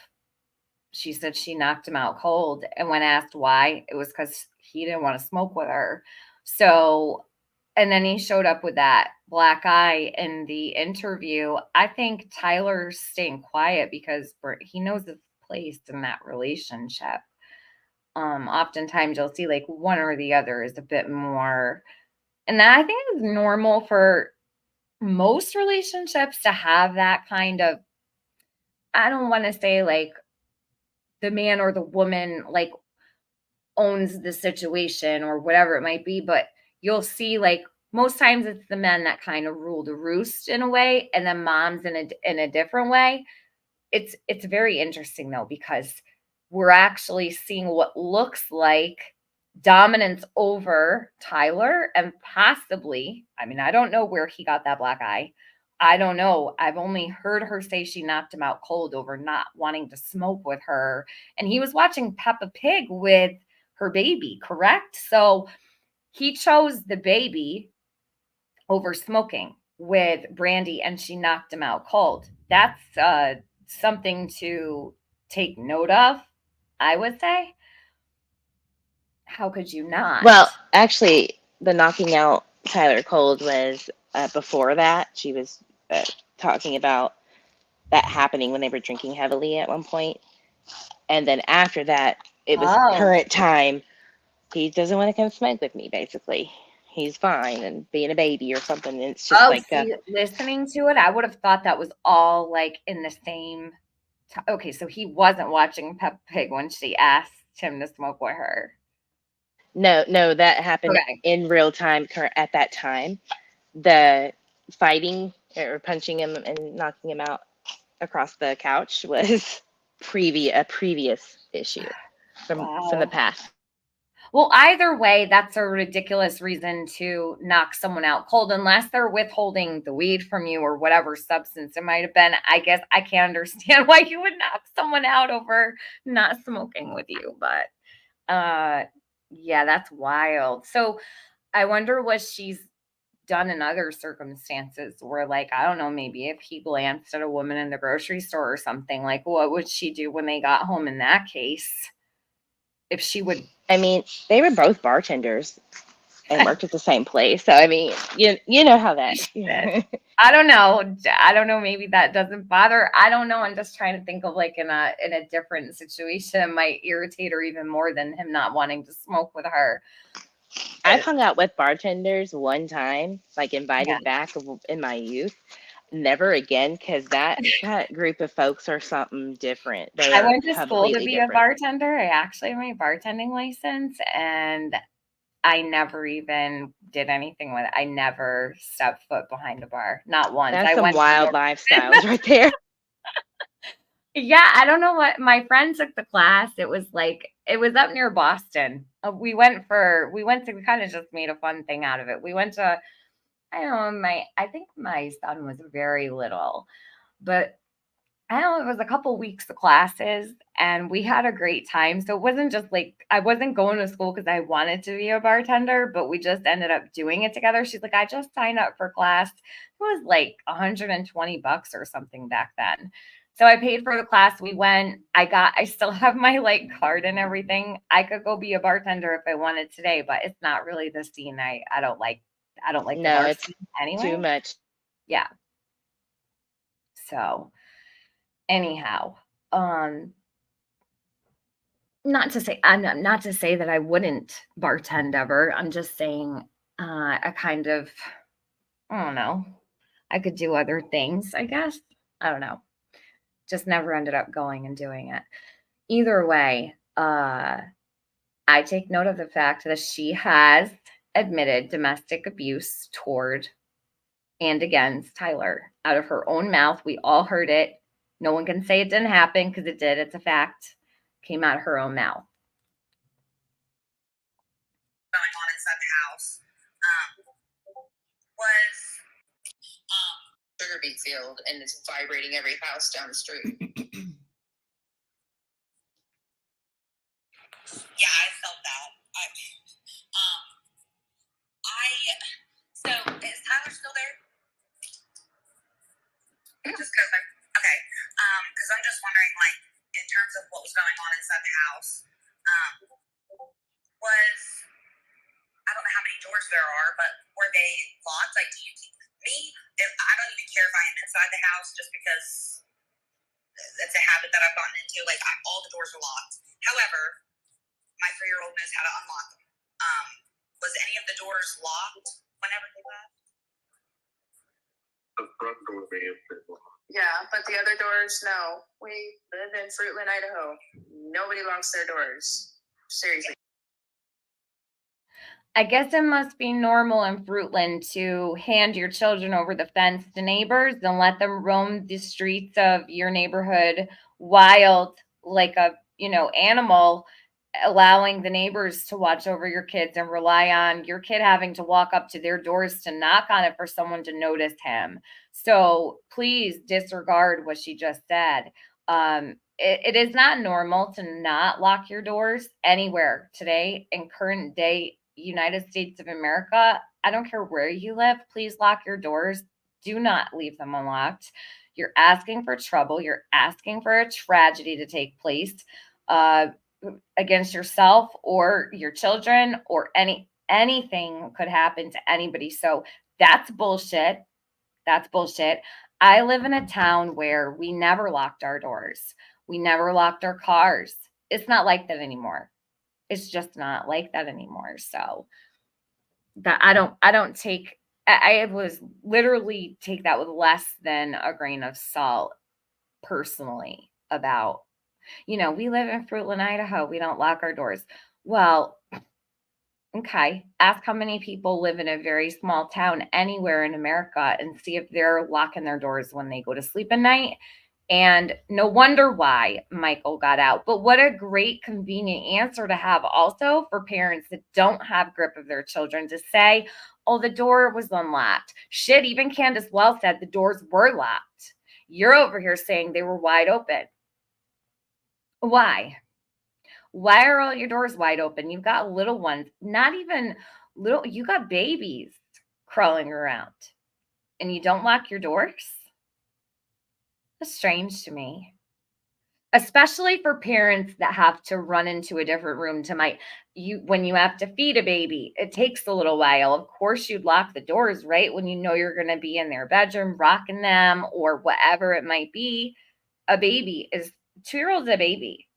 She said she knocked him out cold. And when asked why, it was because he didn't want to smoke with her. So, and then he showed up with that black eye in the interview. I think Tyler's staying quiet because he knows his place in that relationship. Oftentimes you'll see like one or the other is a bit more, and that I think is normal for most relationships to have that kind of, I don't want to say like the man or the woman like owns the situation or whatever it might be, but you'll see like most times it's the men that kind of rule the roost in a way, and then moms in a different way. It's very interesting though, because we're actually seeing what looks like dominance over Tyler, and possibly, I mean, I don't know where he got that black eye. I don't know. I've only heard her say she knocked him out cold over not wanting to smoke with her. And he was watching Peppa Pig with her baby, correct? So he chose the baby over smoking with Brandy, and she knocked him out cold. That's something to take note of, I would say. How could you not? Well, actually, the knocking out Tyler cold was before that. She was talking about that happening when they were drinking heavily at one point. And then after that, it was current time. He doesn't want to come smoke with me, basically. He's fine and being a baby or something. And it's just listening to it, I would have thought that was all like in the same. Okay, so he wasn't watching Peppa Pig when she asked him to smoke with her. No, that happened in real time at that time. The fighting or punching him and knocking him out across the couch was a previous issue from the past. Well, either way, that's a ridiculous reason to knock someone out cold unless they're withholding the weed from you or whatever substance it might have been. I guess I can't understand why you would knock someone out over not smoking with you. But yeah, that's wild. So I wonder what she's done in other circumstances where, like, I don't know, maybe if he glanced at a woman in the grocery store or something, like, what would she do when they got home in that case? If she would. I mean, they were both bartenders and worked at the same place. So, I mean, you know how that. I don't know. Maybe that doesn't bother. I don't know. I'm just trying to think of like in a different situation, it might irritate her even more than him not wanting to smoke with her. I've hung out with bartenders one time, like invited back in my youth. Never again, because that group of folks are something different. I went to school to be a bartender. I actually have my bartending license, and I never even did anything with it. I never stepped foot behind a bar, not once. That's some wild lifestyles right there. Yeah, I don't know what my friend took the class. It was up near Boston. We kind of just made a fun thing out of it. We went to, I think my son was very little, but I don't know, it was a couple weeks of classes and we had a great time. So it wasn't just like, I wasn't going to school because I wanted to be a bartender, but we just ended up doing it together. She's like, I just signed up for class. It was like $120 or something back then. So I paid for the class. We went, I still have my like card and everything. I could go be a bartender if I wanted today, but it's not really the scene I don't like. I don't like the bar scene anyway. Too much. Yeah. So anyhow, not to say that I wouldn't bartend ever. I'm just saying I don't know. I could do other things, I guess. I don't know. Just never ended up going and doing it. Either way, I take note of the fact that she has admitted domestic abuse toward and against Tyler out of her own mouth. We all heard it. No one can say it didn't happen because it did. It's a fact. Came out of her own mouth. Going on inside the house was sugar beet field, and it's vibrating every house down the street. Yeah, I felt that. So is Tyler still there? Just okay. Because I'm just wondering, like, in terms of what was going on inside the house, was, I don't know how many doors there are, but were they locked? Like, do you keep me? I don't even care if I am inside the house, just because it's a habit that I've gotten into. Like, all the doors are locked. However, my 3-year-old knows how to unlock them. Was any of the doors locked whenever they left? The front door may have been locked. Yeah, but the other doors, no. We live in Fruitland, Idaho. Nobody locks their doors. Seriously. I guess it must be normal in Fruitland to hand your children over the fence to neighbors and let them roam the streets of your neighborhood wild like a, animal, allowing the neighbors to watch over your kids and rely on your kid having to walk up to their doors to knock on it for someone to notice him. So please disregard what she just said. It is not normal to not lock your doors anywhere today in current day United States of America. I don't care where you live. Please lock your doors. Do not leave them unlocked. You're asking for trouble. You're asking for a tragedy to take place against yourself or your children, or anything could happen to anybody. So that's bullshit. That's bullshit. I live in a town where we never locked our doors. We never locked our cars. it's not like that anymore. It's just not like that anymore. So that I was literally take that with less than a grain of salt personally about, we live in Fruitland, Idaho. We don't lock our doors. Well, okay. Ask how many people live in a very small town anywhere in America and see if they're locking their doors when they go to sleep at night. And no wonder why Michael got out. But what a great, convenient answer to have also for parents that don't have grip of their children to say, oh, the door was unlocked. Shit, even Candace Wells said the doors were locked. You're over here saying they were wide open. Why? Why are all your doors wide open? You've got little ones, not even little, you got babies crawling around and you don't lock your doors? That's strange to me. Especially for parents that have to run into a different room when you have to feed a baby, it takes a little while. Of course, you'd lock the doors, right? When you know you're going to be in their bedroom rocking them or whatever it might be. A baby is 2-year-old's a baby.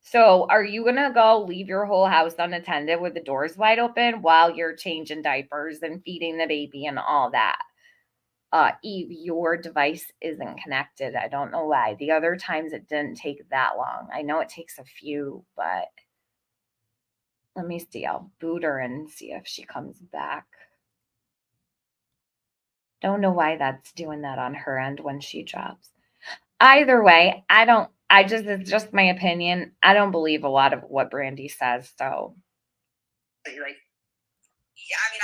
So are you going to go leave your whole house unattended with the doors wide open while you're changing diapers and feeding the baby and all that? Eve, your device isn't connected. I don't know why. The other times it didn't take that long. I know it takes a few, but let me see. I'll boot her and see if she comes back. Don't know why that's doing that on her end when she drops. Either way, it's just my opinion. I don't believe a lot of what Brandi says, so.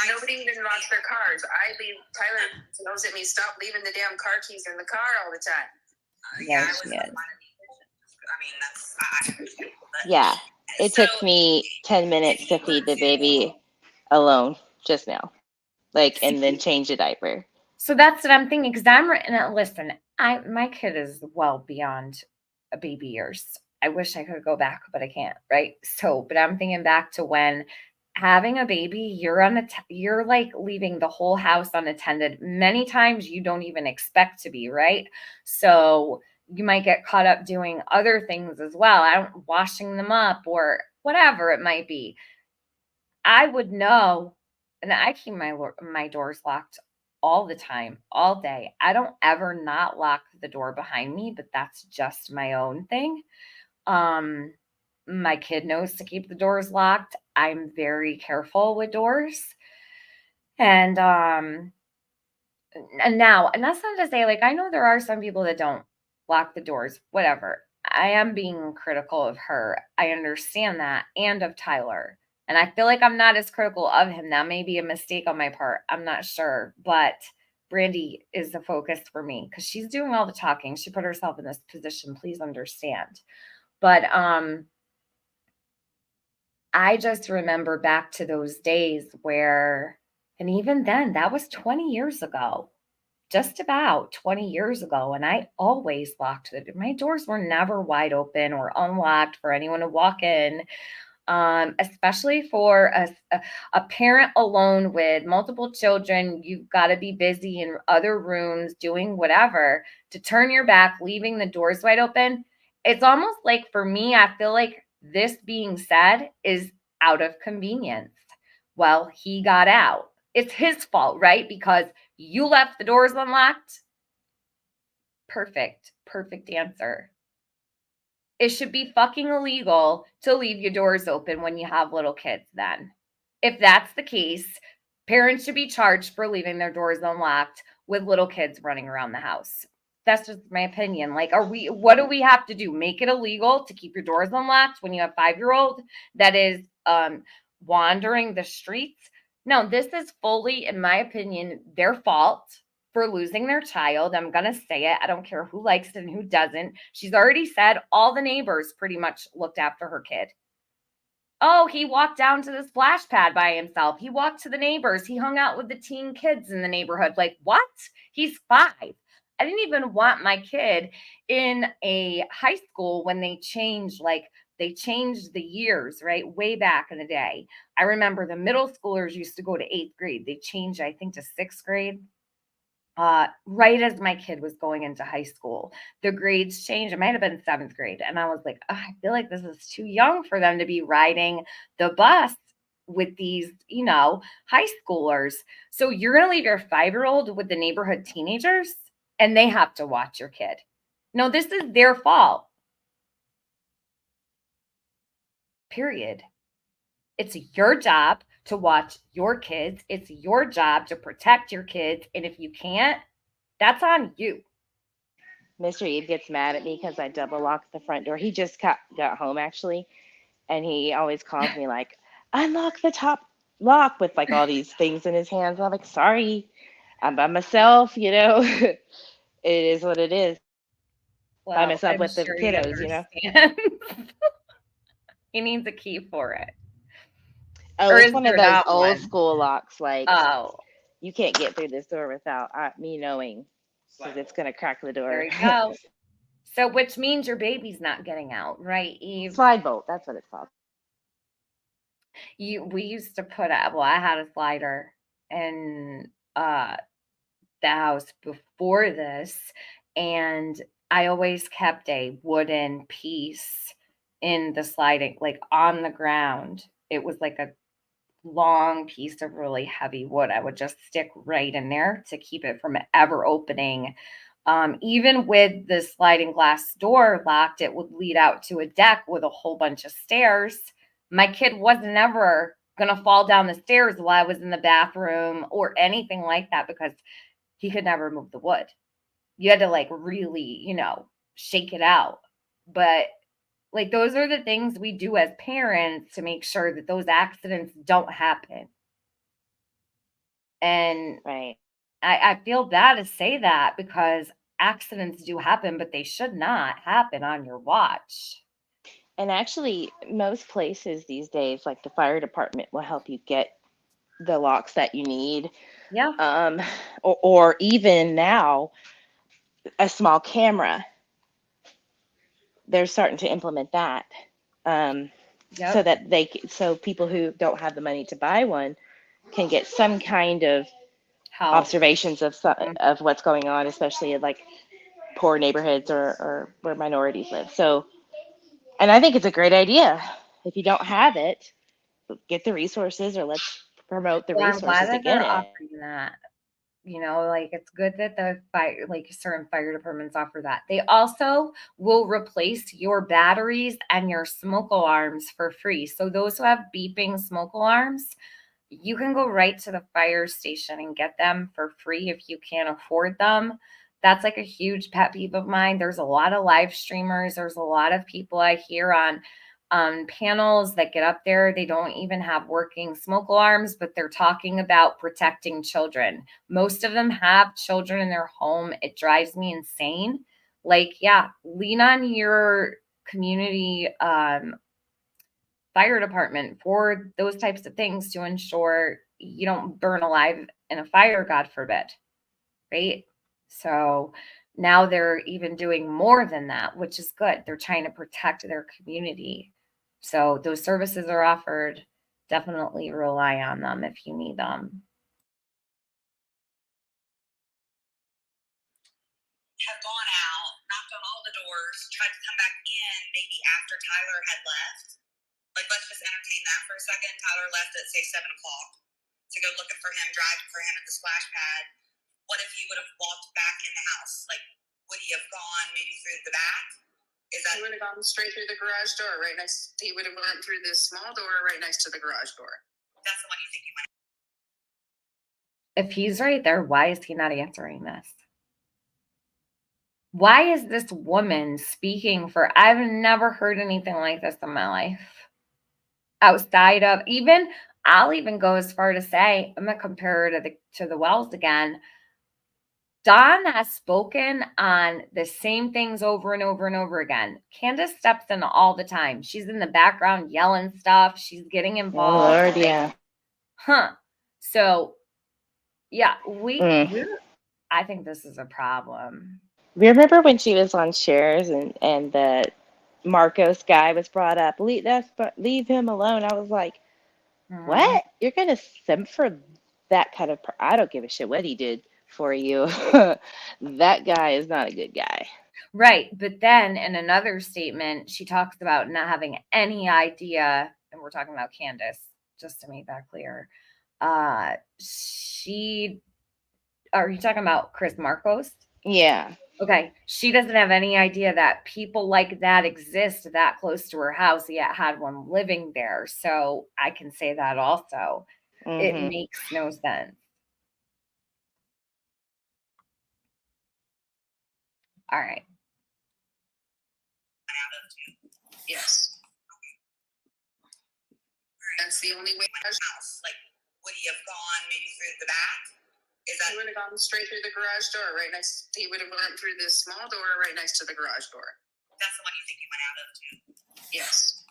Nobody even locks their cars. Tyler yells at me, stop leaving the damn car keys in the car all the time. Yeah, it took me 10 minutes to feed the baby alone just now, and then change the diaper. So that's what I'm thinking, because listen, my kid is well beyond a baby years. I wish I could go back, but I can't, right? So, but I'm thinking back to when having a baby, you're like leaving the whole house unattended. Many times you don't even expect to be, right? So you might get caught up doing other things as well. Washing them up or whatever it might be. I would know, and I keep my doors locked all the time, all day. I don't ever not lock the door behind me, but that's just my own thing. My kid knows to keep the doors locked. I'm very careful with doors. And now, and that's not to say, I know there are some people that don't lock the doors, whatever. I am being critical of her. I understand that, and of Tyler. And I feel like I'm not as critical of him. That may be a mistake on my part. I'm not sure. But Brandi is the focus for me because she's doing all the talking. She put herself in this position. Please understand. But I just remember back to those days where, and even then, that was 20 years ago. Just about 20 years ago, and I always locked my doors were never wide open or unlocked for anyone to walk in, especially for a parent alone with multiple children. You've got to be busy in other rooms doing whatever to turn your back, leaving the doors wide open. It's almost like, for me, I feel like this being said is out of convenience. Well, he got out. It's his fault, right? Because you left the doors unlocked. Perfect answer. It should be fucking illegal to leave your doors open when you have little kids then. If that's the case, parents should be charged for leaving their doors unlocked with little kids running around the house. That's just my opinion. What do we have to do? Make it illegal to keep your doors unlocked when you have a 5-year-old that is wandering the streets? No, this is fully, in my opinion, their fault for losing their child. I'm going to say it. I don't care who likes it and who doesn't. She's already said all the neighbors pretty much looked after her kid. Oh, he walked down to the splash pad by himself. He walked to the neighbors. He hung out with the teen kids in the neighborhood. What? He's 5. I didn't even want my kid in a high school when they changed, they changed the years, right? Way back in the day. I remember the middle schoolers used to go to 8th grade. They changed, I think, to 6th grade. right as my kid was going into high school. The grades changed. It might have been 7th grade. And I was like, "Ugh, I feel like this is too young for them to be riding the bus with these, high schoolers. So you're going to leave your 5-year-old with the neighborhood teenagers and they have to watch your kid. No, this is their fault. Period. It's your job to watch your kids. It's your job to protect your kids. And if you can't, that's on you." Mr. Eve gets mad at me because I double locked the front door. He just got home actually, and he always calls me like, "Unlock the top lock," with like all these things in his hands. I'm like, "Sorry, I'm by myself." It is what it is. By Well, myself I'm with the sure he kiddos. understands. He needs a key for it. Oh, Or it's is one there of those not old one? school locks. Like, Oh, you can't get through this door without me knowing, because it's gonna crack the there door. you go. So which means your baby's not getting out, right, Eve? Slide bolt. That's what it's called. We used to put up, well, I had a slider in the house before this, and I always kept a wooden piece in the sliding, like on the ground. It was like a long piece of really heavy wood. I would just stick right in there to keep it from ever opening. Even with the sliding glass door locked, it would lead out to a deck with a whole bunch of stairs. My kid wasn't ever going to fall down the stairs while I was in the bathroom or anything like that because he could never move the wood. You had to like really, shake it out. But like those are the things we do as parents to make sure that those accidents don't happen. And Right. I feel bad to say that because accidents do happen, but they should not happen on your watch. And actually, most places these days, like the fire department, will help you get the locks that you need. Yeah. Or even now, a small camera. They're starting to implement that, so Yep. that so people who don't have the money to buy one can get some kind of Help. observations of what's going on, especially in like poor neighborhoods or where minorities live. So, and I think it's a great idea. If you don't have it, get the resources, or let's promote the Well, I'm glad resources to that get they're it. offering that. Like it's good that the fire, like certain fire departments offer that. They also will replace your batteries and your smoke alarms for free. So those who have beeping smoke alarms, you can go right to the fire station and get them for free if you can't afford them. That's like a huge pet peeve of mine. There's a lot of live streamers. There's a lot of people I hear on panels that get up there. They don't even have working smoke alarms, but they're talking about protecting children. Most of them have children in their home. It drives me insane. Like, yeah, lean on your community fire department for those types of things to ensure you don't burn alive in a fire, God forbid. Right? So now they're even doing more than that, which is good. They're trying to protect their community. So those services are offered. Definitely rely on them if you need them. Have gone out, knocked on all the doors, tried to come back in maybe after Tyler had left. Like, let's just entertain that for a second. Tyler left at, say, 7 o'clock to go looking for him, driving for him at the splash pad. What if he would have walked back in the house? Like, would he have gone maybe through the back? He would have gone straight through the garage door, right next. He would have went through this small door right next to the garage door. That's the one you think he went. If he's right there, why is he not answering this? Why is this woman speaking for? I've never heard anything like this in my life. Outside of even, I'll even go as far to say, I'm gonna compare her to the Wells again. Dawn has spoken on the same things over and over and over again. Candace steps in all the time. She's in the background yelling stuff. She's getting Oh involved. Lord, yeah. So, yeah, I think this is a problem. Remember when she was on Shares and the Marcos guy was brought up? Leave him alone. I was like, what? You're gonna simp for that kind of? I don't give a shit what he did for you. That guy is not a good guy. Right. But then in another statement, she talks about not having any idea, and we're talking about Candace, just to make that clear. Are you talking about Chris Marcos? Yeah. Okay. She doesn't have any idea that people like that exist that close to her house, yet had one living there. So I can say that also. It Mm-hmm. makes no sense. All right. Yes. That's the only way. House. Like, would he have gone maybe through the back? Is that He would have gone straight through the garage door, right next. He would have went through this small door right next to the garage door. that's the one you think he went out of too? Yes.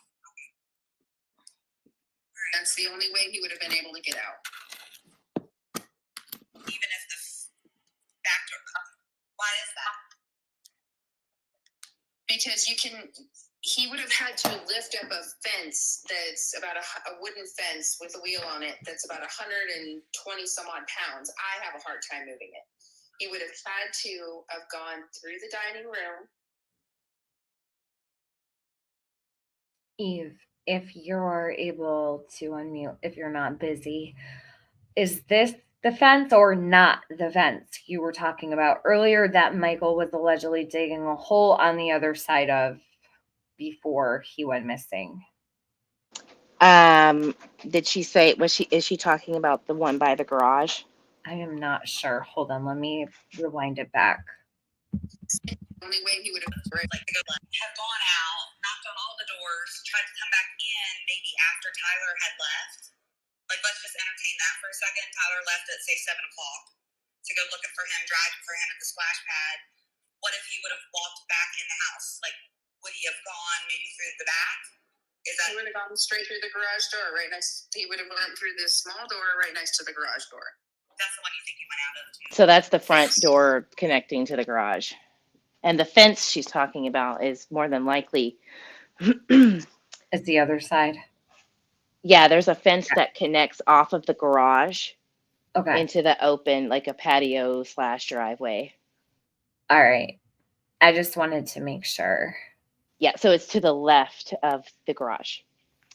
That's the only way he would have been able to get out. Even if the back door. Why is that? Because he would have had to lift up a fence that's about a wooden fence with a wheel on it that's about 120 some odd pounds. I have a hard time moving it. He would have had to have gone through the dining room. Eve, if you're able to unmute, if you're not busy, is this the fence or not the fence you were talking about earlier that Michael was allegedly digging a hole on the other side of before he went missing? Did she say, is she talking about the one by the garage? I am not sure. Hold on, let me rewind it back. The only way he would have Have gone out, knocked on all the doors, tried to come back in maybe after Tyler had left. Like, let's just entertain that for a second. Tyler left at, say, 7 o'clock to go looking for him, driving for him at the splash pad. What if he would have walked back in the house? Like, would he have gone maybe through the back? He would have gone straight through the garage door right next. He would have went through this small door right next to the garage door. That's the one you think he went out of too? So that's the front door connecting to the garage. And the fence she's talking about is more than likely. It's the other side. Yeah, there's a fence that connects off of the garage Okay. into the open, like a patio / driveway. All right. I just wanted to make sure. Yeah, so it's to the left of the garage.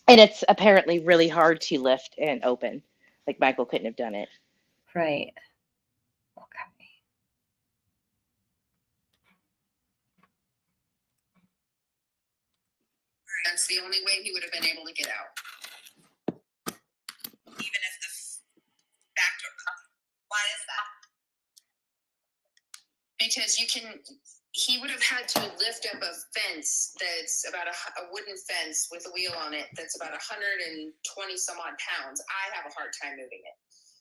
And it's apparently really hard to lift and open. Like Michael couldn't have done it. Right. Okay. That's the only way he would have been able to get out. Even if the back door. Why is that? Because he would have had to lift up a fence that's about a wooden fence with a wheel on it that's about 120 some odd pounds. I have a hard time moving it.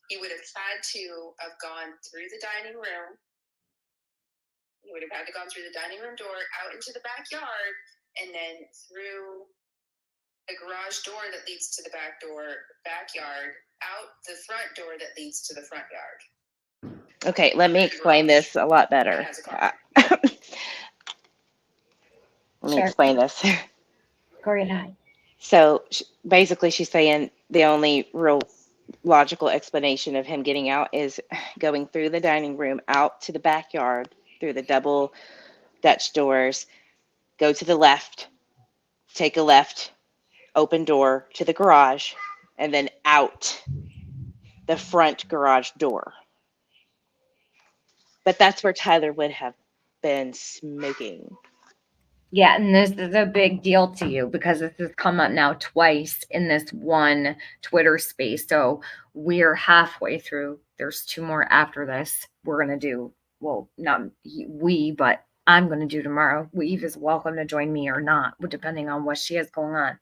He would have had to have gone through the dining room. He would have had to gone through the dining room door, out into the backyard, and then through the garage door that leads to the backyard, out the front door that leads to the front yard. Okay, let me explain this a lot better. Let me explain this. Go ahead. So basically, she's saying the only real logical explanation of him getting out is going through the dining room, out to the backyard, through the double Dutch doors, go to the left, take a left, open door to the garage, and then out the front garage door. But that's where Tyler would have been smoking. Yeah, and this is a big deal to you because this has come up now twice in this one Twitter space. So we're halfway through. There's 2 more after this. We're going to do, well, not we, but I'm going to do tomorrow. Eve is welcome to join me or not, depending on what she has going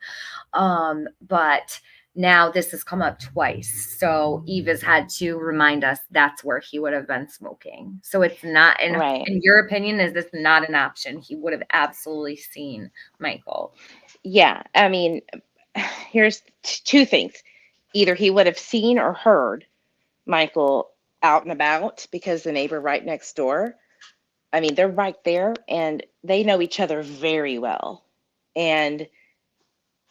on. But now this has come up twice. So Eve has had to remind us that's where he would have been smoking. So it's not, in your opinion, is this not an option? He would have absolutely seen Michael. Yeah. I mean, here's 2 things. Either he would have seen or heard Michael out and about because the neighbor right next door, I mean, they're right there and they know each other very well. And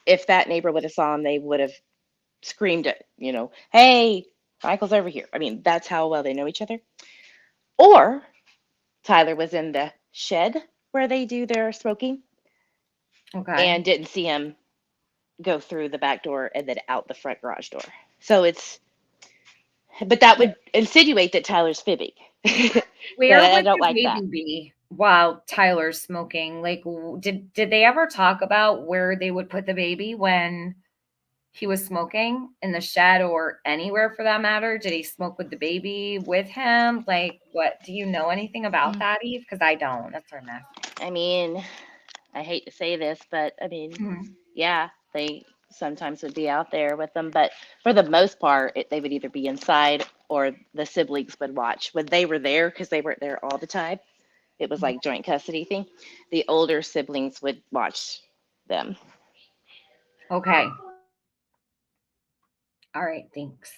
if that neighbor would have saw him, they would have screamed at, hey, Michael's over here. I mean, that's how well they know each other. Or Tyler was in the shed where they do their smoking Okay. and didn't see him go through the back door and then out the front garage door. So but that would insinuate that Tyler's fibbing. Where I would don't the like baby that. be while Tyler's smoking? Like, did they ever talk about where they would put the baby when he was smoking, in the shed or anywhere for that matter? Did he smoke with the baby with him? Like, what, do you know anything about that, Eve? Because I don't. That's what I'm asking. I mean, I hate to say this, but I mean, yeah, they sometimes would be out there with them, but for the most part, they would either be inside or the siblings would watch. When they were there, because they weren't there all the time, it was like joint custody thing. The older siblings would watch them. Okay. All right. Thanks.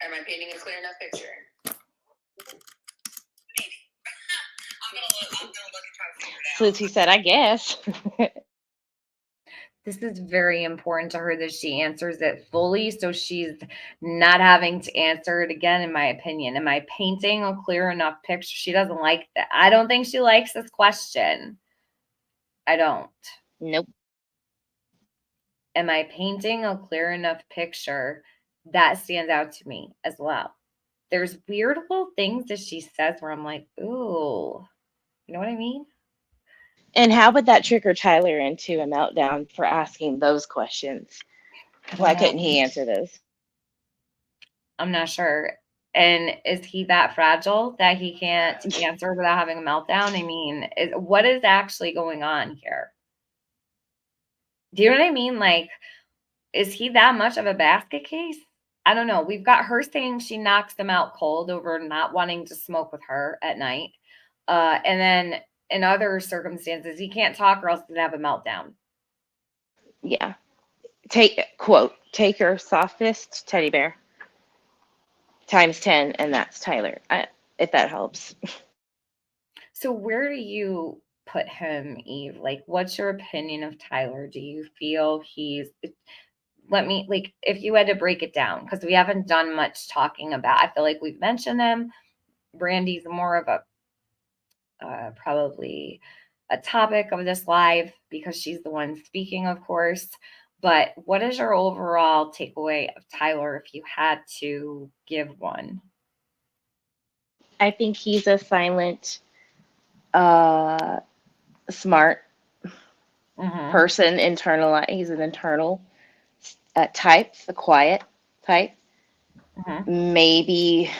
Am I painting a clear enough picture? I'm gonna look and try to figure it out. Lucy said, I guess. This is very important to her that she answers it fully, so she's not having to answer it again, in my opinion. Am I painting a clear enough picture? She doesn't like that. I don't think she likes this question. I don't. Nope. Am I painting a clear enough picture? That stands out to me as well. There's weird little things that she says where I'm like, ooh, you know what I mean? And how would that trigger Tyler into a meltdown for asking those questions? Why couldn't he answer those? I'm not sure. And is he that fragile that he can't answer without having a meltdown? I mean, what is actually going on here? Do you know what I mean? Like, is he that much of a basket case? I don't know. We've got her saying she knocks him out cold over not wanting to smoke with her at night. And then in other circumstances, he can't talk or else he'd have a meltdown. Yeah. Take your softest teddy bear times 10, and that's Tyler. If that helps. So where do you put him, Eve? Like, what's your opinion of Tyler? Do you feel if you had to break it down, because we haven't done much talking about, I feel like we've mentioned him. Brandy's more of a probably a topic of this live because she's the one speaking, of course. But what is your overall takeaway of Tyler if you had to give one? I think he's a silent, smart person. He's an internal type, a quiet type. Maybe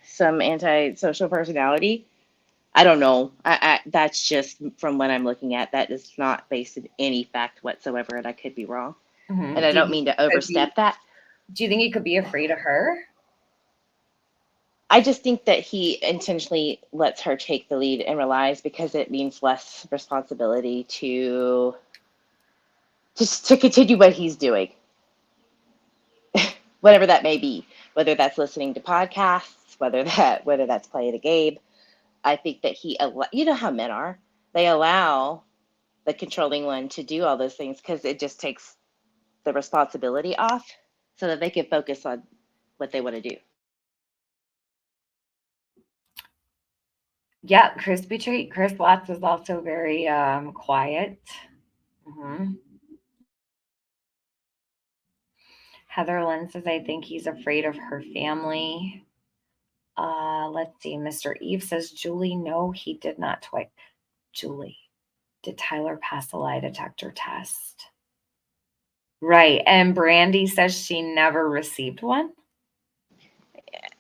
some antisocial personality. I don't know. That's just from what I'm looking at. That is not based in any fact whatsoever, and I could be wrong. And I don't mean to overstep that. Do you think he could be afraid of her? I just think that he intentionally lets her take the lead and relies because it means less responsibility to continue what he's doing, whatever that may be, whether that's listening to podcasts, whether that's playing a game. I think that you know how men are. They allow the controlling one to do all those things because it just takes the responsibility off so that they can focus on what they want to do. Yeah, crispy treat. Chris Watts was also very quiet. Heather Lynn says, I think he's afraid of her family. Let's see. Mr. Eve says, Julie, no, he did not. Julie, did Tyler pass a lie detector test? Right. And Brandy says she never received one.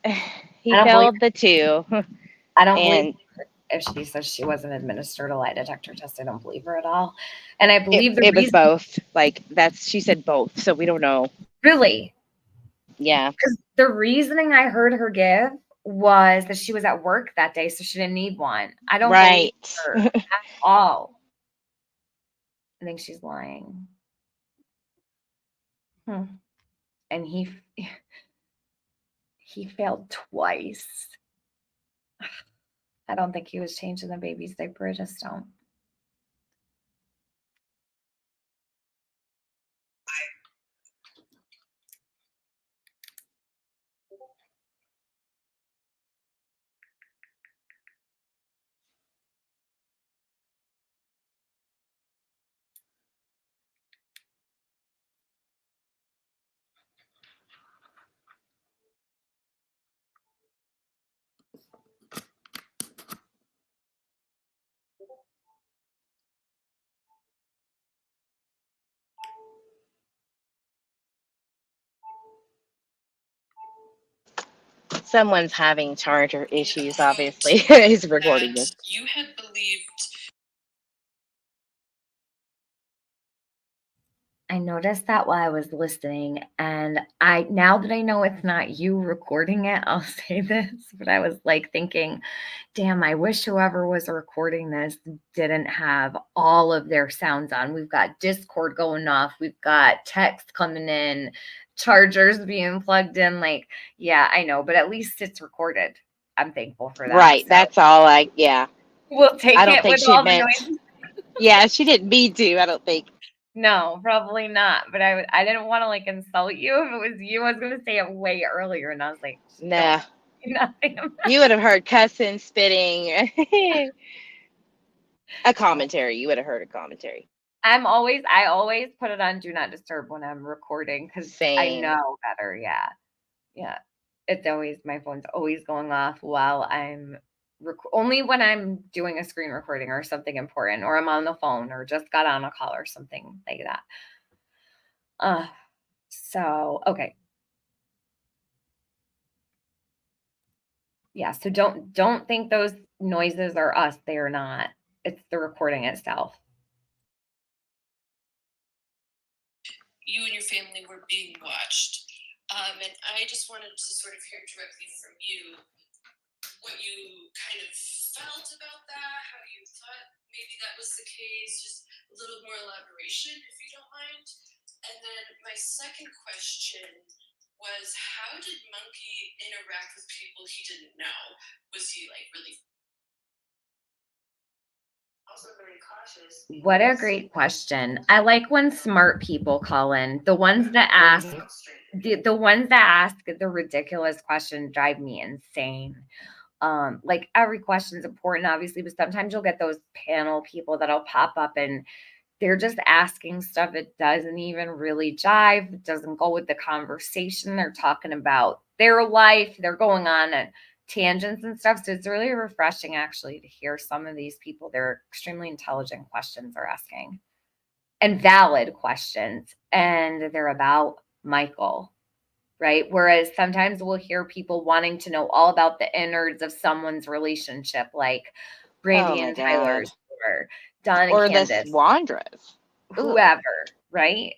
He failed the two. I don't believe if she says she wasn't administered a lie detector test. I don't believe her at all. And I believe it was both. Like she said both. So we don't know. Really? Yeah. Because the reasoning I heard her give was that she was at work that day, so she didn't need one. I don't believe her at all. I think she's lying. And he failed twice. I don't think he was changing the baby's diaper. I just don't. Someone's having charger issues, obviously. He's recording this. You had believed. I noticed that while I was listening, and now that I know it's not you recording it, I'll say this, but I was like thinking, damn, I wish whoever was recording this didn't have all of their sounds on. We've got Discord going off, we've got text coming in, chargers being plugged in. Like, yeah, I know, but at least it's recorded. I'm thankful for that. Right, So that's all yeah. we'll take I don't it think with she all the meant. noise. Yeah, she didn't mean to, I don't think. No, probably not. But I didn't want to like insult you. If it was you, I was gonna say it way earlier, and I was like, Nah. nothing. You would have heard cussing, spitting, a commentary. You would have heard a commentary. I always put it on do not disturb when I'm recording because I know better. Yeah. It's always, my phone's always going off while I'm only when I'm doing a screen recording or something important, or I'm on the phone or just got on a call or something like that. So okay. Yeah, so don't think those noises are us. They are not. It's the recording itself. You and your family were being watched. And I just wanted to sort of hear directly from you what you kind of felt about that, how you thought maybe that was the case, just a little more elaboration, if you don't mind. And then my second question was, how did Monkey interact with people he didn't know? Was he like really also very cautious? What a great question. I like when smart people call in. The ones that ask the ones that ask the ridiculous question drive me insane. Like every question is important, obviously, but sometimes you'll get those panel people that'll pop up and they're just asking stuff that doesn't even really jive. It doesn't go with the conversation. They're talking about their life. They're going on tangents and stuff. So it's really refreshing actually to hear some of these people. They're extremely intelligent questions they're asking and valid questions. And they're about Michael, right? Whereas sometimes we'll hear people wanting to know all about the innards of someone's relationship, like Brandy and Tyler's, or Don and or Candace, the Swandras, whoever, right?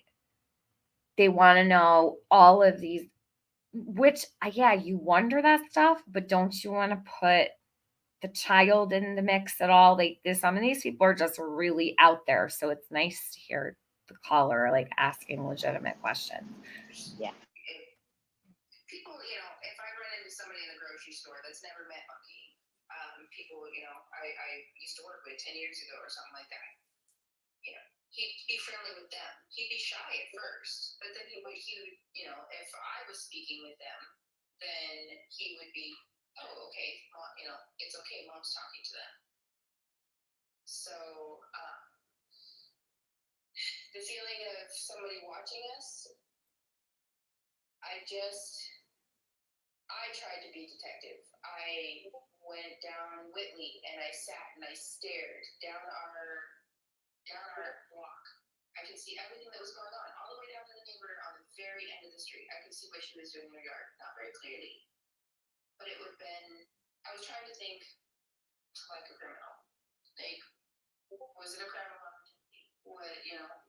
They want to know all of these, which, yeah, you wonder that stuff, but don't you want to put the child in the mix at all? Like some of these people are just really out there. So it's nice to hear the caller like asking legitimate questions. Yeah. People, if I run into somebody in the grocery store that's never met Monkey, people, I used to work with 10 years ago or something like that, he'd be friendly with them. He'd be shy at first, but then he would, if I was speaking with them, then he would be, oh, okay, Mom, it's okay, Mom's talking to them. So, the feeling of somebody watching us, I tried to be detective. I went down Whitley and I sat and I stared down our block. I could see everything that was going on, all the way down to the neighbor on the very end of the street. I could see what she was doing in her yard, not very clearly. But it would have been, I was trying to think like a criminal. Like, was it a criminal?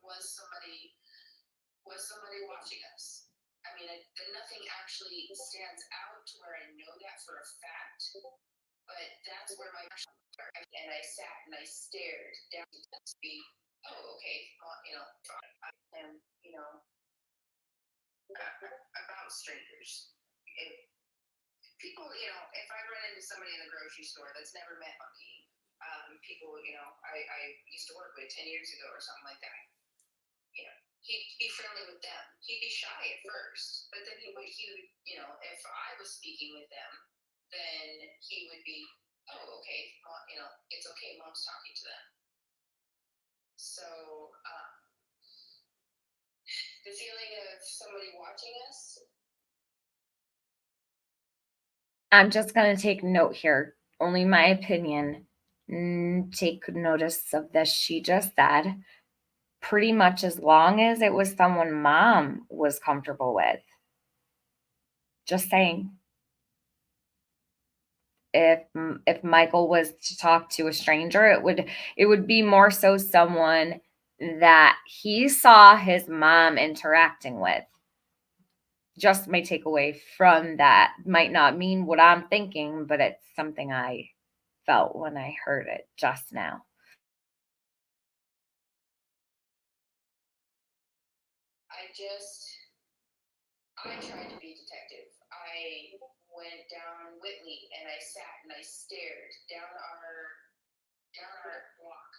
Was somebody watching us? I mean, nothing actually stands out to where I know that for a fact, but that's where my and I sat and I stared down to be, oh, okay, I am, about strangers. People, if I run into somebody in the grocery store that's never met Monkey, people, I used to work with 10 years ago or something like that, he'd be friendly with them. He'd be shy at first, but then he would, if I was speaking with them, then he would be, oh, okay, Mom, it's okay, Mom's talking to them. So, the feeling of somebody watching us. I'm just going to take note here, only my opinion. Take notice of this. She just said, pretty much as long as it was someone Mom was comfortable with. Just saying. if Michael was to talk to a stranger, it would be more so someone that he saw his mom interacting with. Just my takeaway from that might not mean what I'm thinking, but it's something I felt when I heard it just now. I tried to be detective. I went down Whitley and I sat and I stared down our block.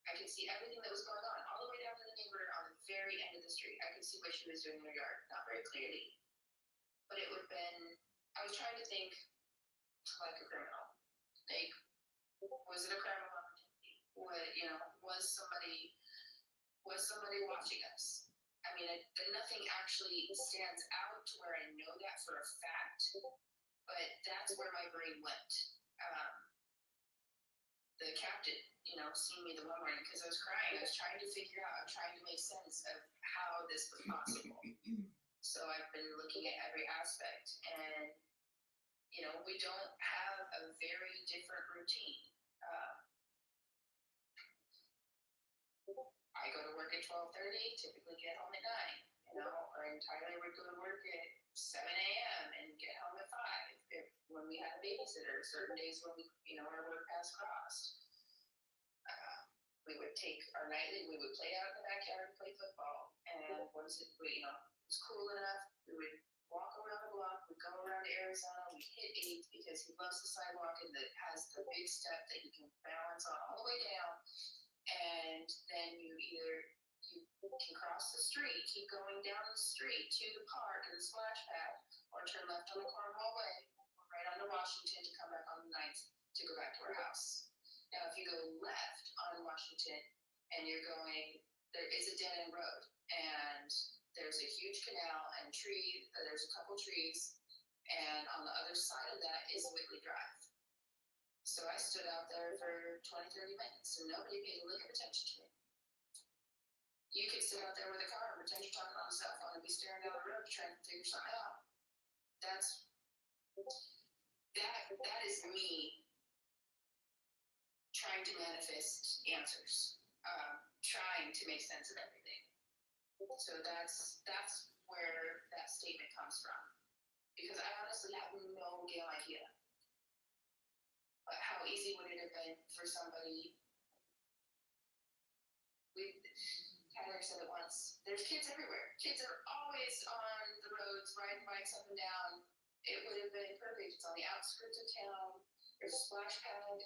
I could see everything that was going on, all the way down to the neighbor on the very end of the street. I could see what she was doing in her yard, not very clearly, but it would have been. I was trying to think like a criminal. Like, was it a crime of opportunity? Was somebody watching us? I mean, nothing actually stands out to where I know that for a fact, but that's where my brain went. The captain, seeing me the one morning because I was crying. I was trying to figure out, trying to make sense of how this was possible. So I've been looking at every aspect, and we don't have a very different routine. I go to work at 12:30, typically get home at 9, or Tyler would go to work at 7 a.m. and get home at 5 when we had a babysitter, certain days when our work paths crossed. We would take our nightly, we would play out in the backyard and play football. And once it was cool enough, we would walk around the block, we'd go around to Arizona, we'd hit 8 because he loves the sidewalk and that has the big step that he can balance on all the way down. And then you can cross the street, keep going down the street to the park and the splash pad, or turn left on the Cornwall Way, or right onto Washington to come back on the 9th to go back to our house. Now, if you go left on Washington and you're going, there is a dead end road, and there's a huge canal and there's a couple trees, and on the other side of that is Whitley Drive. So I stood out there for 20-30 minutes, and nobody paid a lick of attention to me. You could sit out there with a car and pretend you're talking on a cell phone and be staring down the road trying to figure something out. That is me trying to manifest answers, trying to make sense of everything. So that's where that statement comes from, because I honestly have no damn idea. But how easy would it have been for somebody? Tyler said it once. There's kids everywhere. Kids are always on the roads, riding bikes up and down. It would have been perfect. It's on the outskirts of town. There's a splash pad.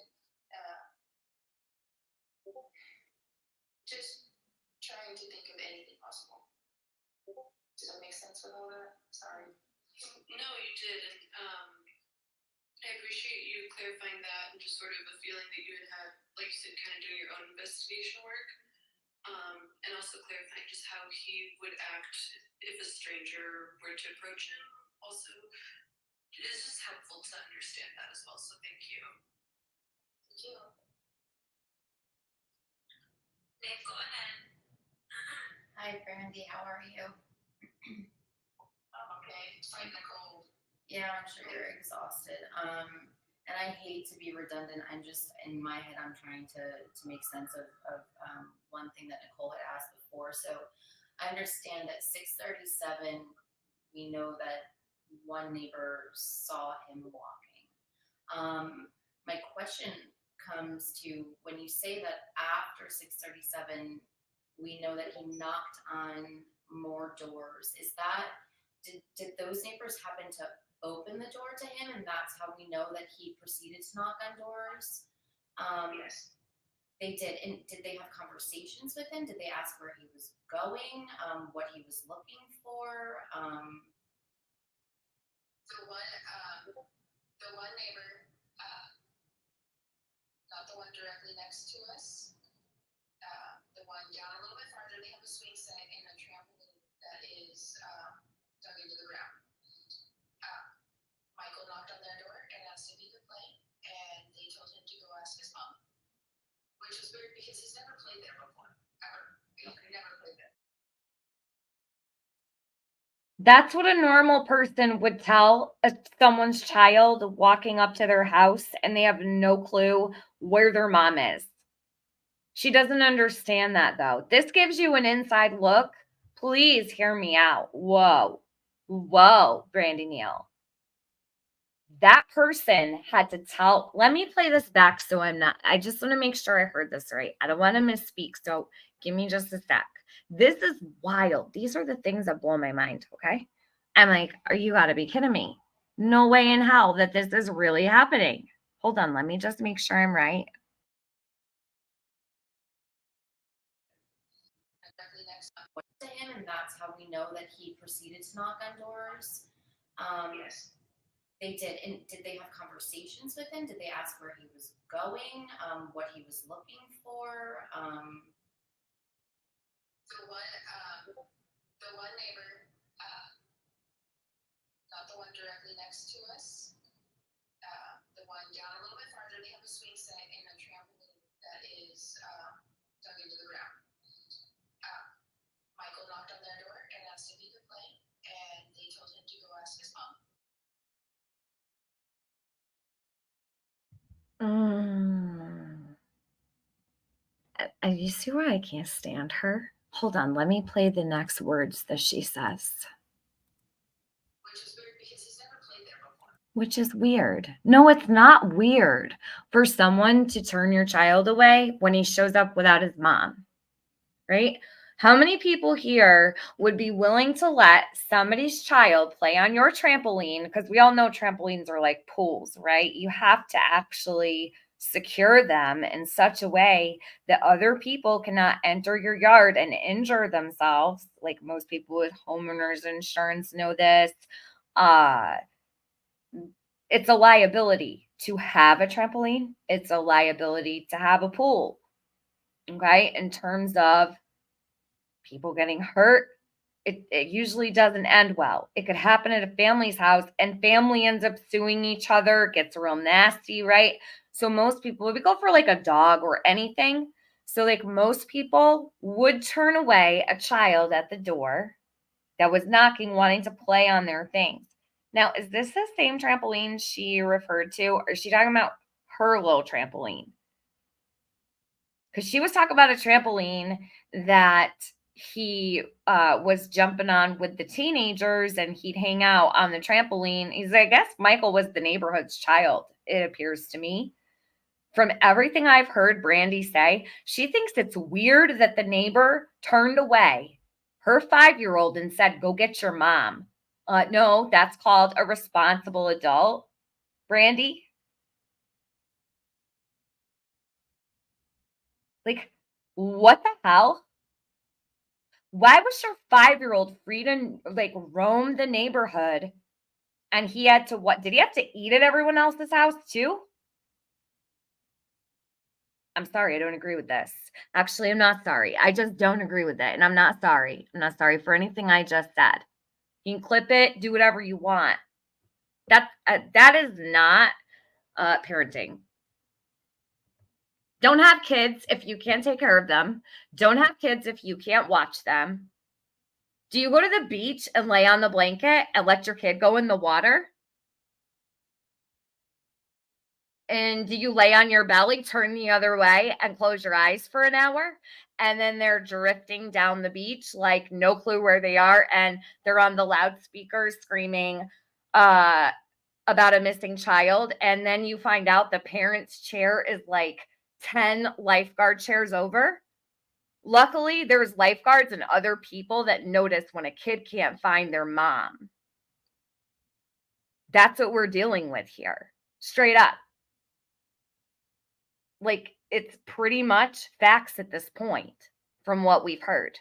Just trying to think of anything possible. Did that make sense with all that? Sorry. No, you did. And I appreciate you clarifying that and just sort of a feeling that you had, like you said, kind of doing your own investigation work. And also clarifying just how he would act if a stranger were to approach him. Also, it is just helpful to understand that as well. So thank you. Thank you. Nick, go ahead. Hi, Brandy. How are you? I'm okay. Fighting the cold. Yeah, I'm sure you're exhausted. And I hate to be redundant. I'm just in my head. I'm trying to make sense of one thing that Nicole had asked before. So I understand at 6:37, we know that one neighbor saw him walking. My question comes to when you say that after 6:37, we know that he knocked on more doors. Is that did those neighbors happen to open the door to him, and that's how we know that he proceeded to knock on doors? Yes. They did. And did they have conversations with him? Did they ask where he was going, what he was looking for? The one neighbor, not the one directly next to us, the one down a little bit farther, they have a swing set and a trampoline that is dug into the ground. Michael knocked on their door and asked if he could play, and they told him to go ask his mom, which was weird because he's never played there. That's what a normal person would tell someone's child walking up to their house and they have no clue where their mom is. She doesn't understand that though. This gives you an inside look. Please hear me out. Whoa, Brandi Neal. That person had to tell, let me play this back so I just want to make sure I heard this right. I don't want to misspeak, so give me just a sec. This is wild. These are the things that blow my mind, okay? I'm like, you gotta be kidding me. No way in hell that this is really happening. Hold on, let me just make sure I'm right. To him, and that's how we know that he proceeded to knock on doors. Yes. They did. And did they have conversations with him? Did they ask where he was going? What he was looking for? The one neighbor, not the one directly next to us, the one down a little bit farther, they have a swing set and a trampoline that is dug into the ground. Michael knocked on their door and asked if he could play, and they told him to go ask his mom. You see why I can't stand her? Hold on, let me play the next words that she says. Which is weird because he's never played there before. Which is weird. No, it's not weird for someone to turn your child away when he shows up without his mom, right? How many people here would be willing to let somebody's child play on your trampoline? Because we all know trampolines are like pools, right? You have to actually secure them in such a way that other people cannot enter your yard and injure themselves. Like most people with homeowners insurance know this. It's a liability to have a trampoline. It's a liability to have a pool. Okay. In terms of people getting hurt, it usually doesn't end well. It could happen at a family's house and family ends up suing each other. It gets real nasty, right? So most people, if we go for like a dog or anything, so like most people would turn away a child at the door that was knocking, wanting to play on their things. Now, is this the same trampoline she referred to, or is she talking about her little trampoline? Because she was talking about a trampoline that he was jumping on with the teenagers and he'd hang out on the trampoline. I guess Michael was the neighborhood's child, it appears to me. From everything I've heard Brandi say, she thinks it's weird that the neighbor turned away her 5-year-old and said, go get your mom. No, that's called a responsible adult. Brandi? Like, what the hell? Why was your 5-year-old free to like roam the neighborhood and he had to what? Did he have to eat at everyone else's house too? I'm sorry, I don't agree with this. Actually, I'm not sorry. I just don't agree with it. And I'm not sorry. I'm not sorry for anything I just said. You can clip it, do whatever you want. That is not parenting. Don't have kids if you can't take care of them. Don't have kids if you can't watch them. Do you go to the beach and lay on the blanket and let your kid go in the water? And do you lay on your belly, turn the other way, and close your eyes for an hour? And then they're drifting down the beach like no clue where they are. And they're on the loudspeakers screaming about a missing child. And then you find out the parent's chair is like 10 lifeguard chairs over. Luckily, there's lifeguards and other people that notice when a kid can't find their mom. That's what we're dealing with here. Straight up. Like, it's pretty much facts at this point from what we've heard.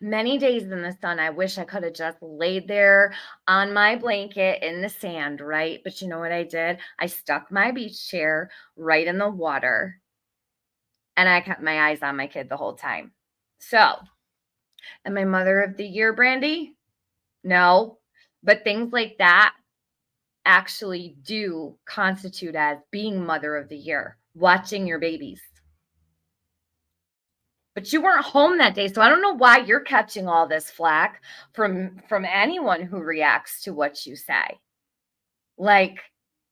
Many days in the sun, I wish I could have just laid there on my blanket in the sand, right? But you know what I did? I stuck my beach chair right in the water and I kept my eyes on my kid the whole time. So, am I mother of the year, Brandi? No, but things like that actually do constitute as being mother of the year, watching your babies. But you weren't home that day, so I don't know why you're catching all this flack from anyone who reacts to what you say. Like,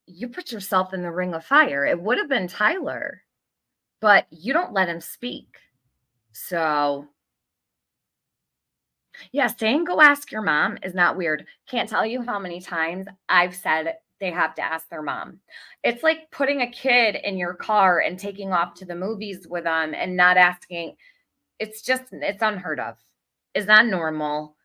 you put yourself in the ring of fire. It would have been Tyler, but you don't let him speak. So, yeah, saying go ask your mom is not weird. Can't tell you how many times I've said they have to ask their mom. It's like putting a kid in your car and taking off to the movies with them and not asking. It's unheard of. It's not normal.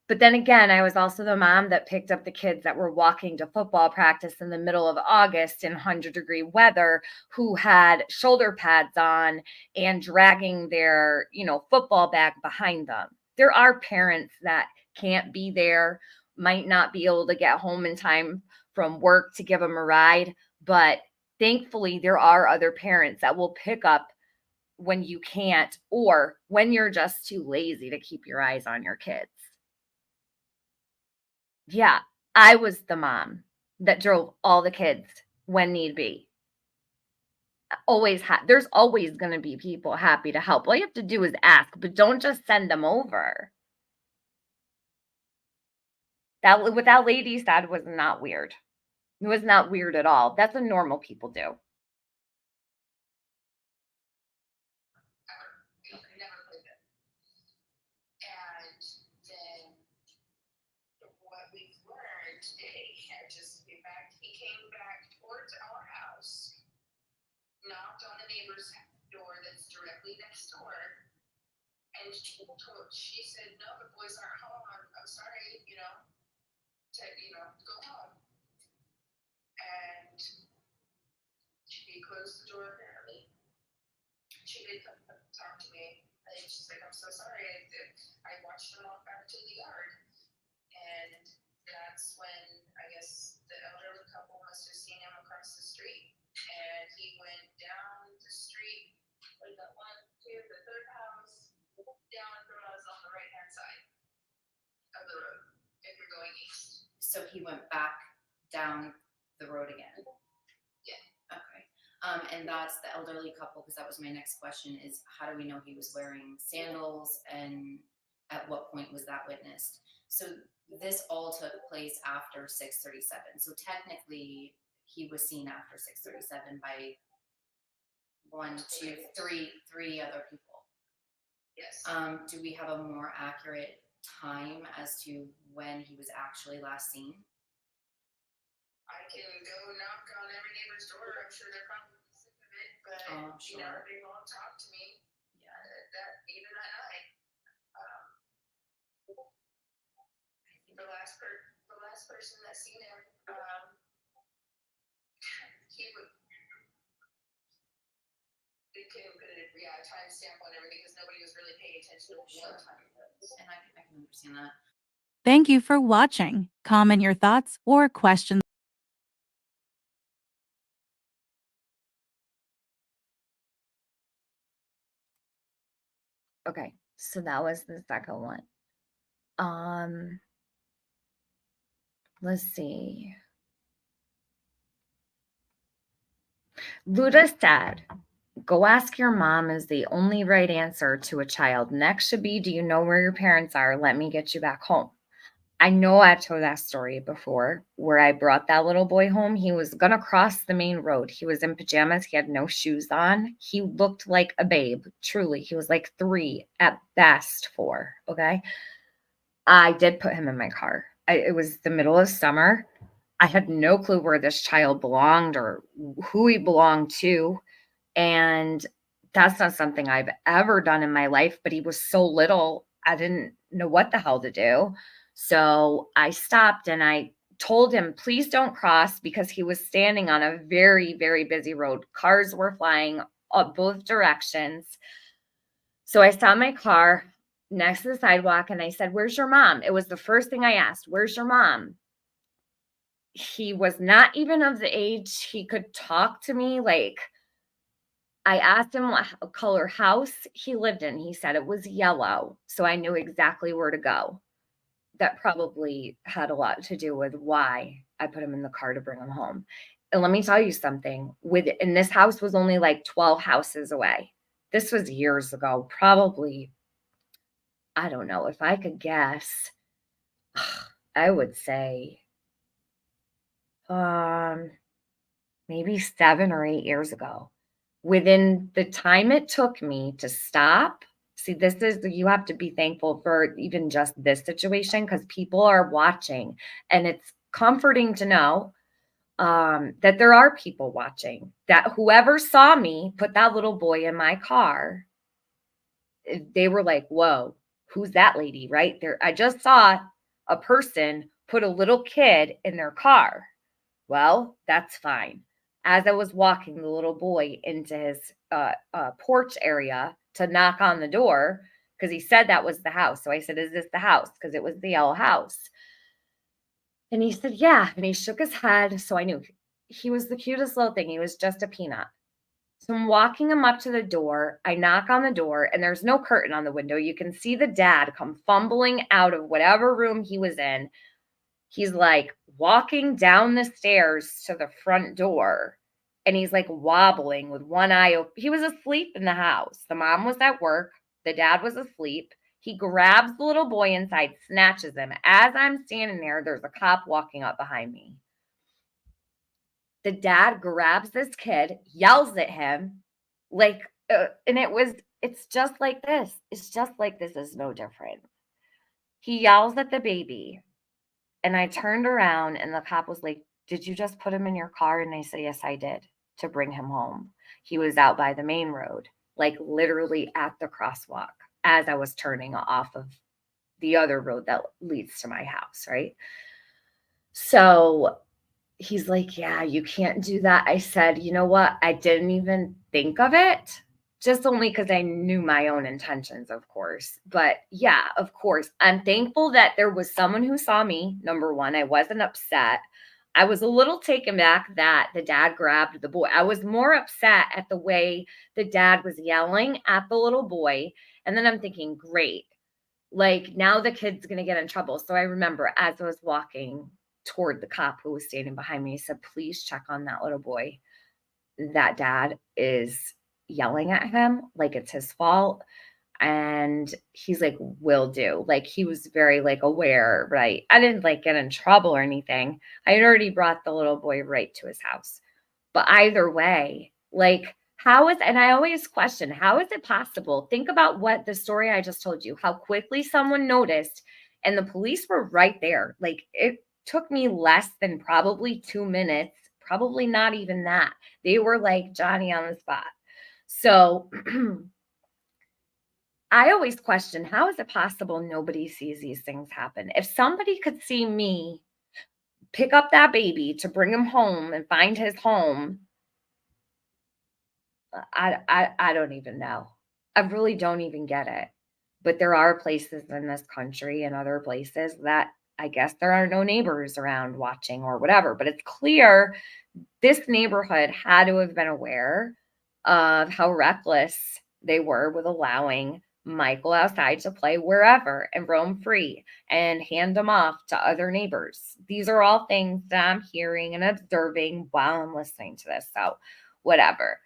But then again, I was also the mom that picked up the kids that were walking to football practice in the middle of August in 100-degree weather who had shoulder pads on and dragging their, football bag behind them. There are parents that can't be there, might not be able to get home in time from work to give them a ride, but thankfully there are other parents that will pick up when you can't or when you're just too lazy to keep your eyes on your kids. Yeah, I was the mom that drove all the kids when need be. There's always going to be people happy to help. All you have to do is ask, but don't just send them over. What that lady said was not weird. It was not weird at all. That's what normal people do. He came back towards our house, knocked on the neighbor's door that's directly next door, and she said, "No, the boys aren't home. I'm sorry, go home." And she closed the door apparently. She did come talk to me. And she's like, "I'm so sorry. I watched them walk back to the yard." And that's when I guess the elderly couple must have seen him across the street. And he went down the street, like the third house, down the road on the right hand side of the road if you're going east. So he went back down the road again? Yeah. Okay. And that's the elderly couple, because that was my next question, is how do we know he was wearing sandals, and at what point was that witnessed? So this all took place after 6:37. So technically he was seen after 6:37 by three other people. Yes. Do we have a more accurate time as to when he was actually last seen? I can go knock on every neighbor's door. I'm sure they're probably sick of it, but I'm sure. they won't talk to me. Yeah. Even at night. The last person that seen him, he would. We couldn't put a timestamp on everything because nobody was really paying attention to what time it was. And I can understand that. Thank you for watching. Comment your thoughts or questions. Okay, so that was the second one. Let's see. Luda said, go ask your mom is the only right answer to a child. Next should be, do you know where your parents are? Let me get you back home. I know I've told that story before where I brought that little boy home. He was going to cross the main road. He was in pajamas. He had no shoes on. He looked like a babe. Truly. He was like 3, at best 4. Okay. I did put him in my car. It was the middle of summer. I had no clue where this child belonged or who he belonged to. And that's not something I've ever done in my life, but he was so little, I didn't know what the hell to do. So I stopped and I told him, please don't cross, because he was standing on a very, very busy road. Cars were flying up both directions. So I stopped my car next to the sidewalk and I said, where's your mom? It was the first thing I asked, where's your mom? He was not even of the age he could talk to me. Like, I asked him what color house he lived in. He said it was yellow. So I knew exactly where to go. That probably had a lot to do with why I put him in the car to bring him home. And let me tell you something, and this house was only like 12 houses away. this was years ago, probably, I don't know, if I could guess, I would say maybe 7 or 8 years ago. Within the time it took me to stop, see, this is, you have to be thankful for even just this situation because people are watching, and it's comforting to know that there are people watching, that whoever saw me put that little boy in my car, they were like, whoa, who's that lady right there? I just saw a person put a little kid in their car. Well, that's fine. As I was walking the little boy into his porch area to knock on the door, because he said that was the house. So I said, is this the house? Because it was the yellow house. And he said, yeah. And he shook his head. So I knew he was the cutest little thing. He was just a peanut. So I'm walking him up to the door. I knock on the door, and there's no curtain on the window. You can see the dad come fumbling out of whatever room he was in. He's like walking down the stairs to the front door, and he's like wobbling with one eye open. He was asleep in the house. The mom was at work. The dad was asleep. He grabs the little boy inside, snatches him. As I'm standing there, there's a cop walking up behind me. The dad grabs this kid, yells at him, like, and it's just like this. It's just like this is no different. He yells at the baby. And I turned around, and the cop was like, did you just put him in your car? And I said, yes, I did, to bring him home. He was out by the main road, like literally at the crosswalk as I was turning off of the other road that leads to my house, right? So he's like, yeah, you can't do that. I said, you know what? I didn't even think of it, just only because I knew my own intentions, of course. But yeah, of course, I'm thankful that there was someone who saw me. Number one, I wasn't upset. I was a little taken back that the dad grabbed the boy. I was more upset at the way the dad was yelling at the little boy. And then I'm thinking, great, like now the kid's going to get in trouble. So I remember as I was walking toward the cop who was standing behind me, he said, please check on that little boy. That dad is yelling at him like it's his fault. And he's like, will do. Like he was very like aware, right? I didn't like get in trouble or anything. I had already brought the little boy right to his house. But either way, like and I always question, how is it possible? Think about what the story I just told you, how quickly someone noticed and the police were right there. Like it took me less than probably 2 minutes, probably not even that. They were like Johnny on the spot. So I always question, how is it possible nobody sees these things happen? If somebody could see me pick up that baby to bring him home and find his home, I don't even know. I really don't even get it. But there are places in this country and other places that I guess there are no neighbors around watching or whatever. But it's clear this neighborhood had to have been aware of how reckless they were with allowing Michael outside to play wherever and roam free and hand him off to other neighbors. These are all things that I'm hearing and observing while I'm listening to this. So whatever.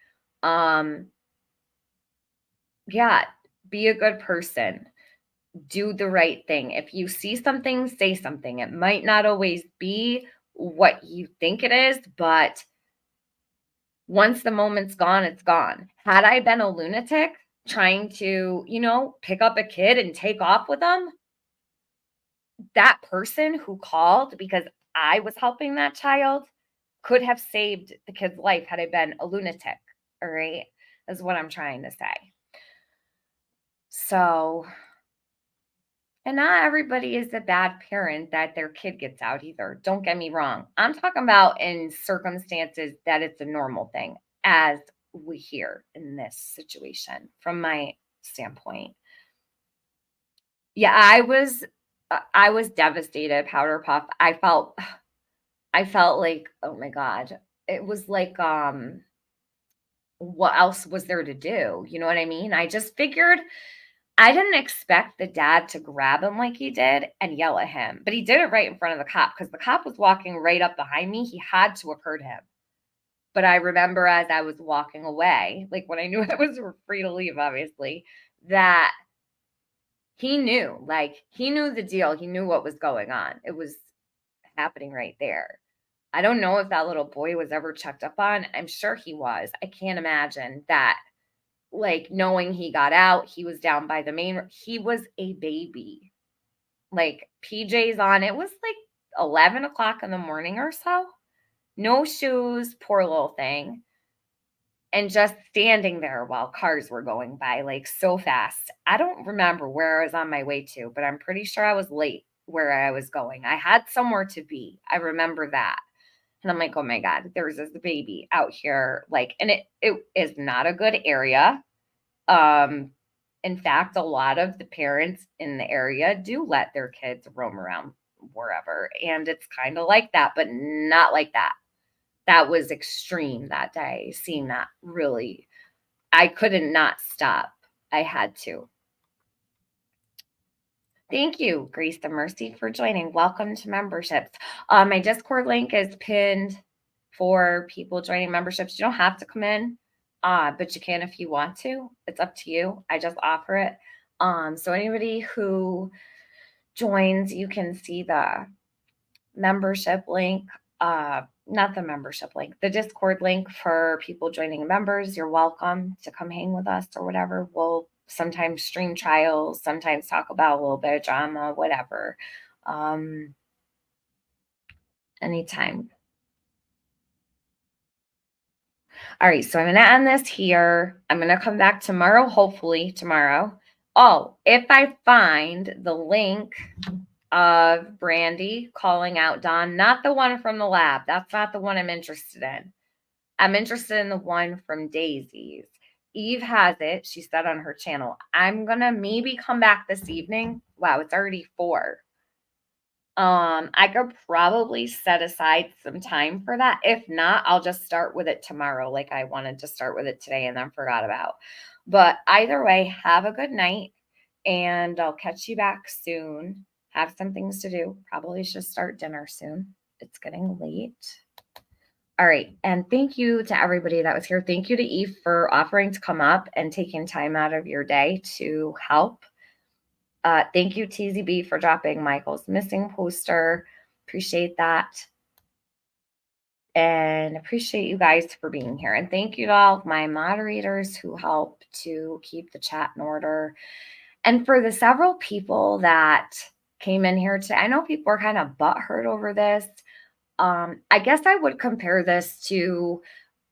Yeah, be a good person. Do the right thing. If you see something, say something. It might not always be what you think it is, but once the moment's gone, it's gone. Had I been a lunatic trying to, pick up a kid and take off with them, that person who called because I was helping that child could have saved the kid's life had I been a lunatic. All right. That's what I'm trying to say. So, and not everybody is a bad parent that their kid gets out either. Don't get me wrong. I'm talking about in circumstances that it's a normal thing, as we hear in this situation from my standpoint. Yeah, I was devastated, Powder Puff. I felt like, oh my God. It was like, what else was there to do? You know what I mean? I just figured I didn't expect the dad to grab him like he did and yell at him, but he did it right in front of the cop because the cop was walking right up behind me. He had to have heard him. But I remember as I was walking away, like when I knew I was free to leave, obviously, that he knew, like he knew the deal. He knew what was going on. It was happening right there. I don't know if that little boy was ever checked up on. I'm sure he was. I can't imagine that, like, knowing he got out, he was down by the main, he was a baby. Like, PJs on. It was like 11 o'clock in the morning or so. No shoes, poor little thing. And just standing there while cars were going by, like, so fast. I don't remember where I was on my way to, but I'm pretty sure I was late where I was going. I had somewhere to be. I remember that. And I'm like, oh my God, there's this baby out here. Like, and it is not a good area. In fact, a lot of the parents in the area do let their kids roam around wherever. And it's kind of like that, but not like that. That was extreme that day. Seeing that, really, I couldn't not stop. I had to. Thank you, Grace and Mercy, for joining. Welcome to memberships. My Discord link is pinned for people joining memberships. You don't have to come in, but you can if you want to. It's up to you. I just offer it. So anybody who joins, you can see the membership link. Not the membership link, the Discord link for people joining members. You're welcome to come hang with us or whatever. We'll sometimes stream trials, sometimes talk about a little bit of drama, whatever. Anytime. All right, so I'm going to end this here. I'm going to come back tomorrow, hopefully tomorrow. Oh, if I find the link of Brandy calling out Don, not the one from the lab. That's not the one I'm interested in. I'm interested in the one from Daisy's. Eve has it. She said on her channel. I'm going to maybe come back this evening. Wow, it's already 4. I could probably set aside some time for that. If not, I'll just start with it tomorrow, like I wanted to start with it today and then forgot about. But either way, have a good night, and I'll catch you back soon. Have some things to do. Probably should start dinner soon. It's getting late. All right. And thank you to everybody that was here. Thank you to Eve for offering to come up and taking time out of your day to help. Thank you, TZB, for dropping Michael's missing poster. Appreciate that. And appreciate you guys for being here. And thank you to all of my moderators who help to keep the chat in order. And for the several people that came in here today, I know people are kind of butthurt over this. I guess I would compare this to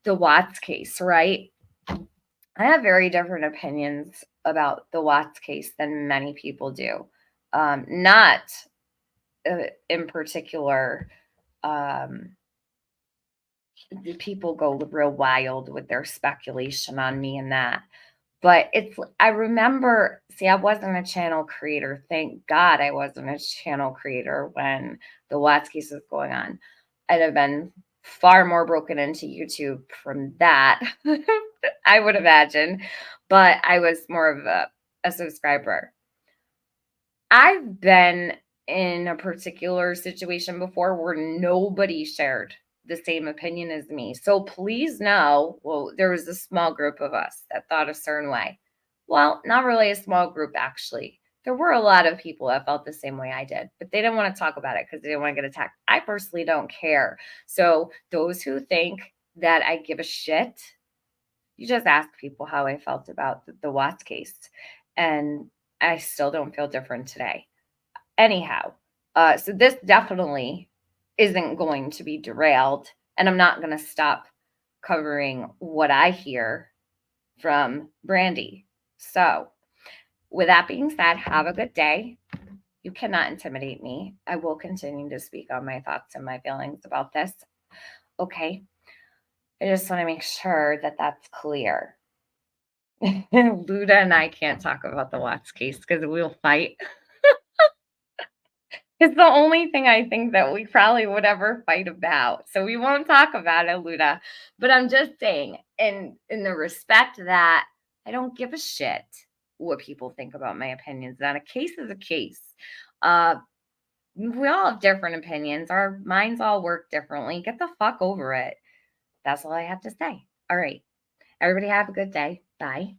the Watts case, right? I have very different opinions about the Watts case than many people do. Not in particular, people go real wild with their speculation on me and that. But I remember, I wasn't a channel creator. Thank God I wasn't a channel creator when the Watts case was going on. I'd have been far more broken into YouTube from that, I would imagine. But I was more of a subscriber. I've been in a particular situation before where nobody shared the same opinion as me. So please know, well, there was a small group of us that thought a certain way. Well, not really a small group, actually. There were a lot of people that felt the same way I did, but they didn't want to talk about it because they didn't want to get attacked. I personally don't care. So those who think that I give a shit, you just ask people how I felt about the Watts case. And I still don't feel different today. Anyhow, so this definitely isn't going to be derailed, and I'm not going to stop covering what I hear from Brandy. So with that being said, have a good day. You cannot intimidate me. I will continue to speak on my thoughts and my feelings about this. Okay. I just want to make sure that that's clear. Luda and I can't talk about the Watts case because we'll fight. It's the only thing I think that we probably would ever fight about. So we won't talk about it, Luda. But I'm just saying, in the respect that I don't give a shit what people think about my opinions. And a case is a case. We all have different opinions. Our minds all work differently. Get the fuck over it. That's all I have to say. All right. Everybody have a good day. Bye.